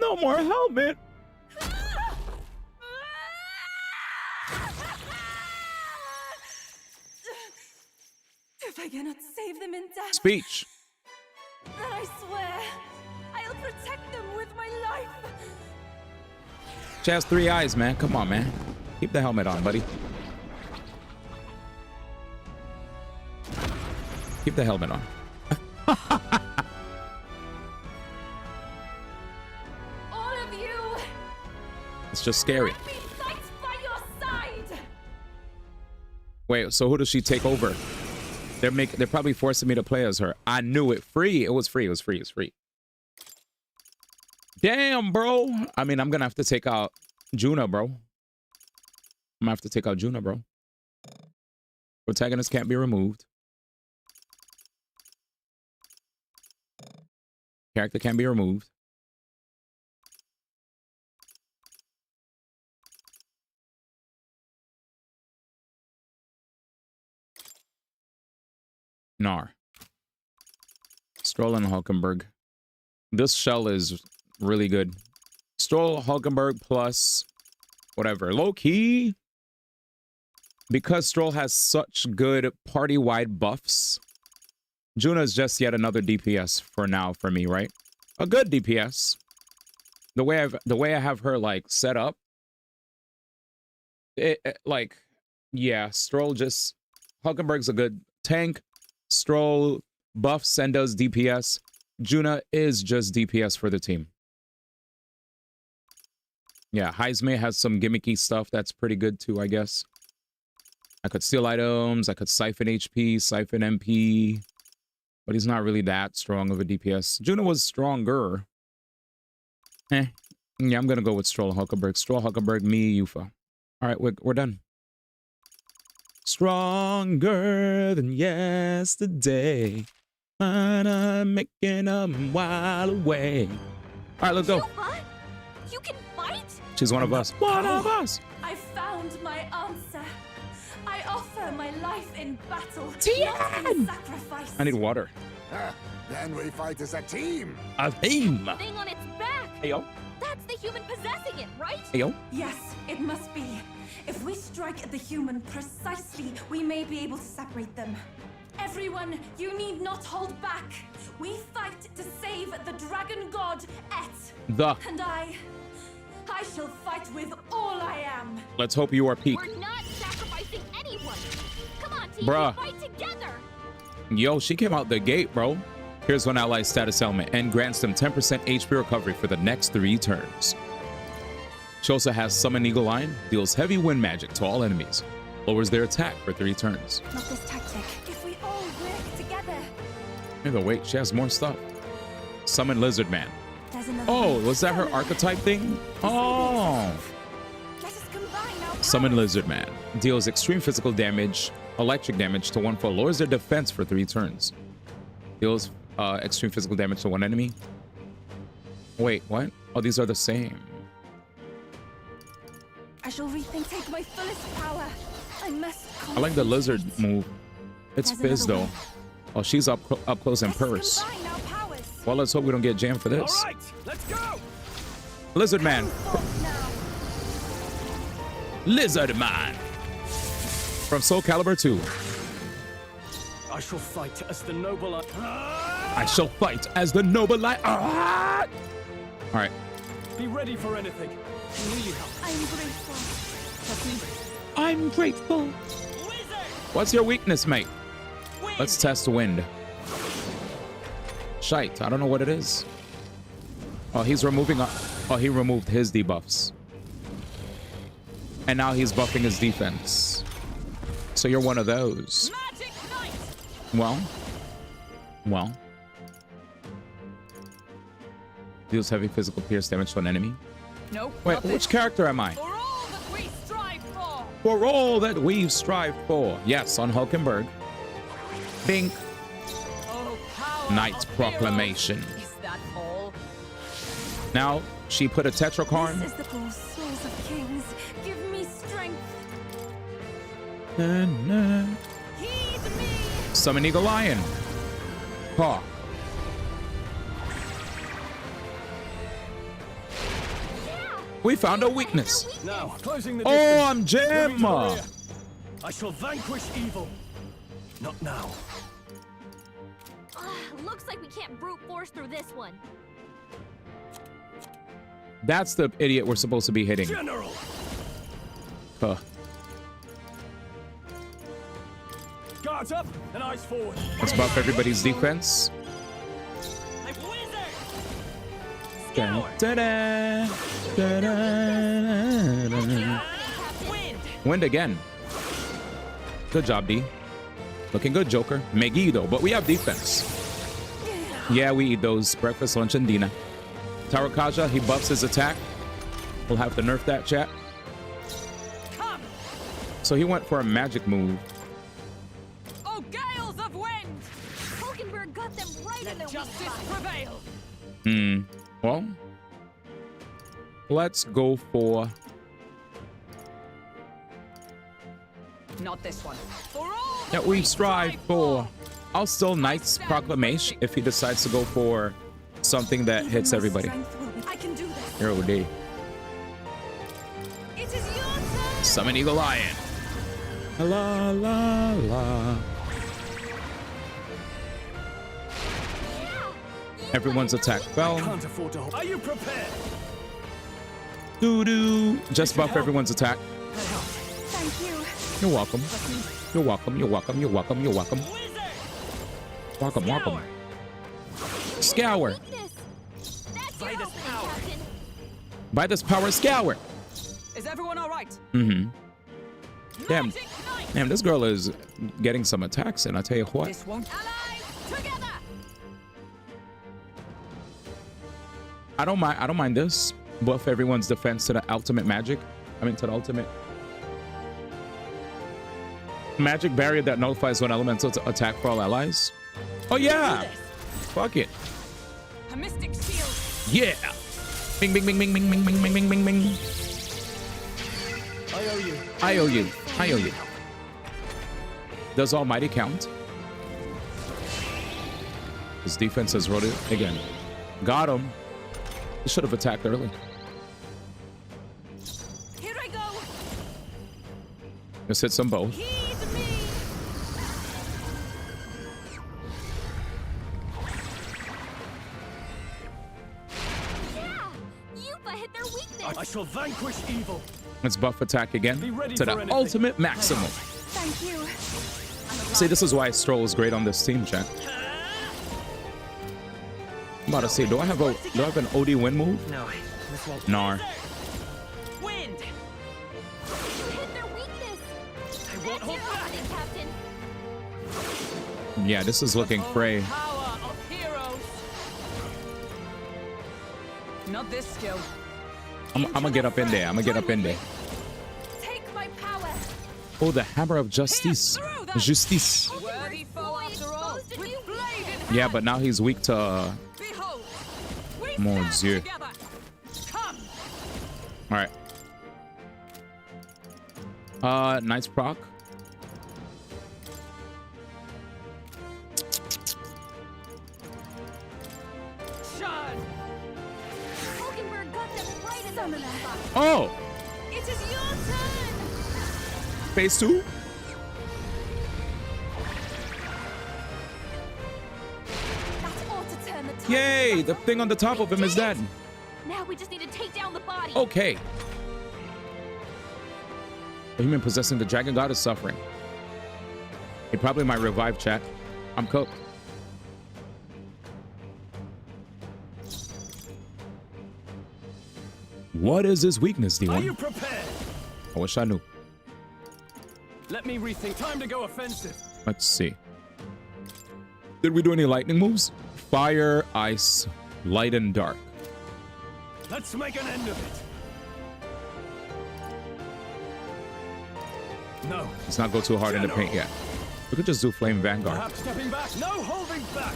No more helmet. If I cannot save them in death, Speech. then I swear I'll protect them with my life. She has 3 eyes, man. Come on, man. Keep the helmet on, buddy. Keep the helmet on. All of you, It's just scary. let me fight by your side. Wait, so who does she take over? They're probably forcing me to play as her. I knew it. Free. It was free. It was free. It was free. Damn, bro. I mean, I'm gonna have to take out Juna, bro. I'm gonna have to take out Juna, bro. Protagonist can't be removed. Character can't be removed. Nar. Stroll and Hulkenberg. This shell is really good. Stroll, Hulkenberg plus whatever. Low key. Because Stroll has such good party-wide buffs, Juna is just yet another DPS for now for me, right? A good DPS. The way I have her like set up, like, yeah, Stroll just Hulkenberg's a good tank. Stroll buffs and does DPS. Juna is just DPS for the team. Yeah, Heisme has some gimmicky stuff that's pretty good too, I guess. I could steal items, I could siphon HP, siphon MP, but he's not really that strong of a DPS. Juna was stronger. Yeah, I'm gonna go with Stroll Hulkenberg. Stroll Hulkenberg, me, Yufa. All right, we're done. Stronger than yesterday. I'm making them while away. All right, let's go. What? You can fight? She's one of us. One of us. I found my answer. I offer my life in battle, Tien! not in sacrifice. I need water. Then we fight as a team. A team. Thing on its back. Hey, yo. That's the human possessing it, right? Hey, yo. Yes, it must be. If we strike at the human precisely, we may be able to separate them. Everyone, you need not hold back. We fight to save the dragon god Et. And I shall fight with all I am. Let's hope you are peak. We're not sacrificing anyone. Come on, team. Bruh. We fight together. Yo, she came out the gate, bro. Here's one ally status element and grants them 10% HP recovery for the next 3 turns. She also has Summon Eagle Line, deals heavy wind magic to all enemies, lowers their attack for 3 turns. Not this tactic. If we all work together. Maybe wait, she has more stuff. Summon Lizard Man. There's Oh, was that her archetype thing? Oh. Summon Lizard Man. Deals extreme physical damage, electric damage to one foe. Lowers their defense for 3 turns. Deals extreme physical damage to one enemy. Wait, what? Oh, these are the same. I shall rethink. Take my fullest power. I must. I like the lizard move. It's Fizz though. Oh, she's up close and purse. Well, let's hope we don't get jammed for this. All right, let's go. Lizard Man. Lizard Man. From Soul Calibur 2. I shall fight as the noble. I shall fight as the noble light. All right. Be ready for anything. I'm grateful. I'm grateful. What's your weakness, mate? Let's test wind. Shite, I don't know what it is. Oh, he's removing. Oh, he removed his debuffs. And now he's buffing his defense. So you're one of those. Well. Deals heavy physical pierce damage to an enemy. Nope. Wait, which character am I? For all that we strive for. For all that we've strived for. Yes, on Hulkenberg. Bink. Knight's Proclamation. Is that all? Now, she put a Tetrakarn. This is the full souls of kings. Give me strength. Heed me. Summon Eagle Lion. Paw. We found a weakness. Now, closing the Oh, distance. I'm Jam. I shall vanquish evil. Not now. Looks like we can't brute force through this one. That's the idiot we're supposed to be hitting. General. Guards up and eyes forward. Let's buff everybody's defense. Da-da, da-da. Wind again. Good job, D. Looking good, Joker. Megiddo, but we have defense. Yeah, we eat those breakfast, lunch, and dinner. Tarakaja, he buffs his attack. We'll have to nerf that, chat. So he went for a magic move. Oh, gales of wind! Hulkenberg got them right in their Justice prevail. Well, let's go for... Not this one. that we strive for. I'll still Knight's Proclamation if he decides to go for something that hits everybody. I can do this. Hero D. It is your turn. Summon Eagle Lion. La la la. Everyone's attack fell. Can't afford to hold. Are you prepared? Doo-doo. Just buff everyone's attack. Thank you. You're welcome. You're welcome. You're welcome. You're welcome. You're welcome. Welcome. Welcome. Scour. By this power. By this power, scour. Is everyone all right? Mm-hmm. Damn. Damn, this girl is getting some attacks, and I tell you what. This won't. Allies together. I don't mind this. Buff everyone's defense to the ultimate magic. To the ultimate magic barrier that nullifies one elemental to attack for all allies. Oh yeah. Fuck it. A mystic shield. Yeah. Bing bing bing bing bing bing bing bing bing bing bing. I owe you. I owe you. I owe you. Does Almighty count? His defense has rolled it again. Got him. He should have attacked early. Here I go. Let's hit some both. Heed me. Hit their weakness. I shall vanquish evil. Let's buff attack again Be ready to for the anything. ultimate maximum. Thank you. See, this is why Stroll is great on this team, chat. I'm about to say, do I have an OD win move? No, this won't. Nar. Wind. Hit their weakness. I won't hold back. Captain. Yeah, this is looking fray. Power of heroes. Not this skill. I'm gonna get up in there. I'm gonna get up in there. Take my power. Oh, the hammer of justice. Justice. Worthy foe after all. With blade in hand. Yeah, but now he's weak to. Behold, we Mon stand Dieu. together. Come. All right. Nice proc. Shun. Hulkenberg got them right in the weak spot. Oh, It is your turn. phase 2. That ought to turn the tide. Yay! The thing on the top of him is dead. Now we just need to take down the body. Okay. The human possessing the dragon god is suffering. He probably might revive, chat. I'm cooked. What is his weakness, Are you D1? prepared? I wish I knew. Let me rethink. Time to go offensive. Let's see. Did we do any lightning moves? Fire, ice, light, and dark. Let's make an end of it. No. Let's not go too hard in the paint yet. We could just do Flame Vanguard. Perhaps stepping back. No holding back.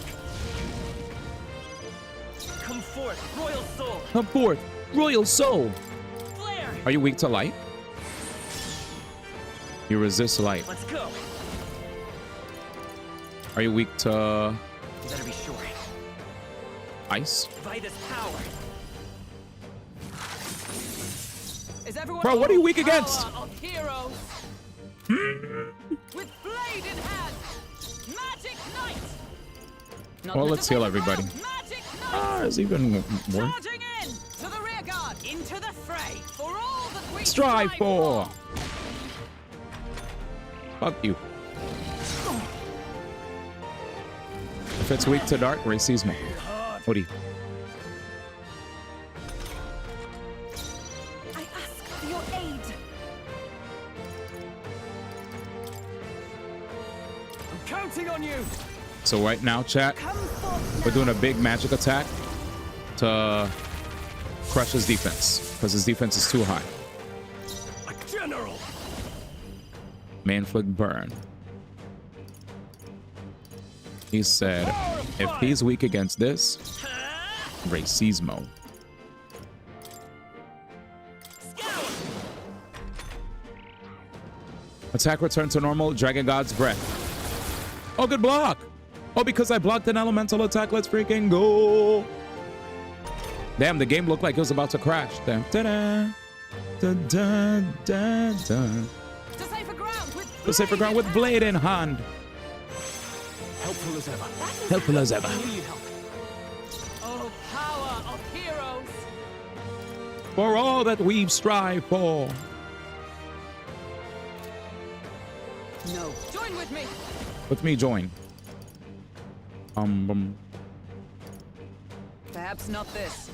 Come forth, royal soul. Come forth, Royal Soul. Flare. Are you weak to light? You resist light. Let's go. Are you weak to You better be sure. ice? Vitus power. Is everyone Bro, what are you weak against? Power of heroes. With blade in hand. Magic Knight. Not Well, with let's the heal background. everybody. Magic Knight. Ah, it's even more. Charging in to the rear guard. Into the fray. For all that we Strive for. Fuck you. If it's weak to dark, racism. Hoodie. I ask for your aid. I'm counting on you. So right now, chat, Come forth we're doing a big magic attack to crush his defense because his defense is too high. A general. Manflick burn. He said, if he's weak against this, racismo. Attack return to normal. Dragon God's breath. Oh, good block. Oh, because I blocked an elemental attack. Let's freaking go. Damn, the game looked like it was about to crash. Damn. Da-da. Da-da-da-da. To safer ground with To safer ground with blade in hand. Helpful as ever. Helpful as ever. I need help. oh power of heroes. For all that we strive for. No. Join with me. With me, join. Perhaps not this.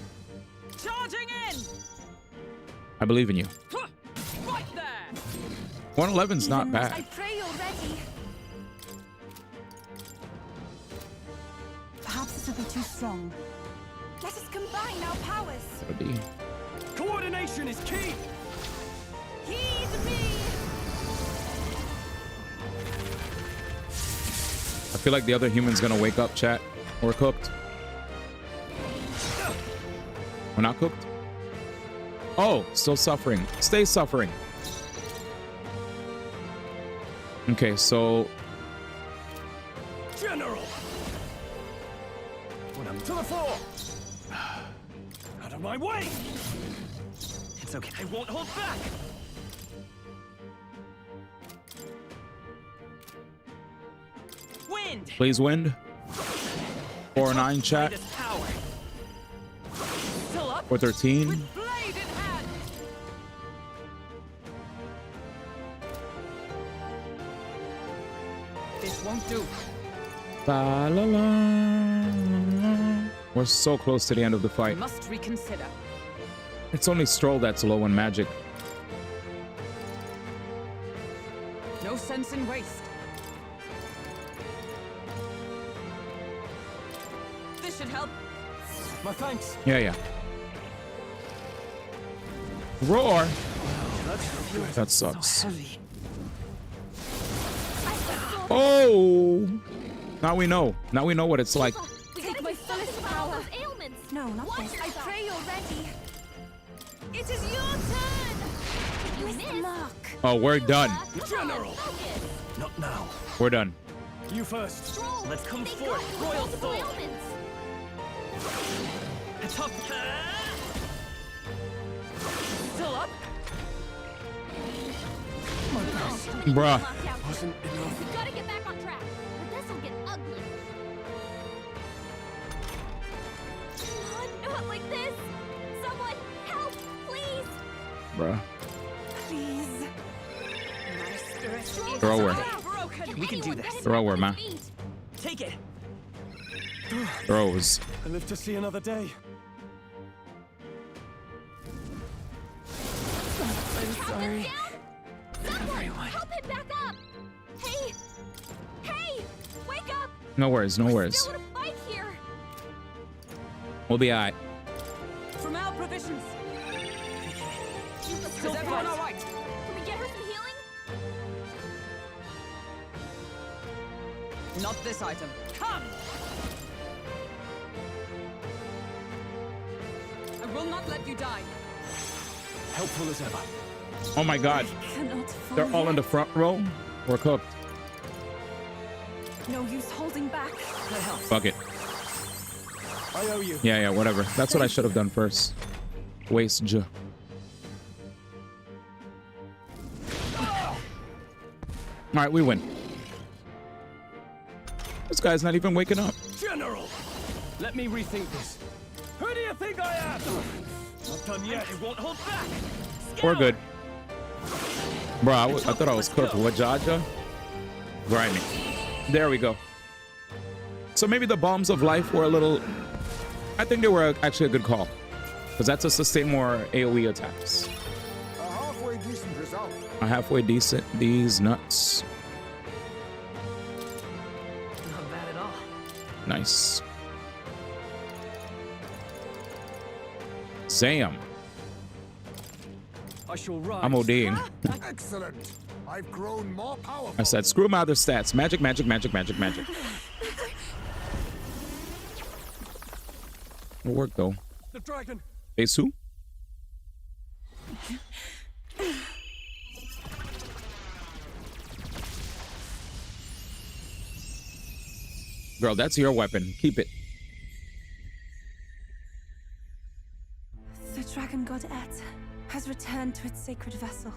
Charging in. I believe in you. Right there. 111's not I bad. pray you're ready. Perhaps this will be too strong. Let us combine our powers. That'll be. Coordination is key. Heed me. I feel like the other human's gonna wake up, chat. We're cooked. We're not cooked? Oh, still suffering. Stay suffering. Okay, so General. Put him to the floor. Out of my way. It's okay. I won't hold back. Wind. please wind. 4-9 chat. Vitus power. Still up. 413. With blade in hand. This won't do. La, la, la. We're so close to the end of the fight. Must reconsider. It's only Stroll that's low on magic. No sense in waste. This should help. My thanks. Yeah, yeah. Roar. That's That sucks. So heavy. Oh. Now we know. Now we know what it's like. Take my fullest power. Ailments. No, not this. I pray you're ready. It is your turn. You Missed the mark. Oh, we're done. General. Not now. We're done. You first. Stroll. Let's come They forth. got Royal multiple Soul. ailments. A tough. Still up. Bruh. Wasn't enough. We gotta get back on track, or this'll get ugly. Not like this. Someone help, please. Bruh. Please. Throw her. We can do this. Throw her, man. Take it. Throws. I live to see another day. I'm sorry. Someone help him back up. Hey, hey, wake up. No worries. No worries. Still in a fight here. We'll be alright. From our provisions. Is everyone all right? Can we get her some healing? Not this item. Come! I will not let you die. Helpful as ever. Oh my god. They're all in the front row. We're cooked. No use holding back. Fuck it. I owe you. Yeah, whatever. That's what I should have done first. Waste J. Alright, we win. This guy's not even waking up. General! Let me rethink this. Who do you think I am? Not done yet. It won't hold back. We're good. Bro, I thought I was cooked. What, Jaja? Grimy. There we go. So maybe the bombs of life were a little... I think they were actually a good call. Because that's to sustain more AoE attacks. A halfway decent result. A halfway decent. These nuts. Not bad at all. Nice. Zam. I shall rise. I'm ODing. Excellent. I've grown more powerful. I said, screw my other stats. Magic, magic, magic, magic, magic. It'll work though. The dragon. Face who? Girl, that's your weapon. Keep it. The dragon god Et has returned to its sacred vessel.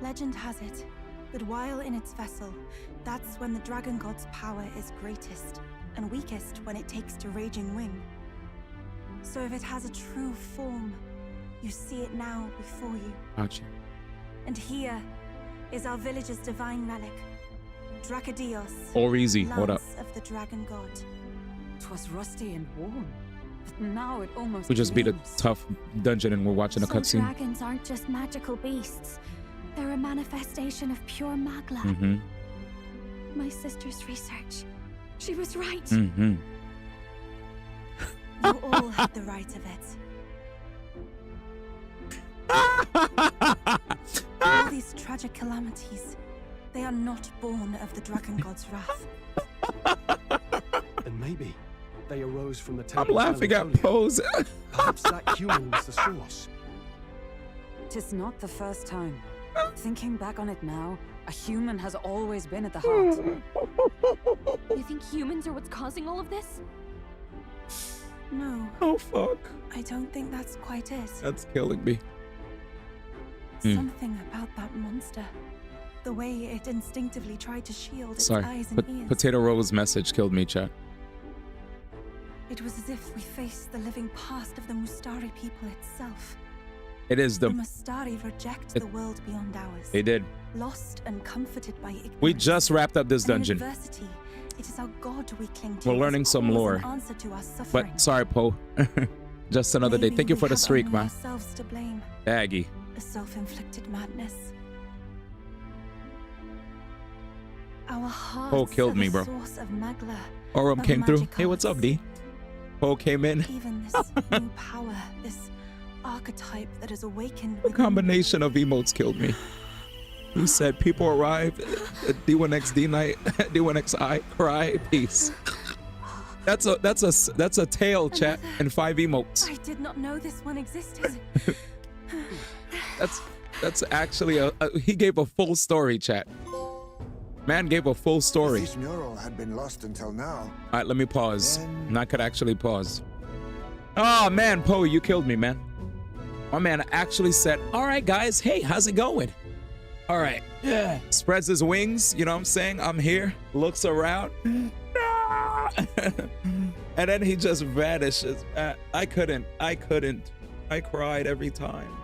Legend has it that while in its vessel, that's when the dragon god's power is greatest and weakest when it takes to raging wing. So if it has a true form, you see it now before you. Gotcha. And here is our village's divine relic, Dracadios, Or easy. What up? Lance of the dragon god. 'Twas rusty and worn, but now it almost We just beat a gleams. tough dungeon and we're watching a So cutscene. dragons aren't just magical beasts. They're a manifestation of pure magla. Mm-hmm. My sister's research. She was right. Mm-hmm. You all had the right of it. All these tragic calamities, they are not born of the dragon god's wrath. And maybe they arose from the I'm temple. laughing at Pose. Perhaps that human was the source. Tis not the first time. Thinking back on it now, a human has always been at the heart. You think humans are what's causing all of this? No. Oh, fuck. I don't think that's quite it. That's killing me. Something about that monster. The way it instinctively tried to shield its Sorry. eyes and ears. Potato Rose message killed me, chat. It was as if we faced the living past of the Mustari people itself. It is The the... Mustari reject the world beyond ours. They did. Lost and comforted by ignorance. We just wrapped up this And in dungeon. adversity, it is our God we cling to. We're as learning some cause lore. and answer to our suffering. But sorry, Poe. Just another day. Maybe Thank you we for the have streak, only man. ourselves to blame. Aggie. A self-inflicted madness. Our hearts Poe killed are me, the bro. source of Magla, Orum of came through. magic Hey, what's up, arts. D? Poe came in. Even this new power, this archetype that has awakened The combination of emotes killed me. He said, people arrived, D1XD night, D1XI, cry, peace. That's a tail, chat, and 5 emotes. I did not know this one existed. That's actually he gave a full story, chat. Man gave a full story. This mural had been lost until now. All right, let me pause. And I could actually pause. Oh man, Poe, you killed me, man. My man actually said, all right, guys, hey, how's it going? All right, yeah. Spreads his wings, you know what I'm saying? I'm here, looks around. And then he just vanishes. I couldn't. I cried every time.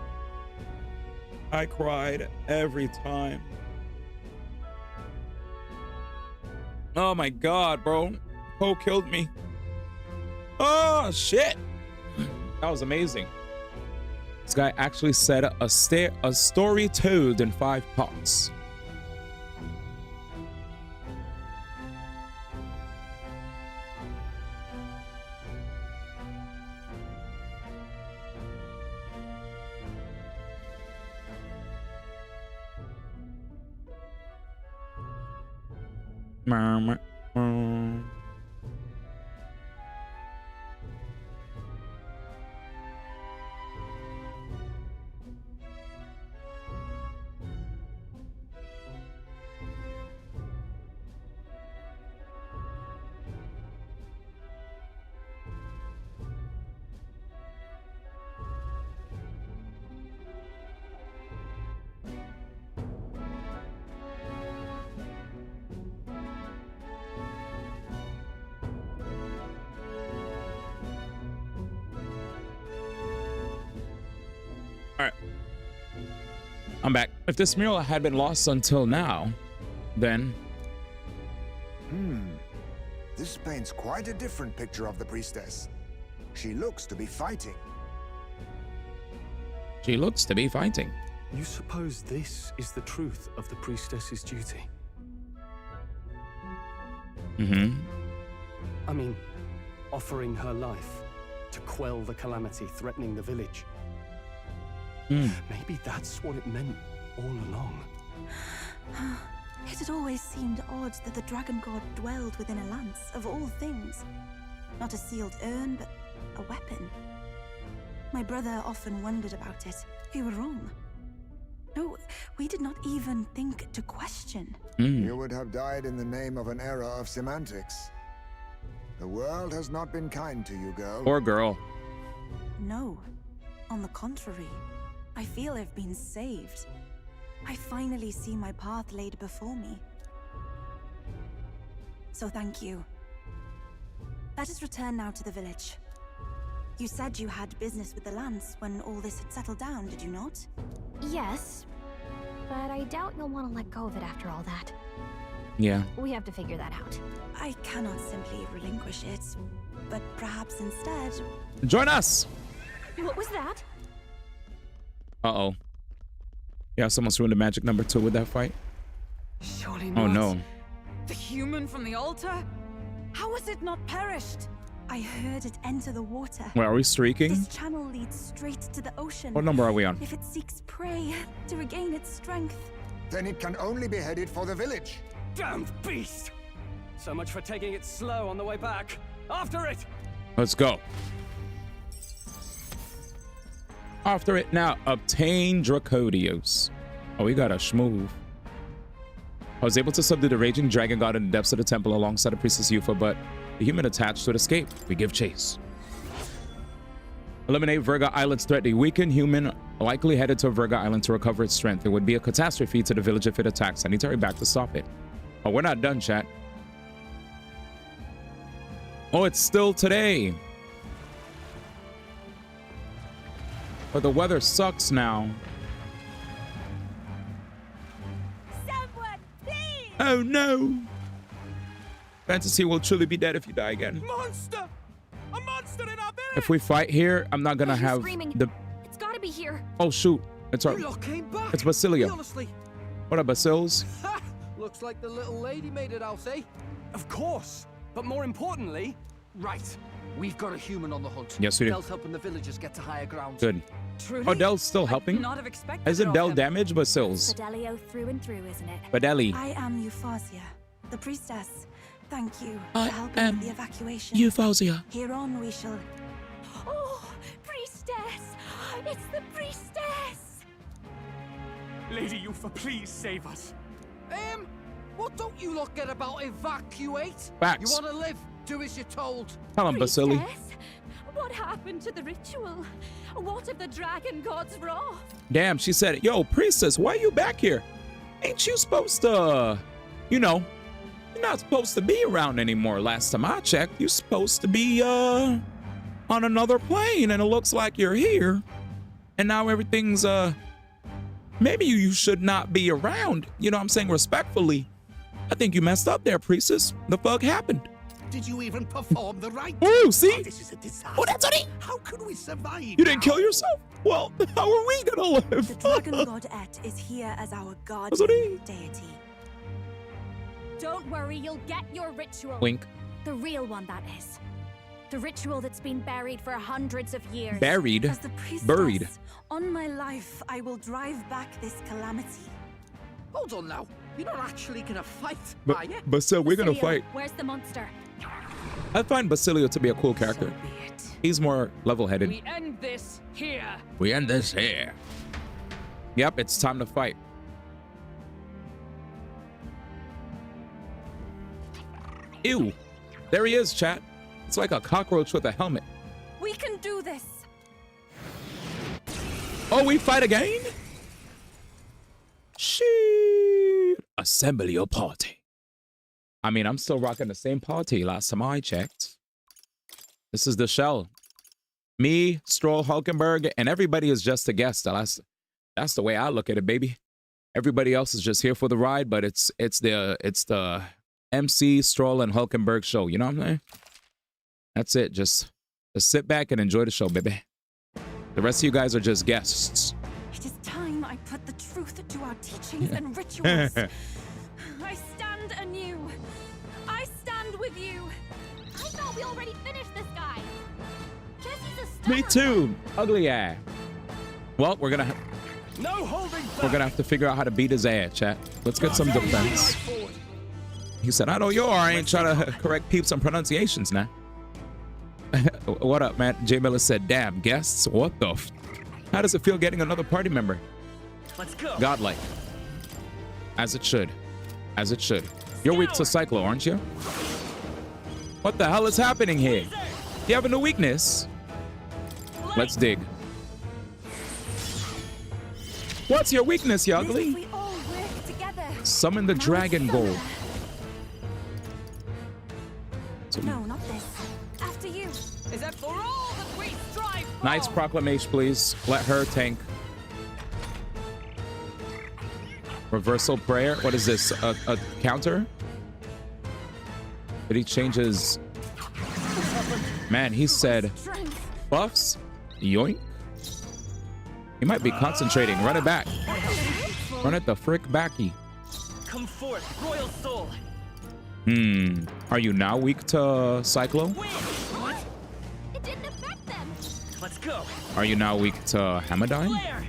I cried every time. Oh my God, bro. Poe killed me. Oh, shit. That was amazing. This guy actually said a story told in 5 parts. I'm back. If this mural had been lost until now, then... This paints quite a different picture of the priestess. She looks to be fighting. She looks to be fighting. You suppose this is the truth of the priestess's duty? I mean, offering her life to quell the calamity threatening the village. Maybe that's what it meant all along. It had always seemed odd that the dragon god dwelled within a lance, of all things. Not a sealed urn, but a weapon. My brother often wondered about it. We were wrong. No, we did not even think to question. You would have died in the name of an era of semantics. The world has not been kind to you, girl. Poor girl. No, on the contrary. I feel I've been saved. I finally see my path laid before me. So thank you. Let us return now to the village. You said you had business with the lance when all this had settled down, did you not? Yes, but I doubt you'll want to let go of it after all that. Yeah. We have to figure that out. I cannot simply relinquish it, but perhaps instead... Join us! What was that? Uh-oh. Yeah, someone's ruined the magic number 2 with that fight. Surely not. Oh no. The human from the altar? How has it not perished? I heard it enter the water. Wait, are we streaking? This channel leads straight to the ocean. What number are we on? If it seeks prey to regain its strength, then it can only be headed for the village. Damned beast! So much for taking it slow on the way back. After it! Let's go. After it now, obtain Dracodios. Oh, we got a schmoove. I was able to subdue the raging dragon god in the depths of the temple alongside the priestess Yufa, but the human attached would escape. We give chase. Eliminate Virga Island's threat. The weakened human likely headed to Virga Island to recover its strength. It would be a catastrophe to the village if it attacks. I need to hurry back to stop it. Oh, we're not done, chat. Oh, it's still today. But the weather sucks now. Someone, please! Oh no! Fantasy will truly be dead if you die again. Monster! A monster in our village! If we fight here, I'm not gonna have screaming? the... It's gotta be here. Oh shoot, it's our... You lot came back. It's Basilia. Honestly. What up, Basils? Looks like the little lady made it, I'll say. Of course, but more importantly... Right, we've got a human on the hunt. Yes, we do. Bel's helping the villagers get to higher ground. Good. Truly? Oh, Dell's still helping? Not have expected Isn't of Dell him. damaged, but Sills? Fidelio through and through, isn't it? Fideli. I am Euphosia, the priestess. Thank you I for helping am with the evacuation. Euphosia. Here on we shall... Oh, priestess! It's the priestess! Lady Eupha, please save us. What don't you lot get about evacuate? Facts. You want to live? Do as you're told. Tell him, Basili. Priestess? What happened to the ritual? What of the dragon god's wrath? Damn, she said, yo, priestess, why you back here? Ain't you supposed to, you know, you're not supposed to be around anymore. Last time I checked, you're supposed to be, on another plane, and it looks like you're here. And now everything's, maybe you should not be around. You know what I'm saying? Respectfully. I think you messed up there, priestess. The fuck happened? Did you even perform the rite? Ooh, see? Oh, this is a disaster. Oh, that's it. How could we survive? You didn't kill yourself? Well, how are we gonna live? The dragon godette is here as our That's what guardian deity. Don't worry, you'll get your ritual. Wink. The real one, that is. The ritual that's been buried for hundreds of years. Buried? As the priestess, Buried. on my life, I will drive back this calamity. Hold on now. You're not actually gonna fight, are you? Basil, we're gonna Basilio, fight. Where's the monster? I find Basilio to be a cool character. He's more level-headed. We end this here. We end this here. Yep, it's time to fight. Ew. There he is, chat. It's like a cockroach with a helmet. We can do this. Oh, we fight again? Shit. Assemble your party. I mean, I'm still rocking the same party last time I checked. This is the shell. Me, Stroll, Hulkenberg, and everybody is just a guest. That's the way I look at it, baby. Everybody else is just here for the ride, but it's the MC, Stroll, and Hulkenberg show. You know what I'm saying? That's it. Just sit back and enjoy the show, baby. The rest of you guys are just guests. It is time I put the truth to our teachings and rituals. I stand anew. I stand with you. I thought we already finished this guy. Guess he's a stubborn Me too. Ugly ass. Well, we're gonna have to figure out how to beat his ass, chat. Let's get some defense. He said, I know you are. I ain't trying to correct peeps on pronunciations now. What up, man? J Miller said, damn, guests? What the f? How does it feel getting another party member? Let's go. Godlike. As it should. As it should. You're weak to Cyclo, aren't you? What the hell is happening here? Do you have a new weakness? Let's dig. What's your weakness, you ugly? We all work together. Summon the dragon gold. So No, not this. After you. Is that for all that we strive for? Knight's Proclamation, please. Let her tank. Reversal prayer. What is this? A counter? Did he change his... Man, he said buffs. Yoink. He might be concentrating. Run it back. Run it the frick backy. Come forth, royal soul. Are you now weak to Cyclo? What? It didn't affect them. Let's go. Are you now weak to Hamadine? Flare.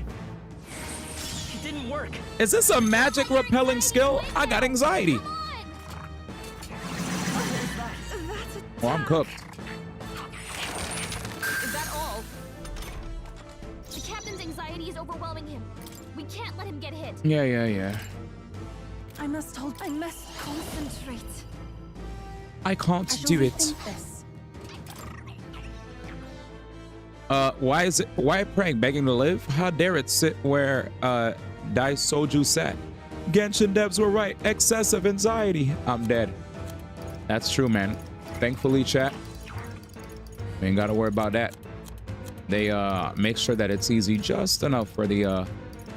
It didn't work. Is this a magic repelling skill? I got anxiety. Oh, I'm cooked. Is that all? The captain's anxiety is overwhelming him. We can't let him get hit. Yeah. I must concentrate. I can't do it. Rethink this. Why praying, begging to live? How dare it sit where Dai Soju sat? Genshin devs were right. Excessive anxiety. I'm dead. That's true, man. Thankfully, chat, we ain't gotta worry about that. They make sure that it's easy just enough for the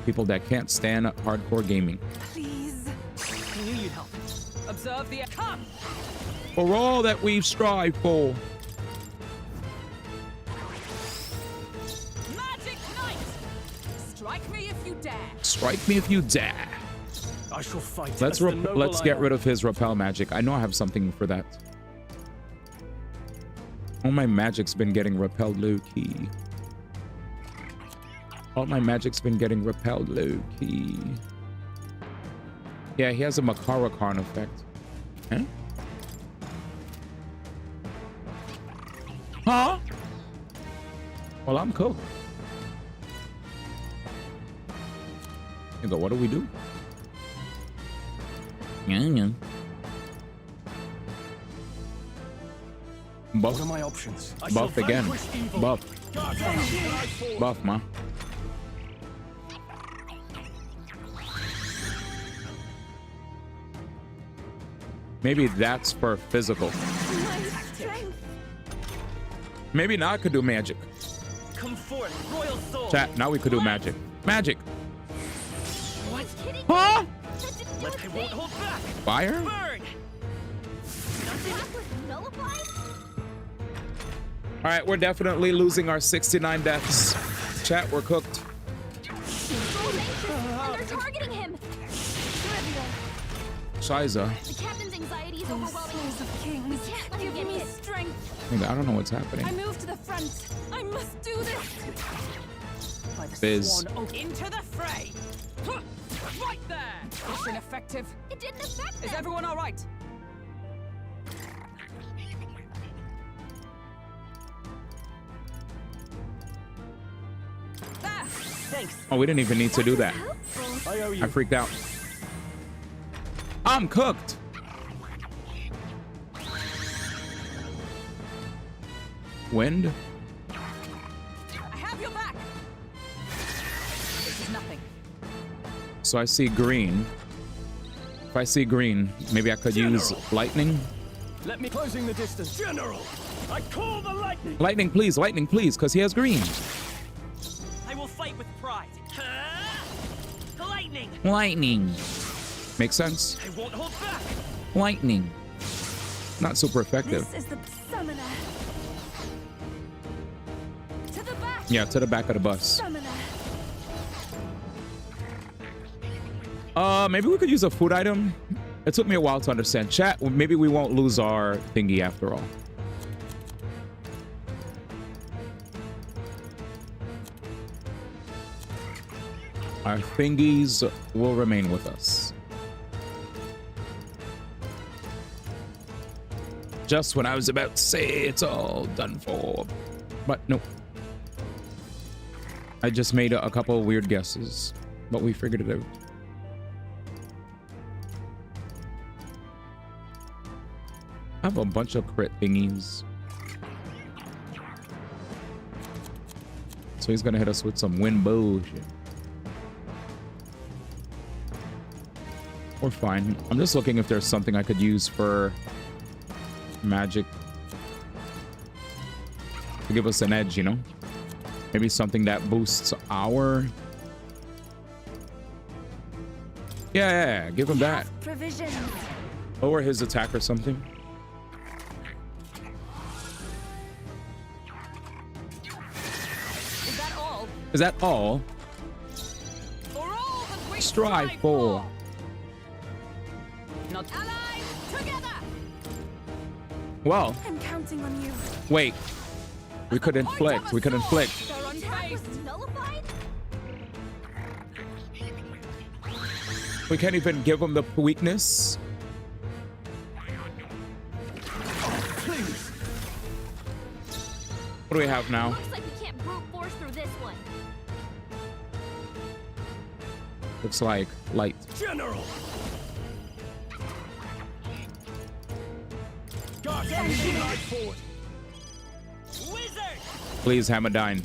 people that can't stand hardcore gaming. Please. I knew you'd help. Observe the... Come! For all that we've strived for. Magic Knight! Strike me if you dare. Strike me if you dare. I shall fight. Let's get rid of his repel magic. I know I have something for that. All my magic's been getting repelled low key. All my magic's been getting repelled low key. Yeah, he has a Makara-Khan effect. Huh? Huh? Well, I'm cool. You go, what do we do? Yeah. Buff. What are my options? Buff again. Buff. Buff, man. Maybe that's for physical. Maybe now I could do magic. Come forth, royal soul. Chat, now we could do magic. Magic. What? Huh? I won't hold back. Fire? Burn. All right, we're definitely losing our 69 deaths. Chat, we're cooked. And they're targeting him. Shiza. The captain's anxiety is overwhelming him. We can't let him get hit. Strength. I don't know what's happening. I move to the front. I must do this. By the Fizz. swan oath. Into the fray. Right there. Mission effective. It didn't affect them. Is everyone all right? There. Thanks. Oh, we didn't even need to do that. I owe you. I freaked out. I'm cooked. Wind? I have your back. This is nothing. So I see green. If I see green, maybe I could use lightning. Let me closing the distance. General, I call the lightning. Lightning, please, because he has green. I will fight with pride. Lightning. Lightning. Makes sense. I won't hold back. Lightning. Not super effective. This is the summoner. To the back. Yeah, to the back of the bus. Summoner. Maybe we could use a food item. It took me a while to understand. Chat, maybe we won't lose our thingy after all. Our thingies will remain with us. Just when I was about to say it's all done for. But nope. I just made a couple of weird guesses, but we figured it out. I have a bunch of crit thingies. So he's gonna hit us with some wind bullshit. We're fine. I'm just looking if there's something I could use for magic to give us an edge, you know? Maybe something that boosts our... Yeah, give him that. Provision. Lower his attack or something. Is that all? Is that all? For all that we Strive for. Not allies together. Well, I'm counting on you. wait. We could inflict. We could inflict. The attack was nullified? We can't even give him the weakness. What do we have now? Looks like we can't brute force through this one. Looks like light. General. Guard, forward. Wizard. Please, Hamadine.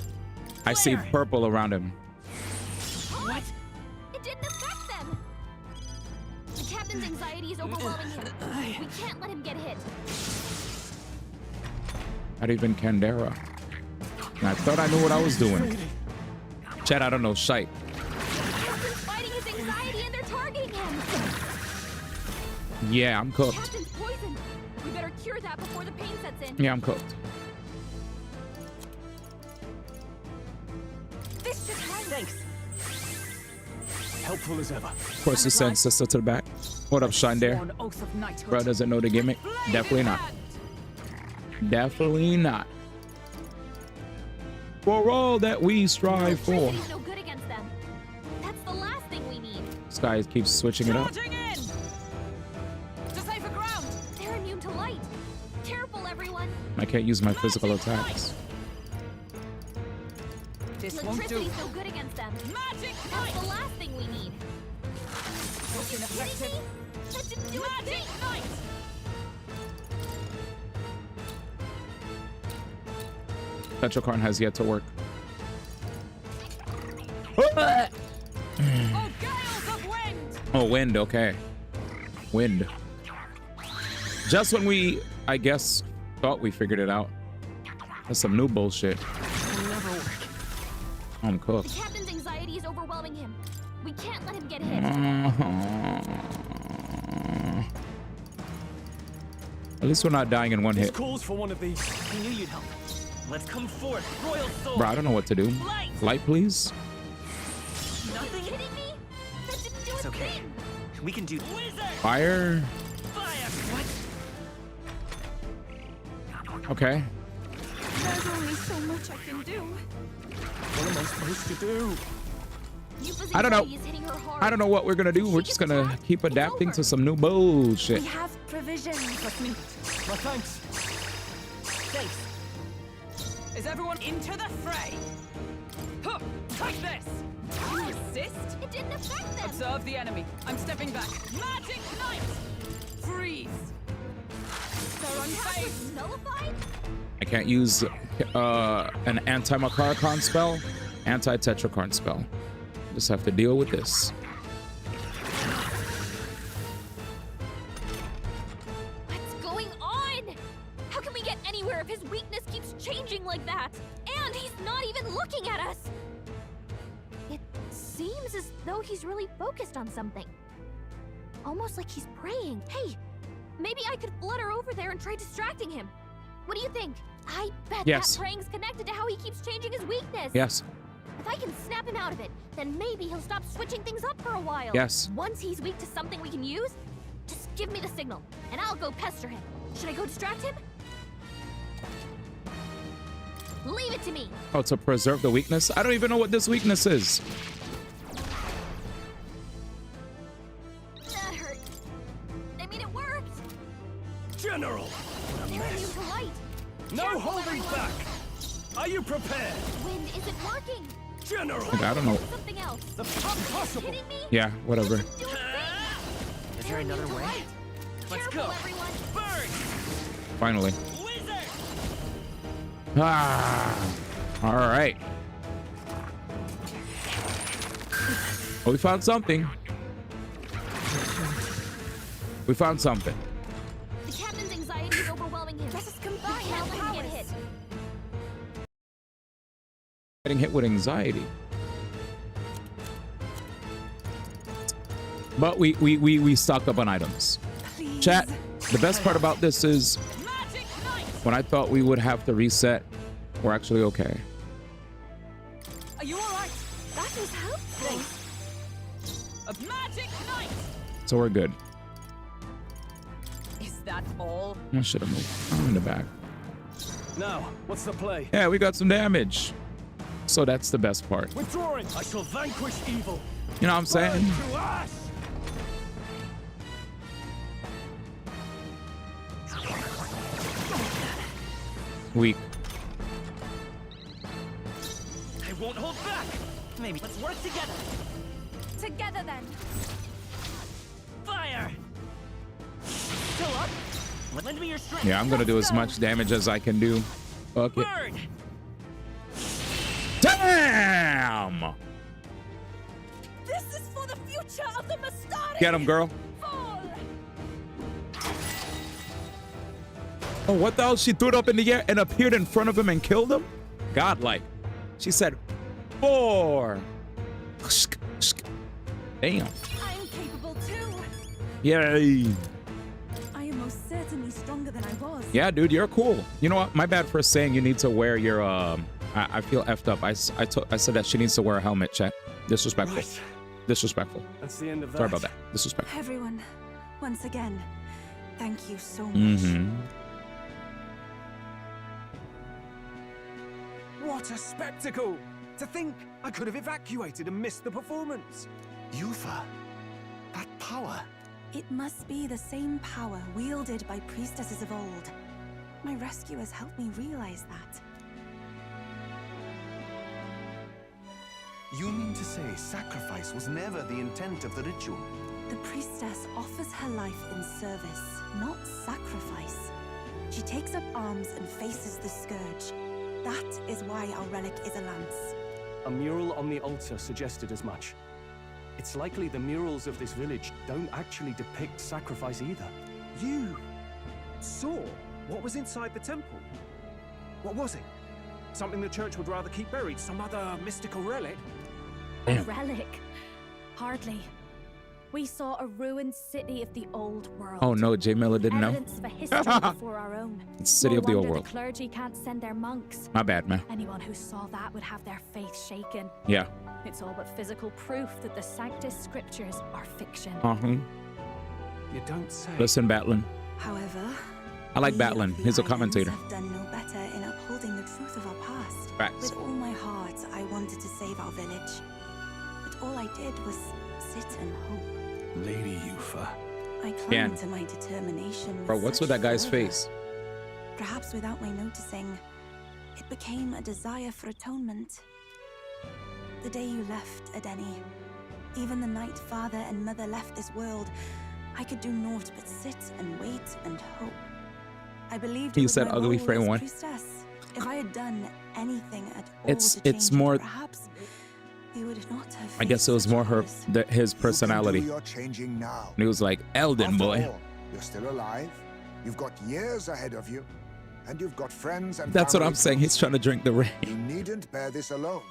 I see purple around him. What? It didn't affect them. The captain's anxiety is overwhelming him. We can't let him get hit. Not even Candera. I thought I knew what I was doing. Chat, I don't know shite. The captain's fighting his anxiety and they're targeting him. Yeah, I'm The cooked. captain's poisoned. We better cure that before the pain sets in. Yeah, I'm cooked. This should help. Thanks. Helpful as ever. Of course, he sends sister to the back. What up, Shine there? Sworn oath of knighthood. Bro doesn't know the gimmick. Definitely not. Definitely not. For all that we strive for. Electricity's no good This guy keeps switching it up. Charging in! To safer ground! They're immune to light. Careful, everyone. I can't use my physical attacks. This won't do. Electricity's no good against them. Magic That's the last thing we need. What's Are you kidding me? That didn't do a Magic thing. Knight! Petrocarn has yet to work. Oh, gales of wind! Oh, wind, okay. Wind. Just when we, I guess, thought we figured it out. That's some new bullshit. It'll never work. I'm cooked. The captain's anxiety is overwhelming him. We can't let him get hit. At least we're not dying in one This hit. calls for one of these. I knew you'd help. Let's come forth. Royal sword. Bro, I don't know what to do. Light, please. Nothing? Are you kidding me? That didn't do It's a okay. thing. We can do Fire. fire. What? Okay. There's only so much I can do. What am I supposed to do? Yufa's I don't know. anxiety is hitting her hard. I don't know what we're gonna do. We're just gonna keep adapting to some new bullshit. We have provisions. Let me. My thanks. Thanks. Is everyone into the fray? Huh, take this! You resist? It didn't affect them. Observe the enemy. I'm stepping back. Magic Knight! Freeze! They're unfazed. Nullified? I can't use an anti-Makarkon spell, anti-Tetrakarn spell. Just have to deal with this. What's going on? How can we get anywhere if his weakness keeps changing like that? And he's not even looking at us! It seems as though he's really focused on something. Almost like he's praying. Hey, maybe I could flutter over there and try distracting him. What do you think? I bet Yes. that praying's connected to how he keeps changing his weakness. Yes. If I can snap him out of it, then maybe he'll stop switching things up for a while. Yes. Once he's weak to something we can use, just give me the signal, and I'll go pester him. Should I go distract him? Leave it to me. Oh, to preserve the weakness? I don't even know what this weakness is. That hurt. I mean, it worked. General! They're immune to light. No Careful, holding everyone. back! Are you prepared? Wind isn't working. General! Okay, I don't know. Something else. The impossible! Kidding me? Yeah, whatever. Do a thing. Is there another Immune to way? light. Let's Careful, go. everyone. Burn! Finally. Wizard! Ah. All right. Well, we found something. We found something. The captain's anxiety is overwhelming him. Let us combine. We can't let him get hit. Getting hit with anxiety. But we stocked up on items. Please. Chat, the best part about this is when I thought we would have to reset, we're actually okay. Are you alright? That was helpful. A Magic Knight! So we're good. Is that all? I should have moved. I'm in the back. Now, what's the play? Yeah, we got some damage. So that's the best part. Withdrawing! I shall vanquish evil! You know what I'm saying? Burn to ash! Weak. I won't hold back! Maybe let's work together! Together then. Fire! Still up? Lend me your strength! Yeah, I'm gonna do as much damage as I can do. Fuck it. Burn! Damn! This is for the future of the Mastari. Get him, girl. Fall. Oh, what the hell? She threw it up in the air and appeared in front of him and killed him? Godlike. She said, 4. Damn. I'm capable too. Yay. I am most certainly stronger than I was. Yeah, dude, you're cool. You know what? My bad for saying you need to wear your, I feel effed up. I said that she needs to wear a helmet, chat. Disrespectful. Right. Disrespectful. That's the end of that. Sorry about that. Disrespectful. Everyone, once again, thank you so much. Mm-hmm. What a spectacle! To think I could have evacuated and missed the performance. Yufa, power. It must be the same power wielded by priestesses of old. My rescuers helped me realize that. You mean to say sacrifice was never the intent of the ritual? The priestess offers her life in service, not sacrifice. She takes up arms and faces the scourge. That is why our relic is a lance. A mural on the altar suggested as much. It's likely the murals of this village don't actually depict sacrifice either. You saw what was inside the temple? What was it? Something the church would rather keep buried? Some other mystical relic? A relic? Hardly. We saw a ruined city of the old world. Oh no, J Miller didn't know. Evidence of a history before our own. It's city No of the old wonder world. The clergy can't send their monks. My bad, man. Anyone who saw that would have their faith shaken. Yeah. It's all but physical proof that the Sanctus Scriptures are fiction. You don't say. Listen, Batlin. However, I like we Batlin. of the He's a islands commentator. have done no better in upholding the truth of our past. Facts. With all my heart, I wanted to save our village. But all I did was sit and hope. Lady Yufa. I clung Dan. to my determination. Bro, what's with that guy's fervor. face? Perhaps without my noticing, it became a desire for atonement. The day you left, Adeni, even the night father and mother left this world, I could do naught but sit and wait and hope. I believed it You was said my ugly role frame as one. Priestess. If I had done anything at all It's to change more. it, perhaps we would not have. I guess it was more his personality. You're changing now. And he was like, Elden After boy. all, you're still alive. You've got years ahead of you, and you've got friends and. That's what family I'm saying. He's trying to drink the rain. You needn't bear this alone.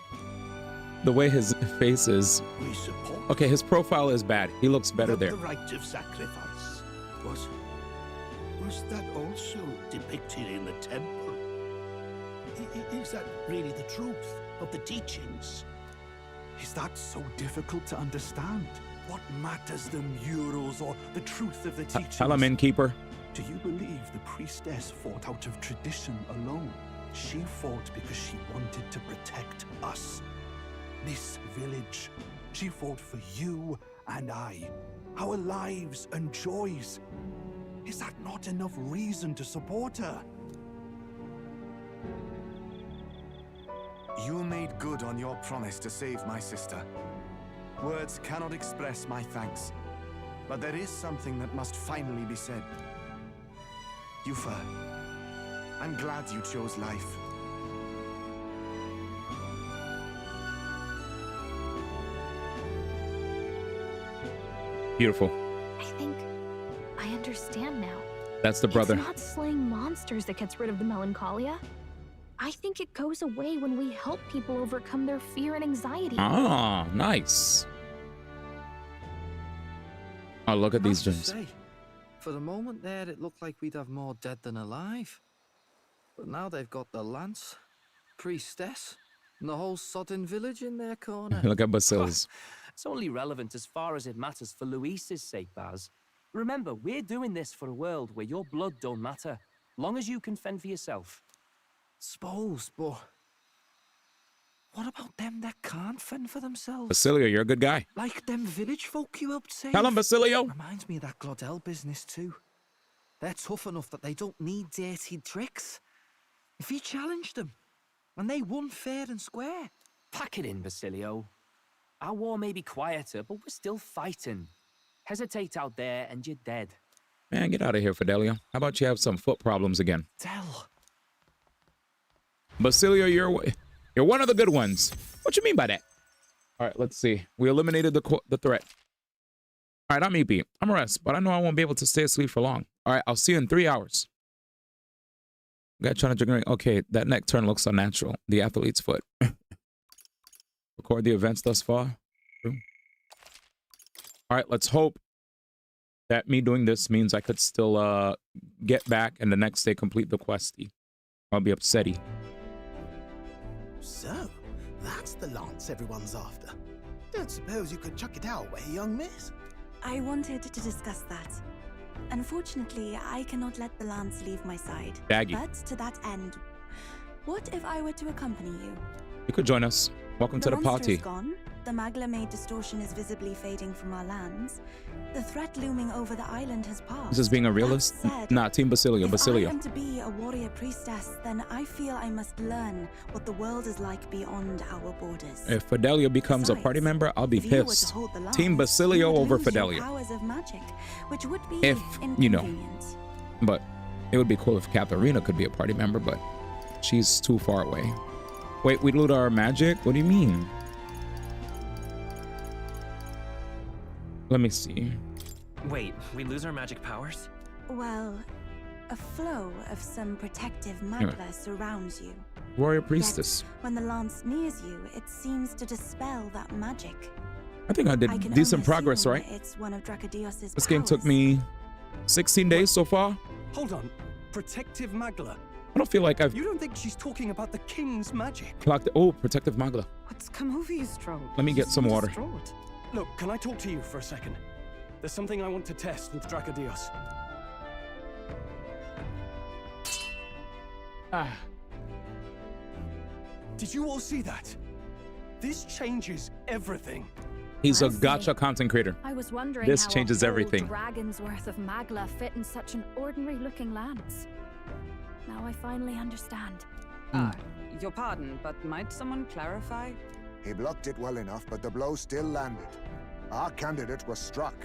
The way his face is. We support. Okay, his profile is bad. He looks better the there. rite of sacrifice. Was that also depicted in the temple? Is that really the truth of the teachings? Is that so difficult to understand? What matters the murals or the truth of the teachings? Tell him, innkeeper. Do you believe the priestess fought out of tradition alone? She fought because she wanted to protect us. This village. She fought for you and I. Our lives and joys. Is that not enough reason to support her? You made good on your promise to save my sister. Words cannot express my thanks. But there is something that must finally be said. Yufa, I'm glad you chose life. Beautiful. I think I understand now. That's the brother. It's not slaying monsters that gets rid of the melancholia. I think it goes away when we help people overcome their fear and anxiety. Ah, nice. Oh, look at these gems. For the moment there, it looked like we'd have more dead than alive. But now they've got the lance, priestess, and the whole sodden village in their corner. Look at Basile's. It's only relevant as far as it matters for Luis's sake, Baz. Remember, we're doing this for a world where your blood don't matter, long as you can fend for yourself. Suppose, but what about them that can't fend for themselves? Basilio, you're a good guy. Like them village folk you helped save. Tell him, Basilio. Reminds me of that Glodell business too. They're tough enough that they don't need dirty tricks. If you challenged them, and they won fair and square. Pack it in, Basilio. Our war may be quieter, but we're still fighting. Hesitate out there and you're dead. Man, get out of here, Fidelio. How about you have some foot problems again? Tell. Basilio, you're one of the good ones. What you mean by that? All right, let's see. We eliminated the threat. All right, I'm EP. I'm rest, but I know I won't be able to stay asleep for long. All right, I'll see you in 3 hours. Guy trying to drink. Okay, that neck turn looks unnatural. The athlete's foot. Record the events thus far. All right, let's hope that me doing this means I could still get back and the next day complete the questy. I'll be upsetty. So, that's the lance everyone's after. Don't suppose you could chuck it our way, young miss? I wanted to discuss that. Unfortunately, I cannot let the lance leave my side. Daggy. But to that end, what if I were to accompany you? You could join us. Welcome to the monster party. is gone. The Magla-made distortion is visibly fading from our lands. The threat looming over the island has passed. This is being a realist? That said, Nah, Team Basilio. if Basilio. I am to be a warrior priestess, then I feel I must learn what the world is like beyond our borders. If Fidelio becomes a party member, I'll be If you were to pissed. hold the Team lance, Basilio you would over lose your Fidelio. powers of magic, which would be If, you know. inconvenient. But it would be cool if Katharina could be a party member, but she's too far away. Wait, we loot our magic? What do you mean? Let me see. Wait, we lose our magic powers? Well, a flow of some protective magla surrounds you. Warrior Priestess. Yet, when the lance nears you, it seems to dispel that magic. I think I did can decent only progress, assume right? It's one of Dracodios's This game took powers. me 16 days so far. Hold on. Protective magla. I don't feel like I've You don't think she's talking about the king's magic? clocked. Oh, protective magla. What's come over you, Strode? Let me get some water. Look, can I talk to you for a second? There's something I want to test with Dracodios. Did you all see that? This changes everything. He's a gotcha content creator. I was wondering This how changes a whole everything. dragon's worth of magla fit in such an ordinary-looking lance. Now I finally understand. Your pardon, but might someone clarify? He blocked it well enough, but the blow still landed. Our candidate was struck.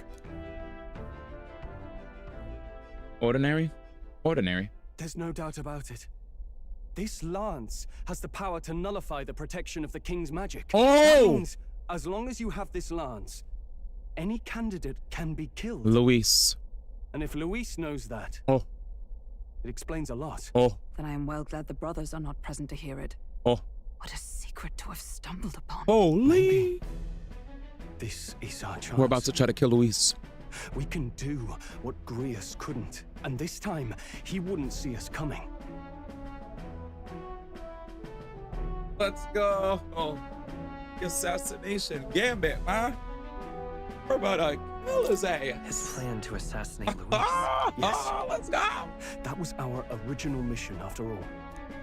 Ordinary? Ordinary. There's no doubt about it. This lance has the power to nullify the protection of the king's magic. Oh! That means, as long as you have this lance, any candidate can be killed. Luis. And if Luis knows that, Oh. it explains a lot. Oh. Then I am well glad the brothers are not present to hear it. Oh. What a secret to have stumbled upon. Holy. This is our chance. We're about to try to kill Luis. We can do what Grius couldn't. And this time, he wouldn't see us coming. Let's go. Oh. Assassination gambit, man. We're about to kill his ass. His plan to assassinate Luis. Yes. Let's go. That was our original mission, after all.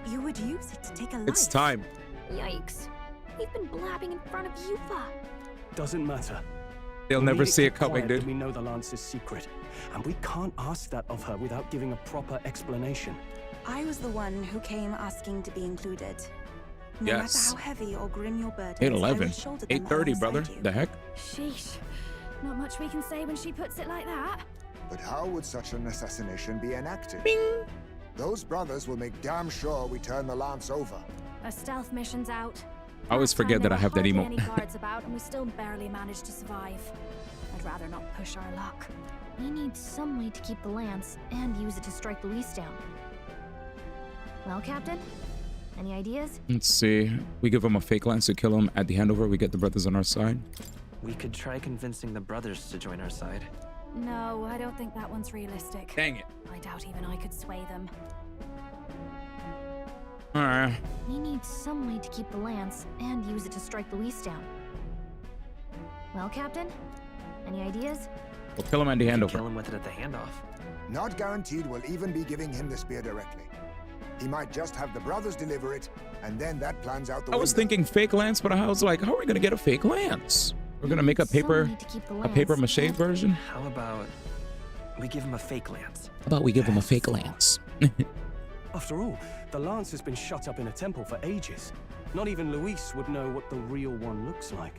You would use it to take a life. It's time. Yikes. We've been blabbing in front of Yufa. Doesn't matter. They'll We never need see keep it coming, quiet dude. that We know the lance is secret, and we can't ask that of her without giving a proper explanation. I was the one who came asking to be included. No Yes. matter how heavy or grim your burdens, 8:11. I will shoulder them 8:30, brother. alongside you. The heck? Sheesh. Not much we can say when she puts it like that. But how would such an assassination be enacted? Those brothers will make damn sure we turn the lance over. A stealth mission's out. I always Last time forget that there I have were that hardly emote. any guards about, and we still barely managed to survive. I'd rather not push our luck. We need some way to keep the lance and use it to strike Luis down. Well, Captain, any ideas? Let's see. We give him a fake lance to kill him. At the handover, we get the brothers on our side. We could try convincing the brothers to join our side. No, I don't think that one's realistic. Dang it. I doubt even I could sway them. Alright. We need some way to keep the lance and use it to strike Luis down. Well, Captain, any ideas? We'll kill him at the Kill handover. him with it at the handoff. Not guaranteed we'll even be giving him the spear directly. He might just have the brothers deliver it, and then that plans out the I was window. thinking fake lance, but I was like, how are we gonna get a fake lance? We're gonna make a paper mache version? How about we give him a fake lance? How about we give him a fake lance? After all, the lance has been shut up in a temple for ages. Not even Luis would know what the real one looks like.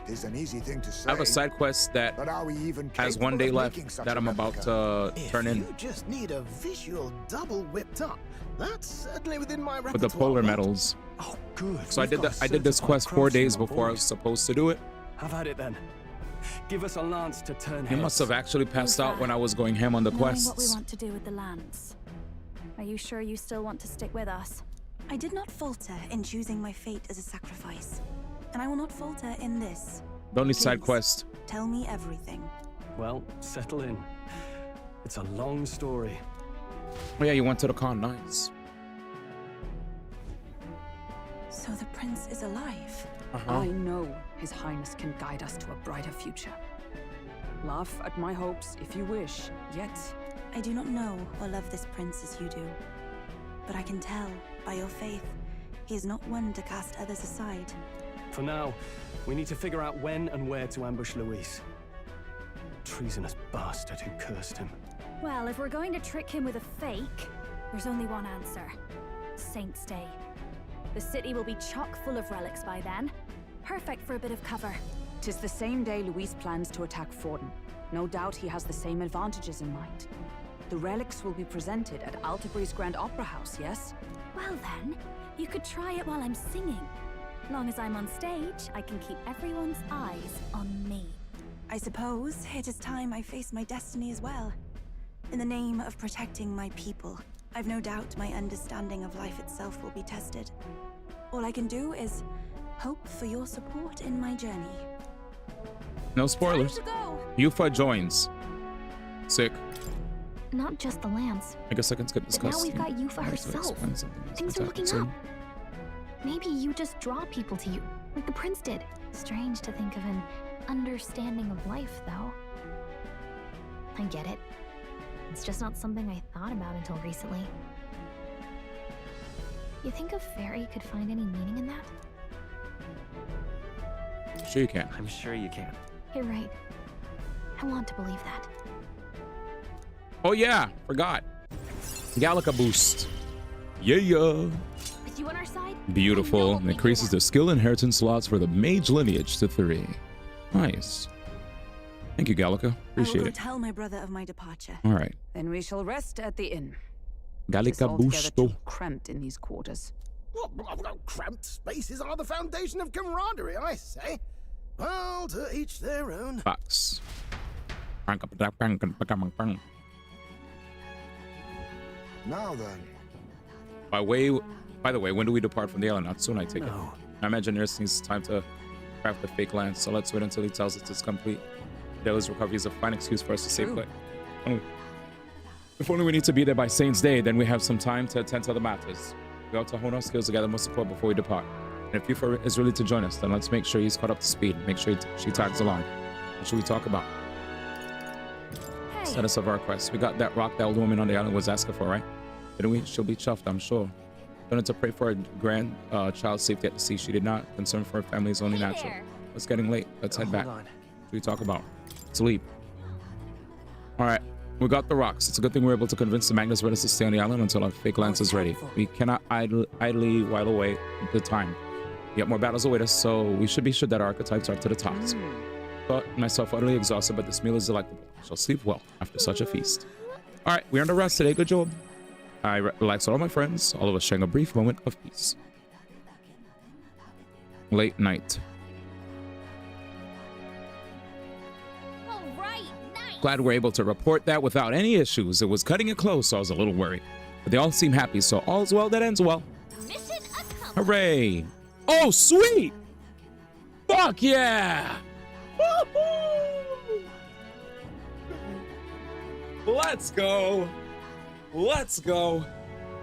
It's an easy thing to say. I have a side quest that But are we even has capable 1 day of left making such that a I'm about to If turn in you just need a visual double whipped up, that's certainly within my repertoire. with the polar medals. Oh, good. So I We've did got that. I did this certified quest 4 days craftsmen on before I board. was supposed to do it. Have at it then. Give us a lance to turn You heads. must have actually passed out when I was going ham on the Knowing what we quests. want to do with the lance. Are you sure you still want to stick with us? I did not falter in choosing my fate as a sacrifice, and I will not falter in this. Don't need side Please, quest. Tell me everything. Well, settle in. It's a long story. Oh yeah, you went to the con. Nice. So the prince is alive. I know His Highness can guide us to a brighter future. Laugh at my hopes if you wish, yet I do not know or love this prince as you do, but I can tell by your faith he is not one to cast others aside. For now, we need to figure out when and where to ambush Luis. treasonous bastard who cursed him. Well, if we're going to trick him with a fake, there's only one answer. Saint's Day. The city will be chock full of relics by then. Perfect for a bit of cover. 'Tis the same day Luis plans to attack Forden. No doubt he has the same advantages in mind. The relics will be presented at Altabri's Grand Opera House, yes? Well then, you could try it while I'm singing. Long as I'm on stage, I can keep everyone's eyes on me. I suppose it is time I face my destiny as well. In the name of protecting my people, I've no doubt my understanding of life itself will be tested. All I can do is hope for your support in my journey. No spoilers. Yufa joins. Sick. Not just the lance. I guess I can skip this But now cutscene. we've got Yufa herself. Things are looking up. Maybe you just draw people to you, like the prince did. Strange to think of an understanding of life, though. I get it. It's just not something I thought about until recently. You think a fairy could find any meaning in that? Sure you can. I'm sure you can. You're right. I want to believe that. Oh yeah, forgot. Gallica boost. Yeah. With you on our side? Beautiful. Increases the skill inheritance slots for the mage lineage to 3. Nice. Thank you, Gallica. I will Appreciate go it. tell my brother of my departure. All right. Then we shall rest at the inn. Gallica busto. Cramped in these quarters. Cramped spaces are the foundation of camaraderie, I say. Well, to each their own. Box. Now then. By the way, when do we depart from the island? Not soon, I take it. I imagine Nurse needs time to craft the fake lance, so let's wait until he tells us it's complete. Dela's recovery is a fine excuse for us to save play. If only we need to be there by Saint's Day, then we have some time to attend to other matters. We ought to hone our skills together more support before we depart. And if Yufa is ready to join us, then let's make sure he's caught up to speed. Make sure she tags along. What should we talk about? Status of our quest. We got that rock that old woman on the island was asking for, right? Didn't we? She'll be chuffed, I'm sure. Don't need to pray for her grandchild's safety at the sea. She did not. Concern for her family is only natural. It's getting late. Let's head back. What should we talk about? Sleep. All right. We got the rocks. It's a good thing we're able to convince the Magnus brothers to stay on the island until our fake lance is ready. We cannot idly while away the time. Yet more battles await us, so we should be sure that our archetypes are to the tops. But myself utterly exhausted, but this meal is delectable. I shall sleep well after such a feast. All right, we earned a rest today. Good job. I relaxed all my friends, all of us sharing a brief moment of peace. Late night. Glad we're able to report that without any issues. It was cutting it close, so I was a little worried. But they all seem happy, so all's well that ends well. Hooray! Oh, sweet! Fuck yeah! Let's go! Let's go!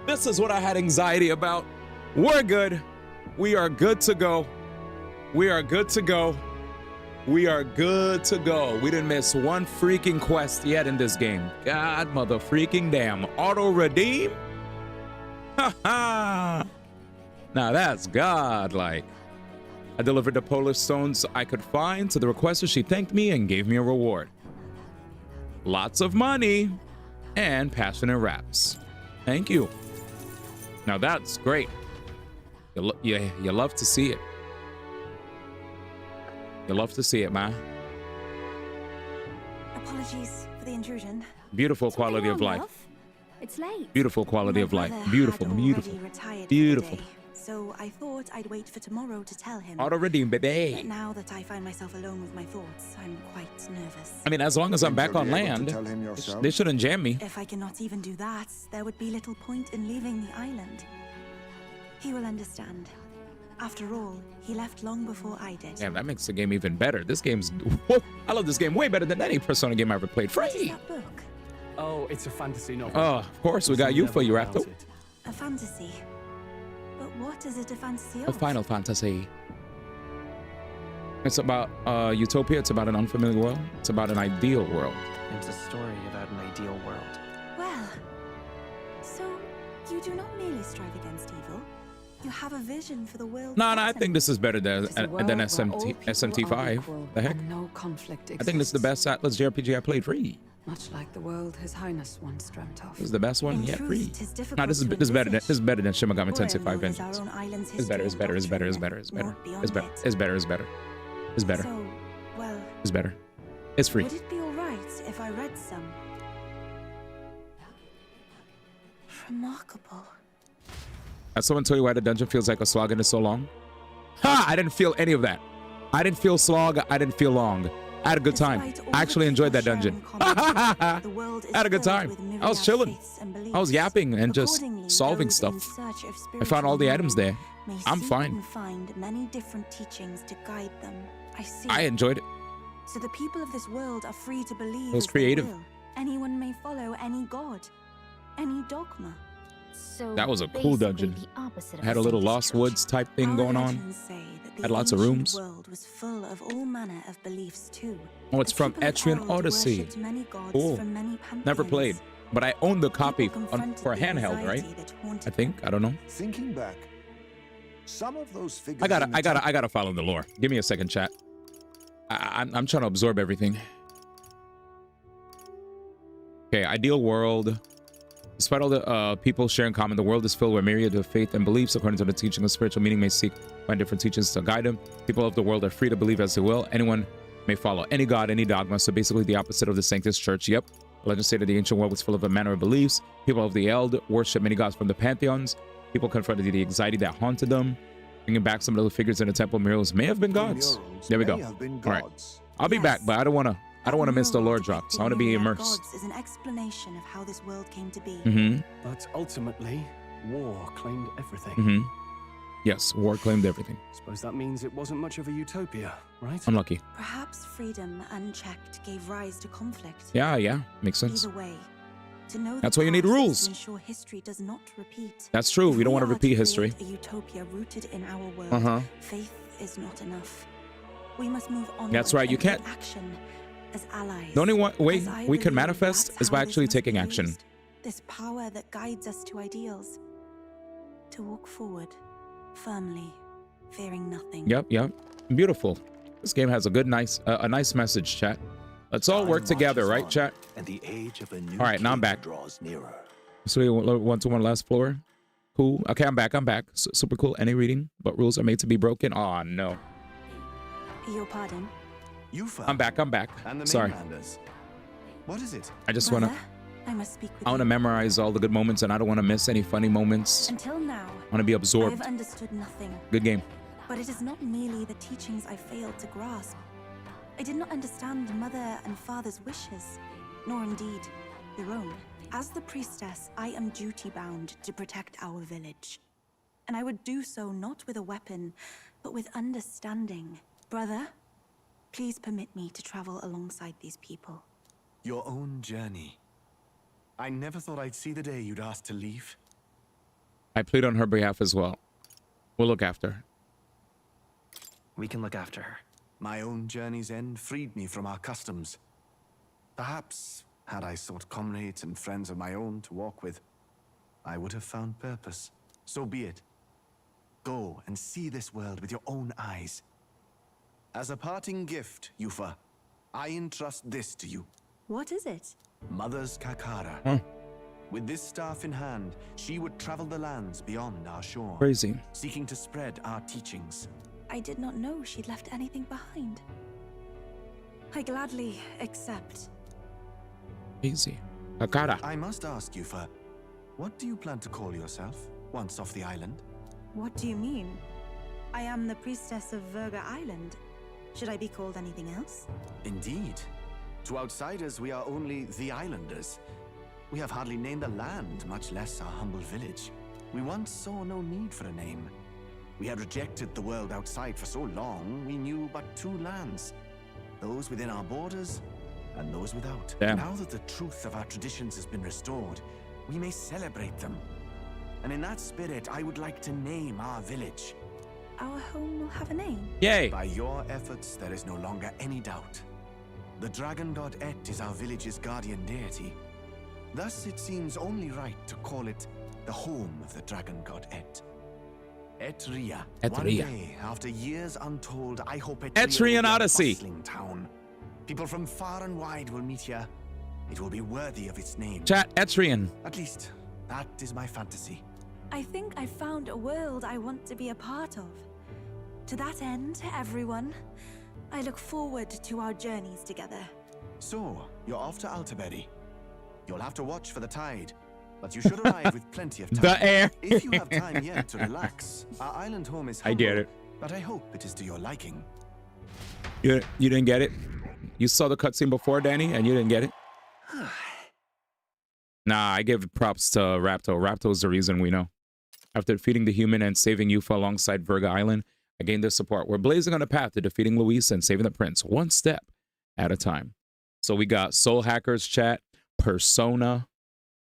This is what I had anxiety about. We're good. We are good to go. We are good to go. We are good to go. We didn't miss one freaking quest yet in this game. God mother freaking damn. Auto redeem? Ha ha! Now that's godlike. I delivered the Polish stones I could find to the requester. She thanked me and gave me a reward. Lots of money and passionate raps. Thank you. Now that's great. You love to see it. You love to see it, man. Apologies for the intrusion. Beautiful quality of life. It's late. Beautiful quality of life. Beautiful, beautiful, beautiful. So I thought I'd wait for tomorrow to tell him. Auto redeem, baby. But now that I find myself alone with my thoughts, I'm quite nervous. I mean, as long as I'm back on land, they shouldn't jam me. If I cannot even do that, there would be little point in leaving the island. He will understand. After all, he left long before I did. Damn, that makes the game even better. This game's... Whoa, I love this game way better than any Persona game I ever played. What is Free! that book? Oh, it's a fantasy novel. Oh, of course, we got you for you after. A fantasy. But what is it a fantasy A of? Final Fantasy. It's about utopia. It's about an unfamiliar world. It's about an ideal world. It's a story about an ideal world. Well, so you do not merely strive against evil, You have a vision for the world. No, I think this is better than SMT SMT5. The heck? No conflict I think this is the best Atlas JRPG I played free. Much like the world His Highness once dreamt of. This is the best one yet free. No, this is better than Shin Megami Tensei 5 Vengeance. It's better. It's better. It's better. It's better. It's better. It's better. It's better. It's better. It's better. So, well, It's better. It's free. would it be alright if I read some? Remarkable. Has someone told you why the dungeon feels like a slog and is so long? Ha! I didn't feel any of that. I didn't feel slog. I didn't feel long. I had a good time. I actually enjoyed that dungeon. I had a good time. I was chilling. I was yapping and just solving stuff. I found all the items there. I'm fine. Find many different teachings to guide them. I see. I enjoyed it. So the people of this world are free to believe. It was as they creative. will. Anyone may follow any god, any dogma. So That was a cool dungeon. I had a little Lost Woods type thing going on. Had lots of rooms. World was full of all manner of beliefs too. Oh, it's from Etrian Odyssey. Cool. Never played, but I own the copy for a handheld, right? I think. I don't know. Thinking back, some of those figures. I gotta follow the lore. Give me a second, chat. I'm trying to absorb everything. Okay, ideal world. Despite all the people share in common, the world is filled with myriad of faith and beliefs. According to the teaching of spiritual meaning, may seek find different teachings to guide them. People of the world are free to believe as they will. Anyone may follow any god, any dogma. So basically, the opposite of the Sanctus Church. Yep. Legends say that the ancient world was full of a manner of beliefs. People of the Eld worship many gods from the pantheons. People confronted the anxiety that haunted them. Bringing back some of the figures in the temple murals may have been gods. There we go. All right, I'll be back, but I don't want to miss the lore drops. I want to be immersed. Gods is an explanation of how this world came to be. But ultimately, war claimed everything. Yes, war claimed everything. Suppose that means it wasn't much of a utopia, right? Unlucky. Perhaps freedom unchecked gave rise to conflict. Yeah, makes sense. Either way, to know That's why you need rules. to ensure history does not repeat. That's true. We don't want to repeat history. A utopia rooted in our world. Faith is not enough. We must move on. That's right. You can't. Action as allies. The only way we can believe manifest that's is by how this actually must taking be action. used. This power that guides us to ideals. To walk forward, firmly, fearing nothing. Yep. Beautiful. This game has a good, nice message, chat. Let's all work together, right, chat? And the age of a new all right, now I'm back. draws nearer. So you want to one last floor? Cool. Okay, I'm back. Super cool. Any reading? But rules are made to be broken. Oh no. Your pardon. I'm back. And the Sorry. mainlanders. What is it? I just want to. I must speak with I want to memorize all the good moments, and I don't want to miss any funny moments. Until now, I want to be absorbed. I have understood nothing. Good game. But it is not merely the teachings I failed to grasp. I did not understand mother and father's wishes, nor indeed your own. As the priestess, I am duty-bound to protect our village. And I would do so not with a weapon, but with understanding. Brother, please permit me to travel alongside these people. Your own journey. I never thought I'd see the day you'd ask to leave. I plead on her behalf as well. We'll look after her. We can look after her. My own journey's end freed me from our customs. Perhaps, had I sought comrades and friends of my own to walk with, I would have found purpose. So be it. Go and see this world with your own eyes. As a parting gift, Yufa, I entrust this to you. What is it? Mother's Kakara. With this staff in hand, she would travel the lands beyond our shore. Crazy. Seeking to spread our teachings. I did not know she'd left anything behind. I gladly accept. Easy. Kakara. I must ask you, what do you plan to call yourself once off the island? What do you mean? I am the priestess of Verga Island. Should I be called anything else? Indeed. To outsiders, we are only the islanders. We have hardly named a land, much less our humble village. We once saw no need for a name. We had rejected the world outside for so long, we knew but two lands. Those within our borders, and those without. Damn. Now that the truth of our traditions has been restored, we may celebrate them. And in that spirit, I would like to name our village. Our home will have a name. Yay! By your efforts, there is no longer any doubt. The dragon god Et is our village's guardian deity. Thus, it seems only right to call it the home of the dragon god Et. Etria. Etria. One day, after years untold, I hope Etrian will be a Odyssey. bustling town. People from far and wide will meet here. It will be worthy of its name. Chat Etrian. At least, that is my fantasy. I think I found a world I want to be a part of. To that end, everyone, I look forward to our journeys together. So, you're off to Alterberry. You'll have to watch for the tide, but you should arrive with plenty of time. The air. If you have time yet to relax, our island home is humble, I get it. but I hope it is to your liking. You didn't get it? You saw the cutscene before, Danny, and you didn't get it? Nah, I give props to Rapto. Rapto is the reason we know. After defeating the human and saving Yufa alongside Virga Island, I gained their support. We're blazing on a path to defeating Luis and saving the prince, one step at a time. So we got Soul Hackers chat, Persona.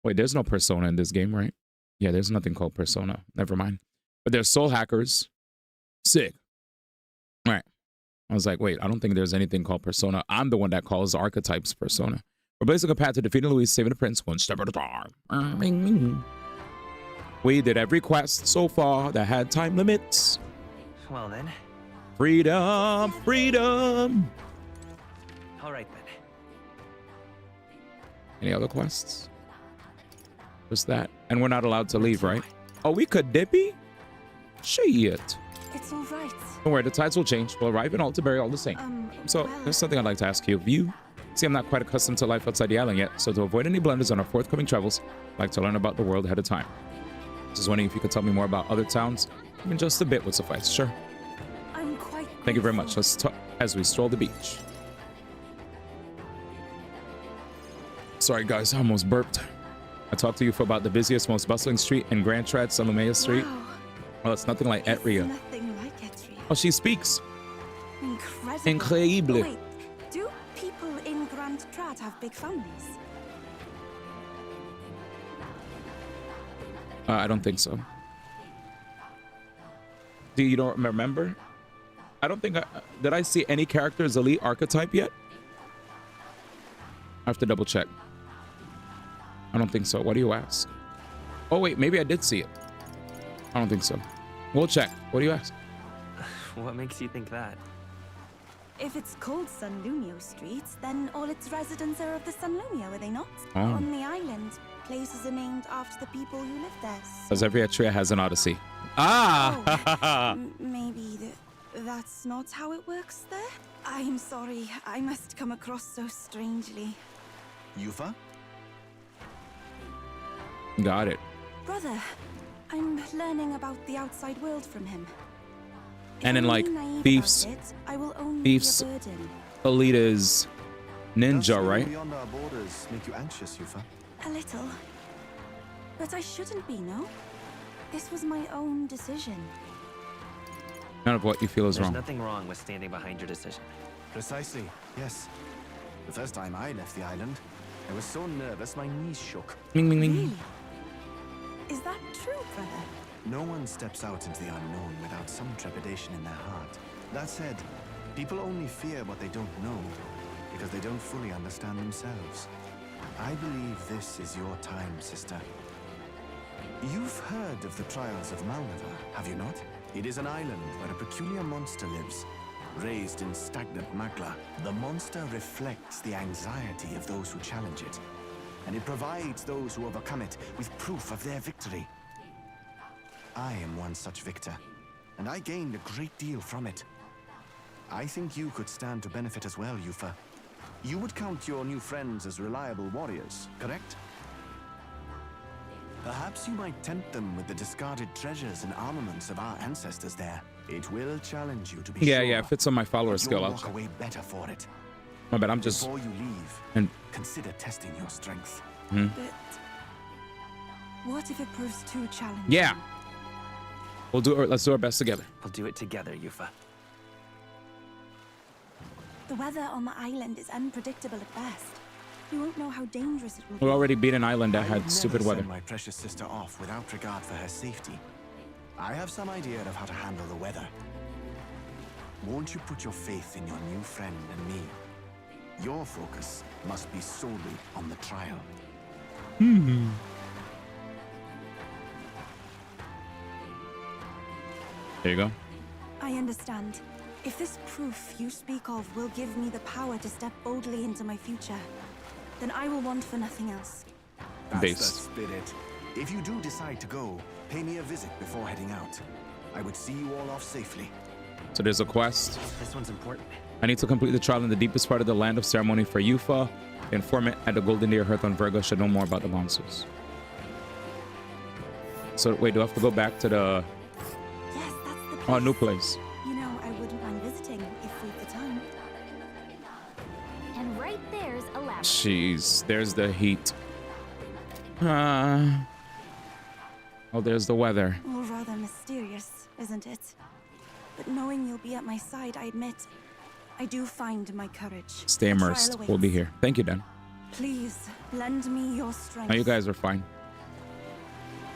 Wait, there's no Persona in this game, right? Yeah, there's nothing called Persona. Never mind. But there's Soul Hackers. Sick. All right. I was like, wait, I don't think there's anything called Persona. I'm the one that calls archetypes Persona. We're blazing a path to defeating Luis, saving the prince, one step at a time. We did every quest so far that had time limits. Well then. Freedom, freedom. All right then. Any other quests? Just that. And we're not allowed to leave, right? Oh, we could dippy? Shit. It's all right. Don't worry, the tides will change. We'll arrive in Alterberry all the same. So, there's something I'd like to ask you. See, I'm not quite accustomed to life outside the island yet, so to avoid any blunders on our forthcoming travels, I'd like to learn about the world ahead of time. Just wondering if you could tell me more about other towns. Even just a bit would suffice. Sure. I'm quite Thank you very much. Let's talk as we stroll the beach. Sorry, guys, I almost burped. I talked to you for about the busiest, most bustling street in Grand Trad, Salomea Street. Wow. Well, it's nothing like Etria. Nothing like Etria. Oh, she speaks. Incredible. Incredible. Wait, do people in Grand Trad have big families? I don't think so. Do you don't remember? I don't think did I see any characters elite archetype yet? I have to double check. I don't think so. What do you ask? Oh wait, maybe I did see it. I don't think so. We'll check. What do you ask? What makes you think that? If it's called San Lunio Street, then all its residents are of the San Lunio, are they not? Oh. On the island, places are named after the people who live there. Because every Etria has an Odyssey. Ah! Maybe that's not how it works there? I'm sorry, I must come across so strangely. Yufa? Got it. Brother, I'm learning about the outside world from him. And then like Thief's I will only Thief's be a burden. elite is ninja, right? Beyond our borders make you anxious, Yufa? A little. But I shouldn't be, no? This was my own decision. None of what you feel is There's wrong. nothing wrong with standing behind your decision. Precisely, yes. The first time I left the island, I was so nervous my knees shook. Ming, ming, ming. Really? Is that true, brother? No one steps out into the unknown without some trepidation in their heart. That said, people only fear what they don't know because they don't fully understand themselves. I believe this is your time, sister. You've heard of the trials of Malneva, have you not? It is an island where a peculiar monster lives. Raised in stagnant magma, the monster reflects the anxiety of those who challenge it, and it provides those who overcome it with proof of their victory. I am one such victor, and I gained a great deal from it. I think you could stand to benefit as well, Yufa. You would count your new friends as reliable warriors, correct? Perhaps you might tempt them with the discarded treasures and armaments of our ancestors there. It will challenge you to be sure. Yeah, it fits on my follower skill. You'll I'll walk check. away better for it. My bad, I'm just... Before you leave, And consider testing your strength. hmm. But what if it proves too challenging? Yeah. Let's do our best together. We'll do it together, Yufa. The weather on the island is unpredictable at best. You won't know how dangerous it will We be. already beat an island that I would had never stupid weather. send my precious sister off without regard for her safety. I have some idea of how to handle the weather. Won't you put your faith in your new friend and me? Your focus must be solely on the trial. There you go. I understand. If this proof you speak of will give me the power to step boldly into my future, then I will want for nothing else. That's the Based. spirit. If you do decide to go, pay me a visit before heading out. I would see you all off safely. So there's a quest. This one's important. I need to complete the trial in the deepest part of the land of ceremony for Yufa. The informant at the Golden Deer Hearth on Virgo should know more about the monsters. So wait, do I have to go back to the Yes, that's the place. oh, new place? You know, I wouldn't mind visiting if we've the time. And right there's a lab. Jeez, there's the heat. Oh, there's the weather. Well, rather mysterious, isn't it? But knowing you'll be at my side, I admit, I do find my courage. Stay The trial immersed. awaits. We'll be here. Thank you, Dan. Please, lend me your strength. No, you guys are fine.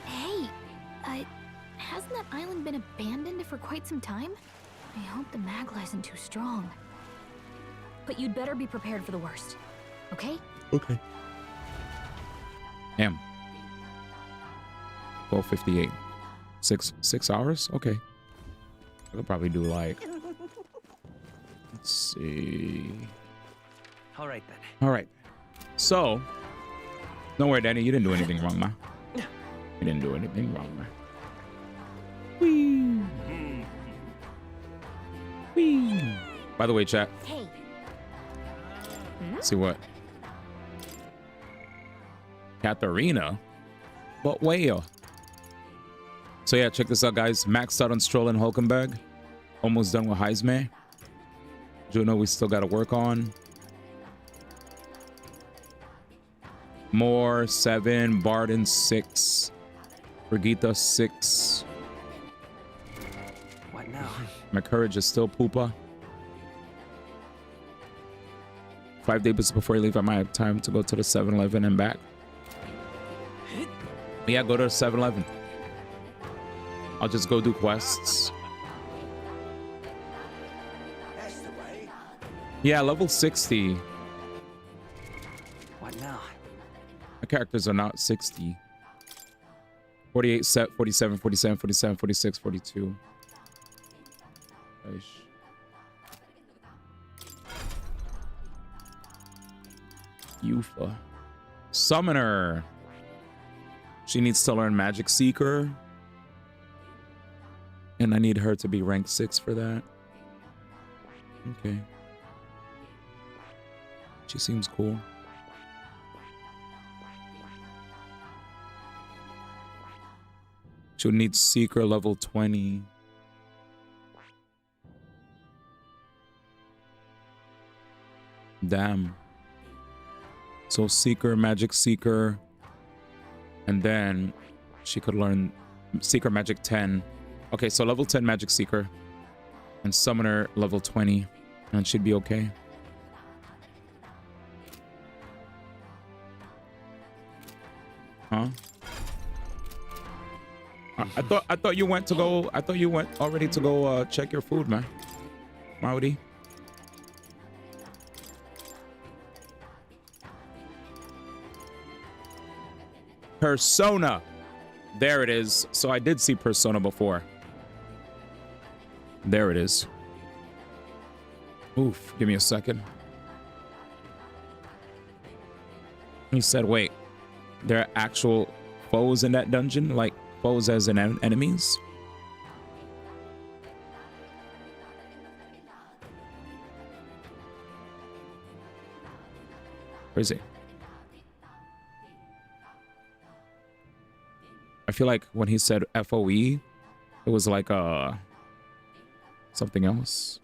Hey, hasn't that island been abandoned for quite some time? I hope the Magla isn't too strong. But you'd better be prepared for the worst, okay? Okay. Damn. 12:58. 6 hours? Okay. I could probably do like. Let's see. All right then. All right. So, don't worry, Danny. You didn't do anything wrong, man. You didn't do anything wrong, man. Whee. Whee. By the way, chat. Hey. See what? Katharina? But where? So yeah, check this out, guys. Maxed out on Stroll and Hulkenberg. Almost done with Heisman. Juno, we still got to work on. Moore, 7. Barden, 6. Brigitte, 6. What now? My courage is still poopa. 5 days before you leave, I might have time to go to the 7-Eleven and back. Yeah, go to the 7-Eleven. I'll just go do quests. Yeah, level 60. What now? My characters are not 60. 48, 47, 47, 47, 46, 42. Aish. Yufa. Summoner. She needs to learn Magic Seeker. And I need her to be rank 6 for that. Okay. She seems cool. She'll need Seeker level 20. Damn. So Seeker, Magic Seeker. And then she could learn Seeker Magic 10. Okay, so level 10 Magic Seeker. And Summoner level 20. And she'd be okay. Huh? I thought you went to go. I thought you went already to go check your food, man. Maudi. Persona. There it is. So I did see Persona before. There it is. Oof. Give me a second. He said, wait. There are actual foes in that dungeon? Like foes as in enemies? Where is he? I feel like when he said FOE, it was like something else.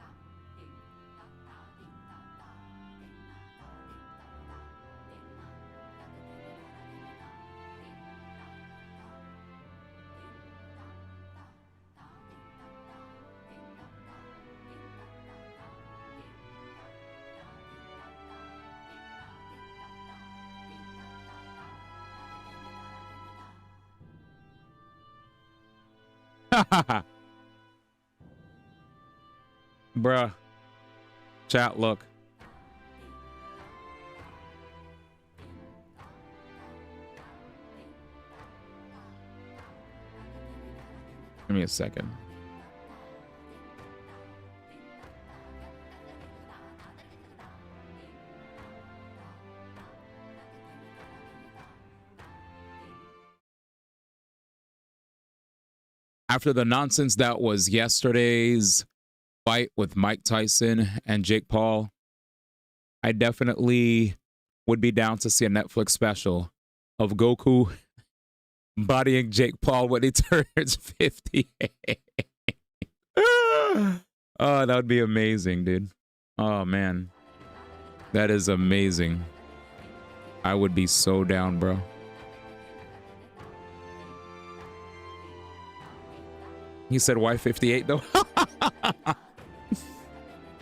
Bruh. Chat, look. Give me a second. After the nonsense that was yesterday's fight with Mike Tyson and Jake Paul, I definitely would be down to see a Netflix special of Goku bodying Jake Paul when he turns 50. Oh, that would be amazing, dude. Oh, man. That is amazing. I would be so down, bro. He said, why 58 though?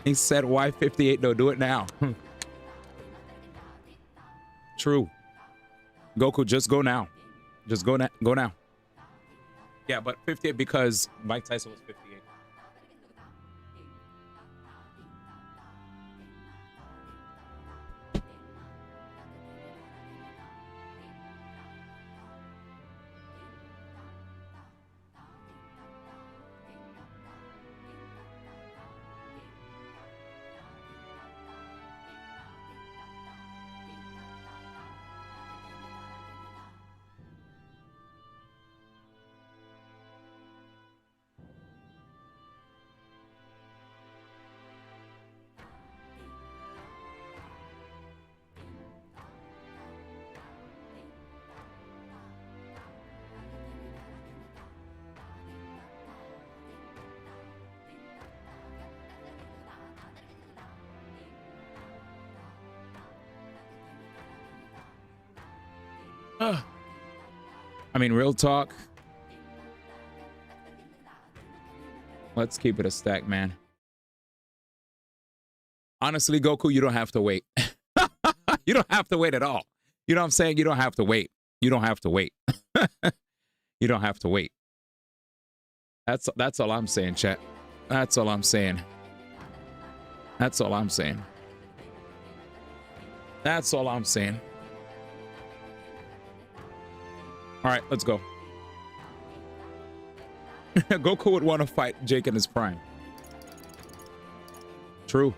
He said, why 58 though? Do it now. True. Goku, just go now. Just go now. Yeah, but 58 because Mike Tyson was 58. I mean, real talk. Let's keep it a stack, man. Honestly, Goku, you don't have to wait. You don't have to wait at all. You know what I'm saying? You don't have to wait. You don't have to wait. You don't have to wait. That's all I'm saying, chat. That's all I'm saying. That's all I'm saying. That's all I'm saying. All right, let's go. Goku would want to fight Jake in his prime. True.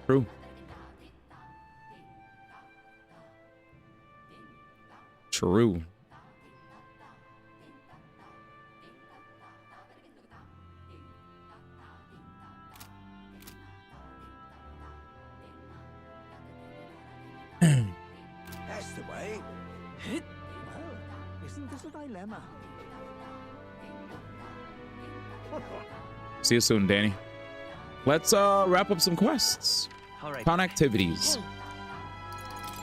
True. True. That's the way. Well, isn't this a dilemma? See you soon, Danny. Let's wrap up some quests. All right. Town activities.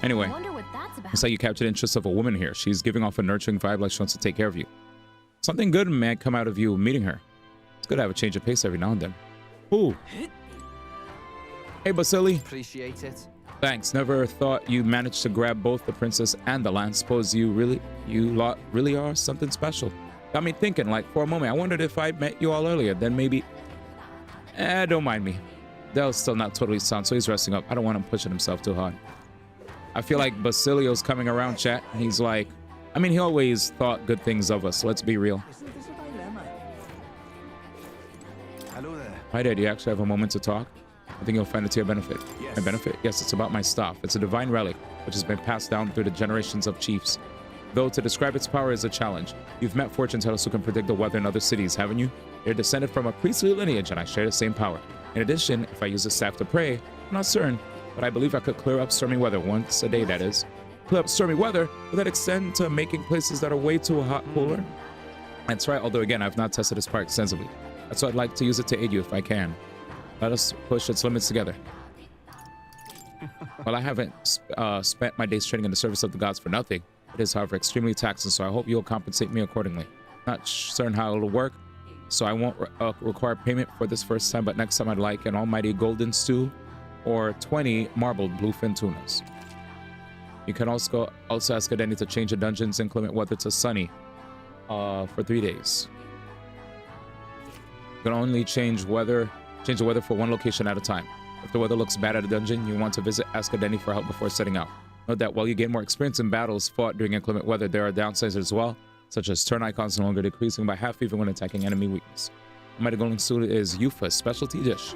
Anyway, I wonder what that's about. it's like you captured the interest of a woman here. She's giving off a nurturing vibe like she wants to take care of you. Something good may come out of you meeting her. It's good to have a change of pace every now and then. Ooh. Hey, Basili. Appreciate it. Thanks. Never thought you managed to grab both the princess and the land. Suppose you lot really are something special. Got me thinking, like, for a moment, I wondered if I'd met you all earlier. Then maybe... don't mind me. Dell's still not totally sound, so he's resting up. I don't want him pushing himself too hard. I feel like Basilio's coming around, chat. He's like... I mean, he always thought good things of us. Let's be real. Isn't this a dilemma? Hello there. Hi there, do you actually have a moment to talk? I think you'll find it to your benefit. Yes. My benefit? Yes, it's about my staff. It's a divine relic, which has been passed down through the generations of chiefs. Though to describe its power is a challenge. You've met fortune tellers who can predict the weather in other cities, haven't you? They're descended from a priestly lineage, and I share the same power. In addition, if I use the staff to pray, I'm not certain, but I believe I could clear up stormy weather once a day, that is. Clear up stormy weather, will that extend to making places that are way too hot cooler? That's right, although again, I've not tested this power extensively. That's why I'd like to use it to aid you if I can. Let us push its limits together. Well, I haven't spent my days training in the service of the gods for nothing. It is, however, extremely taxing, so I hope you'll compensate me accordingly. Not certain how it'll work, so I won't require payment for this first time, but next time I'd like an almighty golden stew or 20 marbled bluefin tunas. You can also ask Adeni to change the dungeon's inclement weather to sunny for 3 days. You can only change the weather for one location at a time. If the weather looks bad at a dungeon you want to visit, ask Adeni for help before setting out. Note that while you gain more experience in battles fought during inclement weather, there are downsides as well, such as turn icons no longer decreasing by half even when attacking enemy weakness. Almighty golden stew is Yufa's specialty dish.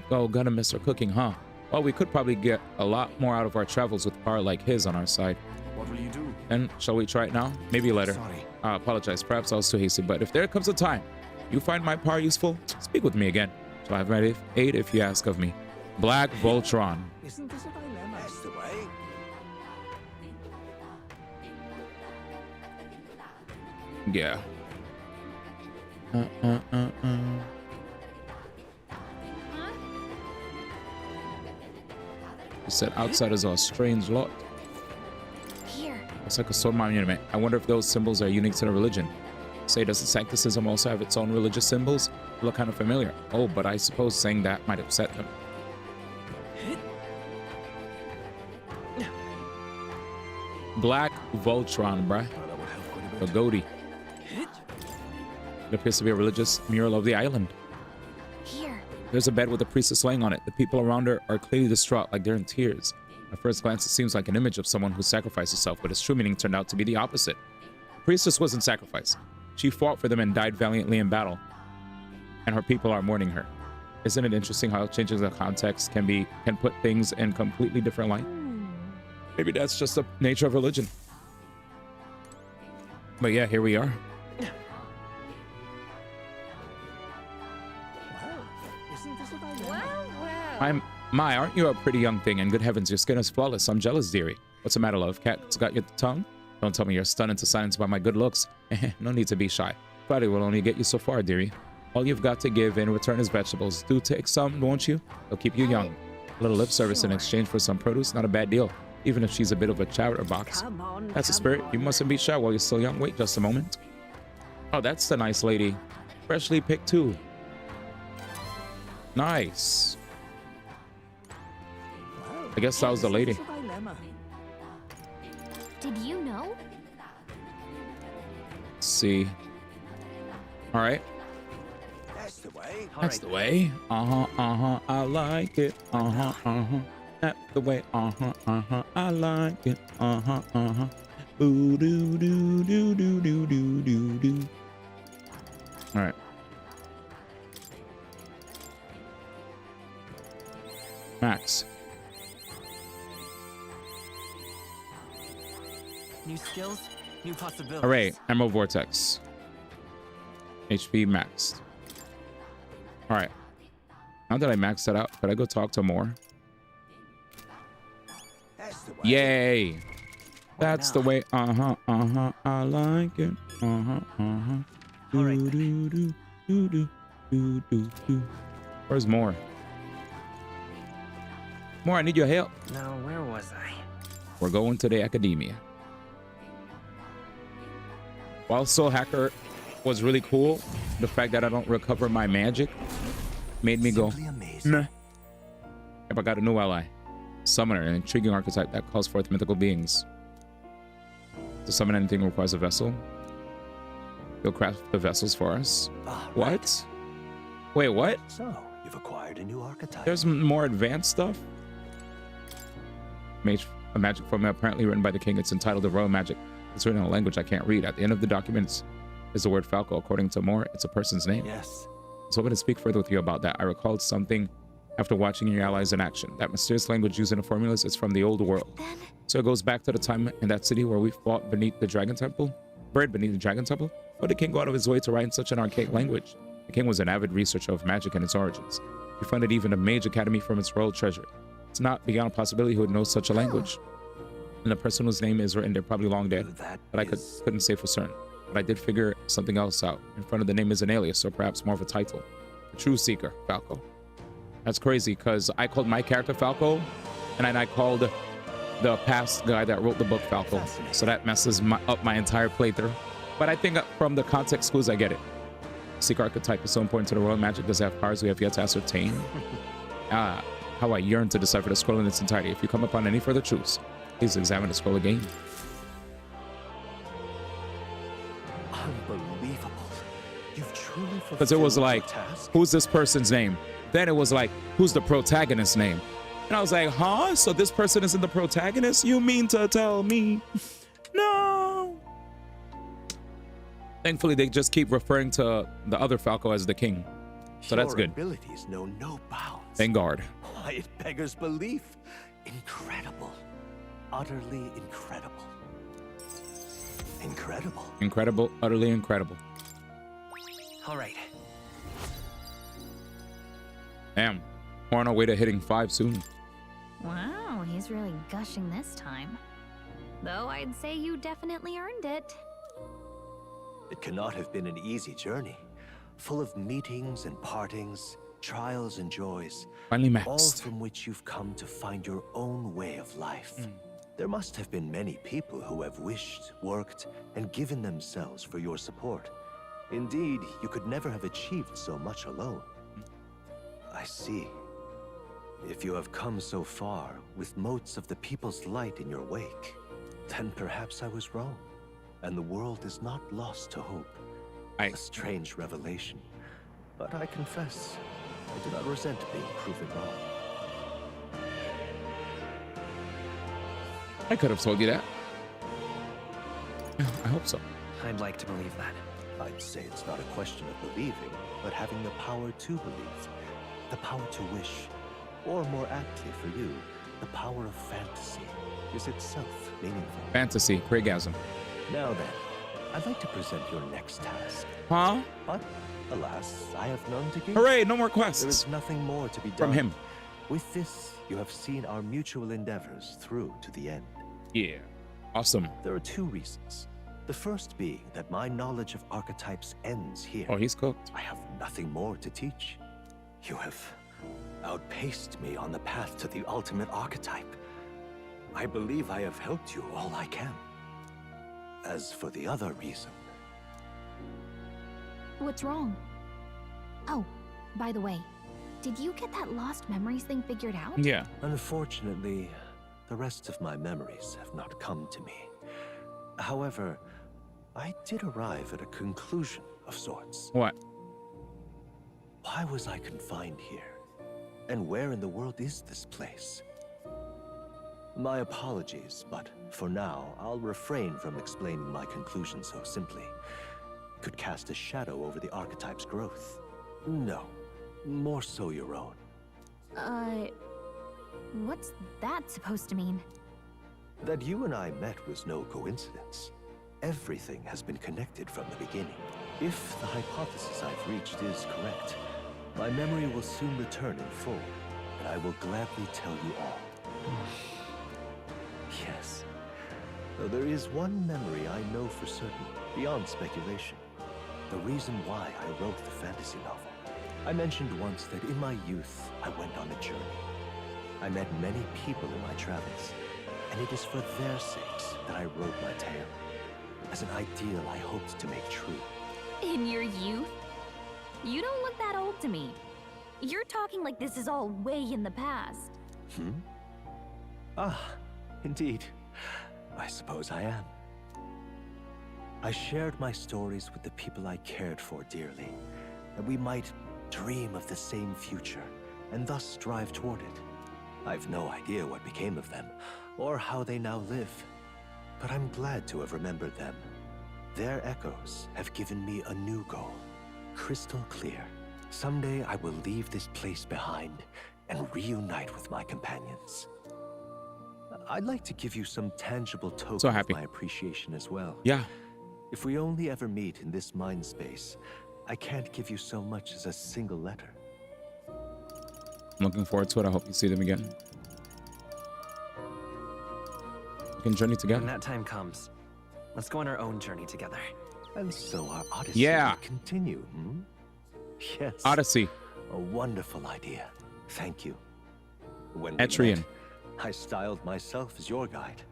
Gonna miss her cooking, huh? Well, we could probably get a lot more out of our travels with power like his on our side. What will you do? And shall we try it now? Maybe later. Sorry. I apologize. Perhaps I was too hasty, but if there comes a time you find my power useful, speak with me again. Shall I have my aid if you ask of me? Black Voltron. Isn't this a dilemma? That's the way. Yeah. You said outsiders are a strange lot. Here. It's like a sword monument. I wonder if those symbols are unique to the religion. Say, does the Sancticism also have its own religious symbols? They look kind of familiar. Oh, but I suppose saying that might upset them. Black Voltron, bruh. A goatee. It appears to be a religious mural of the island. Here. There's a bed with a priestess laying on it. The people around her are clearly distraught, like they're in tears. At first glance, it seems like an image of someone who sacrificed herself, but its true meaning turned out to be the opposite. The priestess wasn't sacrificed. She fought for them and died valiantly in battle, and her people are mourning her. Isn't it interesting how changing the context can put things in completely different light? Maybe that's just the nature of religion. But yeah, here we are. My, aren't you a pretty young thing? And good heavens, your skin is flawless. I'm jealous, dearie. What's the matter, love? Cat's got your tongue? Don't tell me you're stunned into silence by my good looks. No need to be shy. Flattery will only get you so far, dearie. All you've got to give in return is vegetables. Do take some, won't you? They'll keep you young. A little lip service in exchange for some produce, not a bad deal. Even if she's a bit of a chatterbox. That's the spirit. You mustn't be shy while you're still young. Wait just a moment. Oh, that's the nice lady. Freshly picked too. Nice. I guess that was the lady. Did you know? Let's see. All right. That's the way. That's the way. I like it. That's the way. I like it. Boo doo doo doo doo doo doo doo doo. All right. Max. New skills, new possibilities. All right, Emerald Vortex. HP maxed. All right. Now that I maxed that out, could I go talk to more? That's the way. Yay! That's the way. I like it. Do do do do do do do do. Where's more? More, I need your help. Now, where was I? We're going to the academia. While Soul Hacker was really cool, the fact that I don't recover my magic made me go, nah. If I got a new ally, Summoner, an intriguing archetype that calls forth mythical beings. To summon anything requires a vessel. You'll craft the vessels for us. What? Wait, what? So, you've acquired a new archetype. There's more advanced stuff? A magic formula apparently written by the king. It's entitled The Royal Magic. It's written in a language I can't read. At the end of the documents is the word Falco. According to Moore, it's a person's name. Yes. So I'm going to speak further with you about that. I recalled something after watching your allies in action. That mysterious language used in the formulas is from the old world. So it goes back to the time in that city where we fought beneath the Dragon Temple. Buried beneath the Dragon Temple? But the king go out of his way to write in such an archaic language. The king was an avid researcher of magic and its origins. He funded even a mage academy from its royal treasury. It's not beyond a possibility he would know such a language. And the person whose name is written there probably long dead, but I couldn't say for certain. But I did figure something else out. In front of the name is an alias, or perhaps more of a title. The True Seeker, Falco. That's crazy, because I called my character Falco, and then I called the past guy that wrote the book Falco. So that messes up my entire playthrough. But I think from the context clues, I get it. Seeker archetype is so important to the royal magic. Does it have powers we have yet to ascertain? How I yearn to decipher the scroll in its entirety. If you come upon any further truths, please examine the scroll again. Unbelievable. You've truly Because it was like, who's this person's name? Then it was like, who's the protagonist's name? And I was like, huh? So this person isn't the protagonist? You mean to tell me? No. Thankfully, they just keep referring to the other Falco as the king. So that's good. Abilities know no bounds. Vanguard. Why, it beggars belief. Incredible. Utterly incredible. Incredible. Incredible. Utterly incredible. All right. Damn. We're on our way to hitting 5 soon. Wow, he's really gushing this time. Though I'd say you definitely earned it. It cannot have been an easy journey, full of meetings and partings, trials and joys, Finally all maxed. from which you've come to find your own way of life. There must have been many people who have wished, worked, and given themselves for your support. Indeed, you could never have achieved so much alone. I see. If you have come so far with motes of the people's light in your wake, then perhaps I was wrong, and the world is not lost to hope. A strange revelation, but I confess, I do not resent being proven wrong. I could have told you that. I hope so. I'd like to believe that. I'd say it's not a question of believing, but having the power to believe, the power to wish, or more aptly for you, the power of fantasy is itself meaningful. Fantasy. Craigasm. Now then, I'd like to present your next task. Huh? But, alas, I have none to give. Hooray, no more quests. There is nothing more to be done. From him. With this, you have seen our mutual endeavors through to the end. Yeah. Awesome. There are 2 reasons. The first being that my knowledge of archetypes ends here. Oh, he's cooked. I have nothing more to teach. You have outpaced me on the path to the ultimate archetype. I believe I have helped you all I can. As for the other reason... What's wrong? Oh, by the way, did you get that lost memories thing figured out? Yeah. Unfortunately, the rest of my memories have not come to me. However, I did arrive at a conclusion of sorts. What? Why was I confined here? And where in the world is this place? My apologies, but for now, I'll refrain from explaining my conclusion so simply. Could cast a shadow over the archetype's growth. No, more so your own. What's that supposed to mean? That you and I met was no coincidence. Everything has been connected from the beginning. If the hypothesis I've reached is correct, my memory will soon return in full, and I will gladly tell you all. Yes. Though there is one memory I know for certain, beyond speculation. The reason why I wrote the fantasy novel. I mentioned once that in my youth, I went on a journey. I met many people in my travels, and it is for their sakes that I wrote my tale, as an ideal I hoped to make true. In your youth? You don't look that old to me. You're talking like this is all way in the past. Ah, indeed. I suppose I am. I shared my stories with the people I cared for dearly, that we might dream of the same future, and thus strive toward it. I've no idea what became of them, or how they now live, but I'm glad to have remembered them. Their echoes have given me a new goal, crystal clear. Someday I will leave this place behind and reunite with my companions. I'd like to give you some tangible token of my appreciation as well. Yeah. If we only ever meet in this mind space, I can't give you so much as a single letter. I'm looking forward to it. I hope you see them again. We can journey together. When that time comes, let's go on our own journey together. And so our odyssey Yeah. will continue, Yes. Odyssey. A wonderful idea. Thank you. When we Etrian. met, I styled myself as your guide.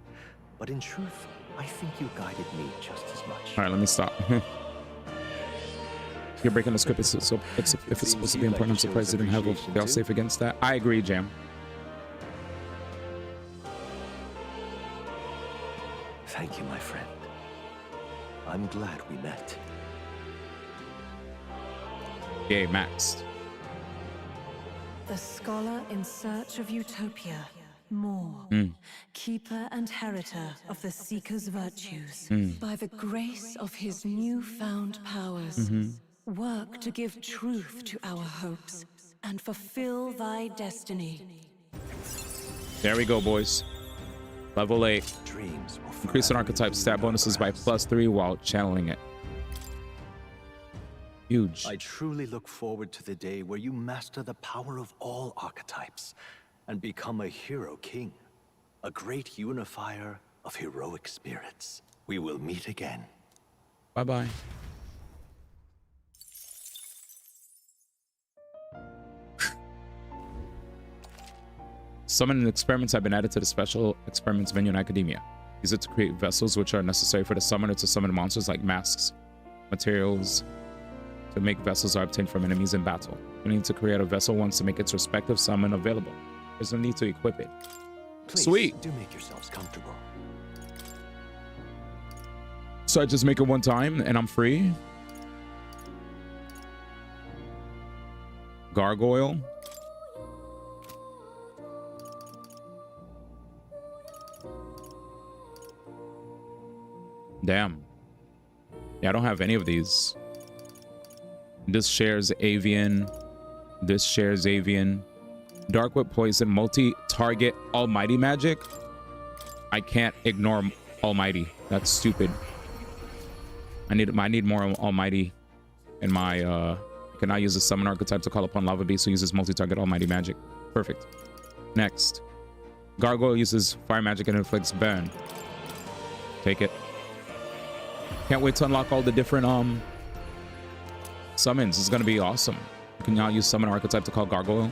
But in truth, I think you guided me just as much. All right, let me stop. You're breaking the script. If it's supposed to be important, I'm surprised they didn't have a fail-safe against that. I agree, Jam. Thank you, my friend. I'm glad we met. Yay, maxed. The scholar in search of utopia. More. Keeper and heriter of the Seeker's virtues. By the grace of his newfound powers. Work to give truth to our hopes and fulfill thy destiny. There we go, boys. Level 8. Dreams will Increase an archetype stat bonuses by +3 while channeling it. Huge. I truly look forward to the day where you master the power of all archetypes and become a hero king, a great unifier of heroic spirits. We will meet again. Bye-bye. Summon experiments have been added to the special experiments menu in Academia. Use it to create vessels which are necessary for the summoner to summon monsters like masks. Materials to make vessels are obtained from enemies in battle. You need to create a vessel once to make its respective summon available. There's no need to equip it. Please, Sweet. do make yourselves comfortable. So I just make it one time and I'm free. Gargoyle. Damn. Yeah, I don't have any of these. This shares avian. This shares avian. Dark Whip Poison, multi-target almighty magic. I can't ignore almighty. That's stupid. I need more almighty in my I cannot use the summon archetype to call upon lava beast who uses multi-target almighty magic. Perfect. Next. Gargoyle uses fire magic and inflicts burn. Take it. Can't wait to unlock all the different summons. It's gonna be awesome. You can now use summon archetype to call Gargoyle.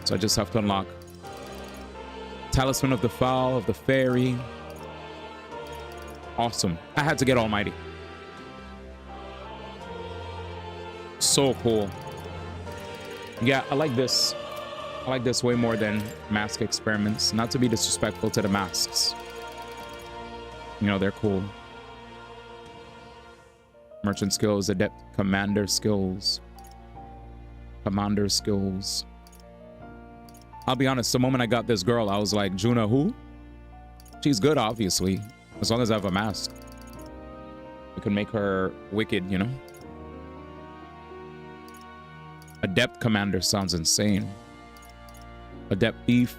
So I just have to unlock Talisman of the Fowl, of the Fairy. Awesome. I had to get Almighty. So cool. Yeah, I like this. I like this way more than mask experiments. Not to be disrespectful to the masks. You know, they're cool. Merchant skills, adept commander skills. Commander skills. I'll be honest, the moment I got this girl, I was like, Juna who? She's good, obviously. As long as I have a mask. We can make her wicked, you know? Adept commander sounds insane. Adept thief.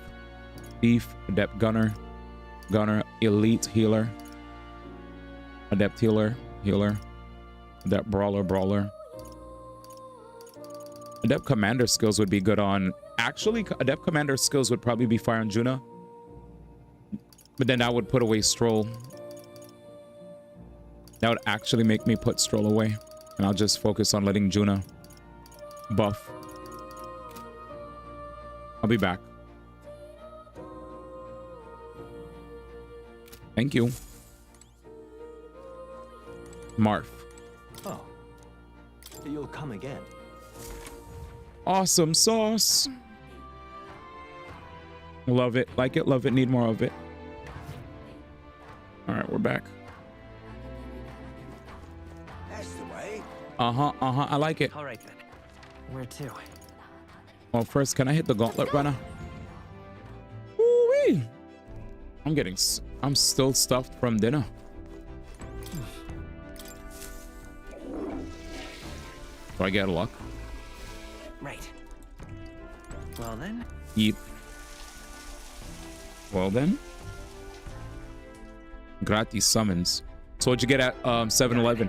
Thief. Adept gunner. Gunner. Elite healer. Adept healer. Healer. Adept brawler. Brawler. Adept commander skills would be good on... Actually, adept commander skills would probably be fire on Juna. But then that would put away Stroll. That would actually make me put Stroll away. And I'll just focus on letting Juna buff. I'll be back. Thank you. Marth. Oh. You'll come again. Awesome sauce. Love it. Like it. Love it. Need more of it. All right, we're back. That's the way. I like it. All right then. Where to? Well, first, can I hit the gauntlet runner? Woo-wee! I'm still stuffed from dinner. Do I get luck? Right. Well then. Eat. Well then. Gratis summons. So what'd you get at 7-Eleven?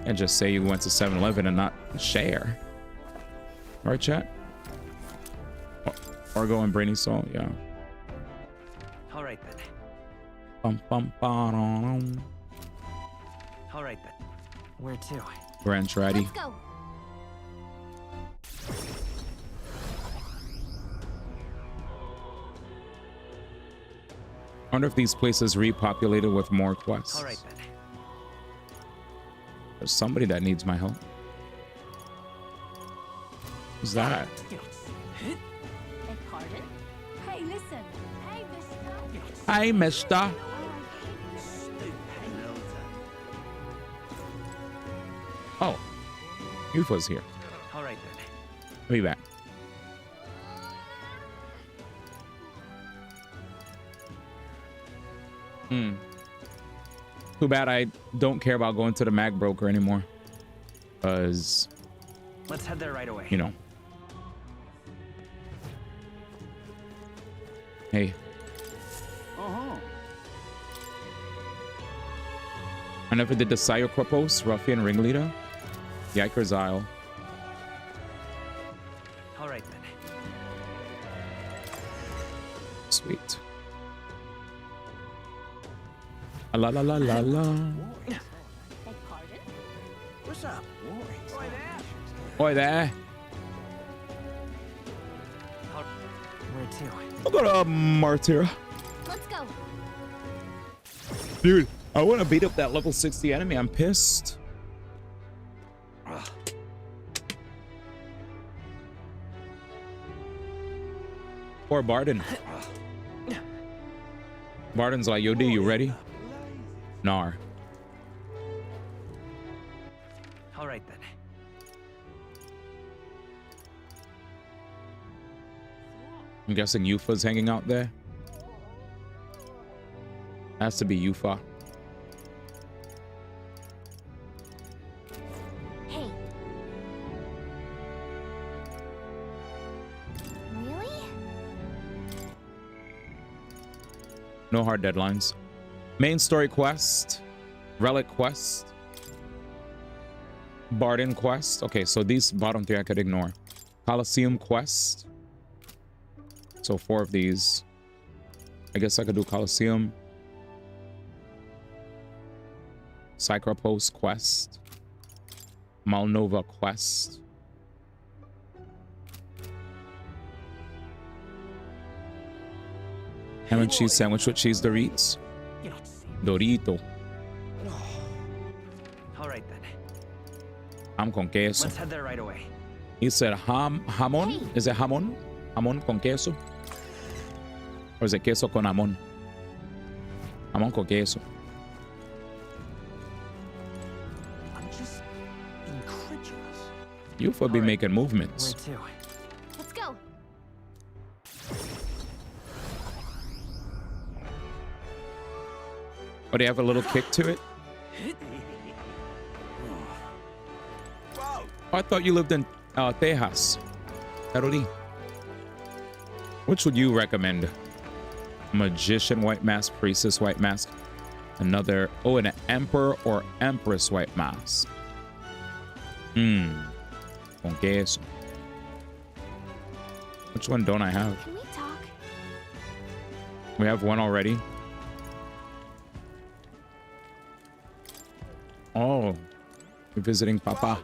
And just say you went to 7-Eleven and not share. Alright, chat? Argo and Brainy Soul, yeah. All right then. Bum. All right then. Where to? Grand Traddy. Let's go. I wonder if these places repopulated with more quests. All right then. There's somebody that needs my help. Who's that? Pardon? Hey, listen. Hey, mister. Hi, mister. Oh, Yufa's here. All right then. I'll be back. Too bad I don't care about going to the mag broker anymore. Because... Let's head there right away. You know. I never did the Psychopos, Ruffian Ringleader. Yiker's Isle. All right then. Sweet. La la la la la. What's up? Oi there. Where to? I'll go to Martyr. Let's go. Dude, I want to beat up that level 60 enemy. I'm pissed. Or Barden. Barden's like, yo, D, you ready? Nar. All right then. I'm guessing Yufa's hanging out there. Has to be Yufa. Hey. Really? No hard deadlines. Main story quest. Relic quest. Barden quest. Okay, so these bottom three I could ignore. Coliseum quest. So 4 of these. I guess I could do Coliseum. Psychopos quest. Malnova quest. Ham and cheese sandwich with cheese Doritos. Dorito. All right then. Ham con queso. Let's head there right away. He said jamon. Is it jamon? Jamon con queso? Or is it queso con jamon? Jamon con queso. I'm just incredulous. You for be making movements. Where to? Let's go. Or they have a little kick to it? Oh, I thought you lived in Tejas. Caroli. Which would you recommend? Magician white mask, priestess white mask, another, oh, an emperor or empress white mask. Con queso. Which one don't I have? Can we talk? We have one already. Oh, you're visiting Papa.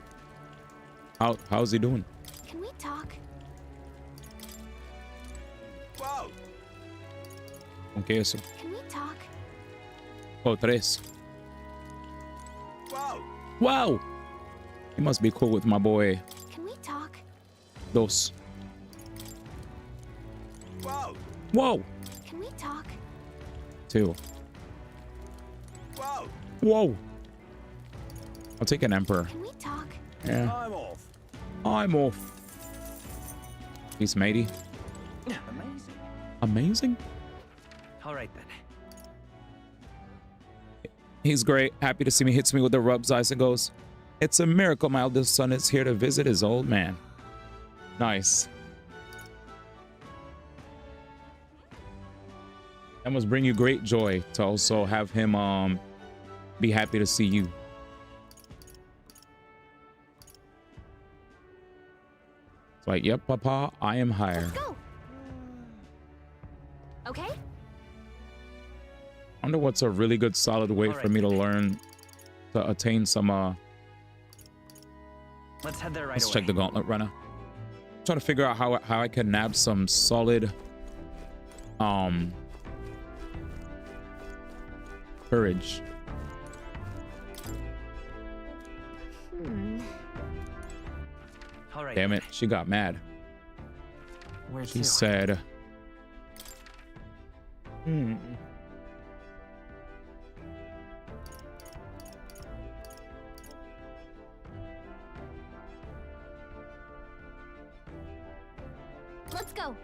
How's he doing? Can we talk? Con queso. Can we talk? Oh, 3. Wow. He must be cool with my boy. Can we talk? 2. Whoa. Can we talk? 2. Whoa. I'll take an emperor. Can we talk? Yeah. I'm off. I'm off. He's matey. Amazing. Amazing? All right then. He's great. Happy to see me. Hits me with the rubs eyes and goes, "It's a miracle my eldest son is here to visit his old man." Nice. That must bring you great joy to also have him be happy to see you. It's like, yep, Papa, I am higher. Let's go. Okay. I wonder what's a really good solid way for me to learn to attain some Let's head there right let's away. check the gauntlet runner. Trying to figure out how I can nab some solid courage. All right. Damn it, she got mad. Where She to? said Let's go.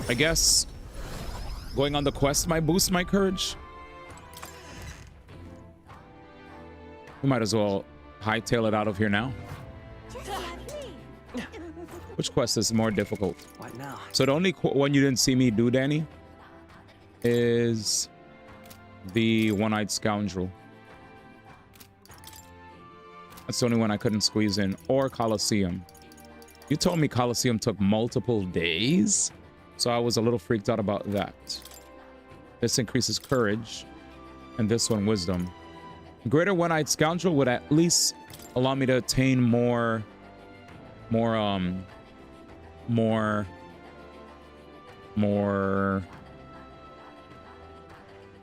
I guess going on the quest might boost my courage. We might as well hightail it out of here now. Which quest is more difficult? What now? So the only one you didn't see me do, Danny, is the one-eyed scoundrel. That's the only one I couldn't squeeze in. Or Colosseum. You told me Colosseum took multiple days, so I was a little freaked out about that. This increases courage, and this one wisdom. Greater One-Eyed Scoundrel would at least allow me to attain more,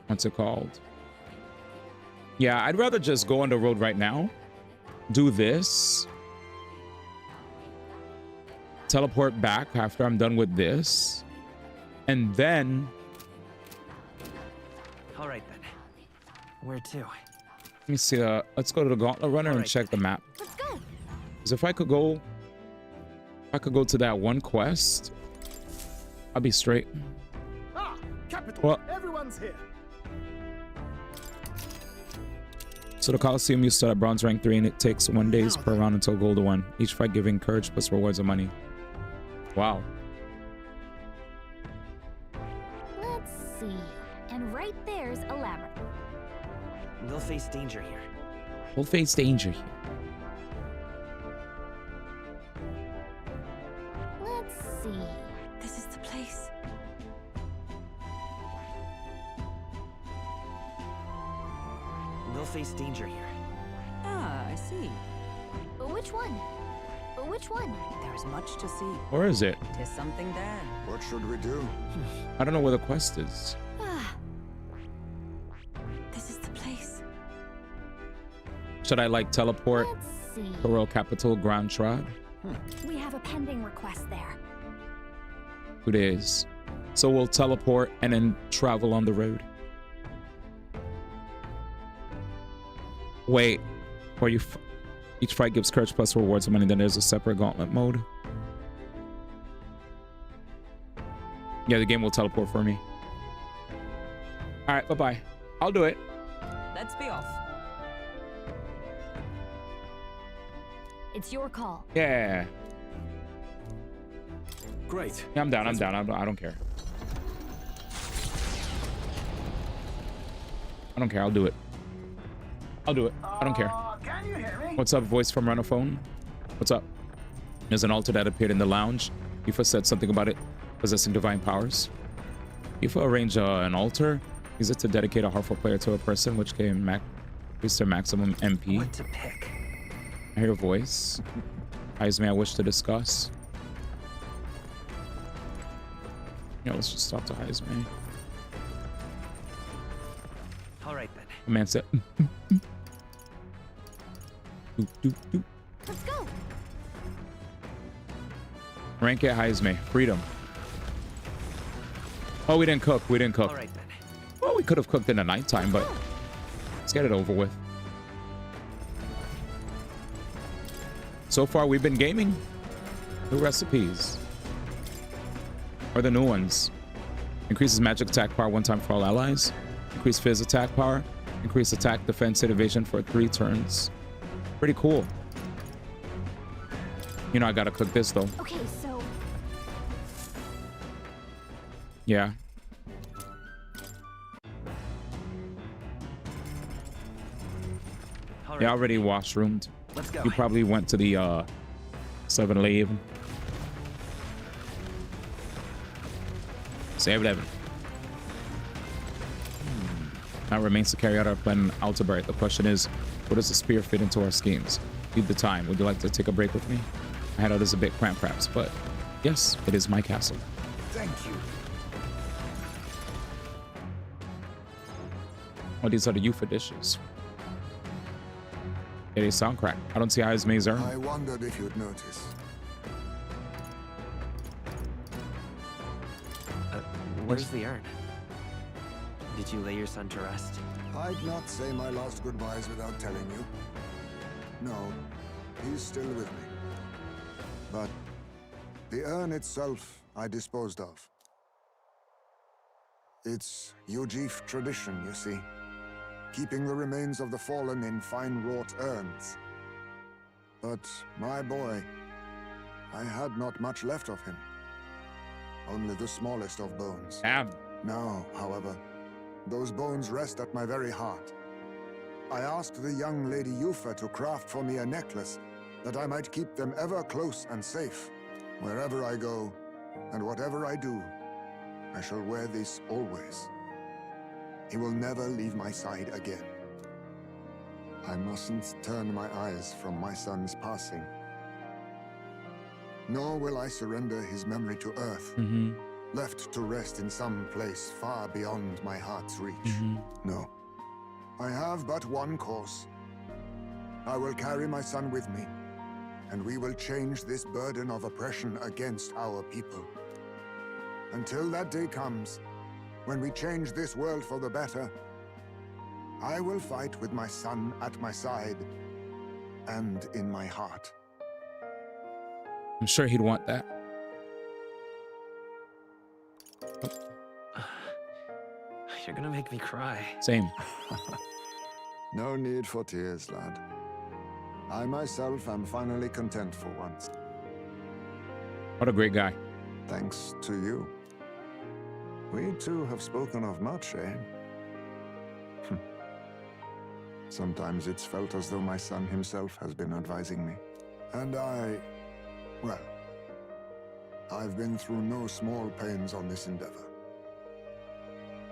what's it called? Yeah, I'd rather just go on the road right now, do this, teleport back after I'm done with this, and then... All right, then. Where to? Let me see, let's go to the Gauntlet Runner and check the map. Let's go. Because if I could go to that one quest, I'd be straight. Ah, capital. Well, Everyone's here. so the Colosseum you start at bronze rank 3 and it takes 1 day per round until gold 1. Each fight giving courage plus rewards of money. Wow. Let's see. And right there's a labyrinth. We'll face danger here. We'll face danger here. Let's see. This is the place. We'll face danger here. Ah, I see. Which one? Which one? There's much to see. Where is it? Tis something there. What should we do? I don't know where the quest is. This is the place. Should I like teleport Let's see. to Royal Capital Grand Trad? We have a pending request there. 2 days. So we'll teleport and then travel on the road. Wait, where you each fight gives courage plus rewards of money, then there's a separate gauntlet mode. Yeah, the game will teleport for me. All right, bye-bye. I'll do it. Let's be off. It's your call. Yeah. Great. Yeah, I'm down. I don't care. I don't care. I'll do it. I don't care. Can you hear me? What's up, voice from Renophone? What's up? There's an altar that appeared in the lounge. Yufa said something about it possessing divine powers. Yufa arranged an altar. Use it to dedicate a heartful prayer to a person, which can increase their maximum MP. What to pick? I hear a voice. Eyes me, I wish to discuss. Yeah, let's just talk to Heisman. All right, then. The man said, doop, doop, doop. Let's go. Rank it, Heisman. Freedom. Oh, we didn't cook. All right, then. Well, we could have cooked in the nighttime, but let's get it over with. So far, we've been gaming. New recipes. Or the new ones. Increases magic attack power 1 time for all allies. Increase phys attack power. Increase attack, defense, and evasion for 3 turns. Pretty cool. You know, I gotta cook this, though. Okay, so... Yeah. All Yeah, right. already washroomed. Let's go. You probably went to the 7-Eleven. 7-Eleven. Now remains to carry out our plan in Altabright. The question is, where does the spear fit into our schemes? Need the time. Would you like to take a break with me? I had others a bit cramped, perhaps, but yes, it is my castle. Thank you. Oh, these are the Yufa dishes. Yeah, they sound cracked. I don't see how his maze are. I wondered if you'd notice. Where's the urn? Did you lay your son to rest? I'd not say my last goodbyes without telling you. No, he's still with me. But the urn itself I disposed of. It's Yujif tradition, you see. Keeping the remains of the fallen in fine-wrought urns. But my boy, I had not much left of him. Only the smallest of bones. Damn. Now, however, those bones rest at my very heart. I asked the young Lady Yufa to craft for me a necklace that I might keep them ever close and safe. Wherever I go, and whatever I do, I shall wear this always. He will never leave my side again. I mustn't turn my eyes from my son's passing. Nor will I surrender his memory to Earth, left to rest in some place far beyond my heart's reach. No. I have but one course. I will carry my son with me, and we will change this burden of oppression against our people. Until that day comes, when we change this world for the better, I will fight with my son at my side and in my heart. I'm sure he'd want that. You're gonna make me cry. Same. No need for tears, lad. I myself am finally content for once. What a great guy. Thanks to you. We two have spoken of much, eh? Sometimes it's felt as though my son himself has been advising me. And well, I've been through no small pains on this endeavor.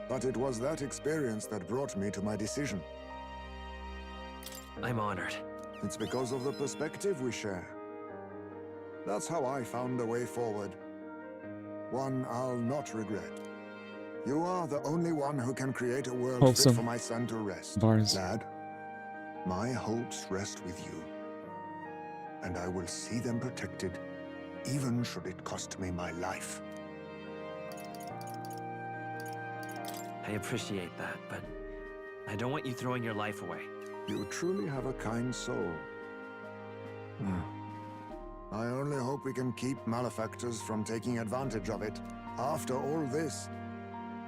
But it was that experience that brought me to my decision. I'm honored. It's because of the perspective we share. That's how I found a way forward. One I'll not regret. You are the only one who can create a world fit for my son to rest. Lad, my hopes rest with you. And I will see them protected, even should it cost me my life. I appreciate that, but I don't want you throwing your life away. You truly have a kind soul. I only hope we can keep malefactors from taking advantage of it. After all this,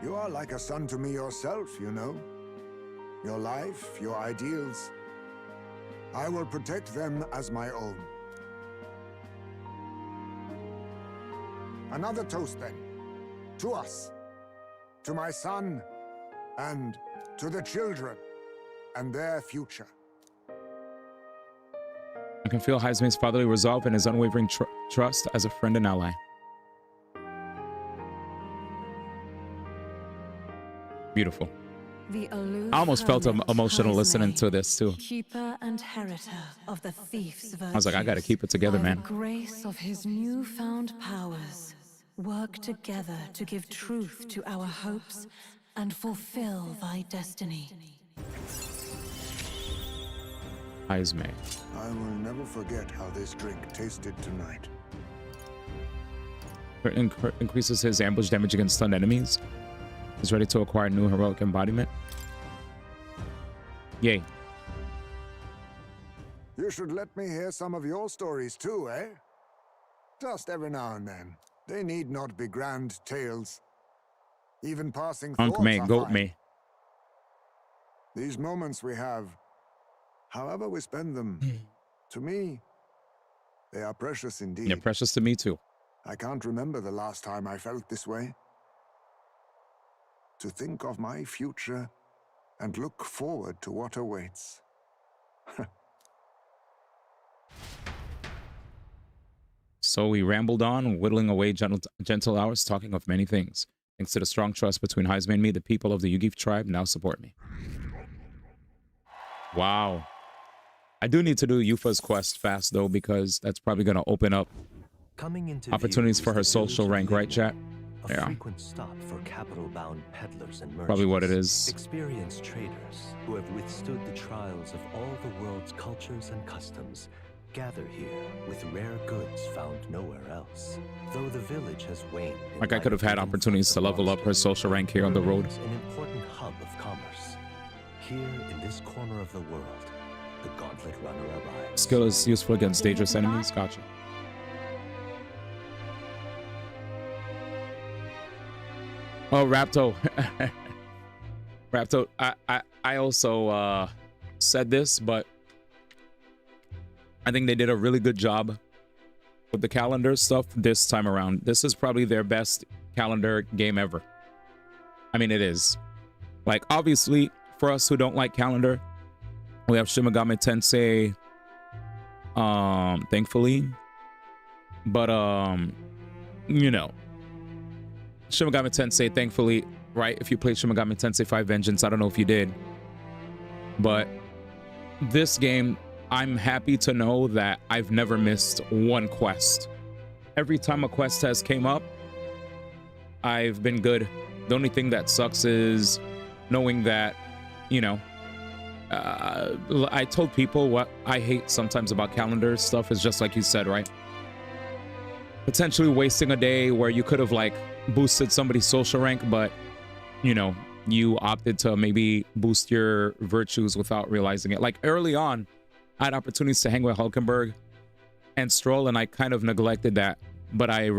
you are like a son to me yourself, you know? Your life, your ideals. I will protect them as my own. Another toast then. To us. To my son. And to the children. And their future. I can feel Heisman's fatherly resolve and his unwavering trust as a friend and ally. Beautiful. I almost felt emotional listening to this too. Keeper and heritor of the thief's virtues. I was like, I gotta keep it together, man. By the grace of his newfound powers, work together to give truth to our hopes and fulfill thy destiny. Heisman. I will never forget how this drink tasted tonight. Increases his ambush damage against stunned enemies. Is ready to acquire new heroic embodiment. Yay. You should let me hear some of your stories too, eh? Just every now and then. They need not be grand tales. Even passing thoughts me, are goat fine. me. These moments we have, however we spend them, to me, they are precious indeed. Yeah, precious to me too. I can't remember the last time I felt this way. To think of my future and look forward to what awaits. So we rambled on, whittling away gentle hours, talking of many things. Thanks to the strong trust between Heisman and me, the people of the Yugi tribe now support me. Wow. I do need to do Yufa's quest fast, though, because that's probably going to open up opportunities for her social rank, right, chat? A frequent stop for capital-bound peddlers and merchants. Probably what it is. Experienced traders who have withstood the trials of all the world's cultures and customs gather here with rare goods found nowhere else. Though the village has waned. Like I could have had opportunities to level up her social rank here on the road. An important hub of commerce. Here in this corner of the world, the Gauntlet Runner arrives. Skill is useful against dangerous enemies. Gotcha. Oh, Rapto. Rapto, I also said this, but I think they did a really good job with the calendar stuff this time around. This is probably their best calendar game ever. I mean, it is. Like, obviously, for us who don't like calendar, We have Shin Megami Tensei, thankfully. But, you know, Shin Megami Tensei, thankfully, right? If you played Shin Megami Tensei 5 Vengeance, I don't know if you did. But this game, I'm happy to know that I've never missed one quest. Every time a quest has came up, I've been good. The only thing that sucks is knowing that, you know, I told people what I hate sometimes about calendar stuff is just like you said, right? Potentially wasting a day where you could have like boosted somebody's social rank, but you know, you opted to maybe boost your virtues without realizing it. Like early on, I had opportunities to hang with Hulkenberg and Stroll, and I kind of neglected that. But I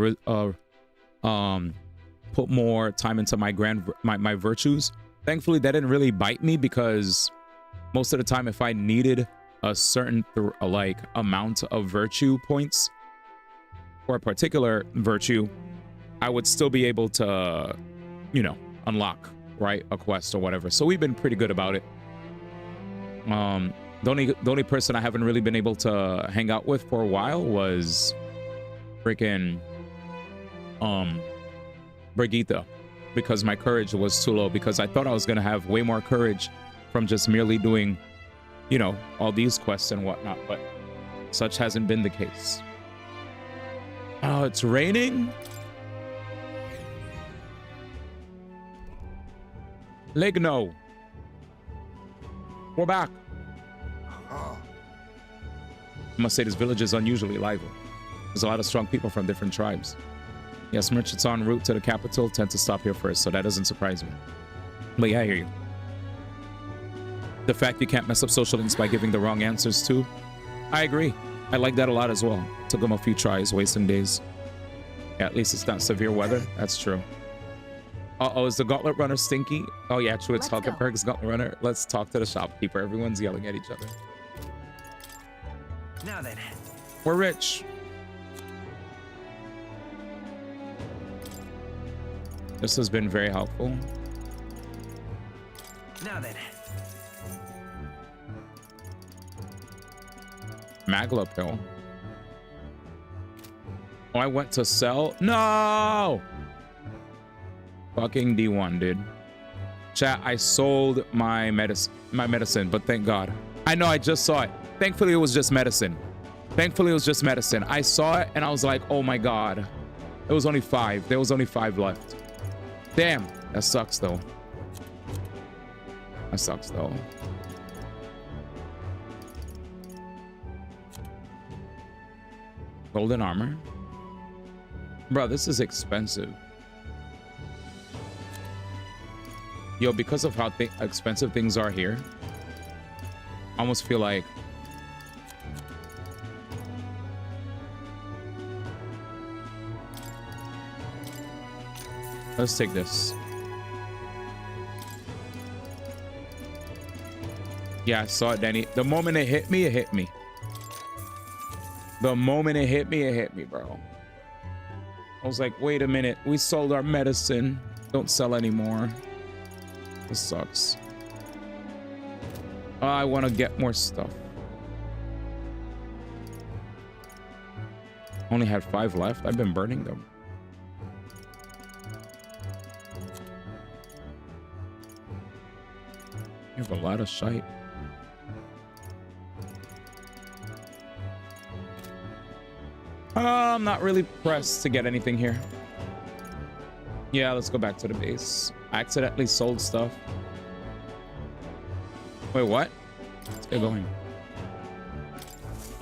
put more time into my virtues. Thankfully, that didn't really bite me because most of the time, if I needed a certain like amount of virtue points for a particular virtue, I would still be able to, you know, unlock, right, a quest or whatever. So we've been pretty good about it. The only person I haven't really been able to hang out with for a while was freaking Brigitte, because my courage was too low, because I thought I was gonna have way more courage from just merely doing, you know, all these quests and whatnot, but such hasn't been the case. Oh, it's raining? Legno. We're back. I must say this village is unusually lively. There's a lot of strong people from different tribes. Yes, merchants en route to the capital tend to stop here first, so that doesn't surprise me. But yeah, I hear you. The fact you can't mess up social links by giving the wrong answers too. I agree. I like that a lot as well. Took them a few tries, wasting days. Yeah, at least it's not severe weather. That's true. Uh-oh, is the Gauntlet Runner stinky? Oh yeah, true, it's Hulkenberg's Gauntlet Runner. Let's talk to the shopkeeper. Everyone's yelling at each other. Now then. We're rich. This has been very helpful. Now then. Magla pill. Oh, I went to sell? No! Fucking D1, dude. Chat, I sold my medicine, but thank God. I know, I just saw it. Thankfully, it was just medicine. Thankfully, it was just medicine. I saw it, and I was like, oh my God. It was only 5. There was only 5 left. Damn. That sucks, though. That sucks, though. Golden armor. Bro, this is expensive. Yo, because of how expensive things are here, I almost feel like let's take this. Yeah, I saw it, Danny. The moment it hit me, it hit me. The moment it hit me, bro. I was like, wait a minute. We sold our medicine. Don't sell anymore. This sucks. I want to get more stuff. Only had 5 left. I've been burning them. You have a lot of shite. I'm not really pressed to get anything here. Yeah, let's go back to the base. I accidentally sold stuff. Wait, what? Let's get going.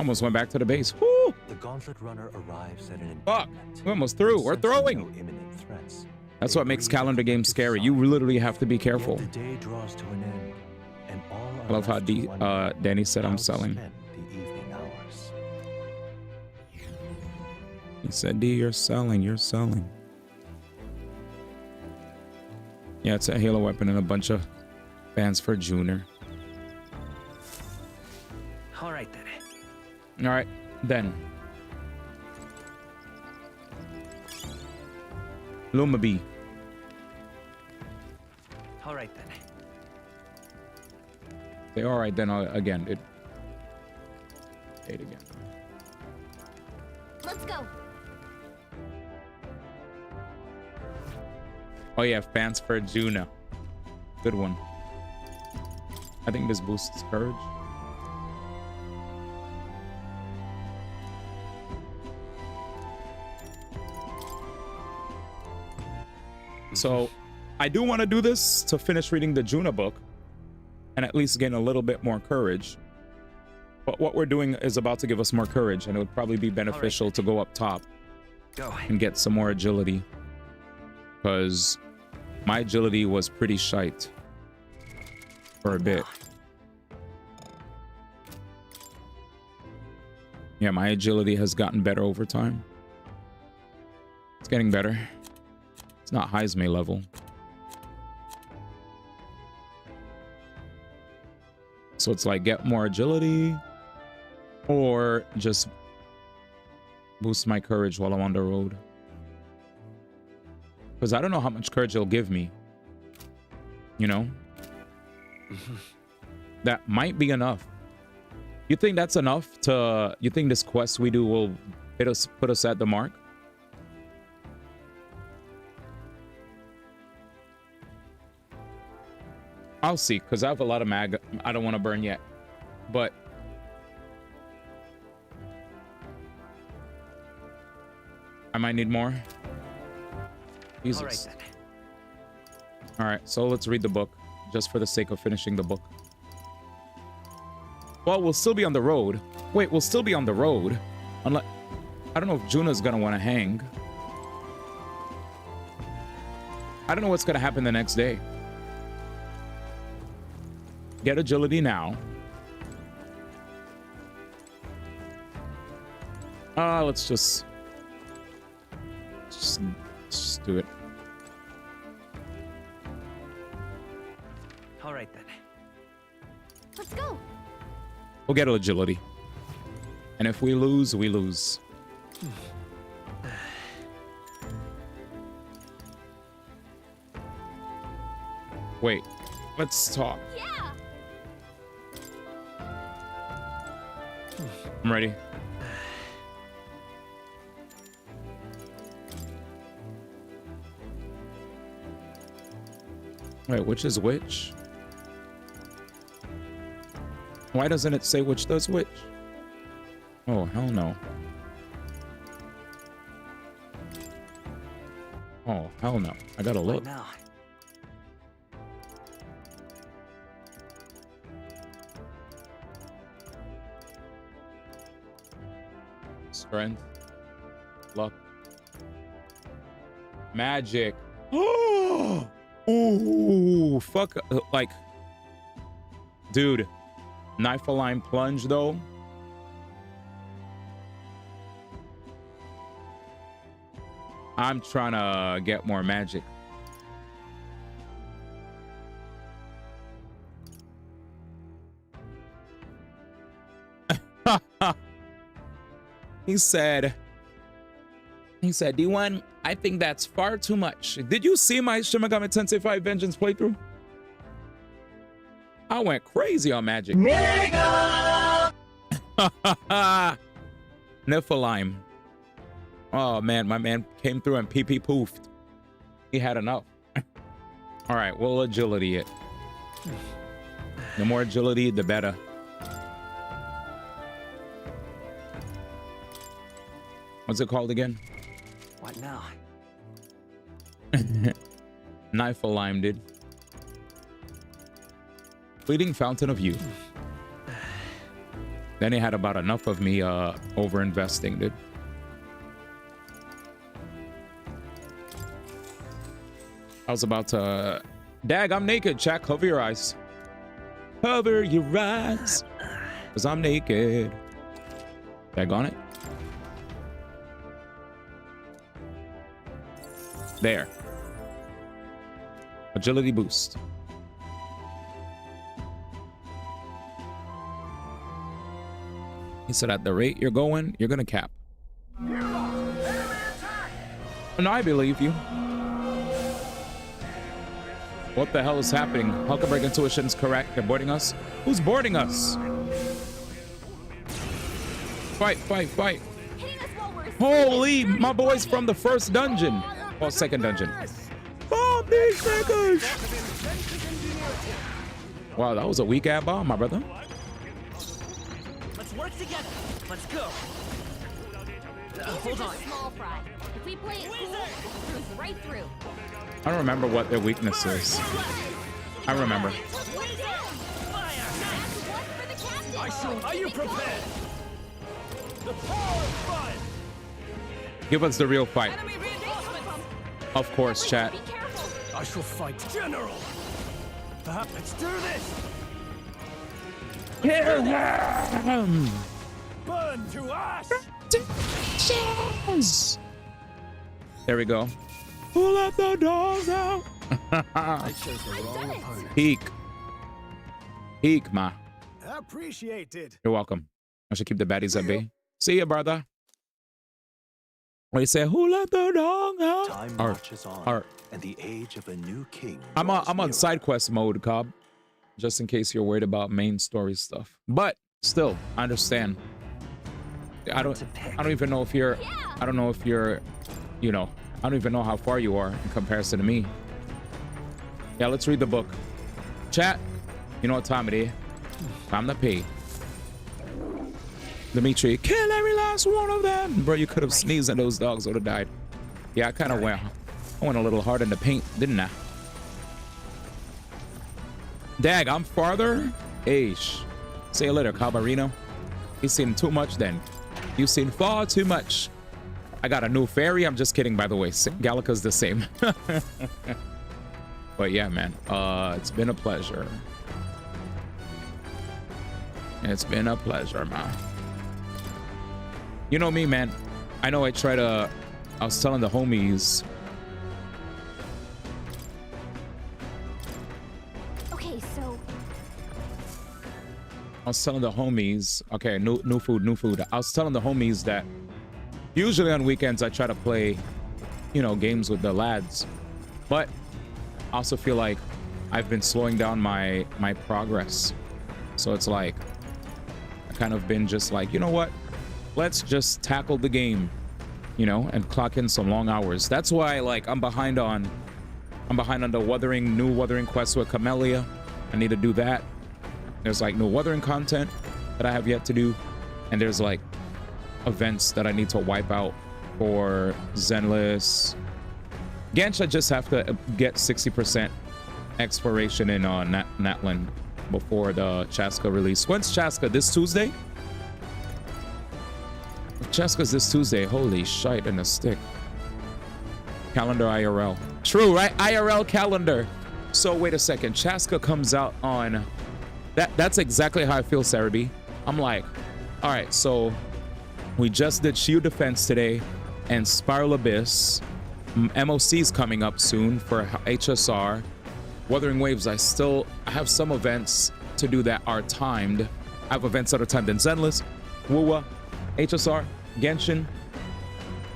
Almost went back to the base. Woo! The Gauntlet Runner arrives at an fuck. We're almost through. We're throwing. That's what makes calendar games scary. You literally have to be careful. The day draws to an end, and all I love how Danny said I'm selling. He said, D, you're selling. You're selling. Yeah, it's a Halo weapon and a bunch of bands for Junior. All right then. All right, then. Luma B. All right then. Say, all right, then again, it again. Let's go. Oh yeah, fans for Juna. Good one. I think this boosts courage. So I do want to do this to finish reading the Juna book and at least gain a little bit more courage. But what we're doing is about to give us more courage, and it would probably be beneficial to go up top and get some more agility, because my agility was pretty shite for a bit. Yeah, my agility has gotten better over time. It's getting better. It's not Heisme level. So it's like get more agility or just boost my courage while I'm on the road. Because I don't know how much courage it'll give me. You know? That might be enough. You think that's enough to... You think this quest we do will put us at the mark? I'll see, because I have a lot of mag I don't want to burn yet. But... I might need more. Jesus. All right, so let's read the book, just for the sake of finishing the book. Well, we'll still be on the road. Wait, we'll still be on the road. Unless... I don't know if Juna's gonna want to hang. I don't know what's gonna happen the next day. Get agility now. Let's just do it. All right then. Let's go. We'll get agility. And if we lose, we lose. Wait, let's talk. Yeah. I'm ready. Wait, which is which? Why doesn't it say which does which? Oh, hell no. Oh, hell no. I gotta look. Now. Strength. Luck. Magic. Oh! Ooh, fuck. Like, dude. Knife align plunge, though. I'm trying to get more magic. He said, D1, I think that's far too much. Did you see my Shin Megami Tensei 5 Vengeance playthrough? I went crazy on magic. Mega! Niflheim. Oh man, my man came through and pee poofed. He had enough. All right, we'll agility it. The more agility, the better. What's it called again? What now? Niflheim, dude. Fleeting Fountain of Youth. Then he had about enough of me over investing, dude. I was about to... Dag, I'm naked, Jack. Cover your eyes. Cover your eyes. Because I'm naked. Dag on it. There. Agility boost. He said, at the rate you're going, you're gonna cap. And I believe you. What the hell is happening? Huckleberg intuition's correct. They're boarding us. Who's boarding us? Fight, fight, fight. Holy, my boys from the first dungeon. Well, second dungeon. Bomb these niggas. Wow, that was a weak ass bomb, my brother. Let's work together. Let's go. Hold on. Small fry. If we play it cool, we'll cruise right through. I don't remember what their weakness is. I remember. Are you prepared? The power of fun. Give us the real fight. Of course, chat. I shall fight General. Let's do this. Kill him. Burn to ash. There we go. Who let the dogs out? I chose the wrong opponent. Peek. Peek, ma. Appreciated. You're welcome. I should keep the baddies at bay. See ya, brother. What do you say? Who let the dog out? Time marches on, and the age of a new king. I'm on side quest mode, Cobb. Just in case you're worried about main story stuff. But still, I understand. I don't even know if you're I don't know if you're, you know, I don't even know how far you are in comparison to me. Yeah, let's read the book. Chat, you know what time it is. Time to pay. Dimitri, kill every last one of them. Bro, you could have sneezed and those dogs would have died. Yeah, I kind of went a little hard in the paint, didn't I? Dag, I'm farther. Aish. See you later, Cabarino. You've seen too much then. You've seen far too much. I got a new fairy. I'm just kidding, by the way. Gallica's the same. But yeah, man. It's been a pleasure. It's been a pleasure, man. You know me, man. I know I was telling the homies. Okay, so I was telling the homies. Okay, new food. I was telling the homies that usually on weekends I try to play, you know, games with the lads. But I also feel like I've been slowing down my progress. So it's like I kind of been just like, you know what? Let's just tackle the game, you know, and clock in some long hours. That's why, like, I'm behind on the new Wuthering quest with Camellia. I need to do that. There's like new Wuthering content that I have yet to do, and there's like events that I need to wipe out for Zenless. Gensha just have to get 60% exploration in Natlan before the Chaska release. When's Chaska? This Tuesday? Chaska's this Tuesday. Holy shite in a stick. Calendar IRL. True, right? IRL calendar. So wait a second. Chaska comes out on... That's exactly how I feel, Sarah B. I'm like, all right, so we just did Shield Defense today and Spiral Abyss. MOC's coming up soon for HSR. Wuthering Waves, I have some events to do that are timed. I have events that are timed in Zenless, Wuwa, HSR, Genshin.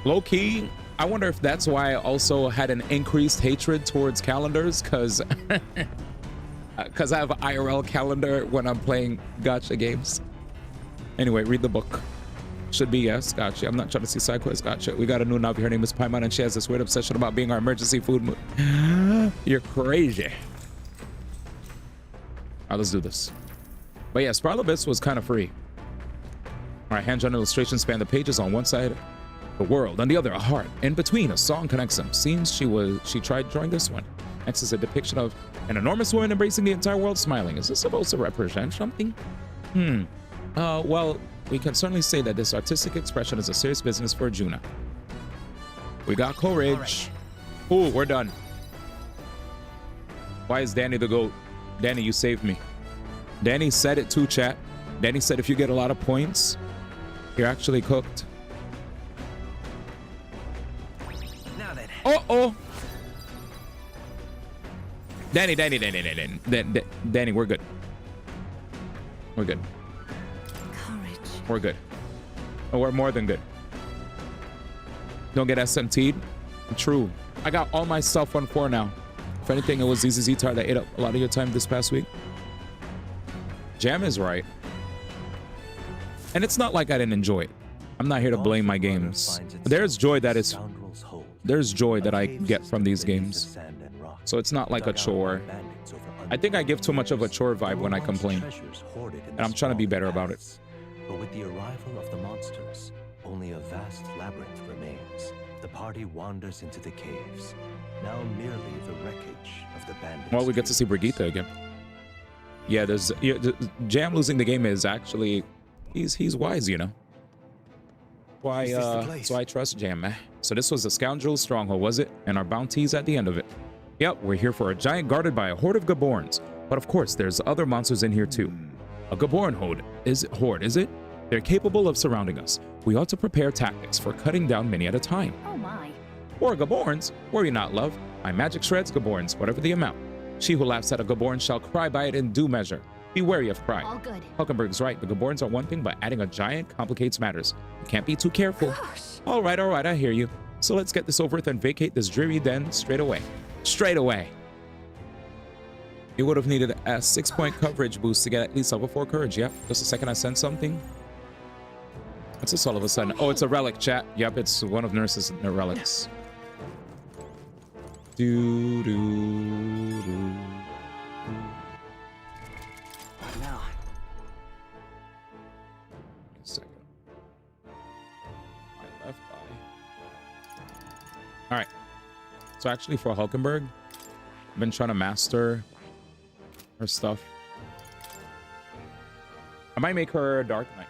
Low-key, I wonder if that's why I also had an increased hatred towards calendars, because I have an IRL calendar when I'm playing gacha games. Anyway, read the book. Should be yes, gotcha. I'm not trying to see side quests, gotcha. We got a new Navi, her name is Paimon, and she has this weird obsession about being our emergency food. You're crazy. All right, let's do this. But yeah, Spiral Abyss was kind of free. All right, hand-drawn illustrations span the pages. On one side, the world, on the other, a heart. In between, a song connects them. Seems she tried drawing this one. Next is a depiction of an enormous woman embracing the entire world, smiling. Is this supposed to represent something? Well, we can certainly say that this artistic expression is a serious business for Juna. We got courage. Ooh, we're done. Why is Danny the GOAT? Danny, you saved me. Danny said it too, chat. Danny said if you get a lot of points, you're actually cooked. Now then. Uh-oh. Danny, we're good. We're good. Courage. We're good. Oh, we're more than good. Don't get SMT'd. True. I got all my stuff on 4 now. If anything, it was ZZZ Tart that ate up a lot of your time this past week. Jam is right. And it's not like I didn't enjoy it. I'm not here to blame my games. There's joy that is... There's joy that I get from these games. So it's not like a chore. I think I give too much of a chore vibe when I complain. And I'm trying to be better about it. But with the arrival of the monsters, only a vast labyrinth remains. The party wanders into the caves, now merely the wreckage of the bandits. Well, we get to see Brigitte again. Yeah, there's Jam losing the game is actually he's wise, you know. Why so I trust Jam, man. So this was the scoundrel stronghold, was it? And our bounties at the end of it. Yep, we're here for a giant guarded by a horde of Gaborns. But of course, there's other monsters in here too. A Gaborn horde, is it? They're capable of surrounding us. We ought to prepare tactics for cutting down many at a time. Oh my. Or Gaborns, worry not, love. My magic shreds Gaborns, whatever the amount. She who laughs at a Gaborn shall cry by it in due measure. Be wary of pride. All good. Hulkenberg's right. The Gaborns are one thing, but adding a giant complicates matters. You can't be too careful. All right, I hear you. So let's get this over with and vacate this dreary den straight away. Straight away. You would have needed a 6-point coverage boost to get at least level 4 courage. Yep. Just a second, I sent something. What's this all of a sudden? Oh, it's a relic, chat. Yep, it's one of Nurse's relics. Do. Right now. Second. My left eye. All right. So actually, for Hulkenberg, I've been trying to master her stuff. I might make her a Dark Knight.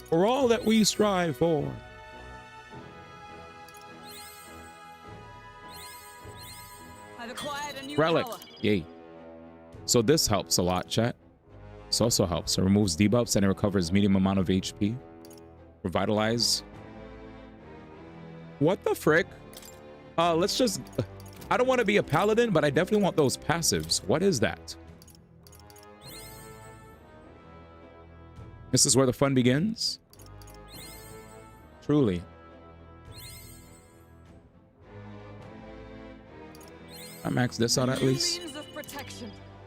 For all that we strive for. I've acquired a new Relic. power. Yay. So this helps a lot, chat. This also helps. It removes debuffs and it recovers medium amount of HP. Revitalize. What the frick? Let's just... I don't want to be a paladin, but I definitely want those passives. What is that? This is where the fun begins? Truly. I max this out at least.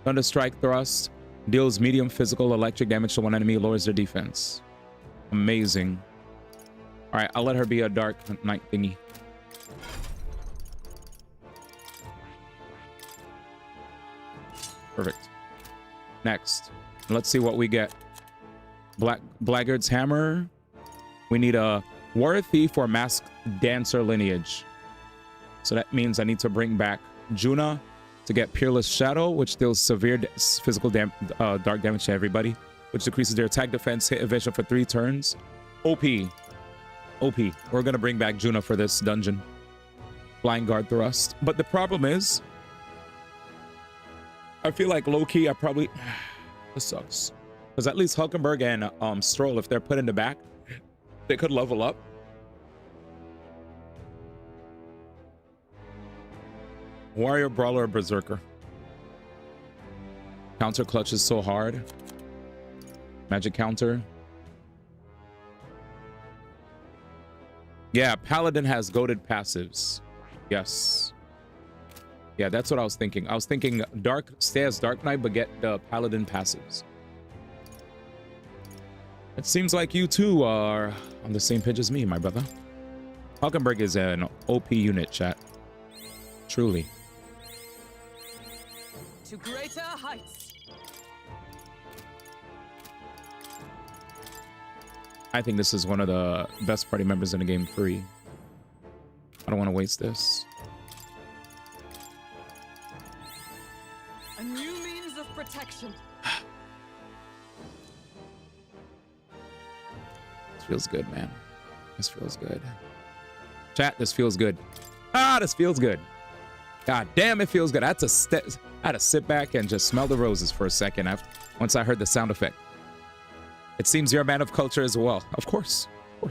Thunder Strike Thrust. Deals medium physical electric damage to one enemy, lowers their defense. Amazing. Alright, I'll let her be a Dark Knight thingy. Perfect. Next. Let's see what we get. Blackguard's Hammer. We need a Warrior Thief or Masked Dancer lineage. So that means I need to bring back Juna to get Peerless Shadow, which deals severe physical dark damage to everybody, which decreases their attack, defense, hit, evasion for 3 turns. OP. We're going to bring back Juna for this dungeon. Blind Guard Thrust. But the problem is, I feel like low-key, I probably... This sucks. Because at least Hulkenberg and Stroll, if they're put in the back, they could level up. Warrior, Brawler, Berserker. Counter Clutch is so hard. Magic Counter. Yeah, Paladin has goated passives. Yes. Yeah, that's what I was thinking. I was thinking stay as Dark Knight, but get the Paladin passives. It seems like you two are on the same page as me, my brother. Hulkenberg is an OP unit, chat. Truly. To greater heights. I think this is one of the best party members in the game, free. I don't want to waste this. A new means of protection. This feels good, man. This feels good. Chat, this feels good. This feels good. God damn, it feels good. I had to sit back and just smell the roses for a second once I heard the sound effect. It seems you're a man of culture as well. Of course. Who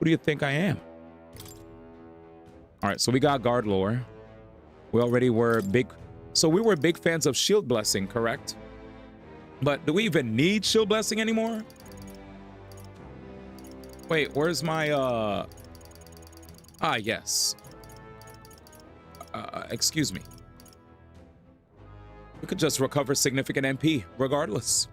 do you think I am? All right, so we got guard lore. We already were big... So we were big fans of Shield Blessing, correct? But do we even need Shield Blessing anymore? Wait, where's my... Ah, yes. Excuse me. You could just recover significant MP, regardless.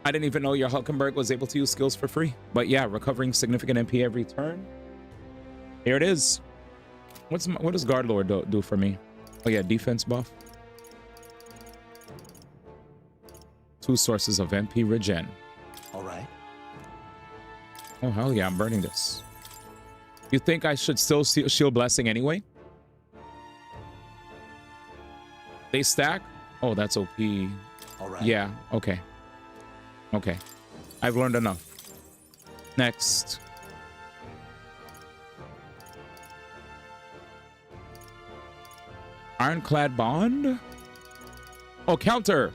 I didn't even know your Hulkenberg was able to use skills for free. But yeah, recovering significant MP every turn. Here it is. What does Guard Lord do for me? Oh yeah, defense buff. 2 sources of MP regen. All right. Oh hell yeah, I'm burning this. You think I should still shield blessing anyway? They stack? Oh, that's OP. All right. Yeah, okay. Okay. I've learned enough. Next. Ironclad Bond? Oh, counter.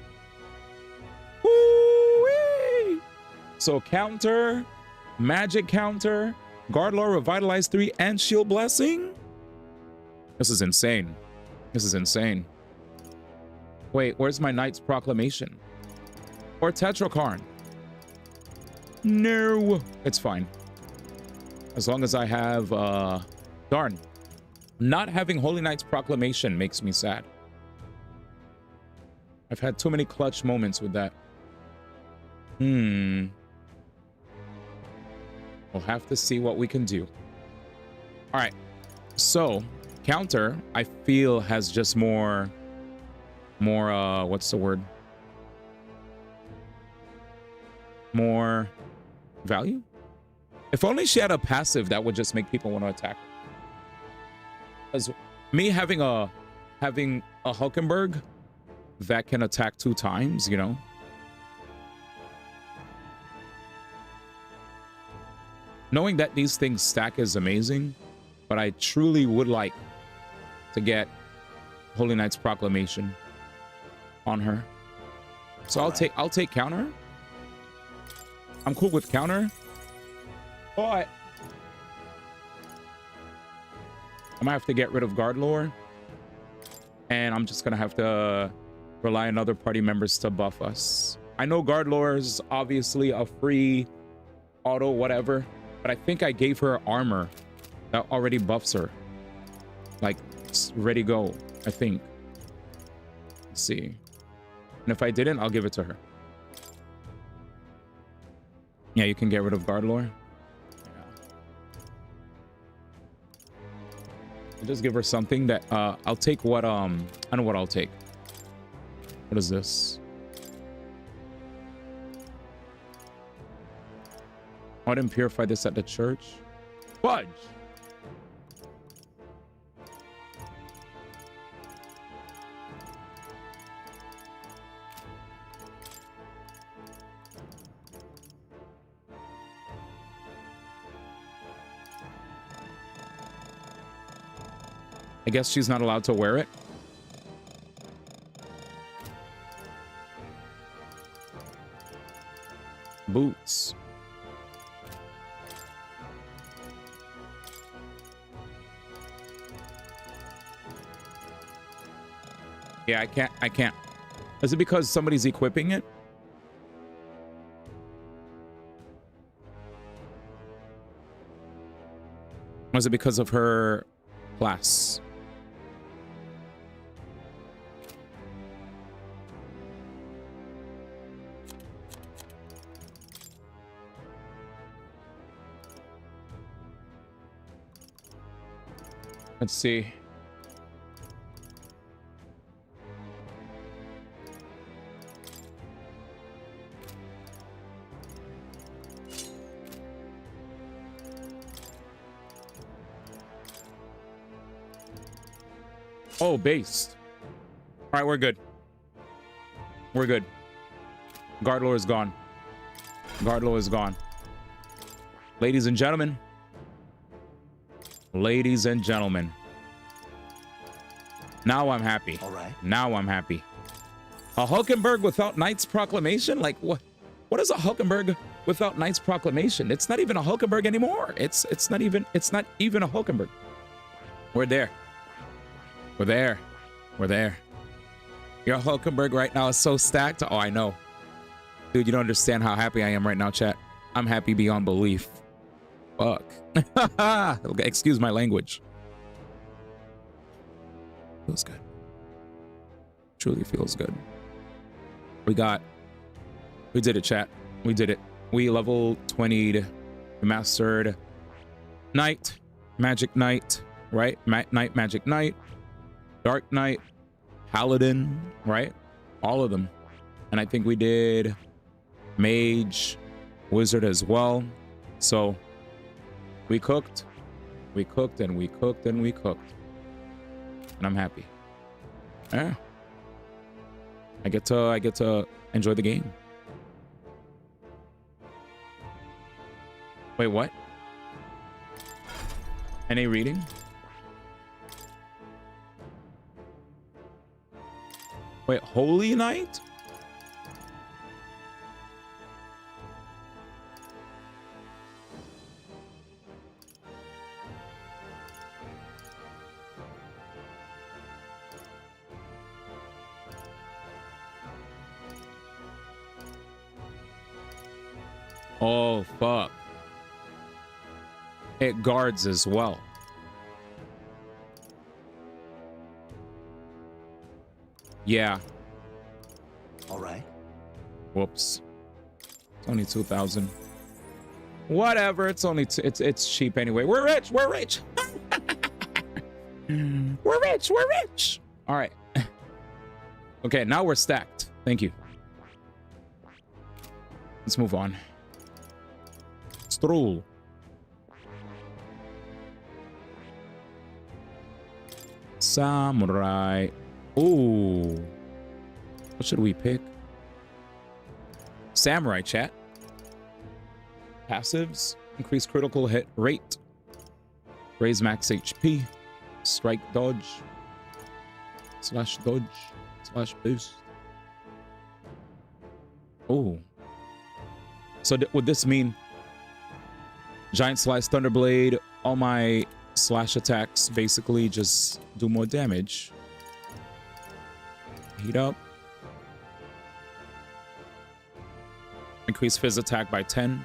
Woo-wee! So counter, magic counter, Guard Lore Revitalize 3, and Shield Blessing? This is insane. This is insane. Wait, where's my Knight's Proclamation? Or Tetrakarn? No, it's fine. As long as I have, darn. Not having Holy Knight's Proclamation makes me sad. I've had too many clutch moments with that. We'll have to see what we can do. All right. So, counter, I feel, has just more, what's the word? More value? If only she had a passive that would just make people want to attack her. Because me having a Hulkenberg that can attack 2 times, you know? Knowing that these things stack is amazing, but I truly would like to get Holy Knight's Proclamation on her. So I'll take counter. I'm cool with counter. But I'm gonna have to get rid of Guard Lore. And I'm just gonna have to rely on other party members to buff us. I know Guard Lore is obviously a free auto whatever, but I think I gave her armor that already buffs her. Like, it's ready to go, I think. Let's see. And if I didn't, I'll give it to her. Yeah, you can get rid of Guard Lore. Yeah. I'll just give her something that, I'll take what, I know what I'll take. What is this? I didn't purify this at the church. Fudge! I guess she's not allowed to wear it. Boots. Yeah, I can't. Is it because somebody's equipping it? Was it because of her class? Let's see. Oh, based. All right, we're good. We're good. Guard Lore is gone. Guard Lore is gone. Ladies and gentlemen. Ladies and gentlemen. Now I'm happy. All right. Now I'm happy. A Hulkenberg without Knight's Proclamation? Like, what is a Hulkenberg without Knight's Proclamation? It's not even a Hulkenberg anymore. It's not even a Hulkenberg. We're there. We're there. We're there. Your Hulkenberg right now is so stacked. Oh, I know. Dude, you don't understand how happy I am right now, chat. I'm happy beyond belief. Fuck. Okay, excuse my language. Feels good. Truly feels good. We did it, chat. We did it. We level 20'd, mastered Knight, Magic Knight, right? Knight, Magic Knight, Dark Knight, Paladin, right? All of them. And I think we did Mage, Wizard as well. So we cooked, and we cooked, and we cooked. And I'm happy. Yeah. I get to enjoy the game. Wait, what? Any reading? Wait, Holy Night? Oh, fuck. It guards as well. Yeah. All right. Whoops. It's only 2,000. Whatever. It's only it's cheap anyway. We're rich. We're rich. We're rich. We're rich. All right. Okay, now we're stacked. Thank you. Let's move on. Stroll. Samurai. Ooh. What should we pick? Samurai, chat. Passives. Increase critical hit rate. Raise max HP. Strike dodge. Slash dodge. Slash boost. Oh. So would this mean Giant Slice, Thunderblade, all my slash attacks basically just do more damage? Heat up. Increase Fizz attack by 10.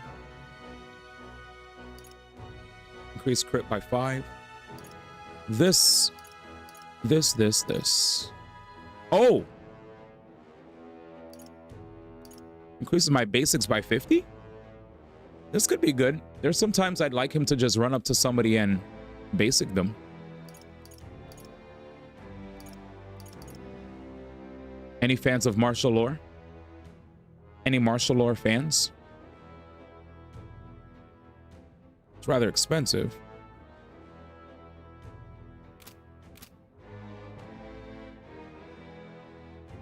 Increase crit by 5. This. Oh! Increases my basics by 50? This could be good. There's sometimes I'd like him to just run up to somebody and basic them. Any fans of martial lore? Any martial lore fans? It's rather expensive.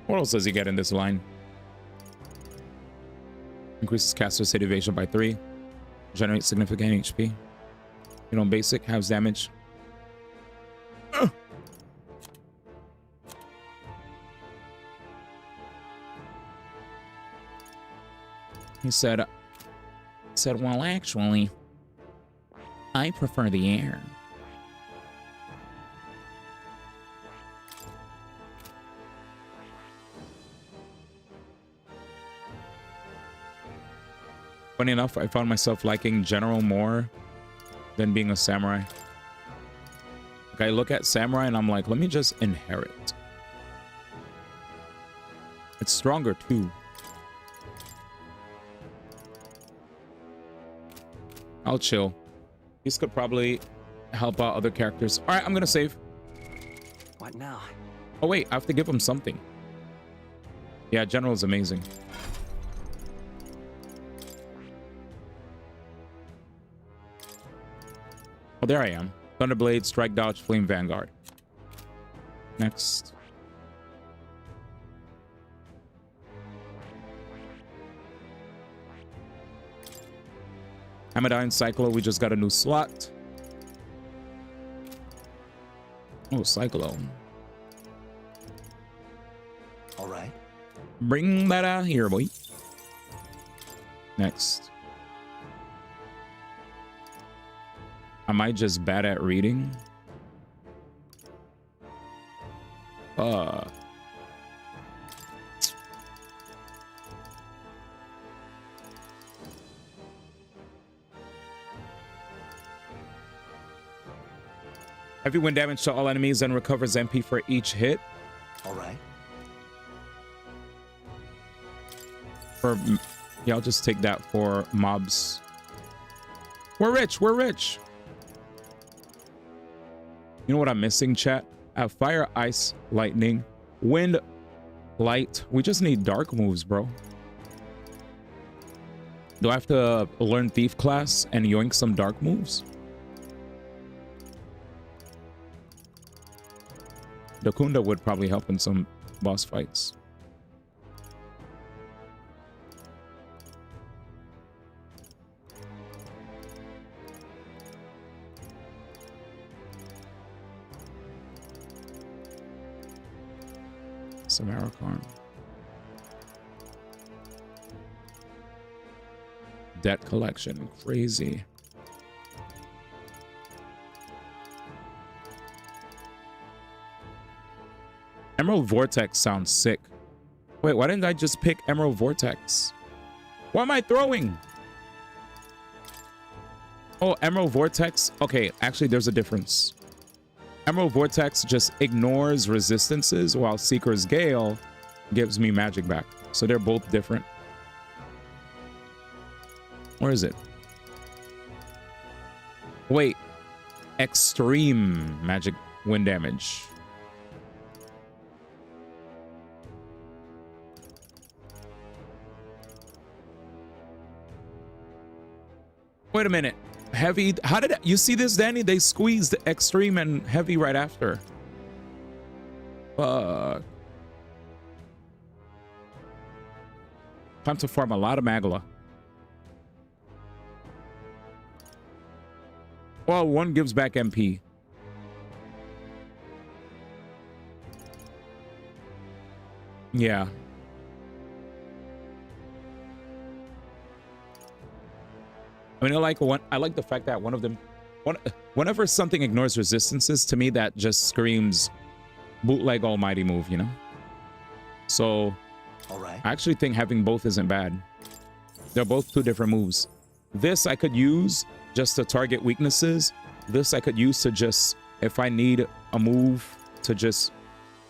What else does he get in this line? Increases caster's hit evasion by 3. Generates significant HP. You know, basic, halves damage. He said, well, actually, I prefer the air. Funny enough, I found myself liking General more than being a samurai. Like, I look at samurai and I'm like, let me just inherit. It's stronger too. I'll chill. These could probably help out other characters. All right, I'm gonna save. What now? Oh wait, I have to give him something. Yeah, General's amazing. Oh, there I am. Thunderblade, Strike Dodge, Flame Vanguard. Next. Amadine Cyclo, we just got a new slot. Oh, Cyclo. All right. Bring that out here, boy. Next. Am I just bad at reading? Heavy wind damage to all enemies and recovers MP for each hit. All right. Yeah, I'll just take that for mobs. We're rich. We're rich. You know what I'm missing, chat? I have fire, ice, lightning, wind, light. We just need dark moves, bro. Do I have to learn thief class and yoink some dark moves? Dakunda would probably help in some boss fights. Samarakarn. Debt collection, crazy. Emerald Vortex sounds sick. Wait, why didn't I just pick Emerald Vortex? What am I throwing? Oh, Emerald Vortex. Okay, actually, there's a difference. Emerald Vortex just ignores resistances, while Seeker's Gale gives me magic back. So they're both different. Where is it? Wait. Extreme magic wind damage. Wait a minute. Heavy. How did you see this, Danny? They squeezed extreme and heavy right after. Fuck. Time to farm a lot of Magla. Well, one gives back MP. Yeah. I mean, I like the fact that whenever something ignores resistances, to me that just screams bootleg almighty move, you know? So all right. I actually think having both isn't bad. They're both two different moves. This I could use just to target weaknesses. This I could use to just, if I need a move to just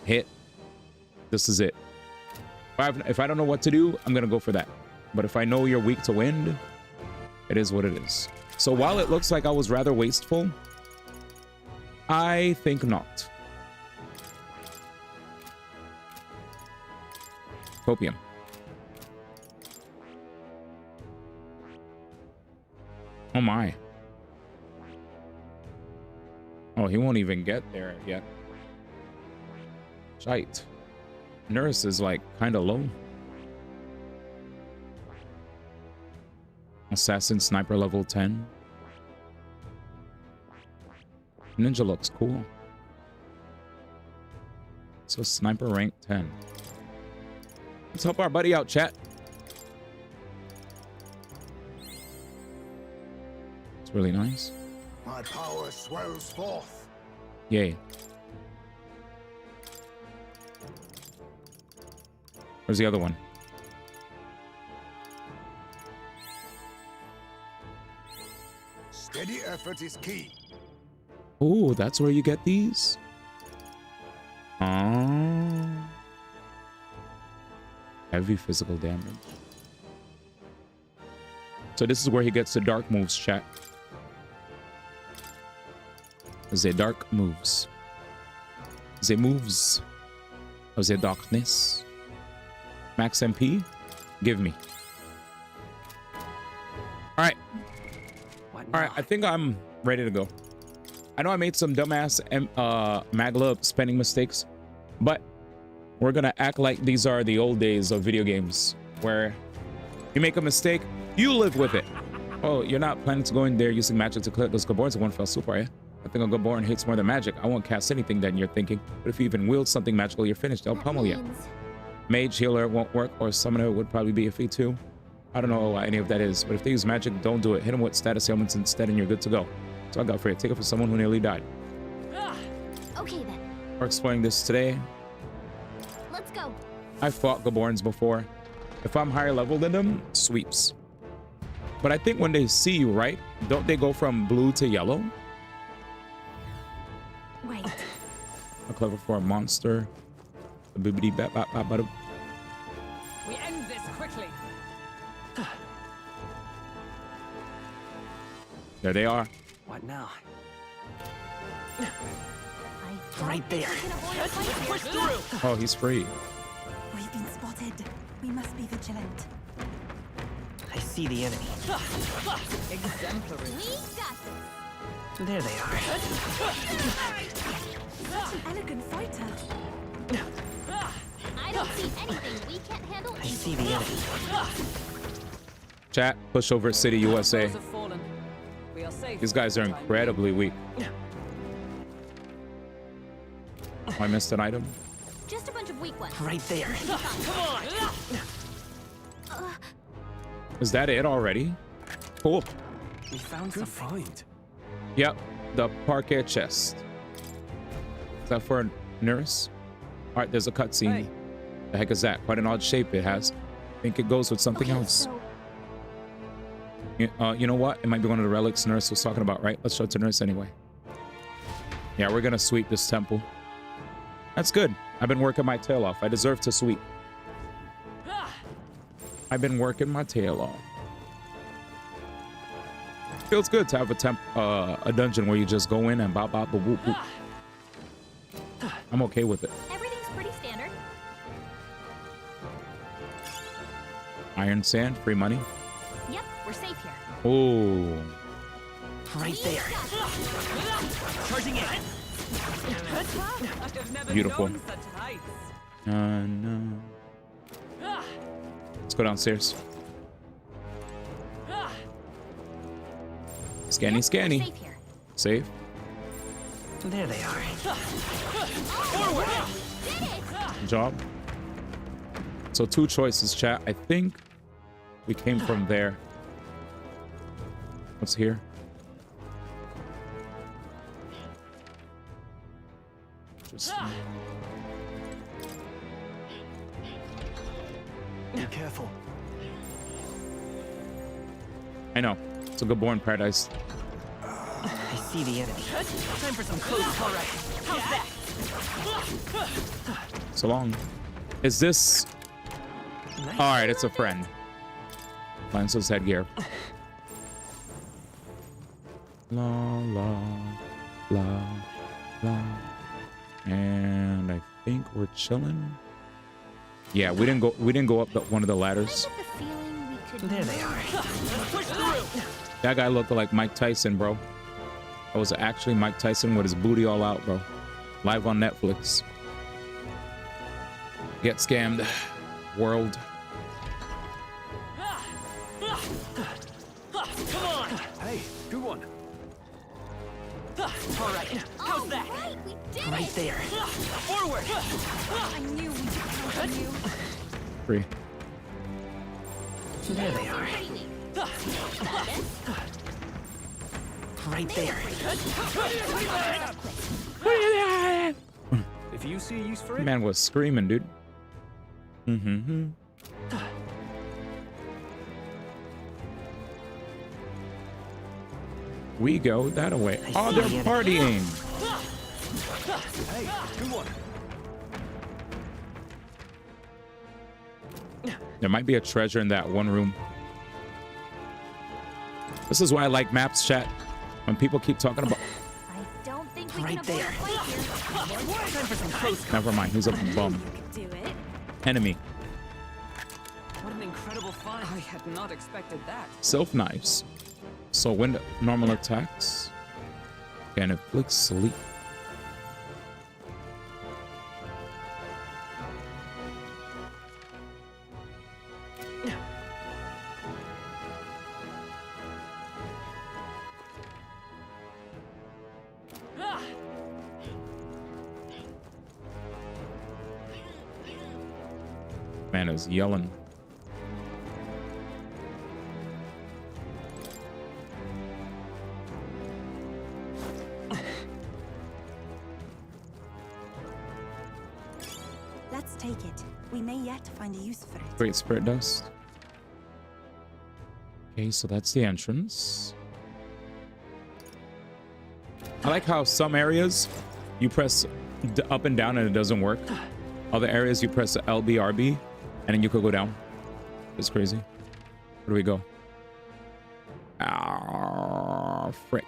hit, this is it. If I don't know what to do, I'm gonna go for that. But if I know you're weak to wind, it is what it is. So while it looks like I was rather wasteful, I think not. Copium. Oh my. Oh, he won't even get there yet. Shite. Nurse is like kind of low. Assassin Sniper level 10. Ninja looks cool. So Sniper rank 10. Let's help our buddy out, chat. It's really nice. My power swells forth. Yay. Where's the other one? Steady effort is key. Oh, that's where you get these? Oh. Heavy physical damage. So this is where he gets the dark moves, chat. The dark moves. The moves of the darkness. Max MP? Give me. Alright. Alright, I think I'm ready to go. I know I made some dumbass Magla spending mistakes, but we're gonna act like these are the old days of video games, where you make a mistake, you live with it. Oh, you're not planning to go in there using magic to collect those Gaborns in one fell swoop, are you? I think a Gaborn hits more than magic. I won't cast anything then, you're thinking. But if you even wield something magical, you're finished. They'll pummel you. Mage healer won't work, or summoner would probably be a feat too. I don't know what any of that is, but if they use magic, don't do it. Hit them with status ailments instead and you're good to go. So I got for you. Take it for someone who nearly died. Okay then. We're exploring this today. Let's go. I fought Gaborns before. If I'm higher level than them, sweeps. But I think when they see you, right? Don't they go from blue to yellow? A clever for a monster. A bibbidi bap bap bap bap. We end this quickly. There they are. What now? Right there. Push through. Oh, he's free. We've been spotted. We must be vigilant. I see the enemy. Exemplary. We got this. There they are. Such an elegant fighter. I don't see anything we can't handle. I see the enemy. Chat, push over City USA. Have fallen. We are safe. These guys are incredibly weak. Oh, I missed an item. Just a bunch of weak ones. Right there. Come on. Is that it already? Cool. We found some find. Yep, the parquet chest. Is that for a nurse? All right, there's a cutscene. Hey. The heck is that? Quite an odd shape it has. I think it goes with something else. You know what? It might be one of the relics nurse was talking about, right? Let's show it to nurse anyway. Yeah, we're gonna sweep this temple. That's good. I've been working my tail off. I deserve to sweep. I've been working my tail off. Feels good to have a dungeon where you just go in and bop bop ba whoop whoop. I'm okay with it. Everything's pretty standard. Iron sand, free money. Yep, we're safe here. Oh, Right there. Charging in. I've never beautiful. known such heights. No. Let's go downstairs. Scanny, scanny. Safe here. Safe. There they are. Forward. Did it. Good job. So 2 choices, chat. I think we came from there. What's here? Just Be careful. I know. It's a good born paradise. I see the enemy. Time for some close combat. How's that? So long. Is this? All right, it's a friend. Lance's headgear. La la la la. And I think we're chilling. Yeah, we didn't go up one of the ladders. There they are. Push through. That guy looked like Mike Tyson, bro. That was actually Mike Tyson with his booty all out, bro. Live on Netflix. Get scammed. World. Come on. Hey, good one. All right. How's that? Right, we did Right it. there. Forward. I knew we could count on you. Free. There they are. Right there. If you see a use for it, Man was screaming, dude. Mm-hmm. We go that way. Oh, they're partying. hey, good one. There might be a treasure in that one room. This is why I like maps, chat. When people keep talking about... I don't think we Right can avoid there. a fight here. Time for some close Never mind, he's a bum. Do it. Enemy. What an incredible find. I had not expected that. Self knives. So when normal attacks can inflict sleep. Man is yelling. Let's take it. We may yet find a use for it. Great spirit dust. Okay, so that's the entrance. I like how some areas you press up and down and it doesn't work. Other areas you press LB, RB, and then you could go down. It's crazy. Where do we go? Ah, frick.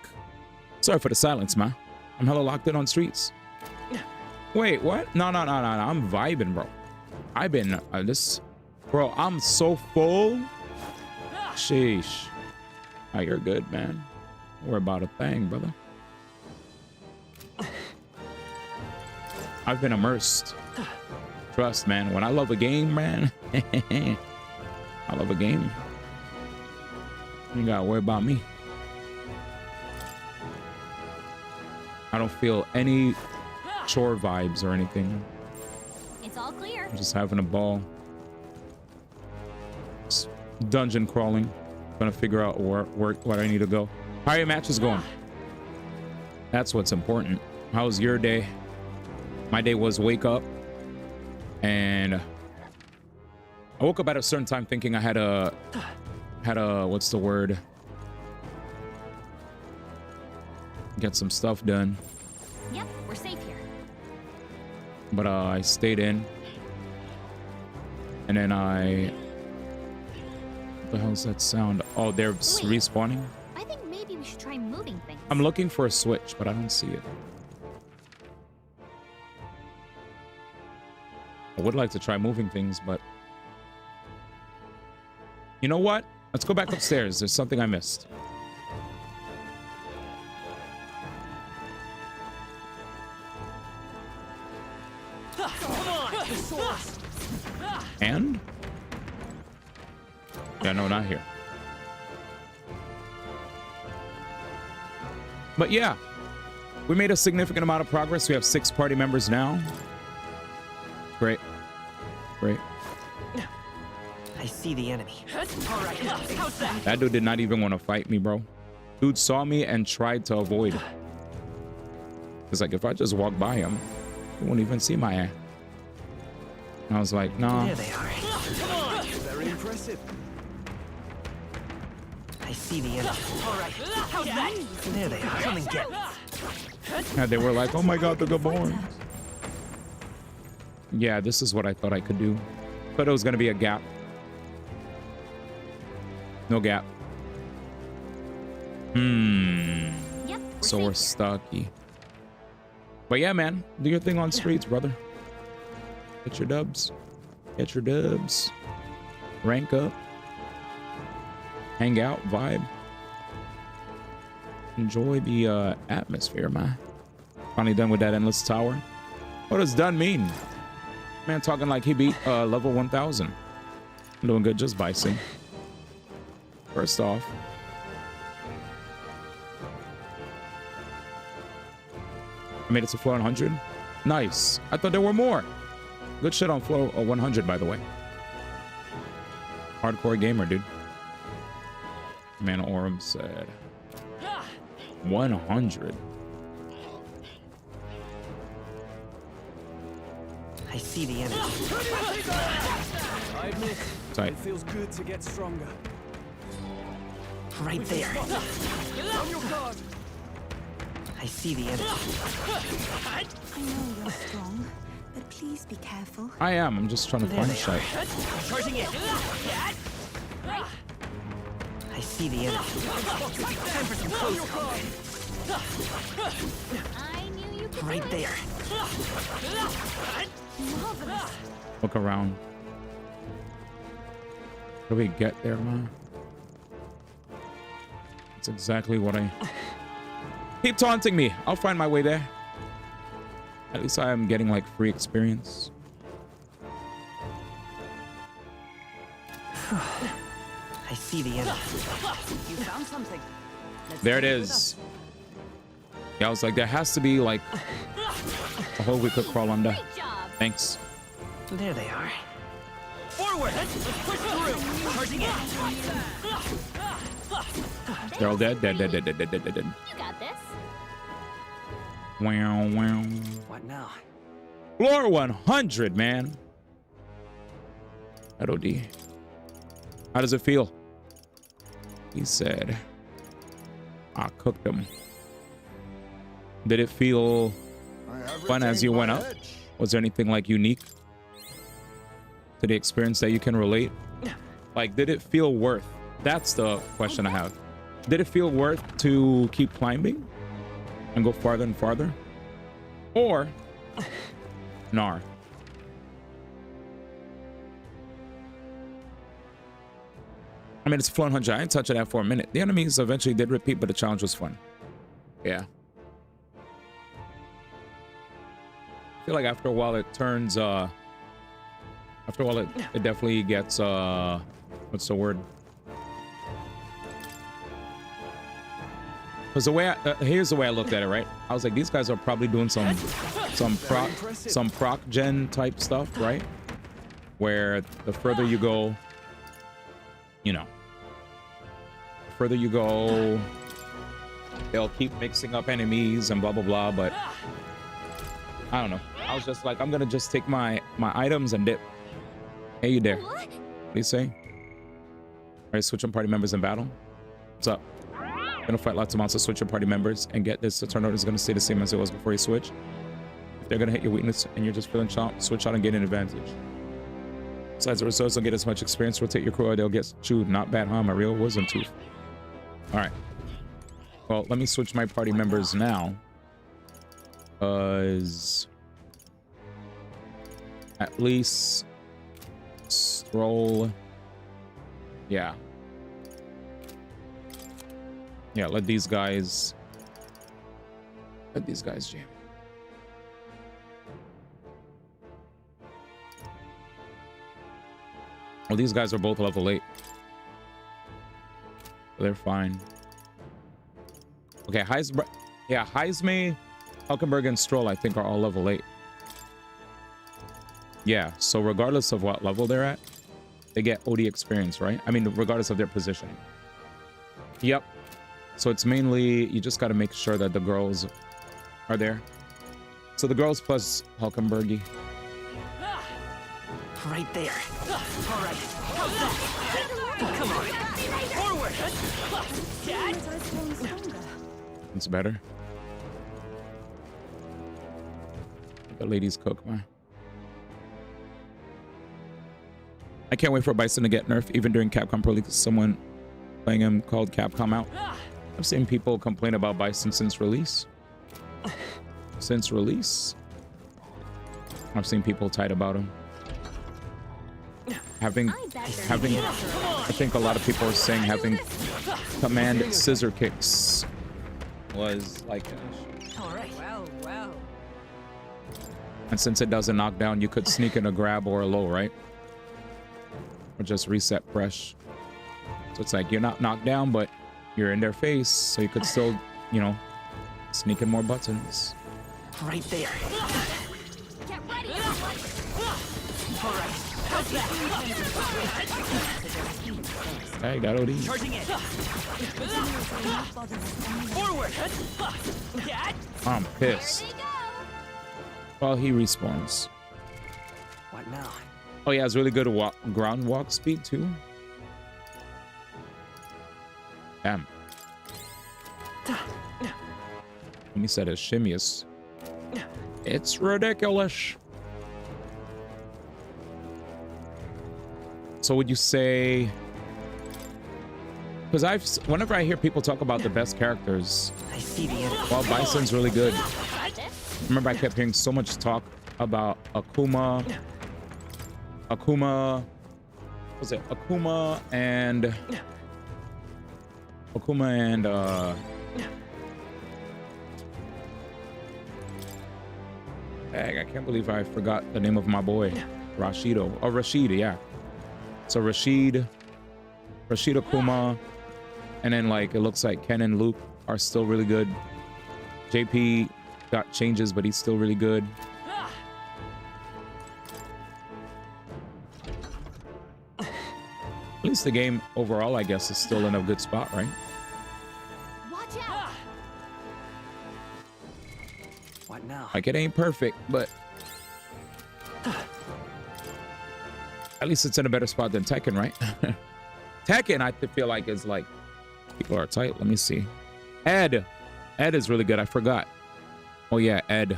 Sorry for the silence, man. I'm hella locked in on streets. Wait, what? No. I'm vibing, bro. I've been bro, I'm so full. Sheesh. Oh, you're good, man. We're about a thing, brother. I've been immersed. Trust, man. When I love a game, man, I love a game. You gotta worry about me. I don't feel any chore vibes or anything. It's all clear. I'm just having a ball. Just dungeon crawling. Trying to figure out where I need to go. How are your matches going? That's what's important. How's your day? My day was wake up and I woke up at a certain time thinking I had a what's the word? Get some stuff done. Yep, we're safe here. But I stayed in. And then what the hell's that sound? Oh, they're respawning? I think maybe we should try moving things. I'm looking for a switch, but I don't see it. I would like to try moving things, but you know what? Let's go back upstairs. There's something I missed. And? Yeah, no, not here. But yeah, we made a significant amount of progress. We have 6 party members now. Great. Great. I see the enemy. All right, how's that? That dude did not even want to fight me, bro. Dude saw me and tried to avoid. It's like, if I just walk by him, he won't even see my ass. And I was like, nah. There they are. Come on! Very impressive. I see the enemy. All right, how's that? There they are. Come and get me. Yeah, they were like, oh my god, the Gabon. Yeah, this is what I thought I could do. Thought it was gonna be a gap. No gap. Yep, So we're stucky. But yeah, man, do your thing on streets, brother. Get your dubs. Get your dubs. Rank up. Hang out, vibe. Enjoy the atmosphere, man. Finally done with that endless tower. What does done mean? Man talking like he beat level 1000. I'm doing good just bicing. First off. I made it to floor 100. Nice. I thought there were more. Good shit on floor 100, by the way. Hardcore gamer, dude. Man, Orem said 100. I see the enemy. I admit, Tight. it feels good to get stronger. Right there. On your guard. I see the enemy. I know you're strong, but please be careful. I am. I'm just trying to find shit. Charging in. I see the enemy. Time for some close combat. I knew you could Right do it. there. Marvelous. Look around. How do we get there, man? That's exactly what I... Keep taunting me. I'll find my way there. At least I am getting, like, free experience. I see the enemy. You found something. Let's There it take with is. us. Yeah, I was like, there has to be, like, a hole we could crawl under. Great job. Thanks. There they are. Forward! Let's push through! Charging in! They're all dead. Dead. You got this. Wow, wow. What now? Floor 100, man. LOD. How does it feel? He said, I cooked them. Did it feel fun as you went up? Was there anything like unique to the experience that you can relate? Like, did it feel worth? That's the question I have. Did it feel worth to keep climbing and go farther and farther? Or, nar? I mean, it's Flown 100. I didn't touch it for a minute. The enemies eventually did repeat, but the challenge was fun. Yeah. I feel like after a while it turns, after a while it definitely gets, what's the word? Because the way here's the way I looked at it, right? I was like, these guys are probably doing some proc gen type stuff, right? Where the further you go, you know, the further you go, they'll keep mixing up enemies and blah blah blah. But I don't know. I was just like, I'm gonna just take my items and dip. Hey, you there? What do you say? All right, switch on party members in battle. What's up? Gonna fight lots of monsters, switch your party members, and get this. The turnover is gonna stay the same as it was before you switch. If they're gonna hit your weakness and you're just feeling chopped, switch out and gain an advantage. Besides, the reserves don't get as much experience. Rotate your crew or they'll get chewed. Not bad, huh? My real wisdom tooth. All right. Well, let me switch my party members now. At least Stroll. Yeah. Yeah, let these guys jam. Well, these guys are both level 8. So they're fine. Okay, Heisme, Hulkenberg, and Stroll, I think, are all level 8. Yeah, so regardless of what level they're at, they get OD experience, right? I mean, regardless of their positioning. Yep. So it's mainly, you just got to make sure that the girls are there. So the girls plus Hulkenberg. Right there. All right. How's that? Come on. Forward. It's better. The ladies cook, man. I can't wait for Bison to get nerfed, even during Capcom Pro League. Someone playing him called Capcom out. I've seen people complain about Bison since release. Since release, I've seen people tight about him. I think a lot of people are saying having command scissor kicks was like an issue. All right. Well. And since it doesn't knock down, you could sneak in a grab or a low, right? Or just reset fresh. So it's like you're not knocked down, but you're in their face, so you could still, you know, sneak in more buttons. Right there. Get ready. All right. How's that? Hey, got OD. Charging in. Forward. I'm pissed. Well, he respawns. What now? Oh yeah, it's really good ground walk speed too. Damn. When he said it's shimmiest, it's ridiculous. So would you say? Because whenever I hear people talk about the best characters, I see the end. well, Bison's really good. Remember, I kept hearing so much talk about Akuma. Was it Akuma and dang, I can't believe I forgot the name of my boy, Rashid, yeah. So Rashid, Akuma, and then like it looks like Ken and Luke are still really good. JP got changes, but he's still really good. At least the game overall, I guess, is still in a good spot, right? Watch out. What now? Like, it ain't perfect, but at least it's in a better spot than Tekken, right? Tekken, I feel like, is like, people are tight. Let me see. Ed is really good. I forgot. Oh, yeah, Ed.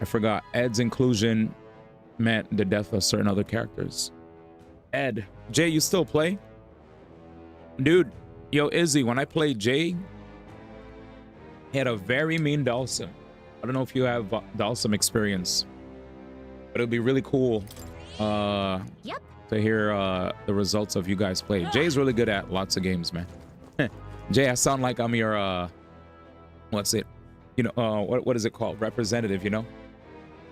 I forgot. Ed's inclusion meant the death of certain other characters. Ed. Jay, you still play? Dude, yo, Izzy, when I played Jay, he had a very mean Dalsum. I don't know if you have Dalsum experience, but it would be really cool to hear the results of you guys play. Jay's really good at lots of games, man. Jay, I sound like I'm your what's it? You know, what is it called? Representative, you know?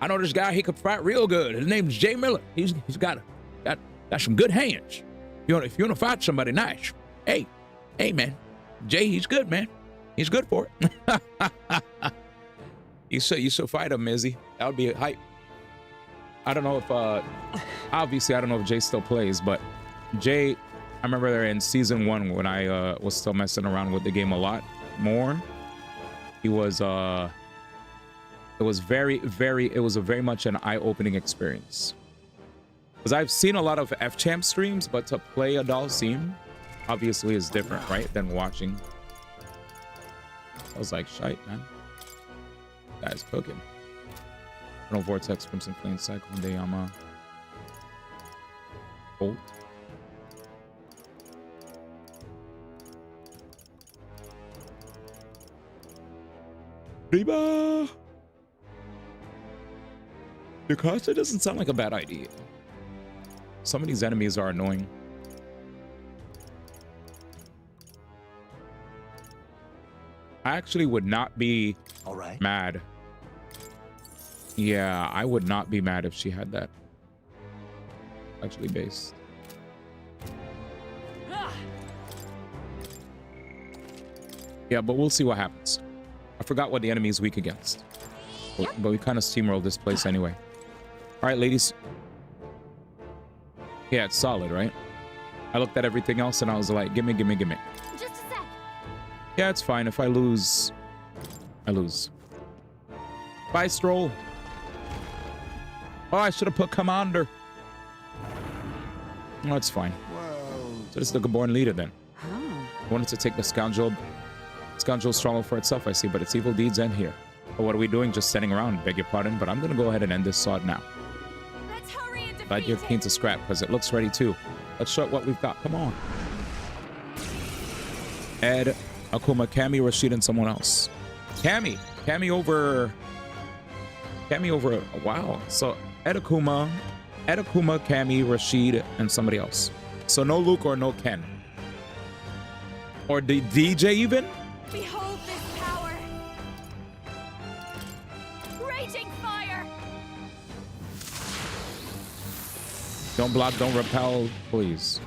I know this guy, he could fight real good. His name's Jay Miller. He's got some good hands. If you want to fight somebody nice, hey man, Jay, he's good, man. He's good for it. You should fight him, Izzy. That would be a hype. I don't know if obviously I don't know if Jay still plays, but Jay, I remember there in season 1 when I was still messing around with the game a lot more. He was it was a very much an eye-opening experience. Because I've seen a lot of F-Champ streams, but to play a Dalsim obviously is different, right, than watching. I was like, shite, man. Guy's cooking. No Vortex, Crimson Flame, Cyclone, Dayama. Bolt. Reba! The Costa doesn't sound like a bad idea. Some of these enemies are annoying. I actually would not be mad. Yeah, I would not be mad if she had that. Actually based. Yeah, but we'll see what happens. I forgot what the enemy is weak against. But we kind of steamrolled this place anyway. All right, ladies. Yeah, it's solid, right? I looked at everything else and I was like, gimme. Just a sec. Yeah, it's fine. If I lose, I lose. Bye, Stroll. Oh, I should have put Commander. No, it's fine. So this is the Gaborn leader then. I wanted to take the scoundrel stronghold for itself, I see, but its evil deeds end here. But what are we doing? Just standing around, beg your pardon, but I'm gonna go ahead and end this sword now. Let's hurry and Glad you're keen to scrap, because it looks ready too. Let's show what we've got. Come on. Ed, Akuma, Cammy, Rashid, and someone else. Cammy over. Wow. So Ed, Akuma, Cammy, Rashid, and somebody else. So no Luke or no Ken. Or the DJ even? Behold this power. Raging fire. Don't block, don't repel, please.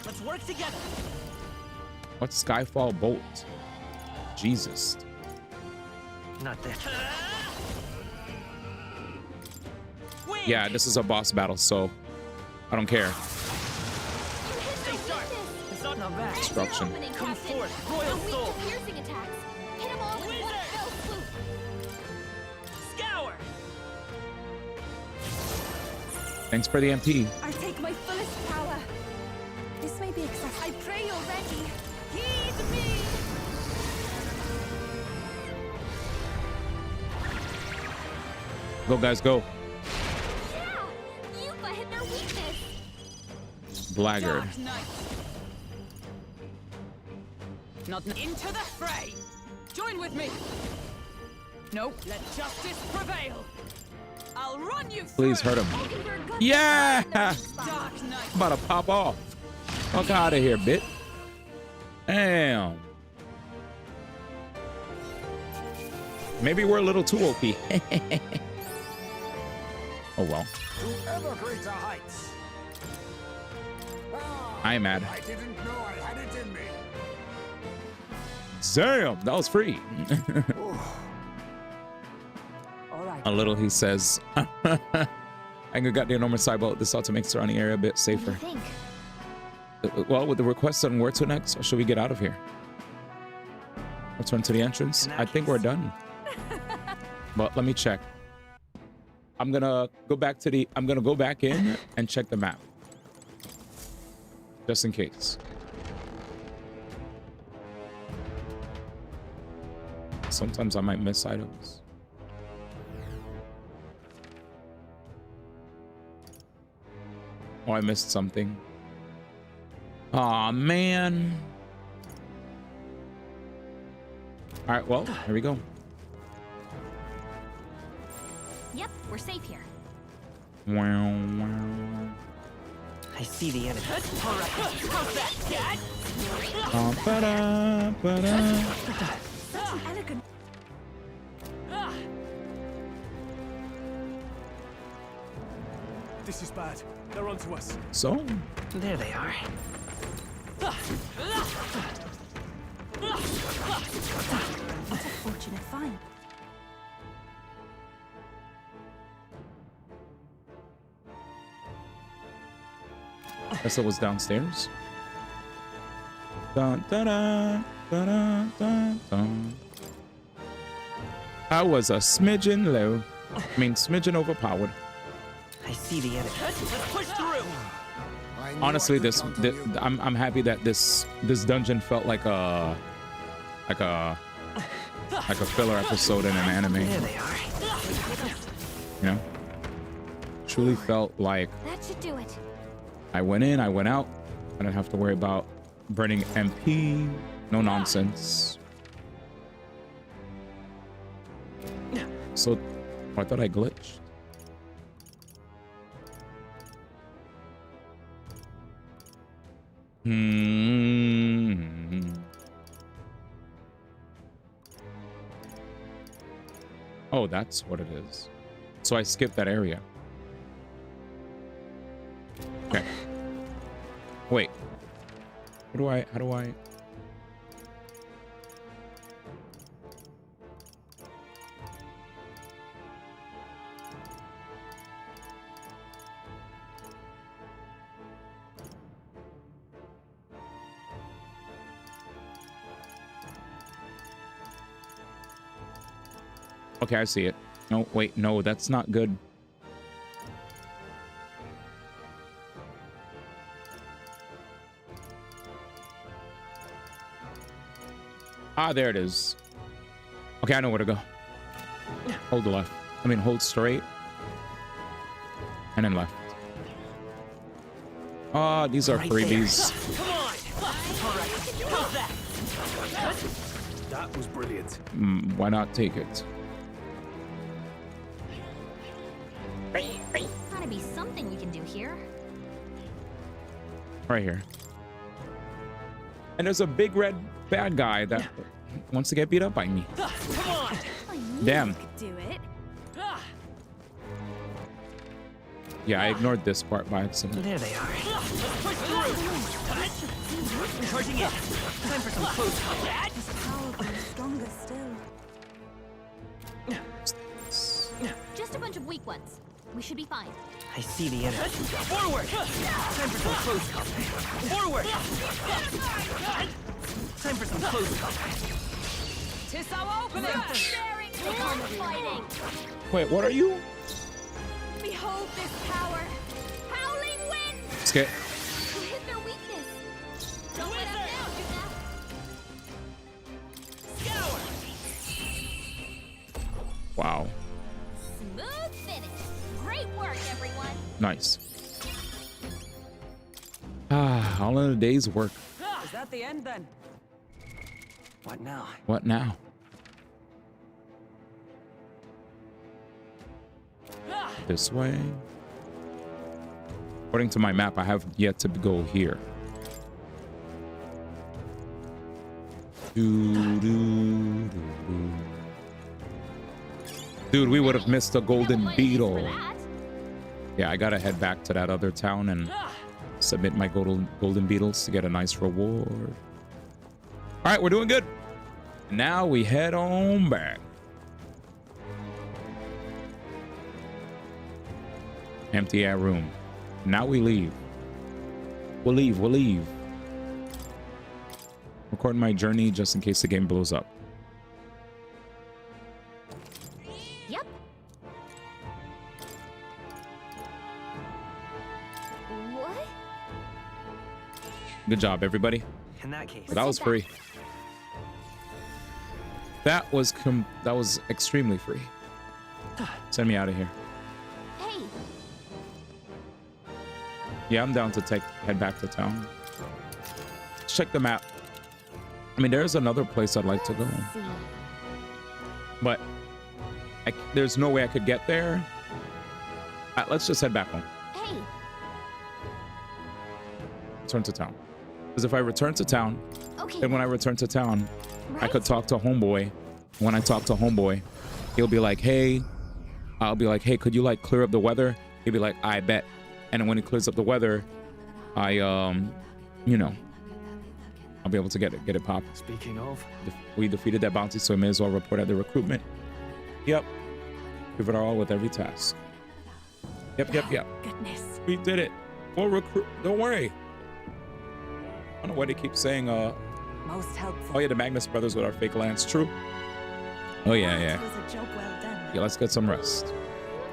Let's work together. What's Skyfall Bolt? Jesus. Not that. Yeah, this is a boss battle, so I don't care. Destruction. Come forth, royal soul. Piercing attacks. Hit them all with one fell swoop. Scour. Thanks for the MP. I take my fullest power. This may be excessive. I pray you're ready. Heed me. Go, guys, go. Yeah, Yupa hit their weakness. Blackguard. Not into the fray. Join with me. Nope. Let justice prevail. I'll run you through. Please hurt him. Yeah! Dark Knight. I'm about to pop off. Fuck out of here, bitch. Damn. Maybe we're a little too OP. Oh well. To ever greater heights. I'm mad. I didn't know I had it in me. Damn, that was free. A little, he says. Anger got the enormous cyborg. This ought to make surrounding area a bit safer. Well, with the request on where to next, or should we get out of here? Return to the entrance. I think we're done. But let me check. I'm gonna go back in and check the map. Just in case. Sometimes I might miss items. Oh, I missed something. Aw, man. All right, well, here we go. Yep, we're safe here. Wow, wow. I see the enemy. All right, how's that, Dad? Ba-da, ba-da. Such an elegant. This is bad. They're onto us. So? There they are. What a fortunate find. Guess it was downstairs. Dun, dun, dun, dun, dun, dun, dun. I was a smidgen low. I mean, smidgen overpowered. I see the enemy. Let's push through. Honestly, I'm happy that this dungeon felt like a filler episode in an anime. There they are. You know, truly felt like That should do it. I went in, I went out. I didn't have to worry about burning MP. No nonsense. So, I thought I glitched. Oh, that's what it is. So I skipped that area. Okay. Wait. How do I? Okay, I see it. No, wait, no, that's not good. Ah, there it is. Okay, I know where to go. Hold left. I mean, hold straight. And then left. Ah, these are freebies. Come on. All right, how's that? That was brilliant. Why not take it? Gotta be something we can do here. Right here. And there's a big red bad guy that wants to get beat up by me. Come on. Damn. Do it. Yeah, I ignored this part by accident. There they are. Push through. Charging in. Time for some close combat. He's powerful and stronger still. Just a bunch of weak ones. We should be fine. I see the enemy. Forward. Time for some close combat. Forward. Time for some close combat. Tis our opening. Fighting. Wait, what are you? Behold this power. Howling wind. Skip. You hit their weakness. Don't let them down, Scour. Wow. Smooth finish. Great work, everyone. Nice. Ah, all in a day's work. Is that the end then? What now? What now? This way. According to my map, I have yet to go here. Dude, we would have missed a golden beetle. Yeah, I gotta head back to that other town and submit my golden beetles to get a nice reward. All right, we're doing good. Now we head on back. Empty air room. Now we leave. We'll leave. Recording my journey just in case the game blows up. Yep. What? Good job, everybody. In that case. That was free. That was extremely free. Send me out of here. Hey. Yeah, I'm down to head back to town. Let's check the map. I mean, there's another place I'd like to go, but there's no way I could get there. Let's just head back home. Hey. Return to town. Because if I return to town, Okay. then when I return to town, I could talk to homeboy. When I talk to homeboy, he'll be like, hey, I'll be like, hey, could you like clear up the weather? He'll be like, I bet. And then when he clears up the weather, I, you know, I'll be able to get it popping. Speaking of, we defeated that bounty, so I may as well report at the recruitment. Yep. Give it all with every task. Yep. Goodness. We did it. We'll recruit. Don't worry. I don't know why they keep saying, Most helpful. oh yeah, the Magnus brothers with our fake lance. True. Oh yeah. It was a job well done. Yeah, let's get some rest.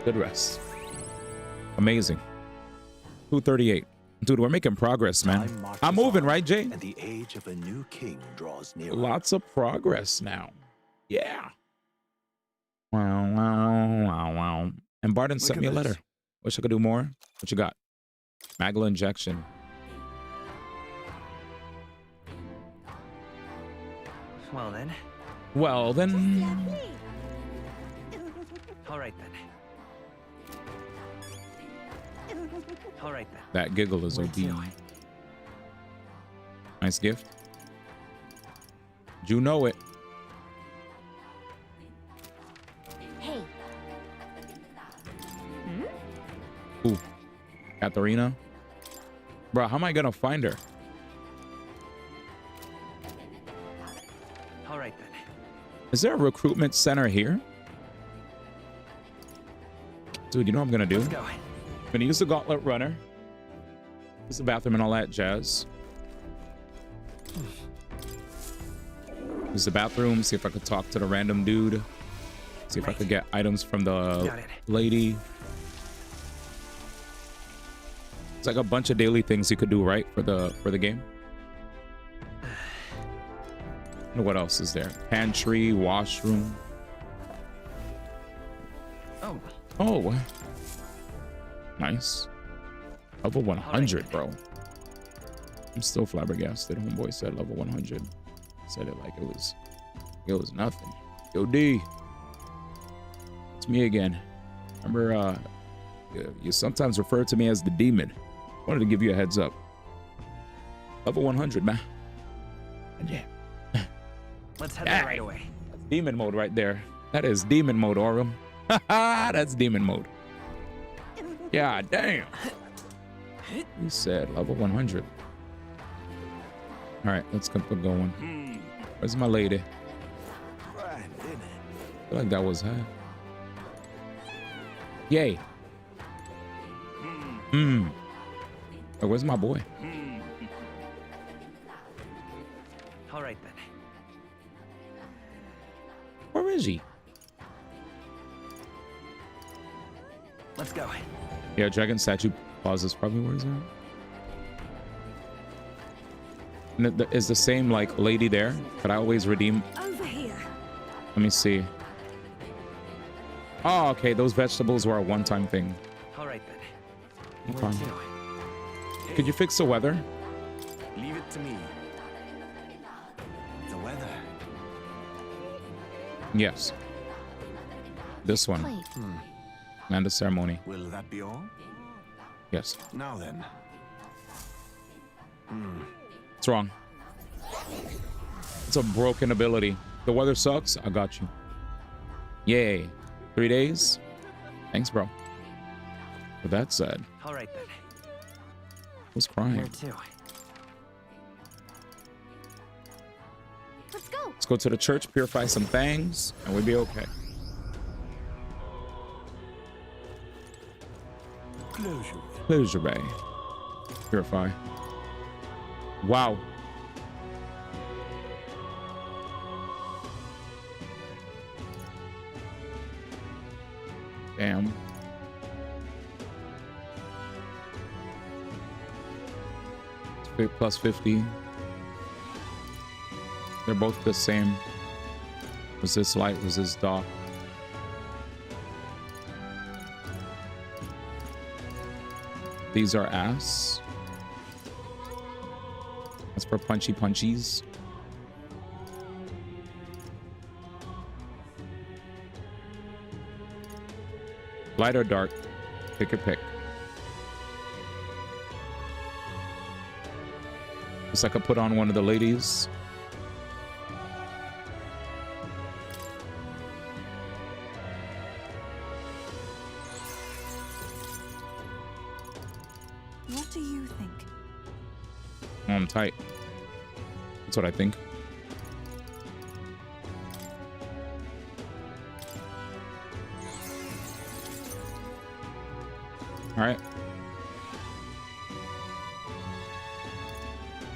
Good rest. Amazing. 238. Dude, we're making progress, man. I'm moving, right, Jay? And the age of a new king draws nearer. Lots of progress now. Yeah. Wow. And Barton sent me a letter. Wish I could do more. What you got? Magla injection. Well then. All right then. That giggle is OD. Nice gift. You know it. Hey. Ooh. Katharina. Bro, how am I gonna find her? All right then. Is there a recruitment center here? Dude, you know what I'm gonna do? Let's go. I'm gonna use the gauntlet runner. Use the bathroom and all that jazz. Use the bathroom, see if I could talk to the random dude. See if I could get items from the lady. It's like a bunch of daily things you could do, right? For the game. What else is there? Pantry, washroom. Oh. Nice. Level 100, bro. I'm still flabbergasted. Homeboy said level 100. Said it like it was nothing. Yo, D. It's me again. Remember, you sometimes refer to me as the demon. Wanted to give you a heads up. Level 100, man. And yeah. Let's head there right away. That's demon mode right there. That is demon mode, Aurum. That's demon mode. Yeah, damn. He said level 100. All right, let's keep going. Where's my lady? I feel like that was her. Yay. Oh, where's my boy? All right then. Where is he? Let's go. Yeah, dragon statue pauses probably where he's at. And is the same like lady there? Could I always redeem? Over here. Let me see. Oh, okay. Those vegetables were a one-time thing. All right then. Okay. Could you fix the weather? Leave it to me. The weather. Yes. This one. And the ceremony. Will that be all? Yes. Now then. What's wrong? It's a broken ability. The weather sucks. I got you. Yay. 3 days? Thanks, bro. With that said. All right then. Who's crying? Where to? Let's go. Let's go to the church, purify some things, and we'll be okay. Closure Bay. Purify. Wow. Damn. Plus 50. They're both the same. Was this light? Was this dark? These are ass. That's for punchy punchies. Light or dark? Pick your pick. Guess I could put on one of the ladies. What do you think? I'm tight. That's what I think. All right.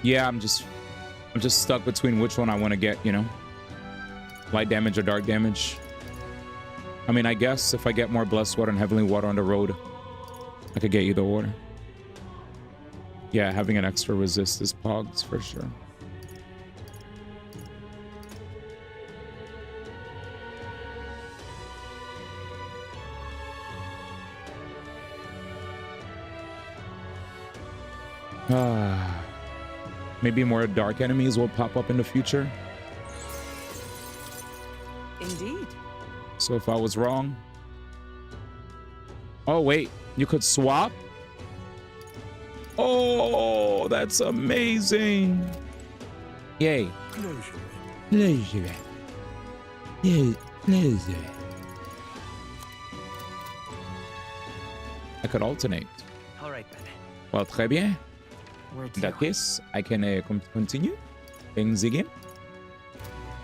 Yeah, I'm just stuck between which one I want to get, you know? Light damage or dark damage. I mean, I guess if I get more Blessed Water and Heavenly Water on the road, I could get either water. Yeah, having an extra resist is pogs for sure. Maybe more dark enemies will pop up in the future. Indeed. So if I was wrong. Oh, wait. You could swap? Oh, that's amazing. Yay. I could alternate. All right, then. Well, très bien. Where In to? that case, I can continue. Playing the game.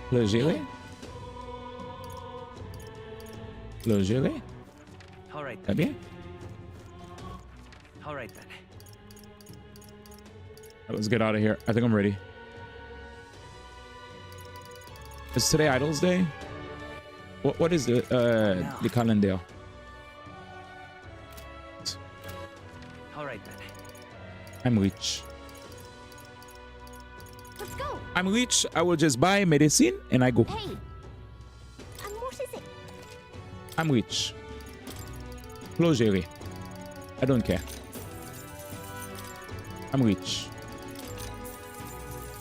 Le gérer. Le gérer. All right, Très then. bien. All right, then. Let's get out of here. I think I'm ready. Is today Idols Day? What is the calendar? All right, then. I'm rich. Let's go. I'm rich. I will just buy medicine and I go. Hey. What is it? I'm rich. Lo gérer. I don't care. I'm rich.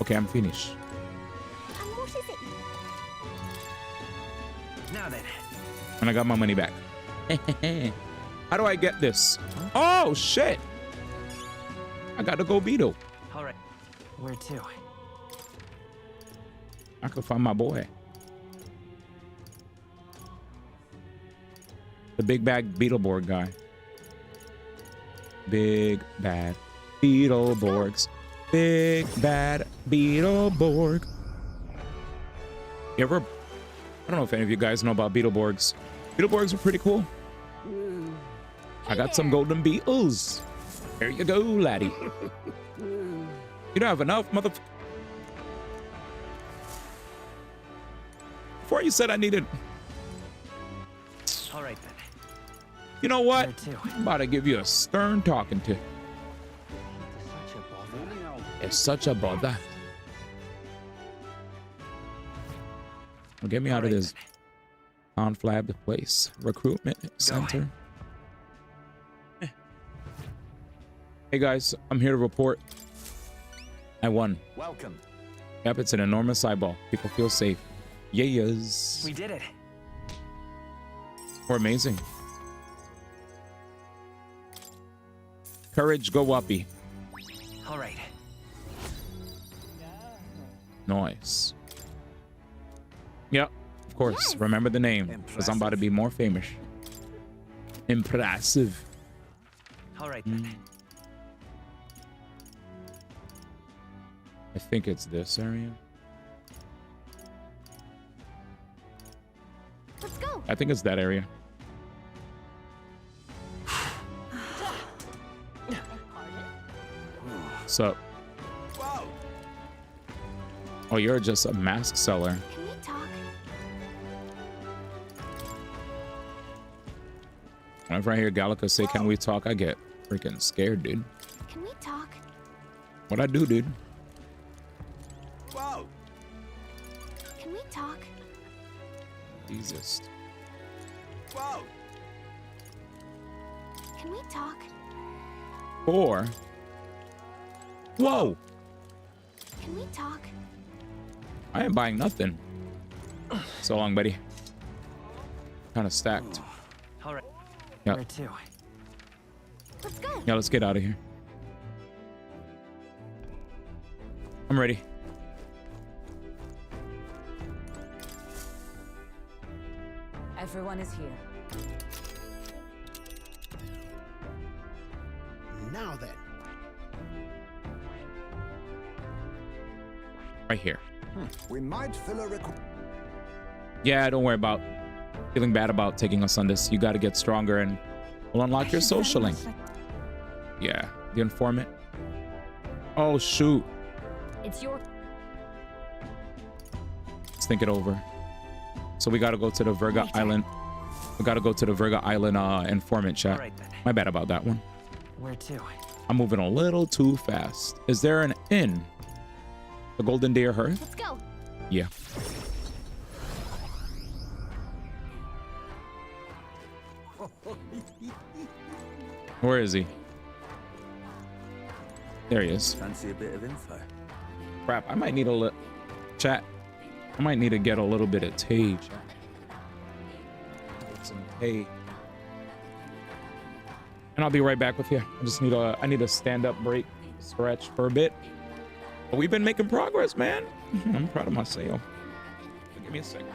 Okay, I'm finished. What is it? Now then. And I got my money back. How do I get this? Oh, shit. I got to go Beetle. All right. Where to? I could find my boy. The big bag Beetleborg guy. Big bad Beetleborgs. Big bad Beetleborg. You ever... I don't know if any of you guys know about Beetleborgs. Beetleborgs are pretty cool. I got some golden beetles. There you go, laddie. You don't have enough, mother... Before you said I needed... All right, then. You know what? Where to? I'm about to give you a stern talking to. It's such a bother. Well, get me out of this conflabbed place. Recruitment center. Hey guys, I'm here to report. I won. Welcome. Yep, it's an enormous eyeball. People feel safe. Yes. We did it. We're amazing. Courage, go Whoppy. All right. Nice. Yep, of course. Yes. Remember the name, because I'm about to be more famous. Impressive. All right, then. I think it's this area. Let's go. I think it's that area. What's up? Oh, you're just a mask seller. Can we talk? Whenever I hear Gallica say, "Can we talk?" I get freaking scared, dude. Can we talk? What I do, dude? Whoa. Can we talk? Jesus. Whoa. Can we talk? 4. Whoa! Can we talk? I ain't buying nothing. So long, buddy. Kind of stacked. All right. Yeah. Where to? Let's go. Yeah, let's get out of here. I'm ready. Everyone is here. Now then. Right here. We might fill a Yeah, don't worry about feeling bad about taking us on this. You got to get stronger and we'll unlock your social link. Yeah, the informant. Oh, shoot. It's your... Let's think it over. So we got to go to the Virga Island. We got to go to the Virga Island informant chat. Right, then. My bad about that one. Where to? I'm moving a little too fast. Is there an inn? The Golden Deer Hearth? Let's go. Yeah. Where is he? There he is. Fancy a bit of info? Crap, I might need a chat. I might need to get a little bit of tage. Some hay. And I'll be right back with you. I need a stand-up break, stretch for a bit. But we've been making progress, man. I'm proud of myself. Give me a second.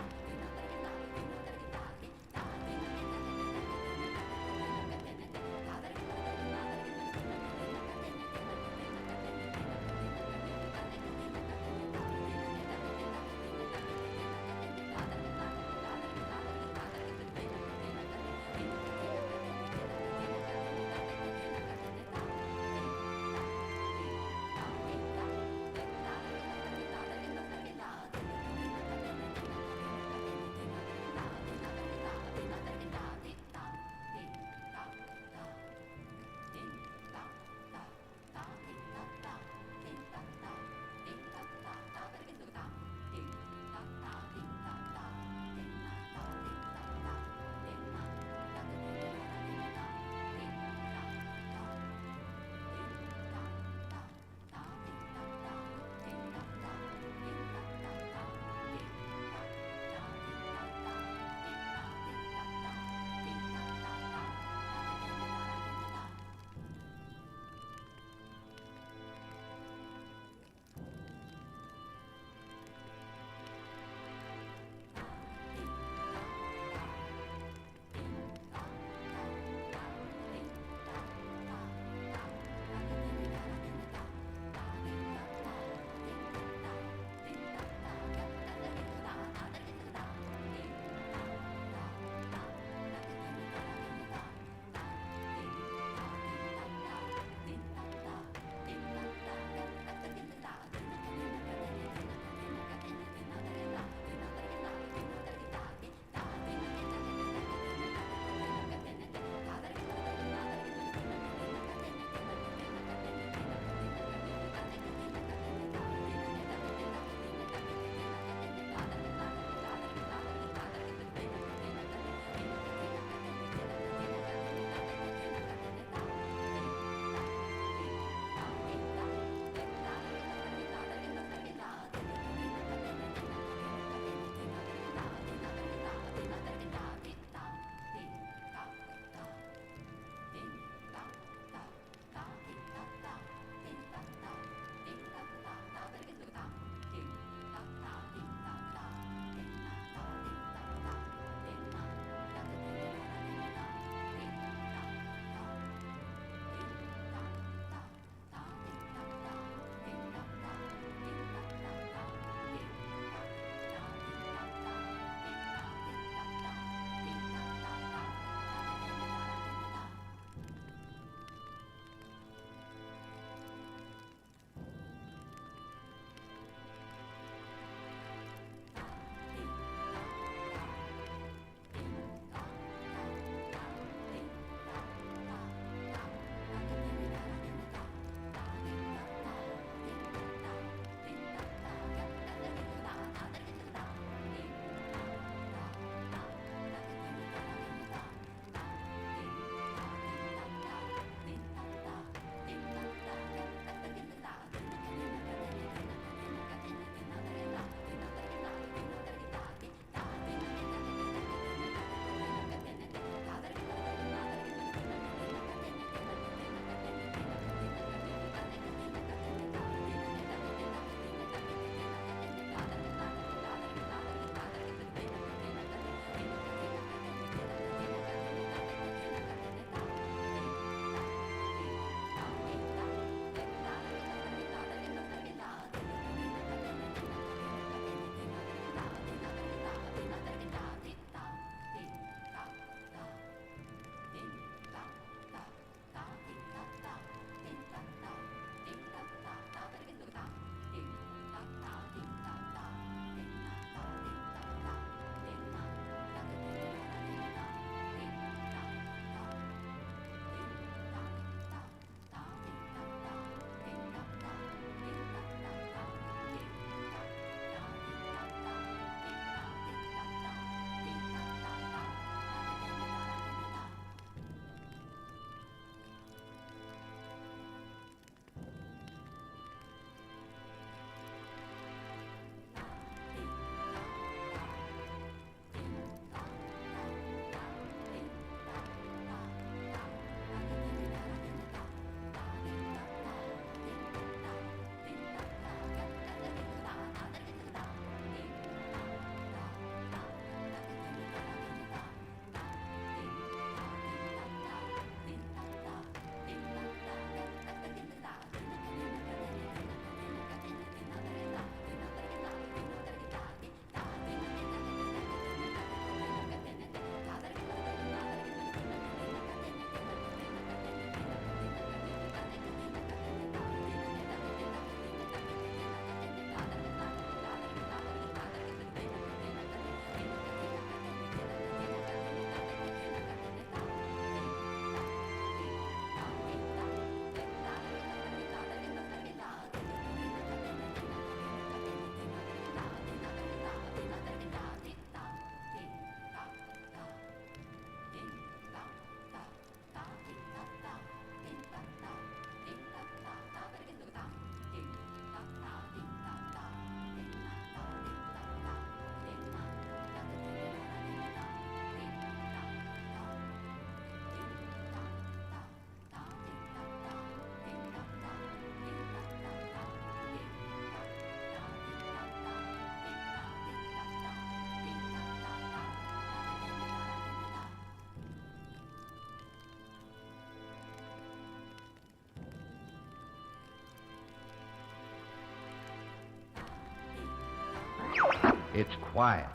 It's quiet.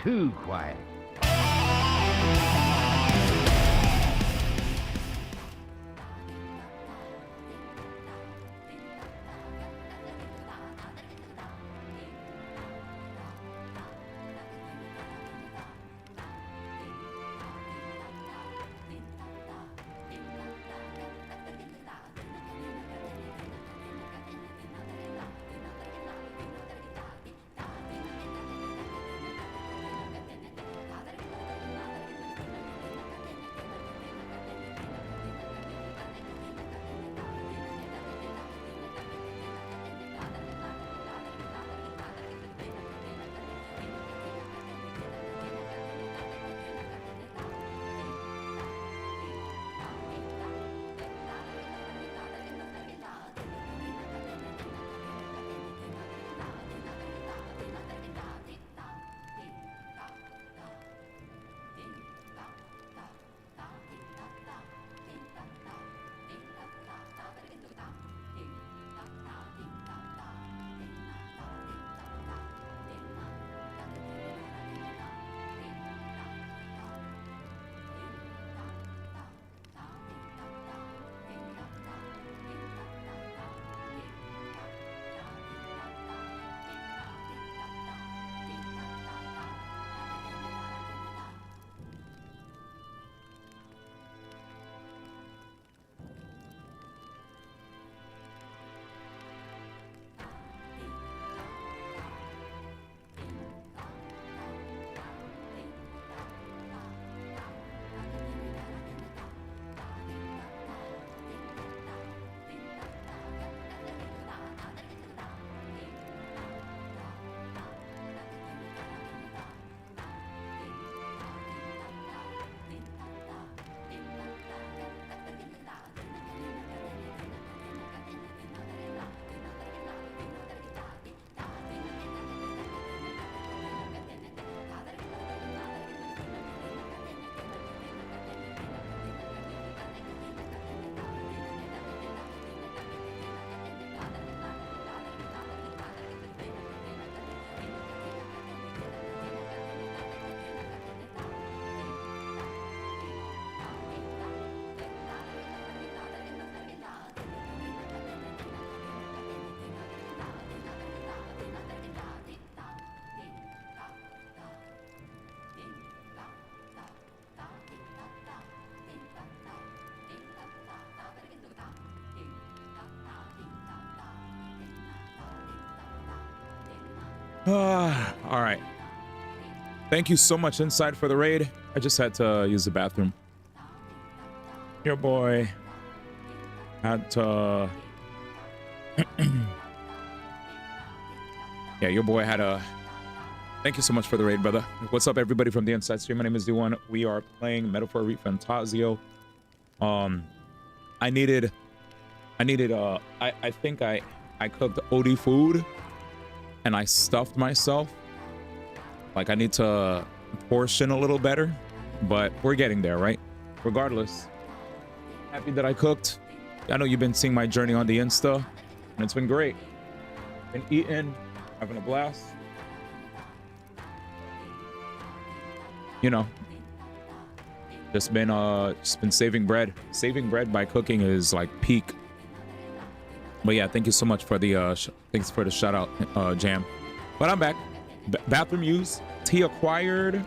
Too quiet. All right. Thank you so much, Inside, for the raid. I just had to use the bathroom. Your boy had to... yeah, your boy had a... Thank you so much for the raid, brother. What's up, everybody from the Inside stream? My name is D1. We are playing Metaphor Refantasio. I think I cooked OD food and I stuffed myself. Like, I need to portion a little better, but we're getting there, right? Regardless, happy that I cooked. I know you've been seeing my journey on the Insta, and it's been great. Been eating, having a blast. You know, just been saving bread. Saving bread by cooking is like peak. But yeah, thank you so much for the thanks for the shout out, Jam. But I'm back. Bathroom use, tea acquired,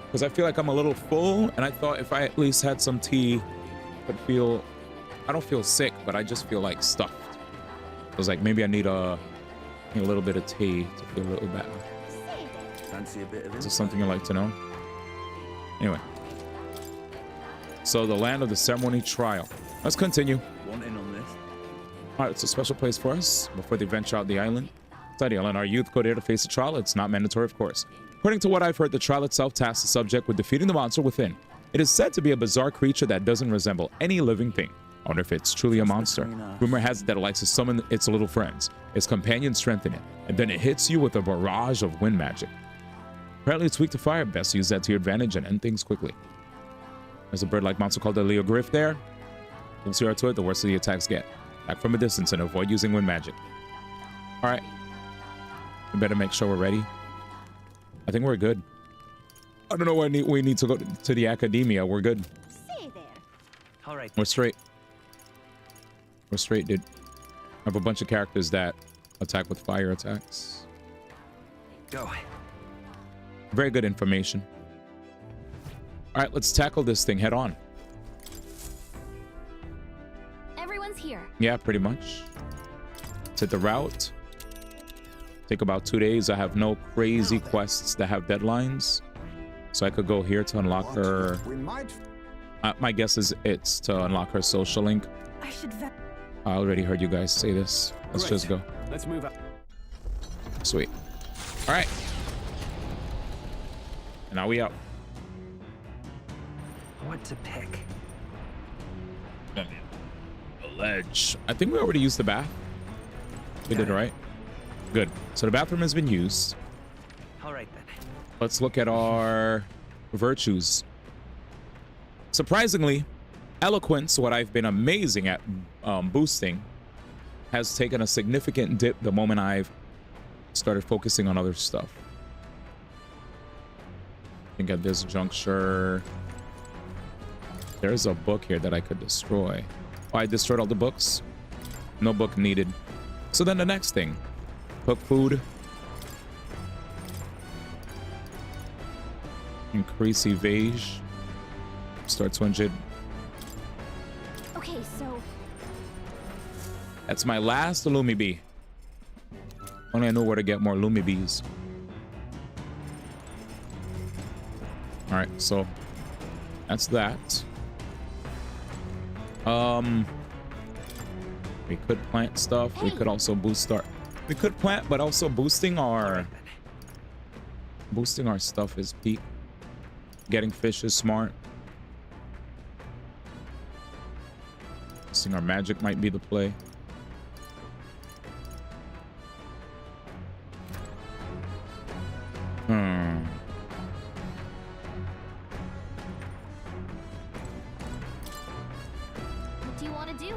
because I feel like I'm a little full, and I thought if I at least had some tea, I don't feel sick, but I just feel like stuffed. I was like, maybe I need a little bit of tea to feel a little better. Fancy a bit of it? Is this something you'd like to know? Anyway, so the land of the ceremony trial. Let's continue. One in on this. All right, it's a special place for us before they venture out the island. Study island. Our youth go there to face the trial. It's not mandatory, of course. According to what I've heard, the trial itself tasks the subject with defeating the monster within. It is said to be a bizarre creature that doesn't resemble any living thing. I wonder if it's truly a monster. Rumor has it that it likes to summon its little friends. Its companions strengthen it, and then it hits you with a barrage of wind magic. Apparently it's weak to fire. Best to use that to your advantage and end things quickly. There's a bird-like monster called the Leo Griff there. The closer you are to it, the worse the attacks get. Back from a distance and avoid using wind magic. All right. We better make sure we're ready. I think we're good. I don't know why we need to go to the academia. We're good. Say there. All right. We're straight. We're straight, dude. I have a bunch of characters that attack with fire attacks. Go. Very good information. All right, let's tackle this thing head on. Everyone's here. Yeah, pretty much. Let's hit the route. Take about 2 days. I have no crazy quests that have deadlines. So I could go here to unlock her. My guess is it's to unlock her social link. I already heard you guys say this. Let's just go. Let's move up. Sweet. All right. And now we out. What to pick? A ledge. I think we already used the bath. We did, right? Good. So the bathroom has been used. All right then. Let's look at our virtues. Surprisingly, eloquence, what I've been amazing at boosting, has taken a significant dip the moment I've started focusing on other stuff. I think at this juncture, there's a book here that I could destroy. Oh, I destroyed all the books? No book needed. So then the next thing, cook food. Increase evage. Start 200. Okay, so That's my last Lumi Bee. Only I know where to get more Lumi Bees. All right, so that's that. We could plant stuff. We could also boost our. We could plant, but also boosting our stuff is peak. Getting fish is smart. Boosting our magic might be the play. what do you want to do?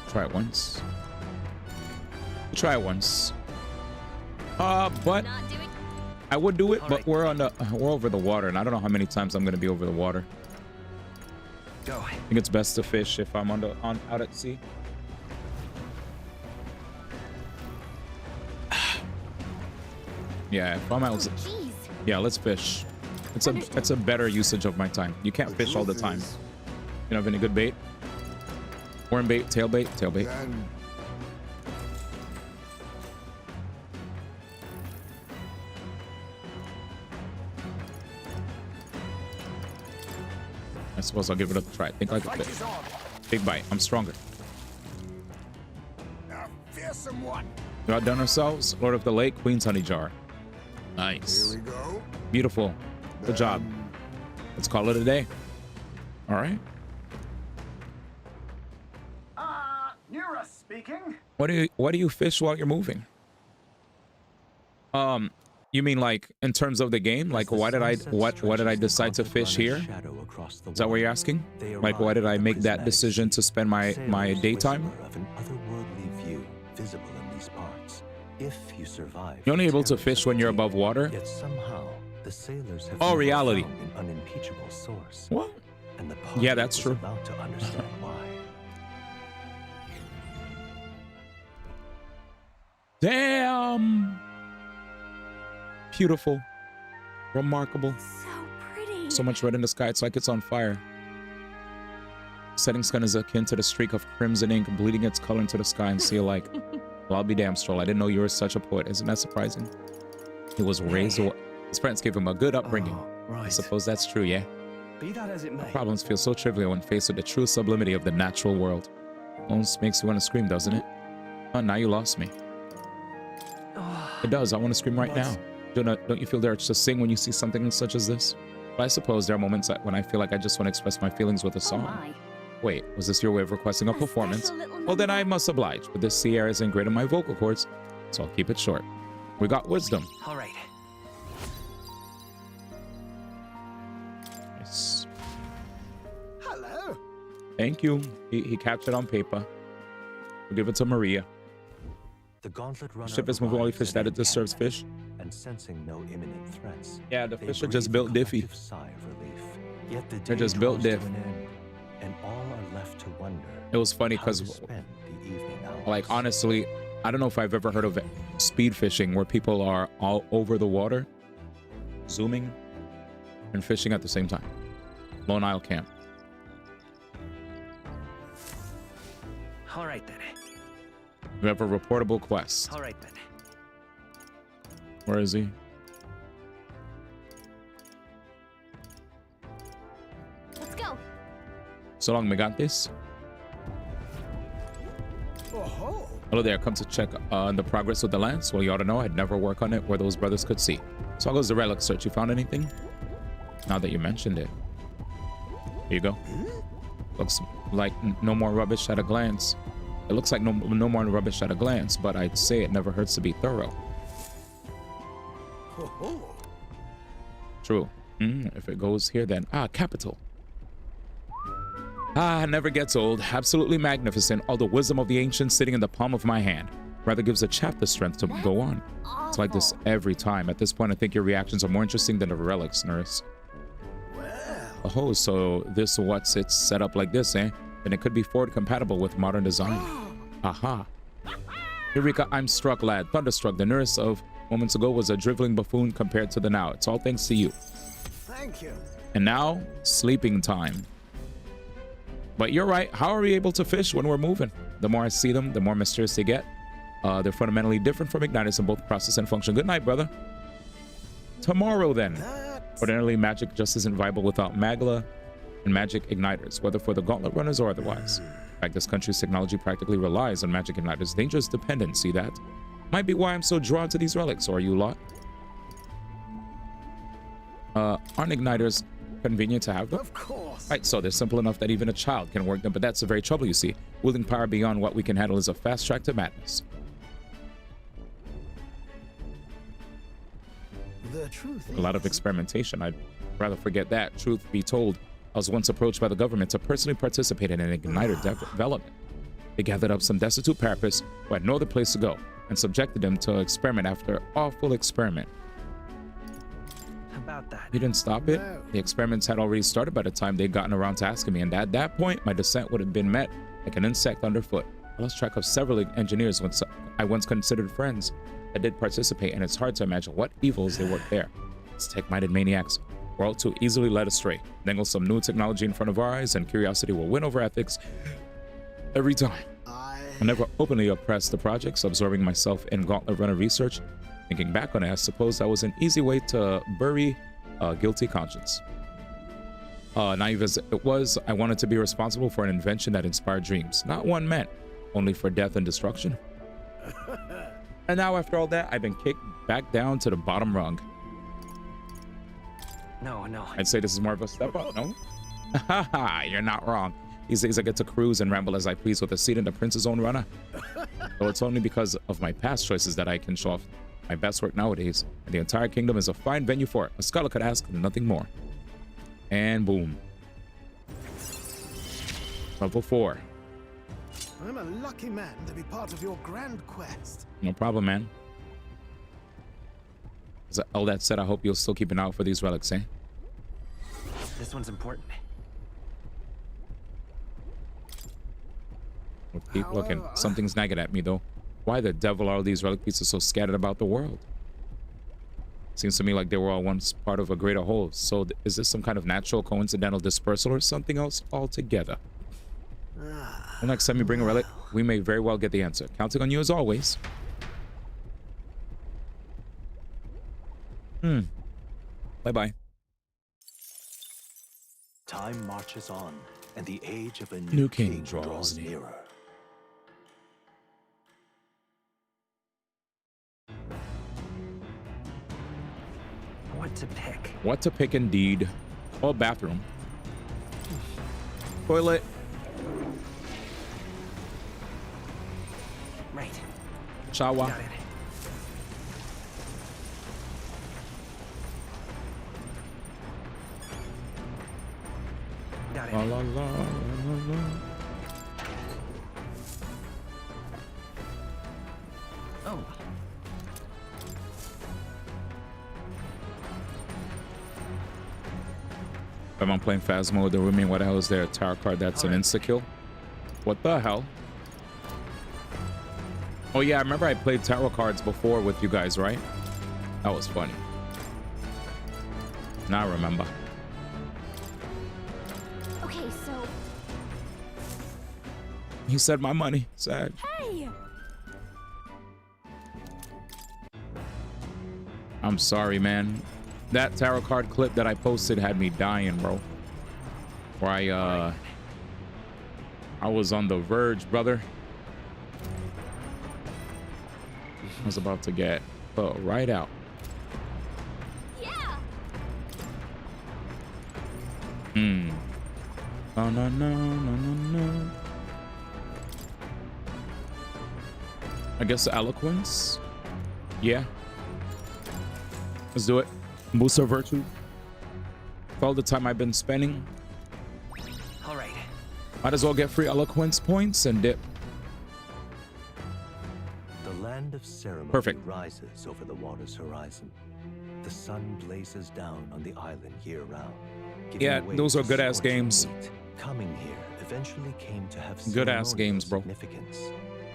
Try it once. Try it once. But I would do it, but we're over the water, and I don't know how many times I'm gonna be over the water. Go. I think it's best to fish if I'm out at sea. Yeah, if I'm out. Yeah, let's fish. It's a better usage of my time. You can't fish all the time. You don't have any good bait? Worm bait, tail bait, tail bait. I suppose I'll give it a try. I think I could fish. Big bite. I'm stronger. Fearsome one. We outdone ourselves. Lord of the Lake, Queen's Honey Jar. Nice. Here we go. Beautiful. Good job. Let's call it a day. All right. Nura speaking. What do you fish while you're moving? You mean like in terms of the game? Like why did I decide to fish here? Is that what you're asking? Like why did I make that decision to spend my daytime? Of an otherworldly view visible in these parts. If you survive, You're only able to fish when you're above water. Yet somehow the sailors have Oh, reality. found an unimpeachable source. What? And the Yeah, that's is true. about to understand why. Damn. Beautiful. Remarkable. So pretty. So much red in the sky. It's like it's on fire. Setting sun is akin to the streak of crimson ink bleeding its color into the sky and sea alike. Well, I'll be damn, Stroll. I didn't know you were such a poet. Isn't that surprising? He was raised. His parents gave him a good upbringing. I suppose that's true, yeah? Be that as it may. Problems feel so trivial when faced with the true sublimity of the natural world. Almost makes you want to scream, doesn't it? Oh, now you lost me. It does. I want to scream right now. Don't you feel the urge to sing when you see something such as this? But I suppose there are moments when I feel like I just want to express my feelings with a song. Wait, was this your way of requesting a performance? Well, then I must oblige, but this sea air isn't great on my vocal cords, so I'll keep it short. We got wisdom. All right. Nice. Hello. Thank you. He captured on paper. We'll give it to Maria. The gauntlet runner Ship is moving while we fish that it disturbs fish. and sensing no imminent threats, Yeah, the they fish are just breathe a built diffy. collective sigh of relief. Yet the They're day just built draws diff. to an end, and all are left to wonder. It was funny how because, to spend the evening hours. like, honestly, I don't know if I've ever heard of speed fishing where people are all over the water, zooming and fishing at the same time. Lone Isle Camp. All right then. We have a reportable quest. All right then. Where is he? Let's go. So long, Megantes. Oh, Hello there. Come to check on the progress of the lance. Well, you ought to know I'd never work on it where those brothers could see. So how goes the relic search? You found anything? Now that you mentioned it. Here you go. Looks like no more rubbish at a glance. It looks like no more rubbish at a glance, but I'd say it never hurts to be thorough. True. If it goes here, then capital. Never gets old. Absolutely magnificent. All the wisdom of the ancients sitting in the palm of my hand. Rather gives a chap the strength to go on. It's like this every time. At this point, I think your reactions are more interesting than the relics, nurse. Oh, so this what's it's set up like this, eh? Then it could be forward compatible with modern design. Aha. Eureka, I'm struck, lad. Thunderstruck. The nurse of moments ago was a driveling buffoon compared to the now. It's all thanks to you. thank you. And now, sleeping time. But you're right. How are we able to fish when we're moving? The more I see them, the more mysterious they get. They're fundamentally different from igniters in both process and function. Good night, brother. Tomorrow, then. Ordinarily, magic just isn't viable without magla and magic igniters, whether for the gauntlet runners or otherwise. In fact, this country's technology practically relies on magic igniters. Dangerous dependence, see that? Might be why I'm so drawn to these relics, or are you lot? Aren't igniters convenient to have them? Of course. Right, so they're simple enough that even a child can work them, but that's the very trouble, you see. Wielding power beyond what we can handle is a fast track to madness. The truth A lot of experimentation. I'd rather forget that. Truth be told, I was once approached by the government to personally participate in an igniter development. They gathered up some destitute parapets who had no other place to go and subjected them to experiment after awful experiment. About that. You didn't stop it? The experiments had already started by the time they'd gotten around to asking me, and at that point, my descent would have been met like an insect underfoot. I lost track of several engineers I once considered friends that did participate, and it's hard to imagine what evils they worked there. These tech-minded maniacs were all too easily led astray. Dangle some new technology in front of our eyes, and curiosity will win over ethics every time. I never openly oppressed the projects, absorbing myself in gauntlet runner research. Thinking back on it, I suppose that was an easy way to bury a guilty conscience. Naive as it was, I wanted to be responsible for an invention that inspired dreams, not one meant only for death and destruction. And now, after all that, I've been kicked back down to the bottom rung. No. I'd say this is more of a step up, no? Haha, you're not wrong. These days I get to cruise and ramble as I please with a seat in the prince's own runner. Though it's only because of my past choices that I can show off my best work nowadays. And the entire kingdom is a fine venue for it. A scholar could ask nothing more. And boom. Level 4. I'm a lucky man to be part of your grand quest. No problem, man. As all that said, I hope you'll still keep an eye out for these relics, eh? This one's important. We'll keep looking. Something's nagging at me, though. Why the devil are all these relic pieces so scattered about the world? Seems to me like they were all once part of a greater whole. So is this some kind of natural coincidental dispersal or something else altogether? The next time you bring a relic, we may very well get the answer. Counting on you as always. Bye-bye. Time marches on, and the age of a New king draws nearer. What to pick? What to pick indeed. Oh, bathroom. Toilet. Right. Shower. Got it. Got it. La, la, la, la, la. Oh. If I'm playing Phasmo, the remain, what the hell is there? A tarot card that's an insta-kill? What the hell? Oh yeah, I remember I played tarot cards before with you guys, right? That was funny. Now I remember. Okay, so... He said my money. Sad. Hey! I'm sorry, man. That tarot card clip that I posted had me dying, bro. Where I was on the verge, brother. I was about to get put right out. Yeah. No, no, no, no, no, no. I guess eloquence. Yeah. Let's do it. Boost of virtue. For all the time I've been spending. All right. Might as well get free eloquence points and dip. The land of ceremony Perfect. rises over the water's horizon. The sun blazes down on the island year-round. Yeah, those are good-ass games. Coming here eventually came to have Good-ass games, bro. significance,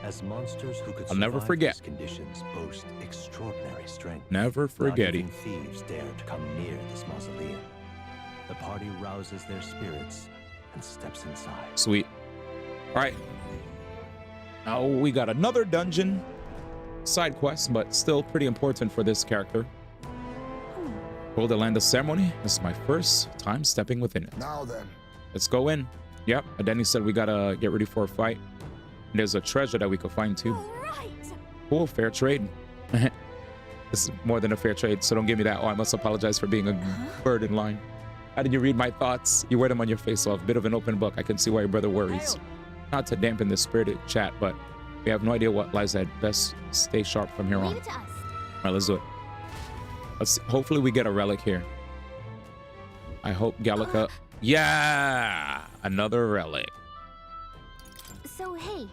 as monsters who could I'll never survive forget. these conditions boast extraordinary strength. Never forget Not it. even thieves dare to come near this mausoleum. The party rouses their spirits and steps inside. Sweet. All right. Now we got another dungeon. Side quest, but still pretty important for this character. Hold the land of ceremony. This is my first time stepping within it. Now then. Let's go in. Yep. And then he said we gotta get ready for a fight. And there's a treasure that we could find too. Cool. Fair trade. This is more than a fair trade, so don't give me that. Oh, I must apologize for being a bird in line. How did you read my thoughts? You wear them on your face, so a bit of an open book. I can see why your brother worries. Not to dampen the spirited chat, but we have no idea what lies ahead. Best stay sharp from here on. Leave it to us. All right, let's do it. Let's see. Hopefully we get a relic here. I hope Gallica. Yeah, another relic. So, hey.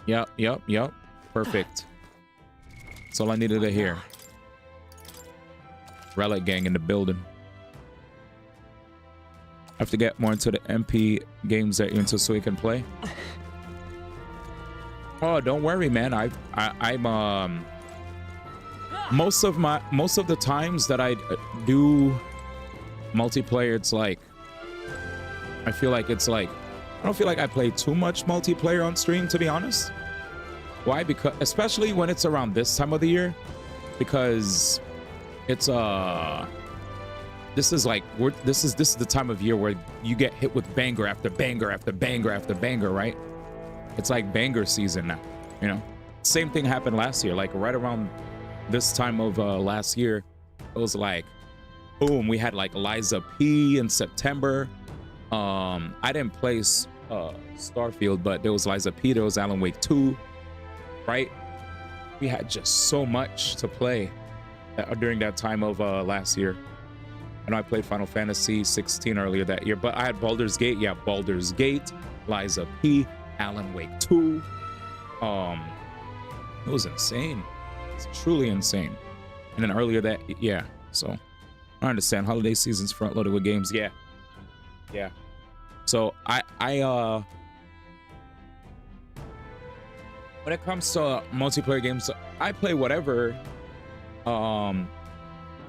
Yep, yep, yep. Perfect. That's all I needed to hear. Relic gang in the building. I have to get more into the MP games that you're into so we can play. Oh, don't worry, man. I'm most of the times that I do multiplayer, it's like I feel like it's like I don't feel like I play too much multiplayer on stream, to be honest. Why? Because especially when it's around this time of the year, because it's this is like this is the time of year where you get hit with banger after banger after banger after banger, right? It's like banger season now, you know. Same thing happened last year, like right around this time of last year. It was like, boom, we had like Liza P in September. I didn't play Starfield, but there was Liza P, there was Alan Wake 2, right? We had just so much to play during that time of last year. I know I played Final Fantasy 16 earlier that year, but I had Baldur's Gate. Yeah, Baldur's Gate, Liza P, Alan Wake 2. It was insane. It's truly insane. And then earlier that, yeah. So I understand holiday season's front loaded with games. Yeah. Yeah. So I when it comes to multiplayer games, I play whatever.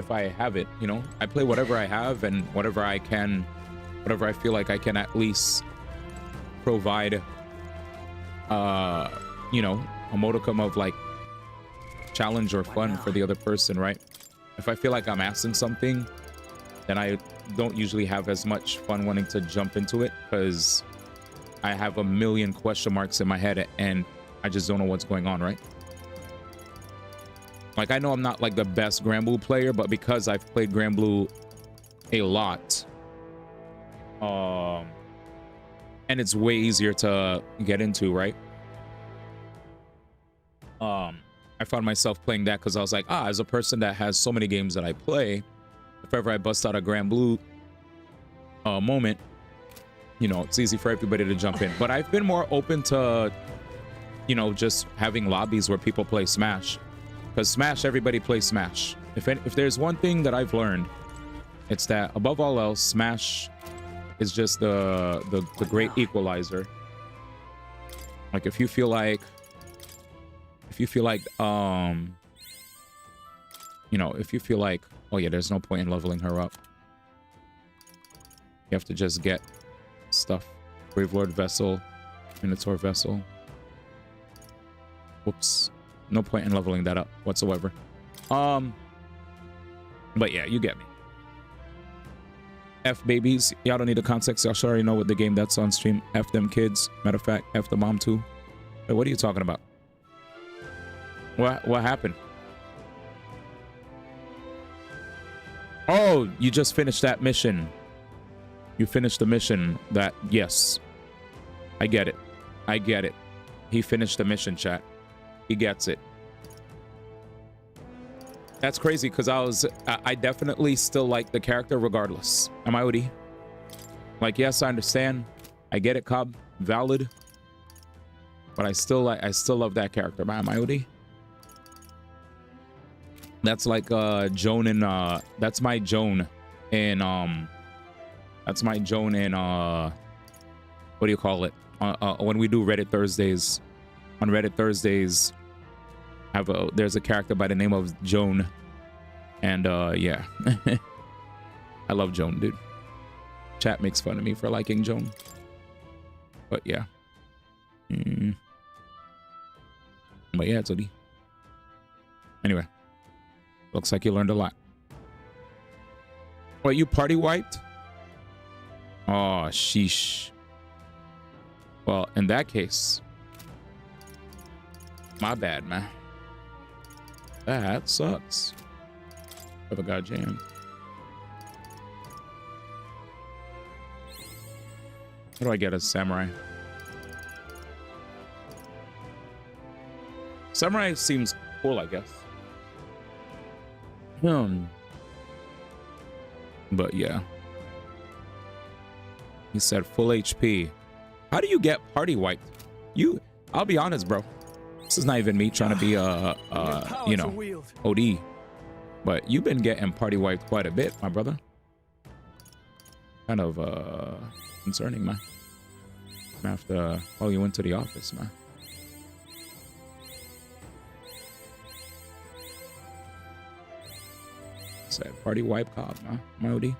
If I have it, you know, I play whatever I have and whatever I can, whatever I feel like I can at least provide, you know, a modicum of like challenge or fun for the other person, right? If I feel like I'm asking something, then I don't usually have as much fun wanting to jump into it because I have a million question marks in my head and I just don't know what's going on, right? Like, I know I'm not like the best Granblue player, but because I've played Granblue a lot, and it's way easier to get into, right? I found myself playing that because I was like, as a person that has so many games that I play, if ever I bust out a Granblue moment, you know, it's easy for everybody to jump in. But I've been more open to, you know, just having lobbies where people play Smash. Because Smash, everybody plays Smash. If there's one thing that I've learned, it's that above all else, Smash is just the great equalizer. Like if you feel like you know, if you feel like, oh yeah, there's no point in leveling her up. You have to just get stuff. Brave Lord Vessel, Minotaur Vessel. Whoops. No point in leveling that up whatsoever. But yeah, you get me. F babies. Y'all don't need the context. Y'all should already know what the game that's on stream. F them kids. Matter of fact, F the mom too. Hey, what are you talking about? What happened? Oh, you just finished that mission. You finished the mission that, yes. I get it. I get it. He finished the mission, chat. He gets it. That's crazy because I definitely still like the character regardless. Am I OD? Like, yes, I understand. I get it, Cobb. Valid. But I still love that character. Am I OD? That's like Joan in that's my Joan in that's my Joan in what do you call it? When we do Reddit Thursdays. On Reddit Thursdays, there's a character by the name of Joan. And yeah. I love Joan, dude. Chat makes fun of me for liking Joan. But yeah. But yeah, it's OD. Anyway. Looks like you learned a lot. What, you party wiped? Oh, sheesh. Well, in that case, my bad, man. That sucks. Never got jammed. How do I get a samurai? Samurai seems cool, I guess. But yeah. He said full HP. How do you get party wiped? I'll be honest, bro. This is not even me trying to be you know, OD. But you've been getting party wiped quite a bit, my brother. Kind of concerning, man. I'm gonna have to call you into the office, man. Said party wipe Cobb, man. Modi.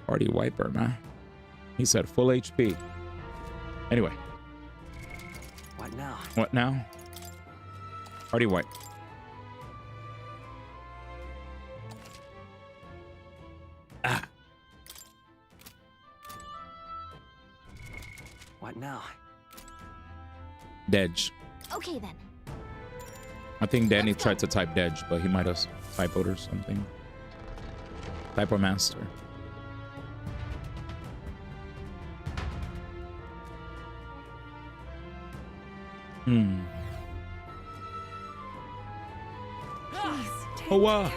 Party wiper, man. He said full HP. Anyway. What now? What now? Party wipe. Ah. What now? Dedge. Okay then. I think Danny tried to type Dedge, but he might have typoed or something. Typo master. Oh wow.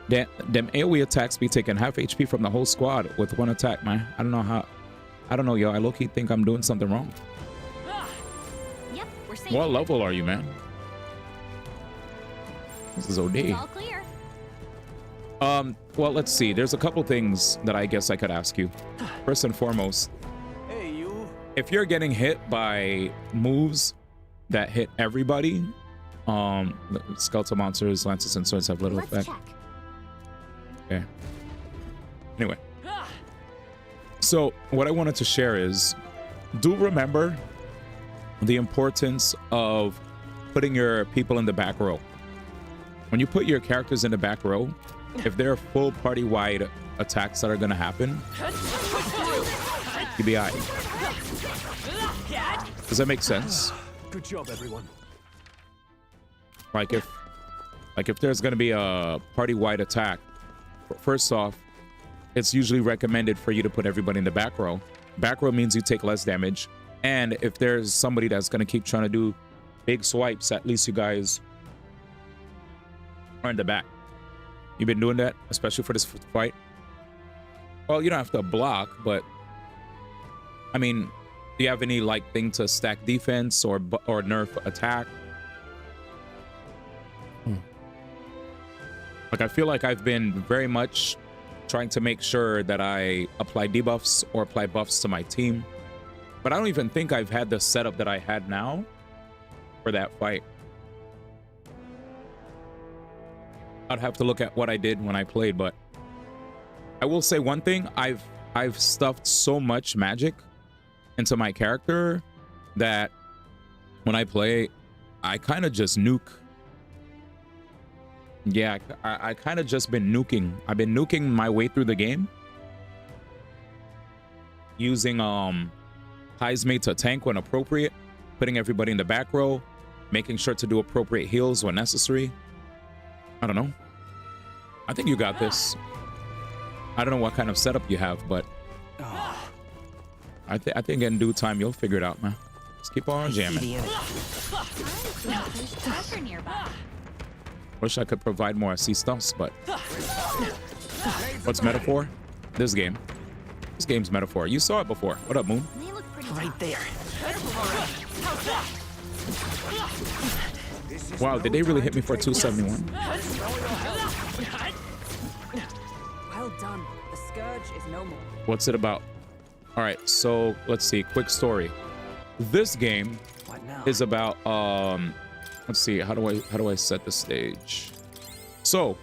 Them AoE attacks be taking half HP from the whole squad with one attack, man. I don't know how. I don't know, yo. I low-key think I'm doing something wrong. Yep, we're safe. What level are you, man? This is OD. It's all clear. Well, let's see. There's a couple things that I guess I could ask you. First and foremost, hey, you. If you're getting hit by moves that hit everybody, skeletal monsters, lances, and swords have little effect. Check. Okay. Anyway. So what I wanted to share is, do remember the importance of putting your people in the back row. When you put your characters in the back row, if there are full party-wide attacks that are going to happen, you'll be all right. Does that make sense? Good job, everyone. Like if there's going to be a party-wide attack, first off, it's usually recommended for you to put everybody in the back row. Back row means you take less damage. And if there's somebody that's going to keep trying to do big swipes, at least you guys are in the back. You've been doing that, especially for this fight? Well, you don't have to block, but I mean, do you have any like thing to stack defense or nerf attack? Like, I feel like I've been very much trying to make sure that I apply debuffs or apply buffs to my team. But I don't even think I've had the setup that I had now for that fight. I'd have to look at what I did when I played, but I will say one thing. I've stuffed so much magic into my character that when I play, I kind of just nuke. Yeah, I kind of just been nuking. I've been nuking my way through the game. Using Heisme to tank when appropriate. Putting everybody in the back row. Making sure to do appropriate heals when necessary. I don't know. I think you got this. I don't know what kind of setup you have, but I think in due time you'll figure it out, man. Just keep on jamming. Wish I could provide more SC stuffs, but what's metaphor? This game. This game's metaphor. You saw it before. What up, Moon? Right there. Wow, did they really hit me for 271? Well done. The scourge is no more. What's it about? All right, so let's see. Quick story. This game is about let's see. How do I set the stage? So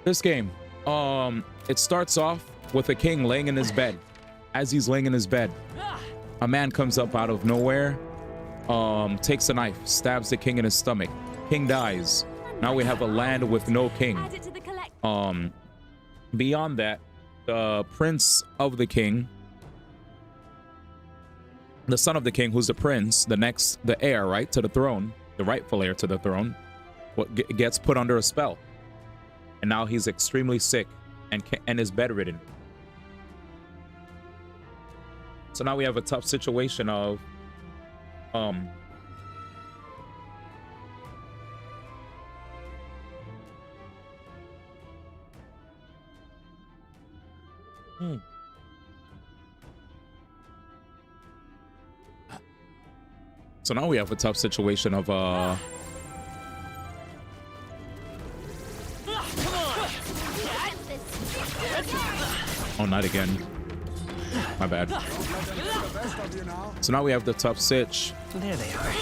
this game, it starts off with a king laying in his bed. As he's laying in his bed, a man comes up out of nowhere, takes a knife, stabs the king in his stomach. King dies. Now we have a land with no king. Beyond that, the prince of the king, the son of the king, who's the prince, the heir, right, to the throne, the rightful heir to the throne, gets put under a spell. And now he's extremely sick and is bedridden. So now we have a tough situation of So now we have a tough situation of oh, not again. My bad. So now we have the tough sitch. There they are.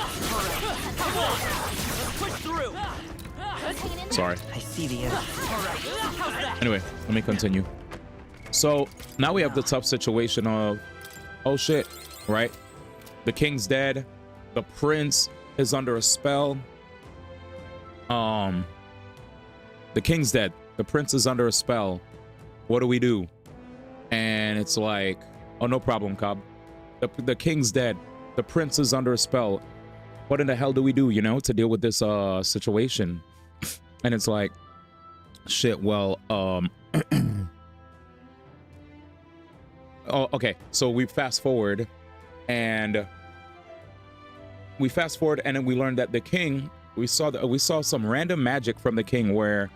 Push through. Sorry. I see the end. Anyway, let me continue. So now we have the tough situation of, oh shit, right? The king's dead. The prince is under a spell. The king's dead. The prince is under a spell. What do we do? And it's like, oh, no problem, Cobb. The king's dead. The prince is under a spell. What in the hell do we do, you know, to deal with this situation? And it's like, shit, well, oh, okay. So we fast forward and then we learned that the king, we saw some random magic from the king where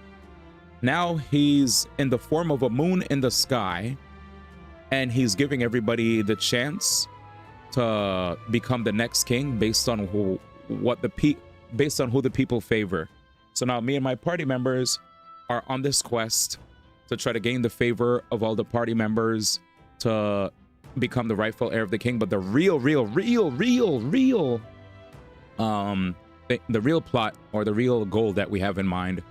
now he's in the form of a moon in the sky. And he's giving everybody the chance to become the next king based on who the people favor. So now me and my party members are on this quest to try to gain the favor of all the party members to become the rightful heir of the king. But the real plot or the real goal that we have in mind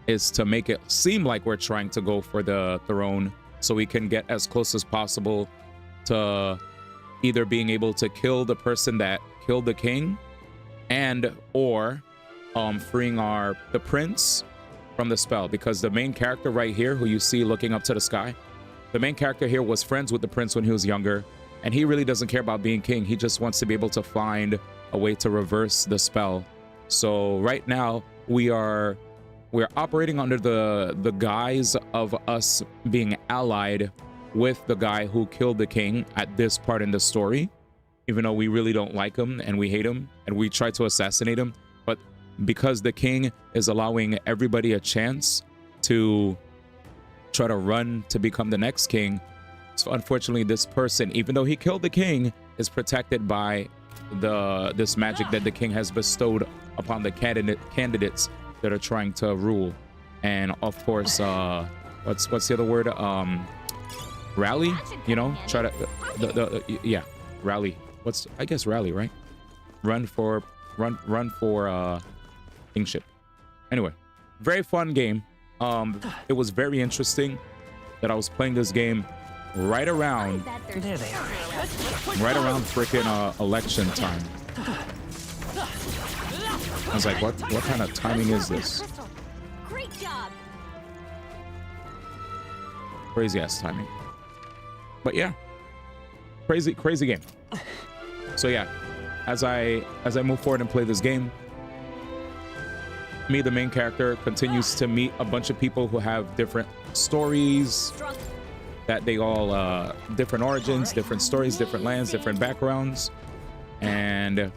is to make it seem like we're trying to go for the throne, so we can get as close as possible to either being able to kill the person that killed the king and or freeing the prince from the spell. Because the main character right here, who you see looking up to the sky, the main character here was friends with the prince when he was younger, and he really doesn't care about being king. He just wants to be able to find a way to reverse the spell. So right now we're operating under the guise of us being allied with the guy who killed the king at this part in the story, even though we really don't like him and we hate him and we try to assassinate him. But because the king is allowing everybody a chance to try to run to become the next king, so unfortunately this person, even though he killed the king, is protected by this magic that the king has bestowed upon the candidates that are trying to rule. and of course, what's the other word? Rally. You know, try to yeah, rally. I guess rally, right? Run for kingship. Anyway, very fun game. It was very interesting that I was playing this game right around freaking election time. I was like, what kind of timing is this? Great job. Crazy ass timing. But yeah, crazy game. So yeah, as I move forward and play this game, me, the main character, continues to meet a bunch of people who have different stories, that they all different origins, different stories, different lands, different backgrounds, and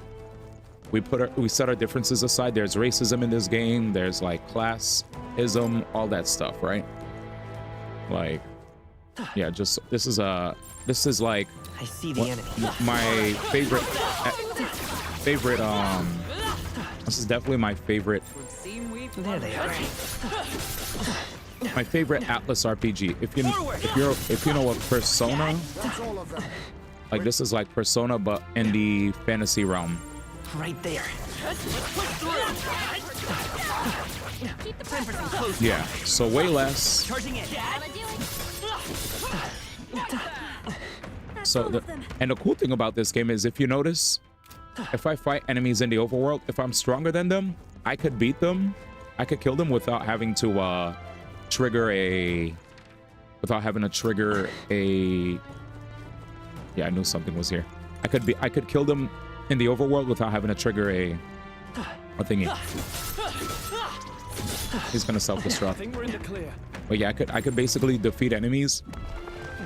we set our differences aside. There's racism in this game. There's like classism, all that stuff, right? Like, yeah, just this is like I see the enemy. My favorite. This is definitely my favorite. There they are. My favorite Atlas RPG. If you know what Persona, like this is like Persona, but in the fantasy realm. Right there. Yeah, so way less. So and the cool thing about this game is, if you notice, if I fight enemies in the overworld, if I'm stronger than them, I could beat them. I could kill them without having to trigger a. Yeah, I knew something was here. I could kill them in the overworld without having to trigger a thingy. He's gonna self-destruct. But yeah, I could basically defeat enemies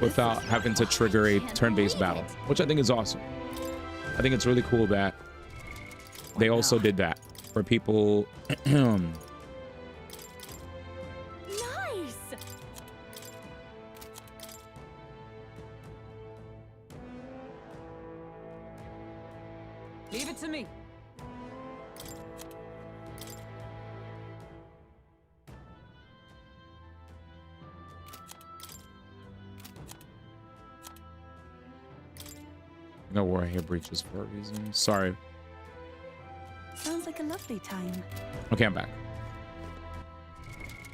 without having to trigger a turn-based battle, which I think is awesome. I think it's really cool that they also did that for people. Nice. Leave it to me. I wore hair breeches for a reason. Sorry. Sounds like a lovely time. Okay, I'm back.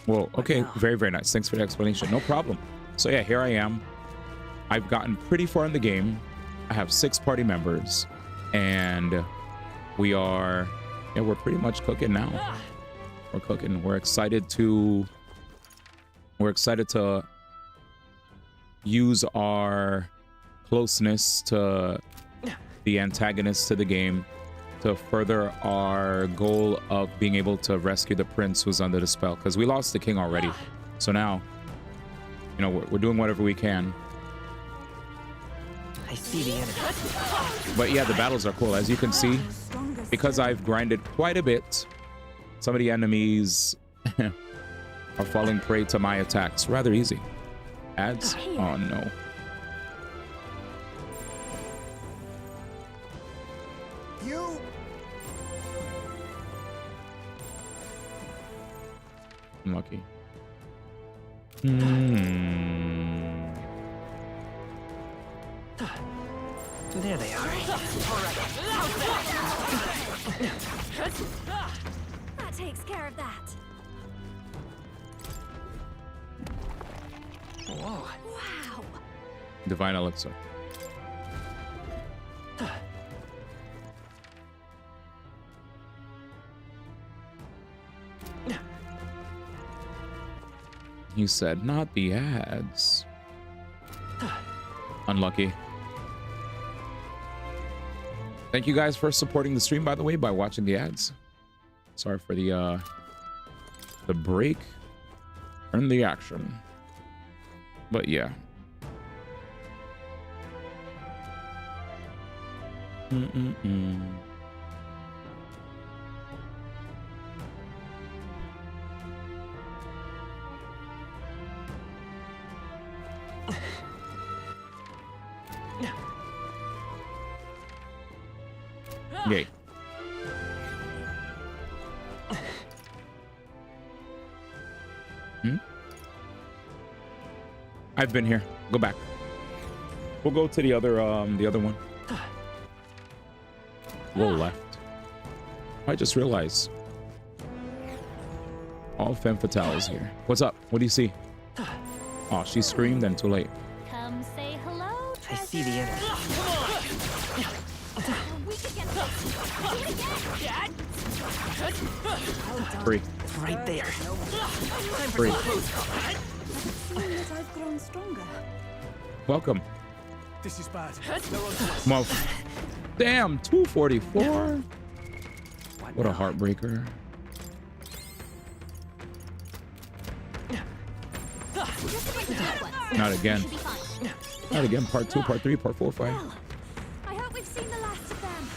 Well, okay, very, very nice. Thanks for the explanation. No problem. So yeah, here I am. I've gotten pretty far in the game. I have 6 party members, and we're pretty much cooking now. We're cooking. We're excited to use our closeness to the antagonists to the game to further our goal of being able to rescue the prince who's under the spell, because we lost the king already. So now, you know, we're doing whatever we can. I see the enemy. But yeah, the battles are cool. As you can see, because I've grinded quite a bit, some of the enemies are falling prey to my attacks. Rather easy. Ads? Oh no. I'm lucky. There they are. That takes care of that. Whoa. Wow. Divine Elixir. He said, not the ads. Unlucky. Thank you guys for supporting the stream, by the way, by watching the ads. Sorry for the break and the action. But yeah. Yay. I've been here. Go back. We'll go to the other one. Go left. I just realized. All femme fatales here. What's up? What do you see? Oh, she screamed and too late. Come say hello, I see the enemy. Free. Right there. Free. Seeing that I've grown stronger. Welcome. This is bad. Come on. Damn, 244. What a heartbreaker. Not again. Not again. Part 2, part 3, part 4, 5. I hope we've seen the last of them.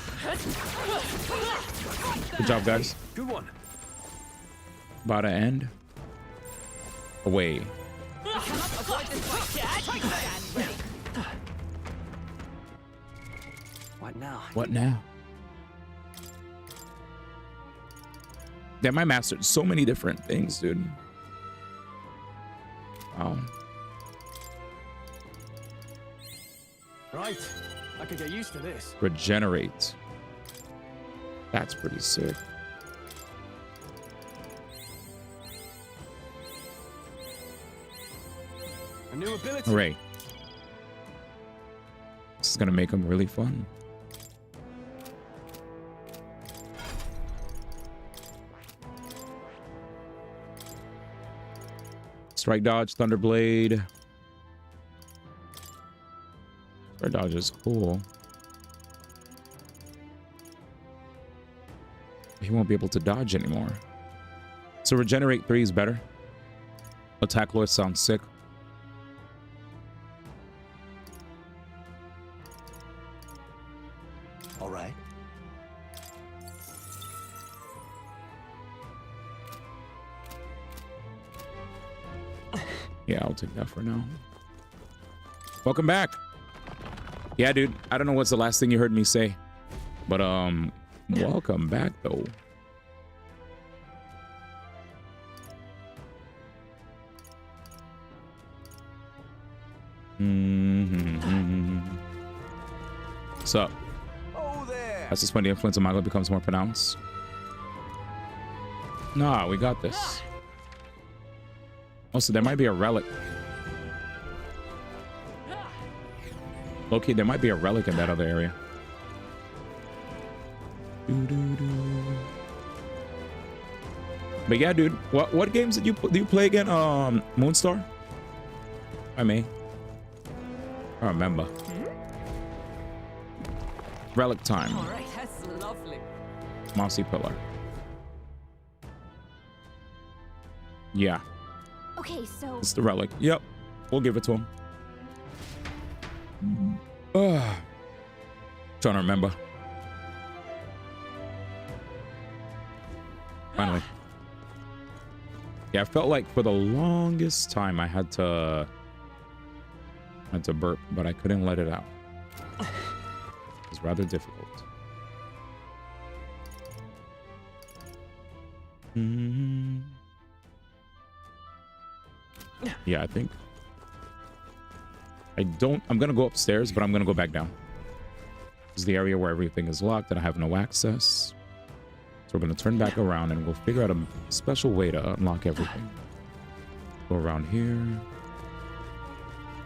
Good job, guys. Good one. About to end. Away. What now? What now? Damn, I mastered so many different things, dude. Wow. Right. I could get used to this. Regenerate. That's pretty sick. A new ability. Hooray. This is gonna make them really fun. Strike dodge, Thunderblade. Strike dodge is cool. He won't be able to dodge anymore. So regenerate 3 is better. Attack Lord sounds sick. All right. Yeah, I'll take that for now. Welcome back. Yeah, dude. I don't know what's the last thing you heard me say, but welcome back though. What's up? Oh, there. That's just when the influence of Magla becomes more pronounced. Nah, we got this. Also, there might be a relic. Okay, there might be a relic in that other area. But yeah, dude, what games do you play again? Moonstar? I may. I remember. Relic time. All right, that's lovely. Mossy Pillar. Yeah. Okay, so It's the relic. Yep. We'll give it to him. Trying to remember. Finally. Yeah, I felt like for the longest time I had to burp, but I couldn't let it out. It was rather difficult. Yeah, I think I'm gonna go upstairs, but I'm gonna go back down. This is the area where everything is locked and I have no access. So we're gonna turn back around and we'll figure out a special way to unlock everything. Go around here.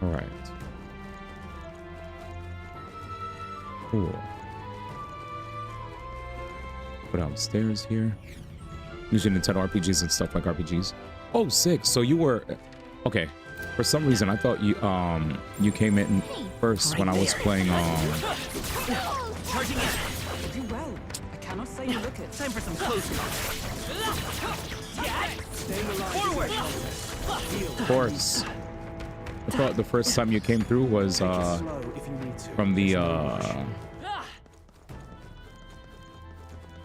All right. Cool. Go downstairs here. Using Nintendo RPGs and stuff like RPGs. Oh, sick. So you were okay. For some reason, I thought you came in first when I was playing Charging in. You do well. I cannot say you look it. Time for some close Forward. Of course. I thought the first time you came through was from the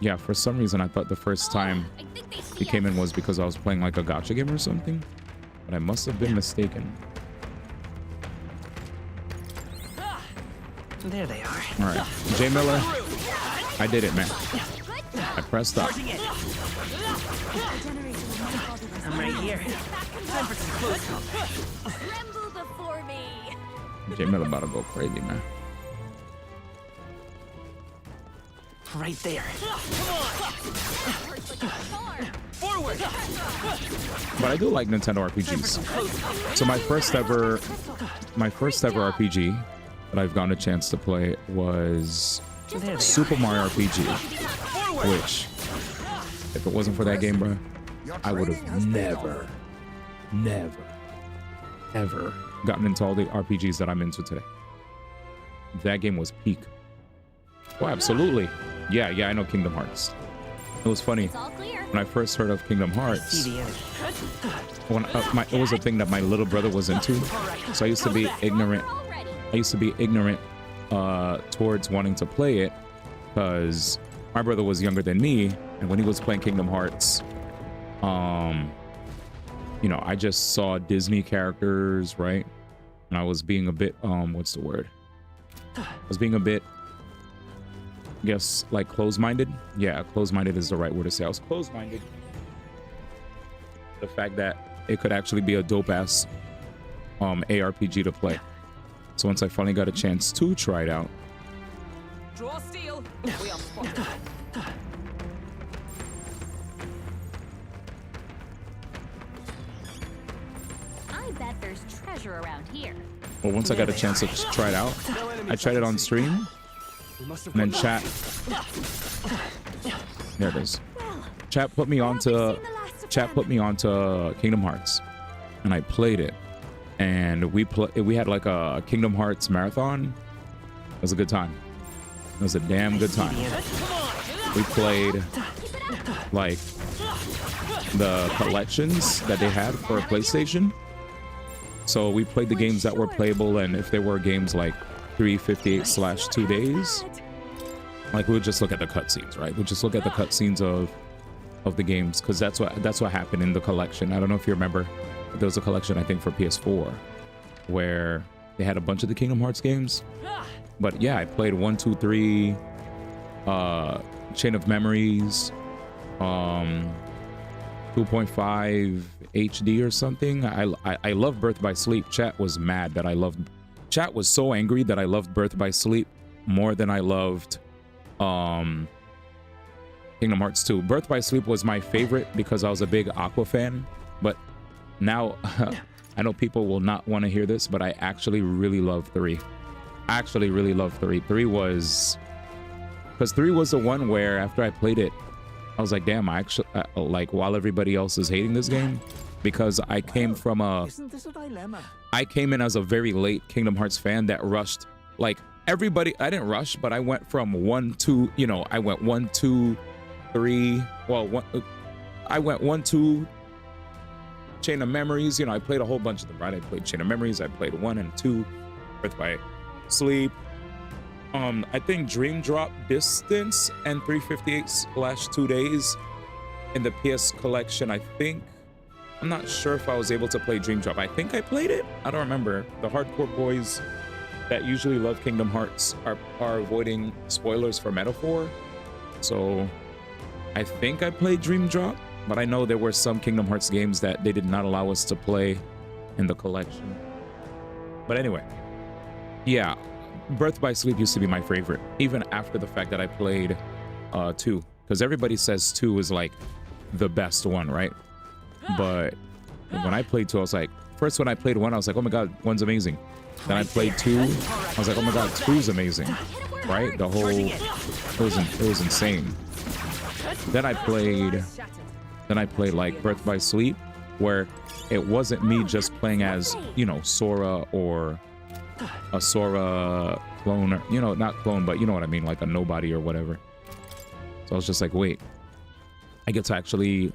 yeah, for some reason I thought the first time you came in was because I was playing like a gacha game or something, but I must have been mistaken. There they are. All right, J Miller, I did it, man. I pressed up. I'm right here. Time for some close. tremble before J-Mill about to go crazy, man. Right there. Forward. But I do like Nintendo RPGs. So my first ever RPG that I've gotten a chance to play was Super Mario RPG, which, if it wasn't for that game, bro, I would have never, ever gotten into all the RPGs that I'm into today. That game was peak. Oh, absolutely. Yeah, I know Kingdom Hearts. It was funny. When I first heard of Kingdom Hearts, it was a thing that my little brother was into. So I used to be ignorant. Towards wanting to play it because my brother was younger than me, and when he was playing Kingdom Hearts, you know, I just saw Disney characters, right? And I was being a bit, what's the word? I was being a bit, I guess, like closed-minded. Yeah, closed-minded is the right word to say. I was closed-minded. The fact that it could actually be a dope-ass ARPG to play. So once I finally got a chance to try it out. Draw steel. We are spotted. I bet there's treasure around here. Well, once I got a chance to try it out, I tried it on stream. And then chat. There it is. Chat put me onto Kingdom Hearts, and I played it. And we had like a Kingdom Hearts marathon. It was a good time. It was a damn good time. We played like the collections that they had for a PlayStation. So we played the games that were playable, and if there were games like 358/2 days, like we would just look at the cutscenes, right? We'd just look at the cutscenes of the games, because that's what happened in the collection. I don't know if you remember. There was a collection, I think, for PS4 where they had a bunch of the Kingdom Hearts games. But yeah, I played 1, 2, 3, Chain of Memories, 2.5 HD or something. I love Birth by Sleep. Chat was mad that I loved. Chat was so angry that I loved Birth by Sleep more than I loved Kingdom Hearts 2. Birth by Sleep was my favorite because I was a big Aqua fan, but now, I know people will not want to hear this, but I actually really love 3. I actually really love 3. 3 was... Because 3 was the one where, after I played it, I was like, damn, I actually... like, while everybody else is hating this game, because I came from a... I came in as a very late Kingdom Hearts fan that rushed... Like, everybody... I didn't rush, but I went from 1, 2... You know, I went 1, 2, 3... Well, I went 1, 2... Chain of Memories, you know, I played a whole bunch of them, right? I played Chain of Memories, I played 1 and 2, Birth by Sleep. I think Dream Drop Distance and 358/2 days in the PS collection, I think. I'm not sure if I was able to play Dream Drop. I think I played it. I don't remember. The hardcore boys that usually love Kingdom Hearts are avoiding spoilers for Metaphor. So I think I played Dream Drop. But I know there were some Kingdom Hearts games that they did not allow us to play in the collection. But anyway, yeah, Birth by Sleep used to be my favorite, even after the fact that I played 2. Because everybody says 2 is like the best one, right? But when I played 2, I was like, first when I played 1, I was like, oh my god, 1's amazing. Then I played 2, I was like, oh my god, 2's amazing, right? The whole, it was insane. Then I played like Birth by Sleep, where it wasn't me just playing as, you know, Sora or a Sora clone, or, you know, not clone, but you know what I mean, like a nobody or whatever. So I was just like, wait, I get to actually,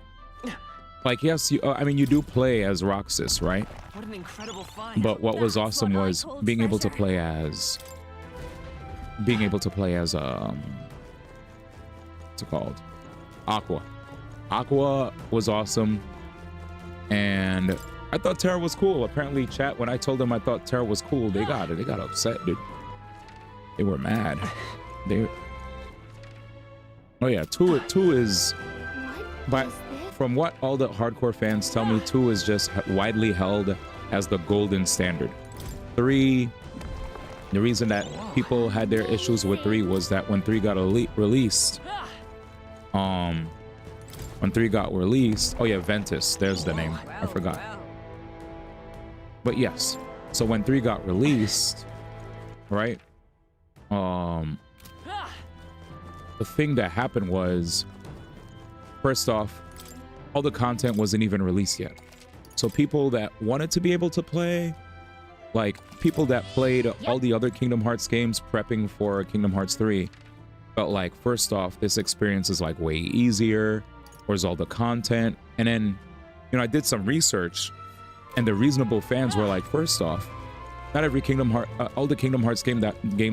like, yes, I mean, you do play as Roxas, right? What an incredible find. But what was awesome was being able to play as, what's it called? Aqua. Aqua was awesome, and I thought Terra was cool. Apparently, chat, when I told them I thought Terra was cool, they got upset, dude. They were mad. Oh yeah, 2 is, but from what all the hardcore fans tell me, 2 is just widely held as the golden standard. 3 The reason that people had their issues with 3 was that when 3 got released, when 3 got released, oh yeah, Ventus, there's the name, I forgot. But yes, so when 3 got released, right? The thing that happened was, first off, all the content wasn't even released yet. So people that wanted to be able to play, like people that played all the other Kingdom Hearts games prepping for Kingdom Hearts 3, felt like, first off, this experience is like way easier. Where's all the content? And then, you know, I did some research, and the reasonable fans were like, first off, not every Kingdom Hearts, all the Kingdom Hearts games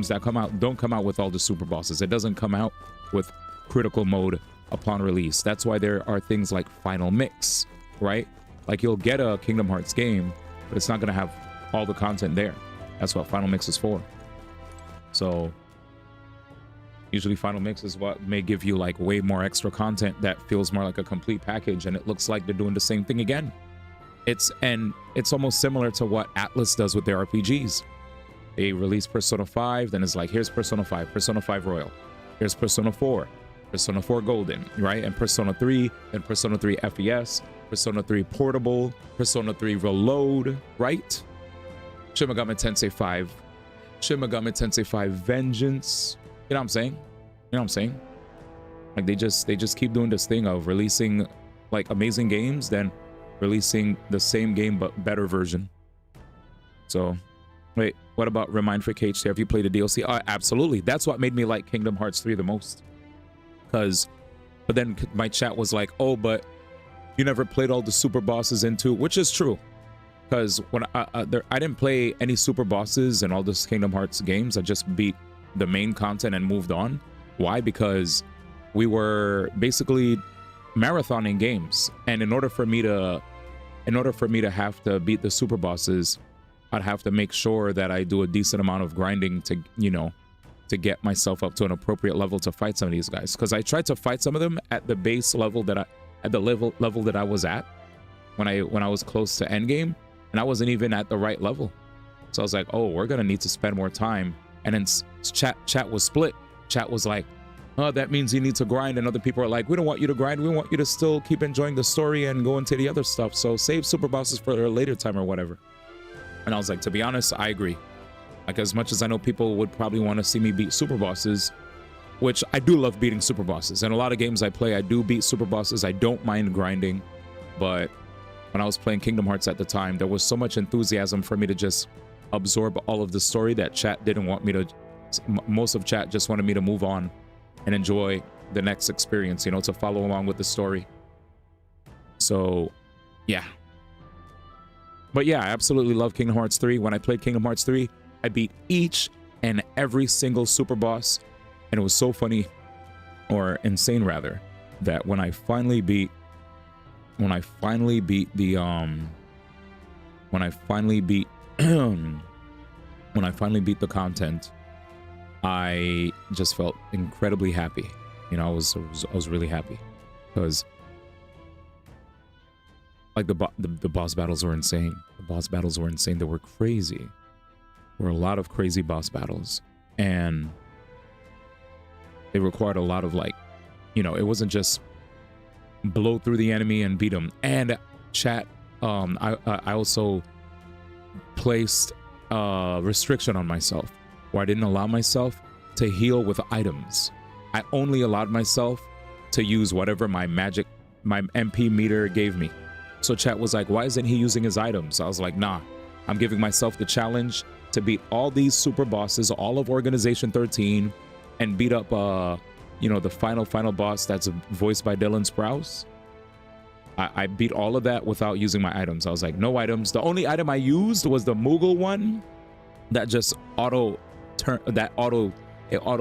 that come out don't come out with all the super bosses. It doesn't come out with critical mode upon release. That's why there are things like Final Mix, right? Like you'll get a Kingdom Hearts game, but it's not going to have all the content there. That's what Final Mix is for. So usually Final Mix is what may give you like way more extra content that feels more like a complete package, and it looks like they're doing the same thing again. It's almost similar to what Atlas does with their RPGs. They release Persona 5, then it's like, here's Persona 5, Persona 5 Royal. Here's Persona 4, Persona 4 Golden, right? And Persona 3, and Persona 3 FES, Persona 3 Portable, Persona 3 Reload, right? Shin Megami Tensei 5, Shin Megami Tensei 5 Vengeance. You know what I'm saying? You know what I'm saying? Like they just keep doing this thing of releasing like amazing games, then releasing the same game but better version. So, wait, what about Remind for KHC? Have you played the DLC? Absolutely. That's what made me like Kingdom Hearts 3 the most. But then my chat was like, oh, but you never played all the super bosses in 2, which is true. Because when I didn't play any super bosses in all this Kingdom Hearts games. I just beat the main content and moved on. Why? Because we were basically marathoning games, and in order for me to have to beat the super bosses, I'd have to make sure that I do a decent amount of grinding to, you know, to get myself up to an appropriate level to fight some of these guys. Because I tried to fight some of them at the base level that level that I was at when I was close to endgame, and I wasn't even at the right level. So I was like, oh, we're gonna need to spend more time. And then chat was split. Chat was like, oh, that means you need to grind, and other people are like, we don't want you to grind, we want you to still keep enjoying the story and go into the other stuff, so save super bosses for a later time or whatever. And I was like, to be honest, I agree. Like, as much as I know people would probably want to see me beat super bosses, which I do love beating super bosses. In a lot of games I play, I do beat super bosses. I don't mind grinding. But when I was playing Kingdom Hearts at the time, there was so much enthusiasm for me to just absorb all of the story that chat didn't want me to. Most of chat just wanted me to move on and enjoy the next experience, you know, to follow along with the story. So, yeah. But yeah, I absolutely love Kingdom Hearts 3. When I played Kingdom Hearts 3, I beat each and every single super boss. And it was so funny, or insane rather, that when I finally beat the content, I just felt incredibly happy. You know, I was really happy because like the boss battles were insane. The boss battles were insane. They were crazy. There were a lot of crazy boss battles, and they required a lot of, like, you know, it wasn't just blow through the enemy and beat them. And chat, I also placed a restriction on myself where I didn't allow myself to heal with items. I only allowed myself to use whatever my MP meter gave me. So chat was like, why isn't he using his items? I was like, nah, I'm giving myself the challenge to beat all these super bosses, all of Organization 13, and beat up, you know, the final boss that's voiced by Dylan Sprouse. I beat all of that without using my items. I was like, no items. The only item I used was the Moogle one that just auto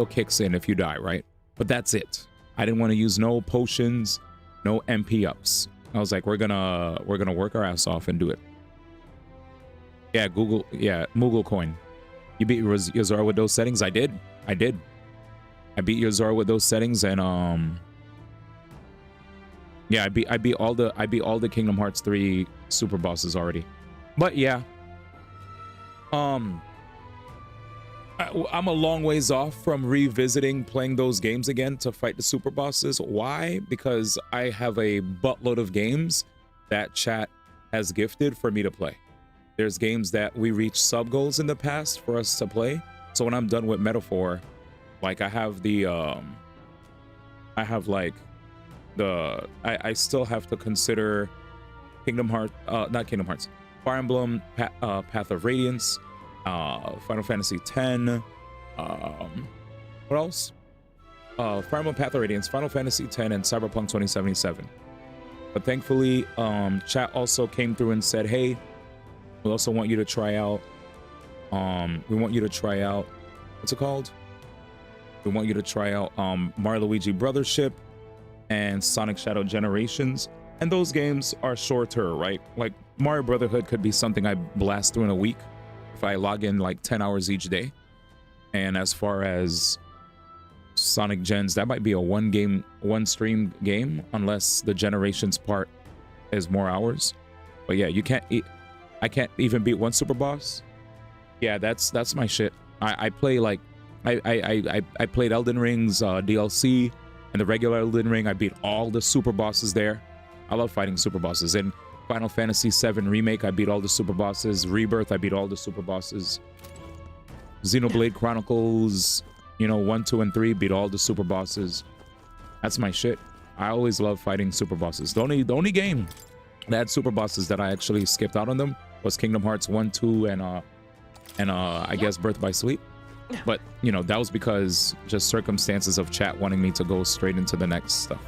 kicks in if you die, right? But that's it. I didn't want to use no potions, no MP ups. I was like, we're gonna work our ass off and do it. Yeah, Moogle coin. You beat Yozora with those settings? I did. I beat Yozora with those settings, and yeah, I beat all the Kingdom Hearts 3 super bosses already. But yeah, I'm a long ways off from revisiting playing those games again to fight the super bosses. Why? Because I have a buttload of games that chat has gifted for me to play. There's games that we reached sub goals in the past for us to play. So when I'm done with Metaphor, like I have the I still have to consider Kingdom Hearts, not Kingdom Hearts, Fire Emblem, Path of Radiance, Final Fantasy X, what else? Fire Emblem, Path of Radiance, Final Fantasy X, and Cyberpunk 2077. But thankfully, chat also came through and said, hey, we also want you to try out, what's it called? We want you to try out Mario Luigi Brothership and Sonic Shadow Generations. And those games are shorter, right? Like Mario Brotherhood could be something I blast through in a week if I log in like 10 hours each day. And as far as Sonic Gens, that might be a one stream game unless the Generations part is more hours. But yeah, I can't even beat one super boss. Yeah, that's my shit. I play like I played Elden Ring's DLC and the regular Elden Ring. I beat all the super bosses there. I love fighting super bosses. In Final Fantasy VII Remake, I beat all the super bosses. Rebirth, I beat all the super bosses. Xenoblade Chronicles, 1, 2, and 3, beat all the super bosses. That's my shit. I always love fighting super bosses. The only game that had super bosses that I actually skipped out on them was Kingdom Hearts 1, 2, and I guess Birth by Sleep. But, that was because just circumstances of chat wanting me to go straight into the next stuff.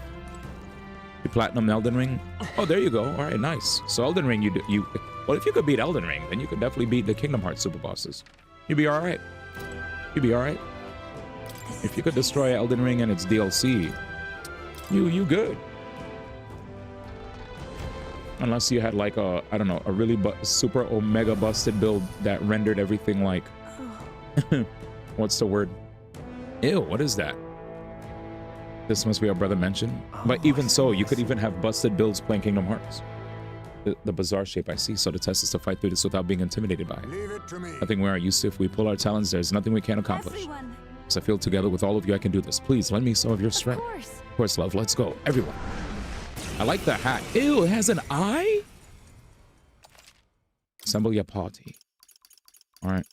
You platinum Elden Ring? Oh, there you go. All right, nice. So Elden Ring, well, if you could beat Elden Ring, then you could definitely beat the Kingdom Hearts super bosses. You'd be all right. You'd be all right. If you could destroy Elden Ring and its DLC, you good. Unless you had like a, I don't know, a really super omega busted build that rendered everything like, what's the word? Ew, what is that? This must be our brother mentioned. But even so, you could even have busted builds playing Kingdom Hearts. The bizarre shape I see, so the test is to fight through this without being intimidated by it. Leave it to me. I think we are used to. If we pull our talons, there's nothing we can't accomplish. As I feel together with all of you, I can do this. Please, lend me some of your strength. Of course, love. Let's go. Everyone. I like the hat. Ew, it has an eye? Assemble your party. All right.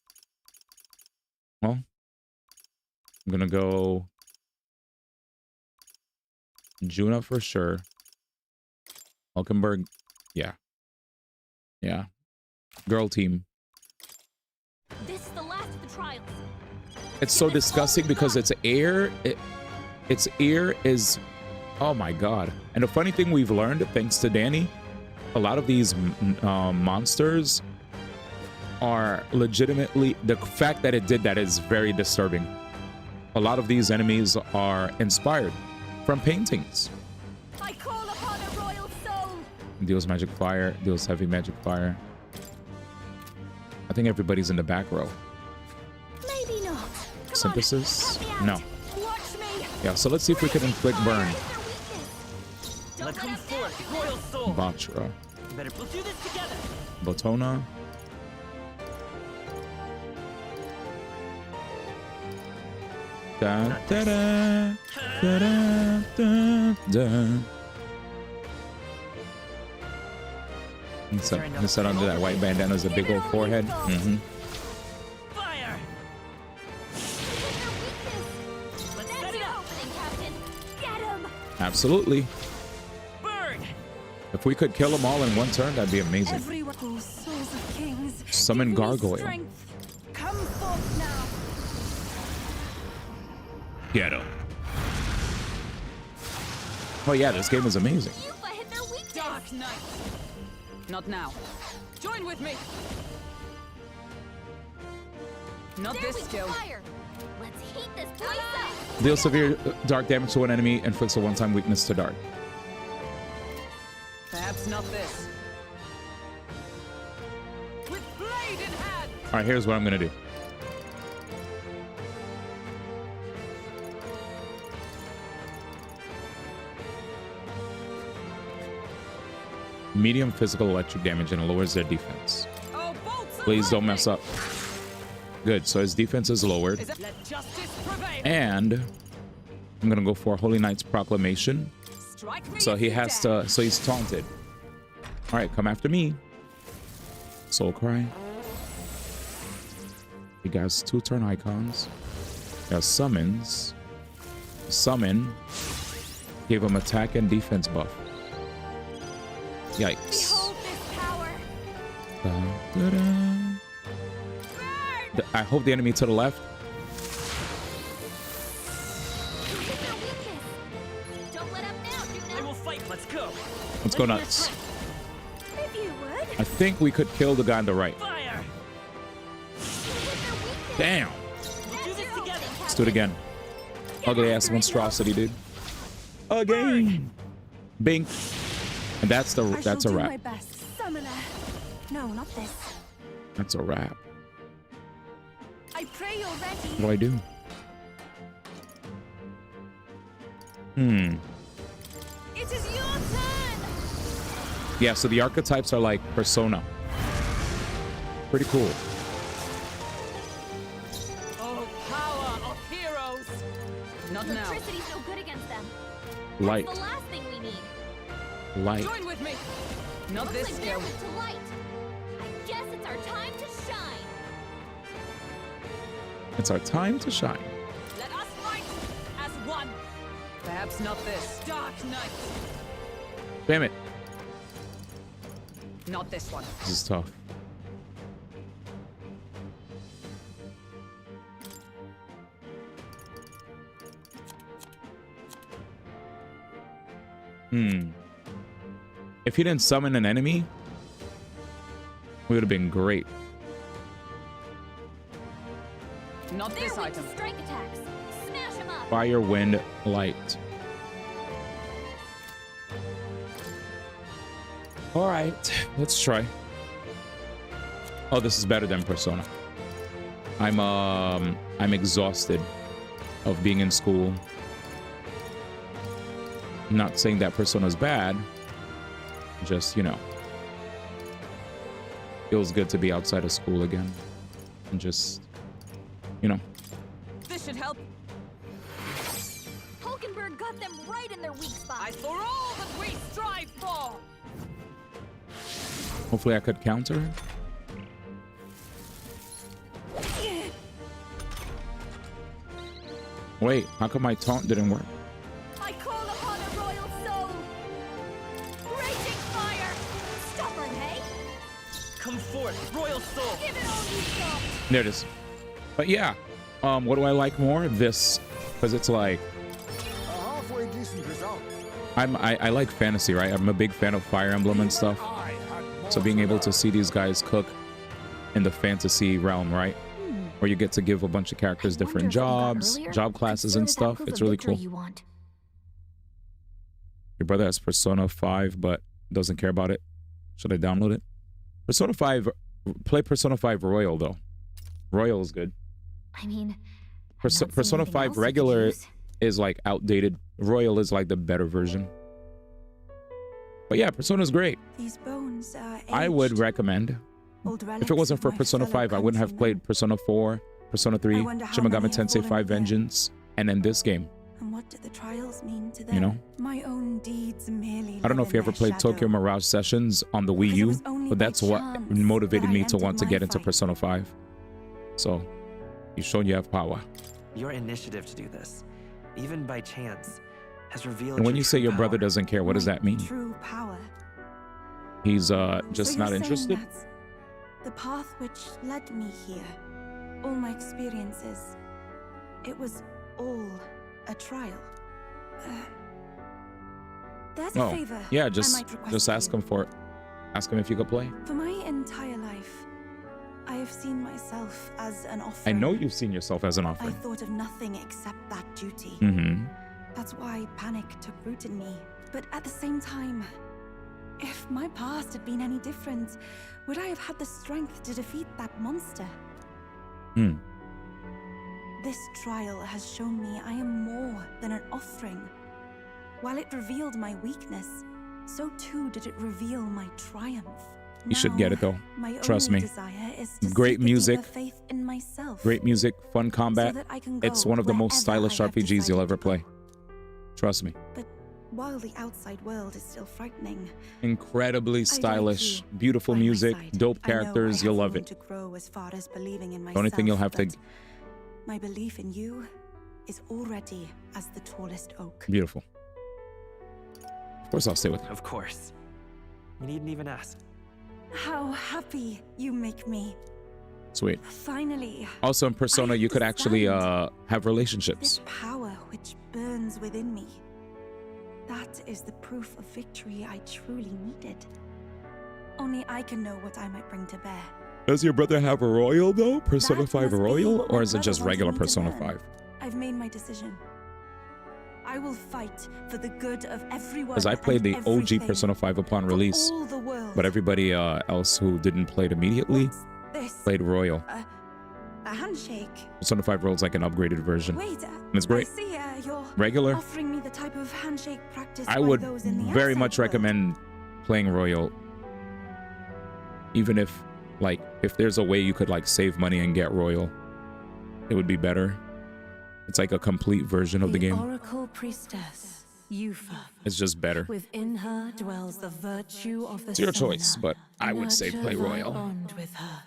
Well, I'm going to go Juna for sure. Hulkenberg. Yeah. Yeah. Girl team. This is the last of the trials. It's so disgusting because its ear, its ear is, oh my god. And the funny thing we've learned, thanks to Danny, a lot of these monsters are legitimately, the fact that it did that is very disturbing. A lot of these enemies are inspired from paintings. I call upon a royal soul. Deals magic fire, deals heavy magic fire. I think everybody's in the back row. Maybe not. Synthesis? No. Watch me. Yeah, so let's see if we can inflict burn. Let come forth, royal soul. Batra. We'll do this together. Botona. Da, da, da, da, da, da, da. Let's set under that white bandana as a big old forehead. Mm-hmm. Fire. Let's set it up, Captain. Get him. Absolutely. Burn. If we could kill them all in one turn, that'd be amazing. Everyone, souls of kings, Summon Gargoyle. come forth now. Get him. Oh yeah, this game is amazing. Dark Knight. Not now. Join with me. Not There this we skill. fire. Let's heat this place up. Deal severe dark damage to an enemy, inflicts a one-time weakness to dark. Perhaps not this. With blade in hand. All right, here's what I'm gonna do. Medium physical electric damage and it lowers their defense. Please don't mess up. Good. So his defense is lowered. Let justice prevail. And I'm gonna go for Holy Knight's Proclamation. So he has to, so he's taunted. All right, come after me. Soul Cry. He has 2 turn icons. He has summons. Summon. Gave him attack and defense buff. Yikes. Behold this power. I hope the enemy to the left. Don't let up now. I will fight. Let's go. Let's go nuts. If you would. I think we could kill the guy on the right. Fire. Damn. We'll do this together. Let's do it again. Ugly ass monstrosity, dude. Again. Bink. And that's a I shall do my wrap. best, summoner. No, not this. That's a wrap. I pray you're ready. What do I do? It is your turn. Yeah, so the archetypes are like Persona. Pretty cool. Oh, power of heroes. Not now. Electricity's no good against them. Light. That's the last thing we need. Light. Join with me. Not Looks this like they're skill. weak to light. I guess it's our time to shine. It's our time to shine. Let us fight as one. Perhaps not this. Dark Knight. Damn it. Not this one. This is tough. If he didn't summon an enemy, we would have been great. Not They're this weak item. to strike attacks. Smash them up. Fire, wind, light. All right, let's try. Oh, this is better than Persona. I'm exhausted of being in school. I'm not saying that Persona's bad. Just, you know, feels good to be outside of school again. And just, you know. This should help. Hulkenberg got them right in their weak spot. I for all that we strive for. Hopefully I could counter. Wait, how come my taunt didn't work? I call upon a royal soul. Raging fire. Stubborn, hey? Come forth, royal soul. Give it all you've got. There it is. But yeah, what do I like more? This, because it's like A halfway decent result. I like fantasy, right? I'm a big fan of Fire Emblem and stuff. So being able to see these guys cook in the fantasy realm, right? Where you get to give a bunch of characters different jobs, job classes and stuff. It's really cool. You want. Your brother has Persona 5 but doesn't care about it. Should I download it? Persona 5, play Persona 5 Royal though. Royal is good. I mean, Persona 5 regular is like outdated. Royal is like the better version. But yeah, Persona's great. These bones are I would recommend. Old If it wasn't for Persona 5, I wouldn't have played Persona 4, Persona 3, wonder how Shin Megami many have Tensei fallen 5 there. Vengeance, and then this game. And what do the trials mean to them? You know? My own deeds merely. I don't know if you ever played Tokyo Mirage Sessions on the Wii U, but that's what motivated me to want to get into Persona 5. So, you showed you have power. Your initiative to do this, even by chance, has revealed. And when you say true your brother power. doesn't care, what does that mean? True power. He's So just you're not saying interested? that the path which led me here, all my experiences, it was all a trial. There's a Oh, favor yeah, I just might request of ask you. him for it. Ask him if you could play. For my entire life, I have seen myself as an I offering. know you've seen yourself as an I offering. thought of nothing except that duty. Mm-hmm. That's why panic took root in me. But at the same time, if my past had been any different, would I have had the strength to defeat that monster? Hmm. This trial has shown me I am more than an offering. While it revealed my weakness, so too did it reveal my triumph. You should get it though. My Trust only me. desire is to Great seek a music. deeper faith in myself. Great music, fun combat. that I can It's go one of the most wherever stylish I have RPGs you'll decided ever play. Trust me. But while the outside world is still frightening, Incredibly stylish, beautiful music, dope characters. You'll love it. to grow as far as believing in myself. The only thing you'll have to. but my belief in you is already as the tallest oak. Beautiful. Of course, I'll stay with you. Of course. You needn't even ask. How happy you make me. Sweet. Finally, Also, in Persona, you could actually have relationships. this power which burns within me. That is the proof of victory I truly needed. Only I can know what I might bring to bear. Does your brother have a royal though? Persona 5 must be Royal, what or my is it brother just wanted regular me to Persona learn. 5? I've made my decision. I will fight for the good of everyone. Because I played the and OG everything. Persona 5 upon release, all the world. but everybody else who didn't play it immediately This played Royal. a handshake. Persona 5 Royal is like an upgraded version. Wait, And it's great. I see you're Regular. offering me the type of handshake practice I by would those in the very outside much world. recommend playing Royal. Even if, like, if there's a way you could like save money and get Royal, it would be better. It's like a complete version of the game. Oracle priestess, Yufa. It's just better. Within her dwells the virtue of the It's your summoner. choice, but I would say Nurture play thy Royal. bond with her,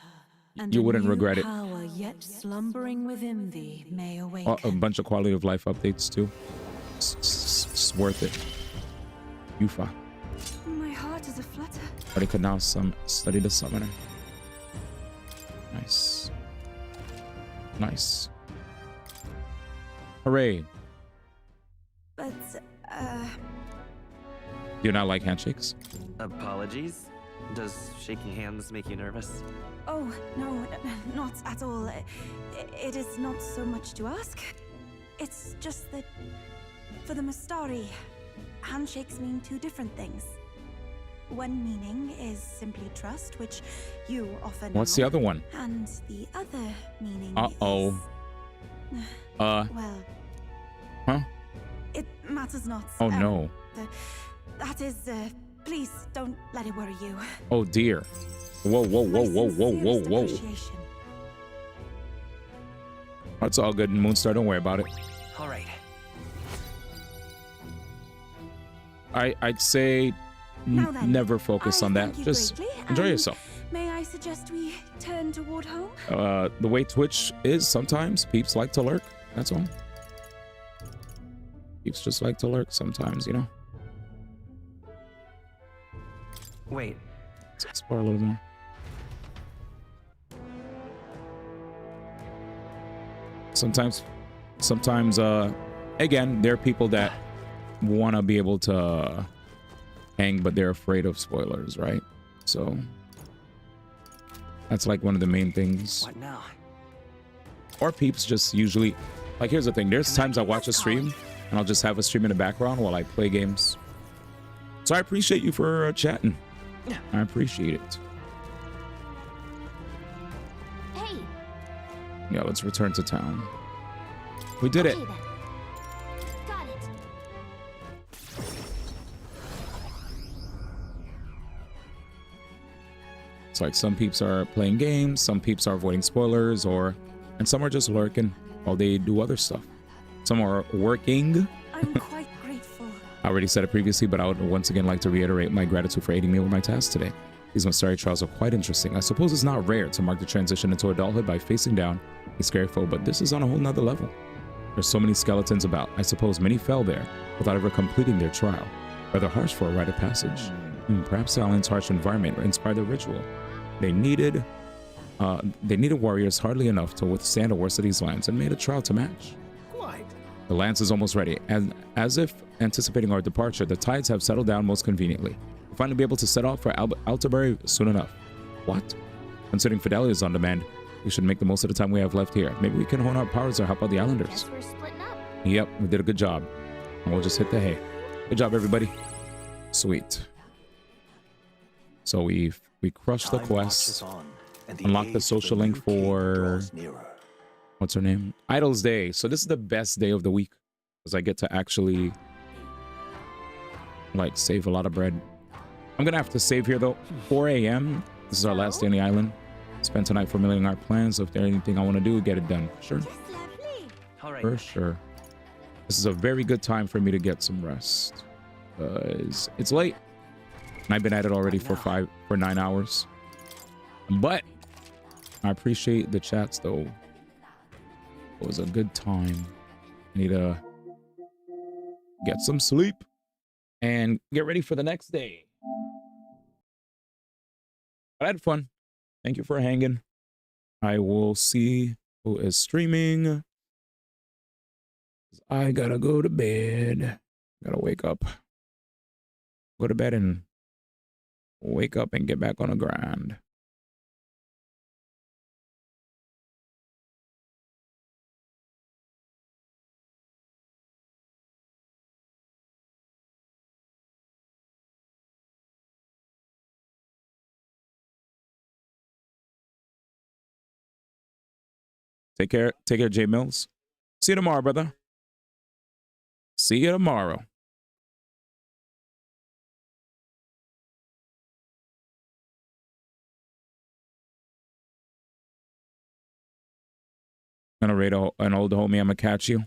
and You a wouldn't new regret it. power yet slumbering within thee may awaken. A bunch of quality of life updates too. It's worth it. Yufa. My heart is aflutter. But I could now study the summoner. Nice. Nice. Hooray. But Do you not like handshakes? Apologies? Does shaking hands make you nervous? oh no, not at all. It is not so much to ask. It's just that for the Mastari, handshakes mean two different things. One meaning is simply trust, which you often What's know, the other one? And the other meaning Uh-oh. is... Well, Huh? it matters not. Oh, no. That is... please, don't let it worry you. Oh, dear. Whoa, whoa, whoa, whoa, whoa, whoa, whoa. Appreciation. That's all good in Moonstar. Don't worry about it. All right. I'd say Now then, never focus on that. Thank you Just greatly, enjoy and yourself. May I suggest we turn toward home? The way Twitch is sometimes, peeps like to lurk. That's all. Peeps just like to lurk sometimes, you know? Wait. Let's explore a little more. Sometimes, again, there are people that want to be able to hang, but they're afraid of spoilers, right? So that's like one of the main things. What now? Or peeps just usually, like, here's the thing. There's times I watch a stream and I'll just have a stream in the background while I play games. So I appreciate you for chatting. I appreciate it. Hey. Yeah, let's return to town. We did it. Okay, then. Got it. It's like some peeps are playing games, some peeps are avoiding spoilers, and some are just lurking while they do other stuff. Some are working. I'm quite grateful. I already said it previously, but I would once again like to reiterate my gratitude for aiding me with my task today. These Mastari trials are quite interesting. I suppose it's not rare to mark the transition into adulthood by facing down a scary foe, but this is on a whole nother level. There's so many skeletons about. I suppose many fell there without ever completing their trial. Rather harsh for a rite of passage. Perhaps the island's harsh environment inspired the ritual. They needed warriors hardly enough to withstand the worst of these lands and made a trial to match. Quite. The lance is almost ready, and as if anticipating our departure, the tides have settled down most conveniently. We'll finally be able to set off for Altabury soon enough. What? Considering Fidelia is on demand, we should make the most of the time we have left here. Maybe we can hone our powers or help out the islanders. Guess we're splitting up. Yep, we did a good job. And we'll just hit the hay. Good job, everybody. Sweet. So we crushed the quest, unlocked the social link for, what's her name? Idol's Day. So this is the best day of the week because I get to actually like save a lot of bread. I'm gonna have to save here though. 4 a.m. This is our last day on the island. Spend tonight formulating our plans. So if there's anything I want to do, get it done. Sure. For sure. This is a very good time for me to get some rest. Because it's late. And I've been at it already for 9 hours. But I appreciate the chats though. It was a good time. I need to get some sleep and get ready for the next day. I had fun. Thank you for hanging. I will see who is streaming. I gotta go to bed. Gotta wake up. Go to bed and wake up and get back on the grind. Take care. Take care, J Mills. See you tomorrow, brother. See you tomorrow. Gonna raid an old homie. I'm gonna catch you.